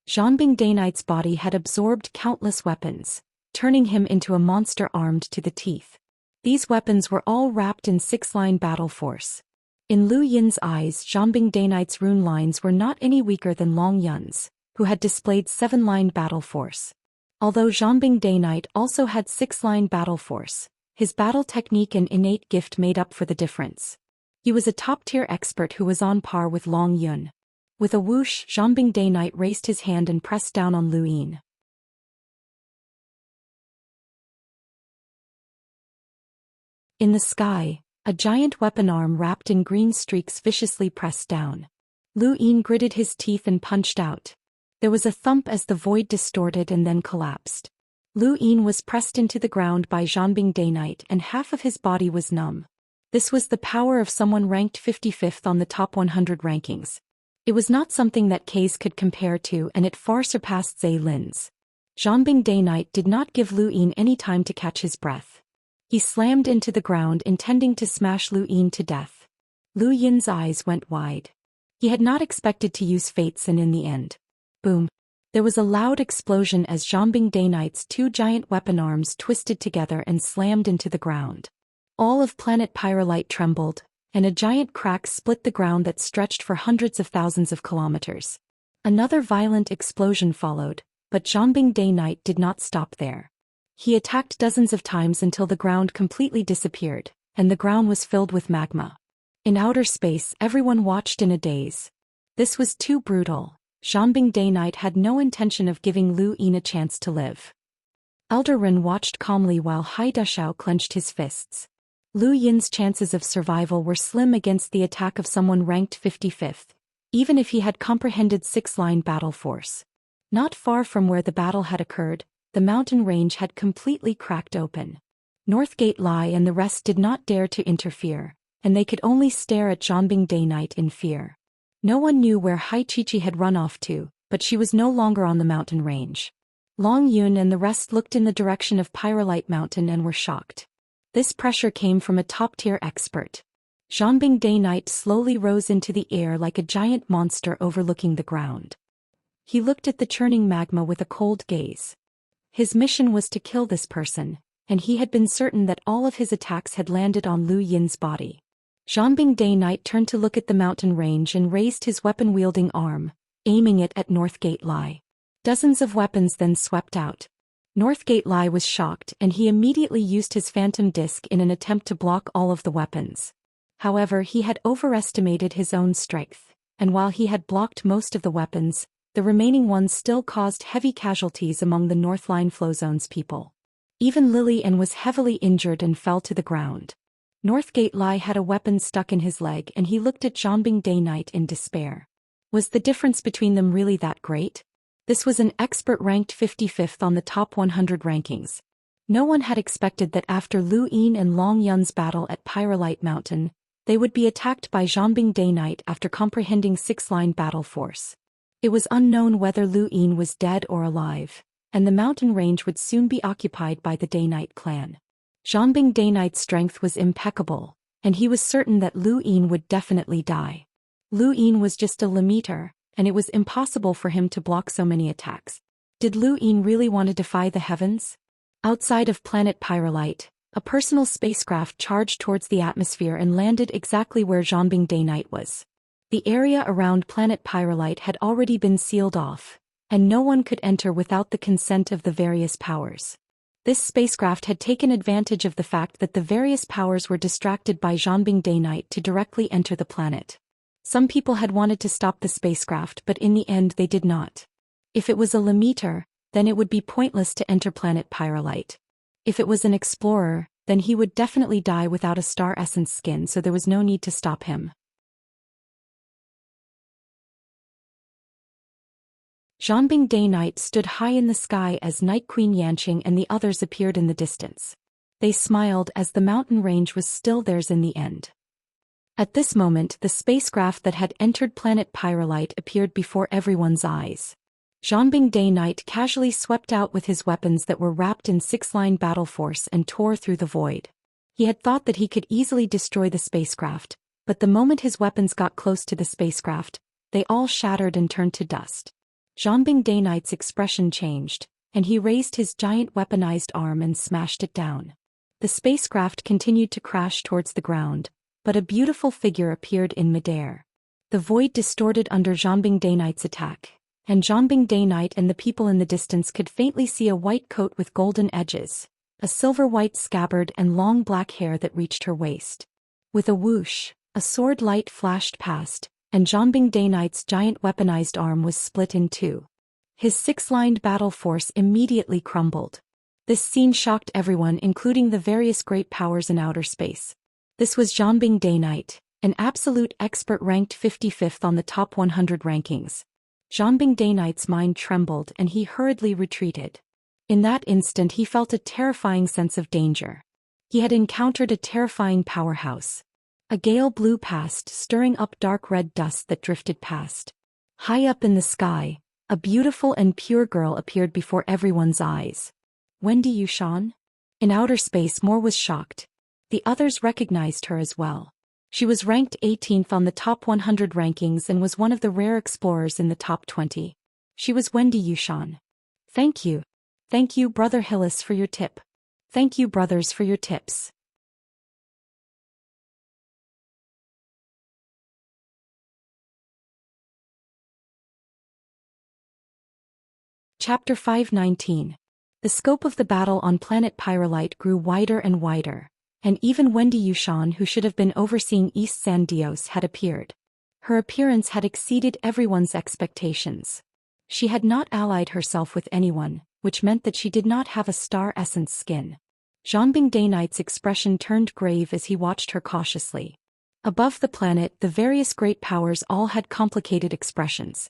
Zhanbing Dainite's body had absorbed countless weapons, turning him into a monster armed to the teeth. These weapons were all wrapped in six-line battle force. In Lu Yin's eyes, Zhanbing Dainite's rune lines were not any weaker than Long Yun's, who had displayed seven-line battle force. Although Zhanbing Dainite also had six-line battle force, his battle technique and innate gift made up for the difference. He was a top-tier expert who was on par with Long Yun. With a whoosh, Zhanbing Dainite raised his hand and pressed down on Lu Yin. In the sky, a giant weapon arm wrapped in green streaks viciously pressed down. Lu Yin gritted his teeth and punched out. There was a thump as the void distorted and then collapsed. Lu Yin was pressed into the ground by Zhanbing Dainite and half of his body was numb. This was the power of someone ranked 55th on the top 100 rankings. It was not something that Case could compare to, and it far surpassed Zai Lin's. Zhanbing Dainite did not give Lu Yin any time to catch his breath. He slammed into the ground intending to smash Lu Yin to death. Lu Yin's eyes went wide. He had not expected to use fates, and in the end. Boom. There was a loud explosion as Zhanbing Dainite's two giant weapon arms twisted together and slammed into the ground. All of planet Pyrolite trembled, and a giant crack split the ground that stretched for hundreds of thousands of kilometers. Another violent explosion followed, but Zhanbing Dainite did not stop there. He attacked dozens of times until the ground completely disappeared, and the ground was filled with magma. In outer space, everyone watched in a daze. This was too brutal. Zhanbing Dainite had no intention of giving Lu Yin a chance to live. Elder Ren watched calmly while Hai Deshao clenched his fists. Lu Yin's chances of survival were slim against the attack of someone ranked 55th, even if he had comprehended six-line battle force. Not far from where the battle had occurred, the mountain range had completely cracked open. Northgate Lai and the rest did not dare to interfere, and they could only stare at Zhanbing Dainite in fear. No one knew where Hai Chichi had run off to, but she was no longer on the mountain range. Long Yun and the rest looked in the direction of Pyrolite Mountain and were shocked. This pressure came from a top-tier expert. Zhanbing Dainite slowly rose into the air like a giant monster overlooking the ground. He looked at the churning magma with a cold gaze. His mission was to kill this person, and he had been certain that all of his attacks had landed on Lu Yin's body. Zhanbing Dainite turned to look at the mountain range and raised his weapon-wielding arm, aiming it at Northgate Lai. Dozens of weapons then swept out. Northgate Lai was shocked and he immediately used his phantom disc in an attempt to block all of the weapons. However, he had overestimated his own strength, and while he had blocked most of the weapons, the remaining ones still caused heavy casualties among the Northline Flowzone's people. Even Lily Ann was heavily injured and fell to the ground. Northgate Lai had a weapon stuck in his leg and he looked at Zhanbing Dainite in despair. Was the difference between them really that great? This was an expert ranked 55th on the top 100 rankings. No one had expected that after Lu Yin and Long Yun's battle at Pyrolite Mountain, they would be attacked by Zhanbing Dainite after comprehending six-line battle force. It was unknown whether Lu Yin was dead or alive, and the mountain range would soon be occupied by the Dainite clan. Zhanbing Dainite's strength was impeccable, and he was certain that Lu Yin would definitely die. Lu Yin was just a limiter, and it was impossible for him to block so many attacks. Did Lu Yin really want to defy the heavens? Outside of planet Pyrolite, a personal spacecraft charged towards the atmosphere and landed exactly where Zhanbing Dainite was. The area around planet Pyrolite had already been sealed off, and no one could enter without the consent of the various powers. This spacecraft had taken advantage of the fact that the various powers were distracted by Zhanbing Dainite to directly enter the planet. Some people had wanted to stop the spacecraft, but in the end they did not. If it was a limiter, then it would be pointless to enter planet Pyrolite. If it was an explorer, then he would definitely die without a star essence skin, so there was no need to stop him. Zhanbing Dainite stood high in the sky as Night Queen Yanqing and the others appeared in the distance. They smiled as the mountain range was still theirs in the end. At this moment, the spacecraft that had entered planet Pyrolite appeared before everyone's eyes. Zhanbing Dainite casually swept out with his weapons that were wrapped in six-line battle force and tore through the void. He had thought that he could easily destroy the spacecraft, But the moment his weapons got close to the spacecraft, they all shattered and turned to dust. Zhanbing Day Knight's expression changed, and he raised his giant weaponized arm and smashed it down. The spacecraft continued to crash towards the ground, but a beautiful figure appeared in midair. The void distorted under Zhanbing Day Knight's attack, and Zhanbing Day Knight and the people in the distance could faintly see a white coat with golden edges, a silver-white scabbard and long black hair that reached her waist. With a whoosh, a sword light flashed past, and Zhanbing Day Knight's giant weaponized arm was split in two. His six-lined battle force immediately crumbled. This scene shocked everyone, including the various great powers in outer space. This was Zhanbing Day Knight, an absolute expert ranked 55th on the top 100 rankings. Zhanbing Day Knight's mind trembled and he hurriedly retreated. In that instant he felt a terrifying sense of danger. He had encountered a terrifying powerhouse. A gale blew past, stirring up dark red dust that drifted past. High up in the sky, a beautiful and pure girl appeared before everyone's eyes. Wendy Yushan? In outer space, Moore was shocked. The others recognized her as well. She was ranked 18th on the top 100 rankings and was one of the rare explorers in the top 20. She was Wendy Yushan. Thank you. Thank you, Brother Hillis, for your tip. Thank you, brothers, for your tips. Chapter 519. The scope of the battle on planet Pyrolite grew wider and wider, and even Wendy Yushan, who should have been overseeing East Sandios, had appeared. Her appearance had exceeded everyone's expectations. She had not allied herself with anyone, which meant that she did not have a star essence skin. Zhanbing Day Knight's expression turned grave as he watched her cautiously. Above the planet, the various great powers all had complicated expressions.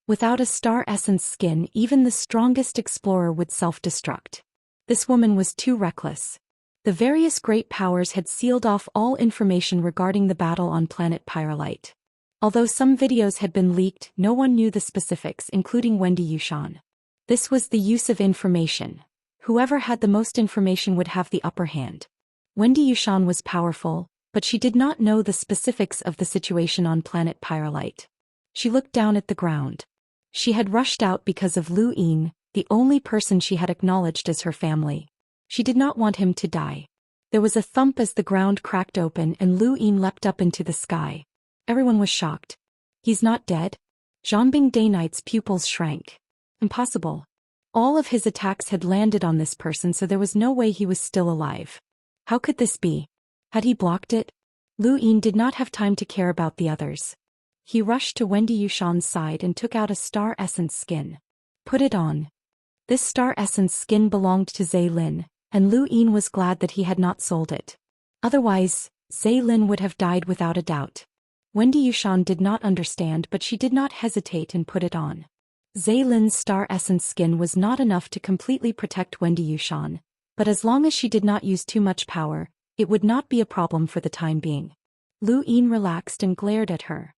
Without a star essence skin, even the strongest explorer would self-destruct. This woman was too reckless. The various great powers had sealed off all information regarding the battle on planet Pyrolite. Although some videos had been leaked, no one knew the specifics, including Wendy Yushan. This was the use of information. Whoever had the most information would have the upper hand. Wendy Yushan was powerful, but she did not know the specifics of the situation on planet Pyrolite. She looked down at the ground. She had rushed out because of Lu Yin, the only person she had acknowledged as her family. She did not want him to die. There was a thump as the ground cracked open and Lu Yin leapt up into the sky. Everyone was shocked. He's not dead? Zhanbing Day Knight's pupils shrank. Impossible. All of his attacks had landed on this person, so there was no way he was still alive. How could this be? Had he blocked it? Lu Yin did not have time to care about the others. He rushed to Wendy Yushan's side and took out a star essence skin. Put it on. This star essence skin belonged to Zhe Lin, and Lu Yin was glad that he had not sold it. Otherwise, Zhe Lin would have died without a doubt. Wendy Yushan did not understand, but she did not hesitate and put it on. Zhe Lin's star essence skin was not enough to completely protect Wendy Yushan, but as long as she did not use too much power, it would not be a problem for the time being. Lu Yin relaxed and glared at her.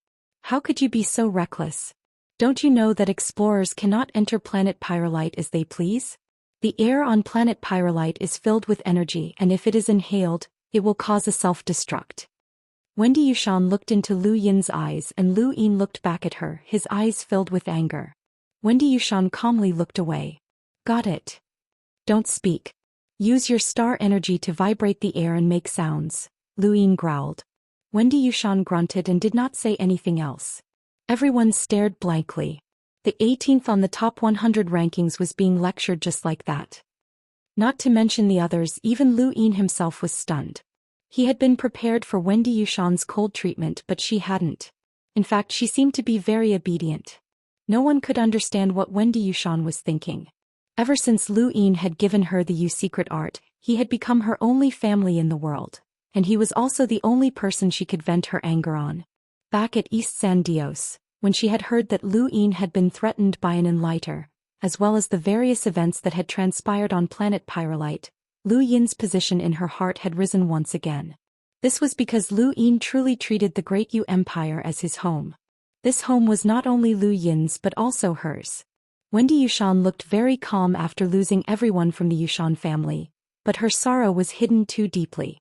How could you be so reckless? Don't you know that explorers cannot enter planet Pyrolite as they please? The air on planet Pyrolite is filled with energy, and if it is inhaled, it will cause a self-destruct. Wendy Yushan looked into Lu Yin's eyes and Lu Yin looked back at her, his eyes filled with anger. Wendy Yushan calmly looked away. Got it. Don't speak. Use your star energy to vibrate the air and make sounds, Lu Yin growled. Wendy Yushan grunted and did not say anything else. Everyone stared blankly. The 18th on the top 100 rankings was being lectured just like that. Not to mention the others, even Lu Yin himself was stunned. He had been prepared for Wendy Yushan's cold treatment, but she hadn't. In fact, she seemed to be very obedient. No one could understand what Wendy Yushan was thinking. Ever since Lu Yin had given her the secret art, he had become her only family in the world. And he was also the only person she could vent her anger on. Back at East Sandios, when she had heard that Lu Yin had been threatened by an enlighter, as well as the various events that had transpired on planet Pyrolite, Lu Yin's position in her heart had risen once again. This was because Lu Yin truly treated the Great Yu Empire as his home. This home was not only Lu Yin's but also hers. Wendy Yushan looked very calm after losing everyone from the Yushan family, but her sorrow was hidden too deeply.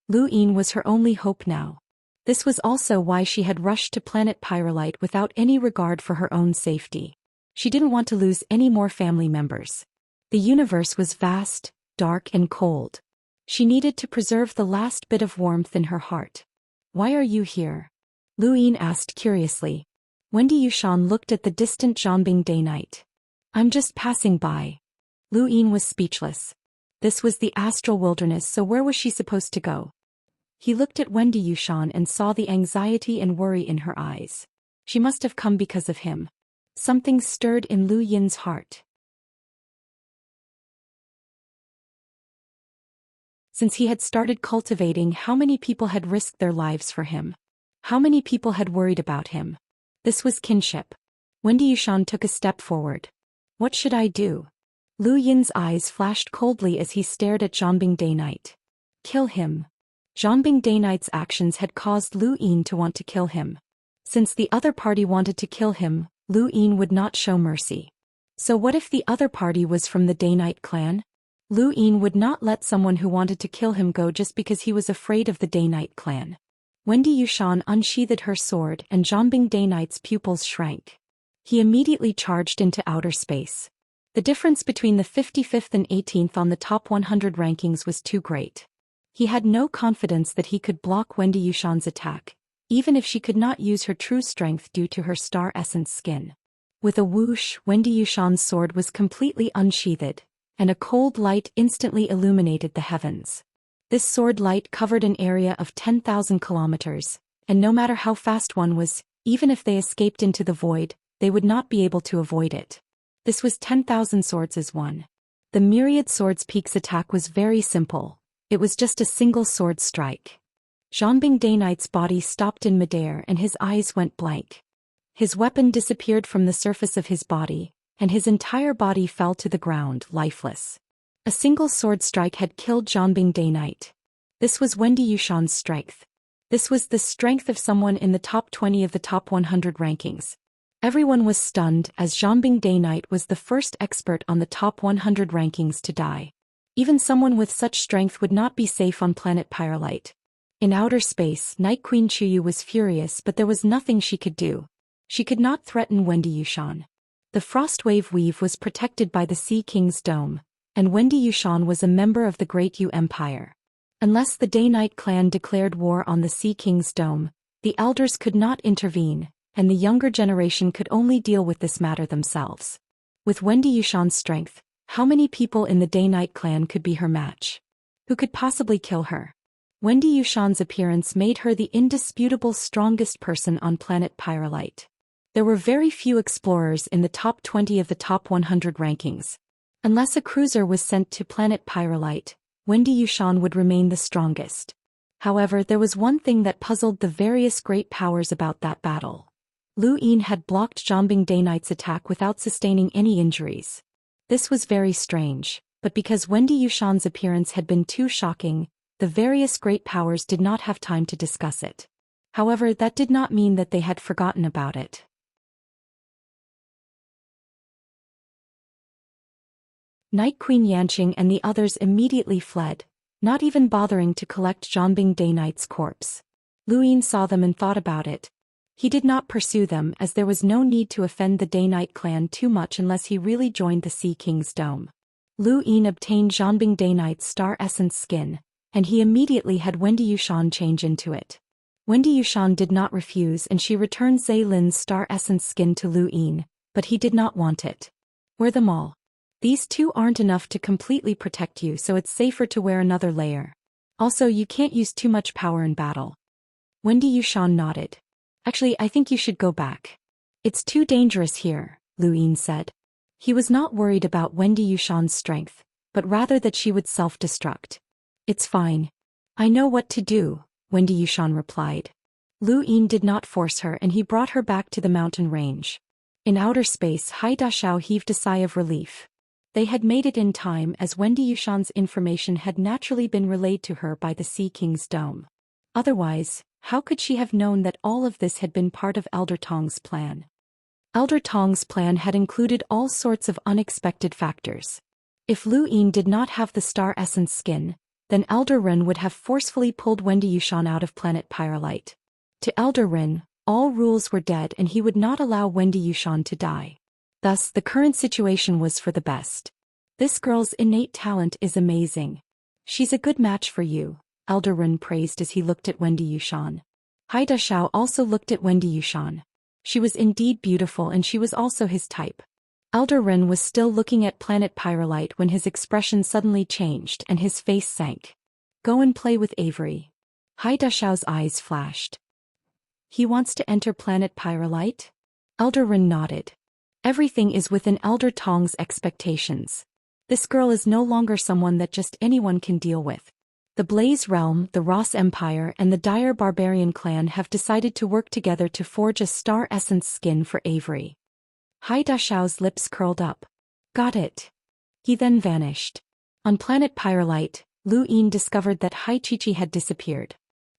Lu Yin was her only hope now. This was also why she had rushed to planet Pyrolite without any regard for her own safety. She didn't want to lose any more family members. The universe was vast, dark and cold. She needed to preserve the last bit of warmth in her heart. "Why are you here?" Lu Yin asked curiously. Wendy Yushan looked at the distant Zhanbing day night. "I'm just passing by." Lu Yin was speechless. This was the astral wilderness, so where was she supposed to go? He looked at Wendy Yushan and saw the anxiety and worry in her eyes. She must have come because of him. Something stirred in Lu Yin's heart. Since he had started cultivating, how many people had risked their lives for him? How many people had worried about him? This was kinship. Wendy Yushan took a step forward. "What should I do?" Lu Yin's eyes flashed coldly as he stared at Zhanbing Day Night. "Kill him." Zhanbing Day Night's actions had caused Lu Yin to want to kill him. Since the other party wanted to kill him, Lu Yin would not show mercy. So what if the other party was from the Day Night clan? Lu Yin would not let someone who wanted to kill him go just because he was afraid of the Day Night clan. Wendy Yushan unsheathed her sword and Zhanbing Day Night's pupils shrank. He immediately charged into outer space. The difference between the 55th and 18th on the top 100 rankings was too great. He had no confidence that he could block Wendy Yushan's attack, even if she could not use her true strength due to her star essence skin. With a whoosh, Wendy Yushan's sword was completely unsheathed, and a cold light instantly illuminated the heavens. This sword light covered an area of 10,000 kilometers, and no matter how fast one was, even if they escaped into the void, they would not be able to avoid it. This was 10,000 swords as one. The myriad swords peak's attack was very simple. It was just a single sword strike. Zhanbing Day Night's body stopped in midair and his eyes went blank. His weapon disappeared from the surface of his body, and his entire body fell to the ground, lifeless. A single sword strike had killed Zhanbing Day Night. This was Wendy Yushan's strength. This was the strength of someone in the top 20 of the top 100 rankings. Everyone was stunned as Zhanbing Day Night was the first expert on the top 100 rankings to die. Even someone with such strength would not be safe on planet Pyrolite. In outer space, Night Queen Chuyu was furious, but there was nothing she could do. She could not threaten Wendy Yushan. The Frostwave Weave was protected by the Sea King's Dome, and Wendy Yushan was a member of the Great Yu Empire. Unless the Day-Night clan declared war on the Sea King's Dome, the elders could not intervene, and the younger generation could only deal with this matter themselves. With Wendy Yushan's strength, how many people in the Day-Night clan could be her match? Who could possibly kill her? Wendy Yushan's appearance made her the indisputable strongest person on planet Pyrolite. There were very few explorers in the top 20 of the top 100 rankings. Unless a cruiser was sent to planet Pyrolite, Wendy Yushan would remain the strongest. However, there was one thing that puzzled the various great powers about that battle. Lu Yin had blocked Zhanbing Day Night's attack without sustaining any injuries. This was very strange, but because Wendy Yushan's appearance had been too shocking, the various great powers did not have time to discuss it. However, that did not mean that they had forgotten about it. Night Queen Yanqing and the others immediately fled, not even bothering to collect Zhanbing Day Night's corpse. Lu Yin saw them and thought about it. He did not pursue them as there was no need to offend the Day Night clan too much unless he really joined the Sea King's Dome. Lu Yin obtained Zhanbing Day Night's star essence skin, and he immediately had Wendy Yushan change into it. Wendy Yushan did not refuse and she returned Zai Lin's star essence skin to Lu Yin, but he did not want it. Wear them all. These two aren't enough to completely protect you, so it's safer to wear another layer. Also, you can't use too much power in battle. Wendy Yushan nodded. Actually, I think you should go back. It's too dangerous here, Lu Yin said. He was not worried about Wendy Yushan's strength, but rather that she would self-destruct. It's fine. I know what to do, Wendy Yushan replied. Lu Yin did not force her and he brought her back to the mountain range. In outer space, Hai Dashao heaved a sigh of relief. They had made it in time as Wendy Yushan's information had naturally been relayed to her by the Sea King's Dome. Otherwise, how could she have known that all of this had been part of Elder Tong's plan? Elder Tong's plan had included all sorts of unexpected factors. If Lu Yin did not have the star essence skin, then Elder Ren would have forcefully pulled Wendy Yushan out of planet Pyrolite. To Elder Rin, all rules were dead and he would not allow Wendy Yushan to die. Thus, the current situation was for the best. This girl's innate talent is amazing. She's a good match for you, Elder Rin praised as he looked at Wendy Yushan. Haida Xiao also looked at Wendy Yushan. She was indeed beautiful and she was also his type. Elder Rin was still looking at Planet Pyrolite when his expression suddenly changed and his face sank. Go and play with Avery. Haida Xiao's eyes flashed. He wants to enter Planet Pyrolite? Elder Rin nodded. Everything is within Elder Tong's expectations. This girl is no longer someone that just anyone can deal with. The Blaze Realm, the Ross Empire and the Dire Barbarian clan have decided to work together to forge a Star Essence skin for Avery. Haida Xiao's lips curled up. Got it. He then vanished. On Planet Pyrolite, Lu Yin discovered that Hai Chichi had disappeared.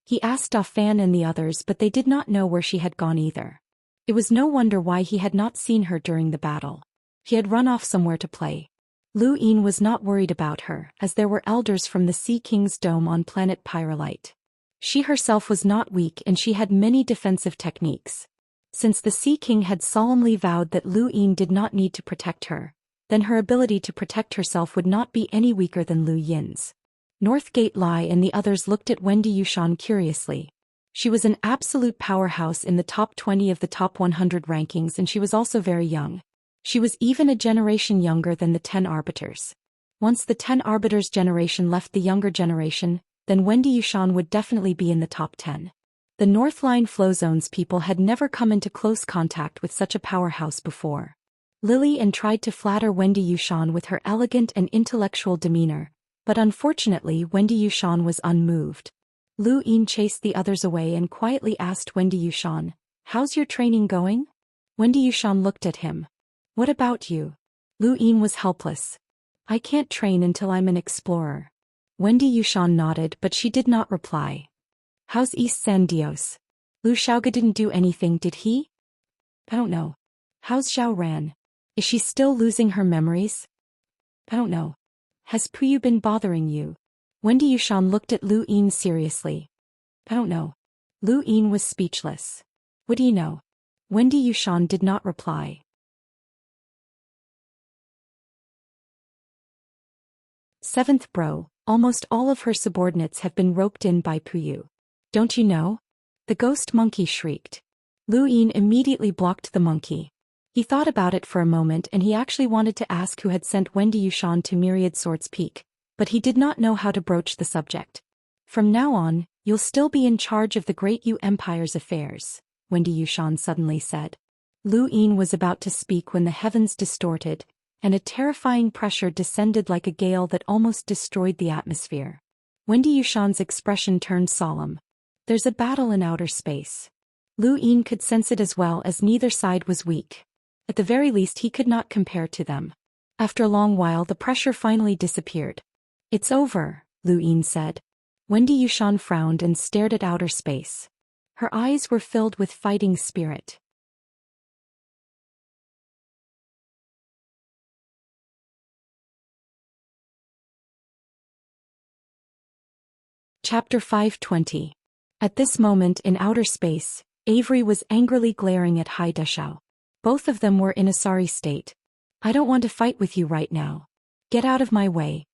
He asked Da Fan and the others but they did not know where she had gone either. It was no wonder why he had not seen her during the battle. She had run off somewhere to play. Lu Yin was not worried about her, as there were elders from the Sea King's dome on Planet Pyrolite. She herself was not weak and she had many defensive techniques. Since the Sea King had solemnly vowed that Lu Yin did not need to protect her, then her ability to protect herself would not be any weaker than Lu Yin's. Northgate Lai and the others looked at Wendy Yushan curiously. She was an absolute powerhouse in the top 20 of the top 100 rankings and she was also very young. She was even a generation younger than the 10 Arbiters. Once the 10 Arbiters generation left the younger generation, then Wendy Yushan would definitely be in the top 10. The Northline Flow Zone's people had never come into close contact with such a powerhouse before. Lily and tried to flatter Wendy Yushan with her elegant and intellectual demeanor, but unfortunately Wendy Yushan was unmoved. Lu Yin chased the others away and quietly asked Wendy Yushan, "How's your training going?" Wendy Yushan looked at him. "What about you?" Lu Yin was helpless. "I can't train until I'm an explorer." Wendy Yushan nodded but she did not reply. "How's East San Dios?" Lu Xiaoga didn't do anything, did he? "I don't know." "How's Zhao Ran? Is she still losing her memories?" "I don't know." "Has Puyu been bothering you?" Wendy Yushan looked at Lu Yin seriously. "I don't know." Lu Yin was speechless. "What do you know?" Wendy Yushan did not reply. Seventh Bro, almost all of her subordinates have been roped in by Puyu. "Don't you know?" The ghost monkey shrieked. Lu Yin immediately blocked the monkey. He thought about it for a moment and he actually wanted to ask who had sent Wendy Yushan to Myriad Swords Peak, but he did not know how to broach the subject. "From now on, you'll still be in charge of the Great Yu Empire's affairs," Wendy Yushan suddenly said. Lu Yin was about to speak when the heavens distorted, and a terrifying pressure descended like a gale that almost destroyed the atmosphere. Wendy Yushan's expression turned solemn. "There's a battle in outer space." Lu Yin could sense it as well as neither side was weak. At the very least he could not compare to them. After a long while the pressure finally disappeared. "It's over," Lu Yin said. Wendy Yushan frowned and stared at outer space. Her eyes were filled with fighting spirit. Chapter 520. At this moment in outer space, Avery was angrily glaring at Haida Xiao. Both of them were in a sorry state. "I don't want to fight with you right now. Get out of my way."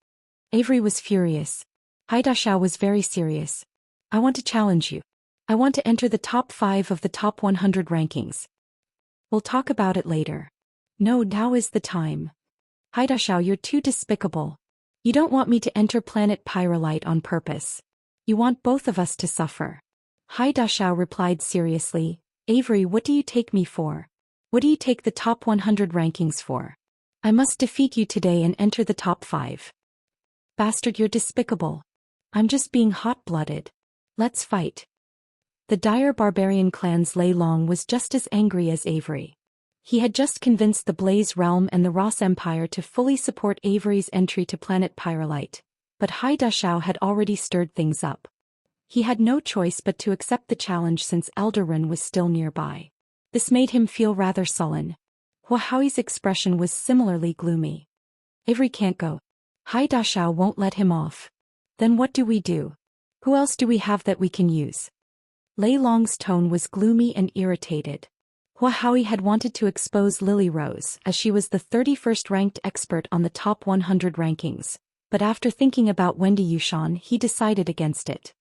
Avery was furious. Haida Xiao was very serious. "I want to challenge you. I want to enter the top 5 of the top 100 rankings. We'll talk about it later." "No, now is the time." "Haida Xiao, you're too despicable. You don't want me to enter Planet Pyrolite on purpose. You want both of us to suffer." Haida Xiao replied seriously, "Avery, what do you take me for? What do you take the top 100 rankings for? I must defeat you today and enter the top 5. Bastard, you're despicable. I'm just being hot-blooded. Let's fight." The Dire Barbarian clan's Lei Long was just as angry as Avery. He had just convinced the Blaze Realm and the Ross Empire to fully support Avery's entry to Planet Pyrolite, but Haida Xiao had already stirred things up. He had no choice but to accept the challenge since Eldarin was still nearby. This made him feel rather sullen. Hua Haoi's expression was similarly gloomy. "Avery can't go. Haida Xiao won't let him off. Then what do we do? Who else do we have that we can use?" Lei Long's tone was gloomy and irritated. Hua Haoyi had wanted to expose Lily Rose as she was the 31st ranked expert on the top 100 rankings, but after thinking about Wendy Yushan he decided against it.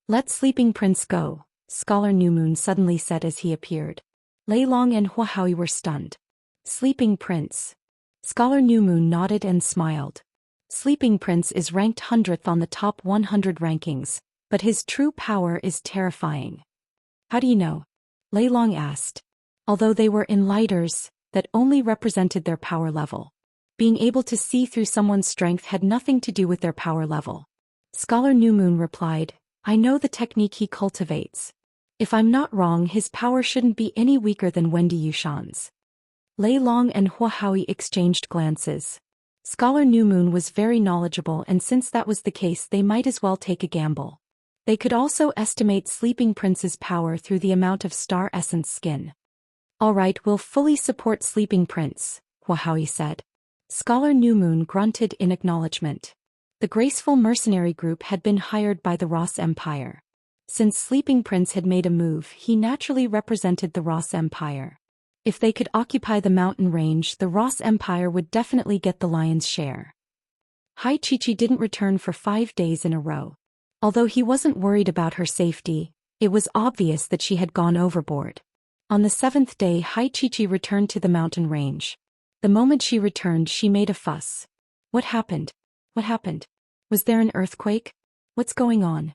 "Let Sleeping Prince go," Scholar New Moon suddenly said as he appeared. Lei Long and Hua Haoyi were stunned. "Sleeping Prince?" Scholar New Moon nodded and smiled. "Sleeping Prince is ranked 100th on the top 100 rankings, but his true power is terrifying." "How do you know?" Lei Long asked. Although they were in lighters that only represented their power level, being able to see through someone's strength had nothing to do with their power level. Scholar New Moon replied, "I know the technique he cultivates. If I'm not wrong, his power shouldn't be any weaker than Wendy Yushan's." Lei Long and Hua Haoyi exchanged glances. Scholar New Moon was very knowledgeable, and since that was the case they might as well take a gamble. They could also estimate Sleeping Prince's power through the amount of star essence skin. "All right, we'll fully support Sleeping Prince," Hua Haoyi said. Scholar New Moon grunted in acknowledgement. The graceful mercenary group had been hired by the Ross Empire. Since Sleeping Prince had made a move, he naturally represented the Ross Empire. If they could occupy the mountain range, the Ross Empire would definitely get the lion's share. Hai Chi didn't return for 5 days in a row. Although he wasn't worried about her safety, it was obvious that she had gone overboard. On the 7th day, Hai Chi returned to the mountain range. The moment she returned, she made a fuss. "What happened? What happened? Was there an earthquake? What's going on?"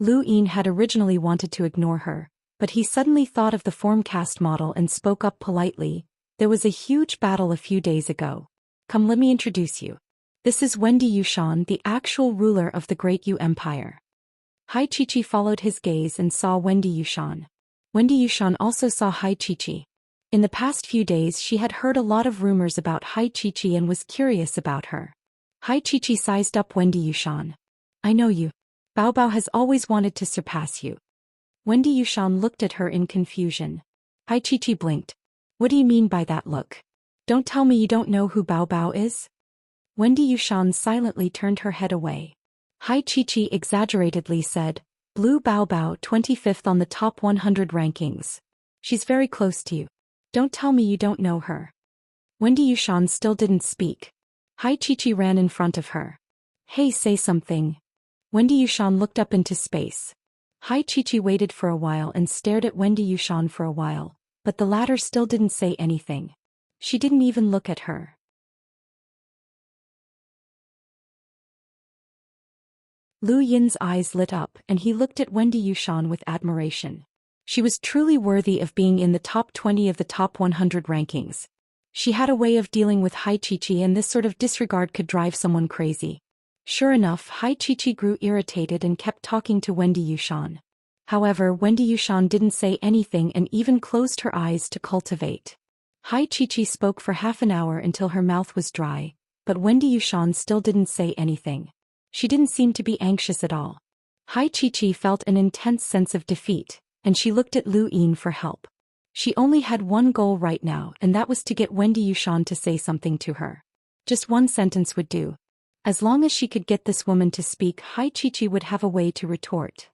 Lu Yin had originally wanted to ignore her, but he suddenly thought of the formcast model and spoke up politely. "There was a huge battle a few days ago. Come, let me introduce you. This is Wendy Yushan, the actual ruler of the Great Yu Empire." Hai Chi followed his gaze and saw Wendy Yushan. Wendy Yushan also saw Hai Chi. In the past few days she had heard a lot of rumors about Hai Chi and was curious about her. Hai Chi sized up Wendy Yushan. "I know you. Bao Bao has always wanted to surpass you." Wendy Yushan looked at her in confusion. Hai Chi blinked. "What do you mean by that look? Don't tell me you don't know who Bao Bao is?" Wendy Yushan silently turned her head away. Hai Chi exaggeratedly said, "Blue Bao Bao, 25th on the top 100 rankings. She's very close to you. Don't tell me you don't know her." Wendy Yushan still didn't speak. Hai Chi ran in front of her. "Hey, say something." Wendy Yushan looked up into space. Hai Chi waited for a while and stared at Wendy Yushan for a while, but the latter still didn't say anything. She didn't even look at her. Lu Yin's eyes lit up and he looked at Wendy Yushan with admiration. She was truly worthy of being in the top 20 of the top 100 rankings. She had a way of dealing with Hai Chi, and this sort of disregard could drive someone crazy. Sure enough, Hai Chi grew irritated and kept talking to Wendy Yushan. However, Wendy Yushan didn't say anything and even closed her eyes to cultivate. Hai Chi spoke for half an hour until her mouth was dry, but Wendy Yushan still didn't say anything. She didn't seem to be anxious at all. Hai Chi felt an intense sense of defeat, and she looked at Lu Yin for help. She only had one goal right now, and that was to get Wendy Yushan to say something to her. Just one sentence would do. As long as she could get this woman to speak, Hai Chi would have a way to retort.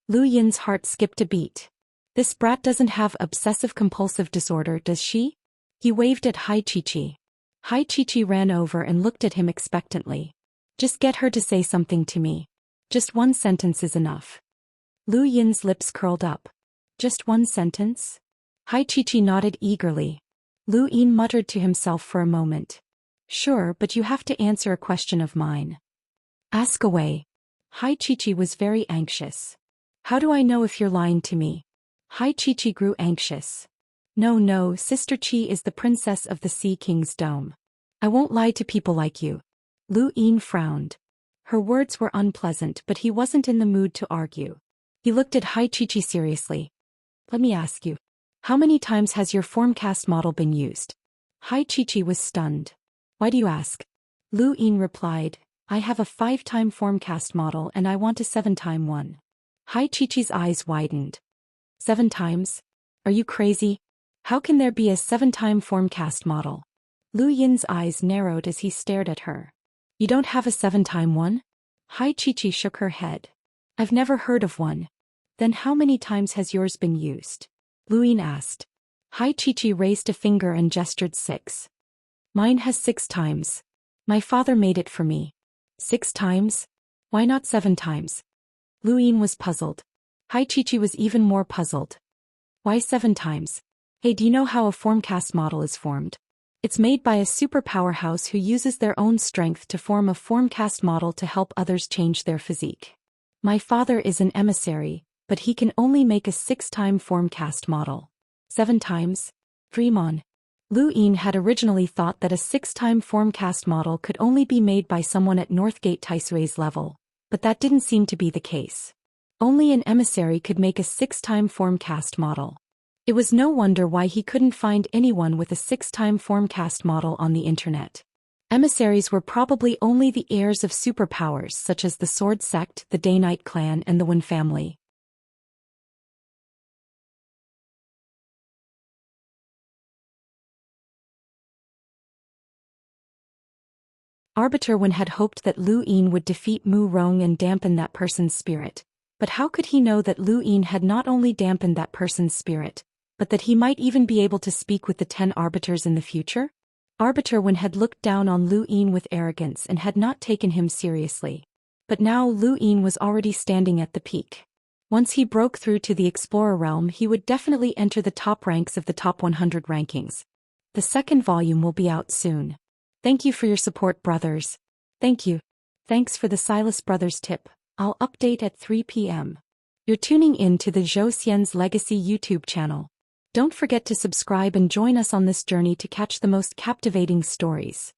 Lu Yin's heart skipped a beat. This brat doesn't have obsessive-compulsive disorder, does she? He waved at Hai Chi. Hai Chi ran over and looked at him expectantly. "Just get her to say something to me. Just one sentence is enough." Lu Yin's lips curled up. "Just one sentence?" Hai Chi nodded eagerly. Lu Yin muttered to himself for a moment. "Sure, but you have to answer a question of mine." "Ask away." Hai Chi was very anxious. "How do I know if you're lying to me?" Hai Chi grew anxious. No, Sister Chi is the princess of the Sea King's dome. I won't lie to people like you." Lu Yin frowned. Her words were unpleasant, but he wasn't in the mood to argue. He looked at Hai Chi seriously. "Let me ask you. How many times has your formcast model been used?" Hai Chi was stunned. "Why do you ask?" Lu Yin replied, "I have a 5-time formcast model and I want a 7-time one." Hai Chi's eyes widened. 7 times? Are you crazy? How can there be a 7-time formcast model? Lu Yin's eyes narrowed as he stared at her. "You don't have a 7-time one?" Hai Chi shook her head. "I've never heard of one." Then how many times has yours been used? Luin asked. Hai Chichi raised a finger and gestured 6. Mine has 6 times. My father made it for me. 6 times? Why not 7 times? Luin was puzzled. Hai Chichi was even more puzzled. Why 7 times? Hey, do you know how a formcast model is formed? It's made by a super powerhouse who uses their own strength to form a formcast model to help others change their physique. My father is an emissary, but he can only make a 6-time formcast model. 7 times? Dream on. Luin had originally thought that a 6-time formcast model could only be made by someone at Northgate Taisuray's level, but that didn't seem to be the case. Only an emissary could make a 6-time formcast model. It was no wonder why he couldn't find anyone with a 6-time formcast model on the internet. Emissaries were probably only the heirs of superpowers such as the Sword Sect, the Day-Night clan and the Wen family. Arbiter Wen had hoped that Luin would defeat Mu Rong and dampen that person's spirit. But how could he know that Luin had not only dampened that person's spirit, but that he might even be able to speak with the 10 arbiters in the future? Arbiter Wen had looked down on Luin with arrogance and had not taken him seriously. But now Luin was already standing at the peak. Once he broke through to the Explorer realm, he would definitely enter the top ranks of the top 100 rankings. The second volume will be out soon. Thank you for your support, brothers. Thank you. Thanks for the Silas Brothers tip. I'll update at 3 p.m. You're tuning in to the Zhou Xian's Legacy YouTube channel. Don't forget to subscribe and join us on this journey to catch the most captivating stories.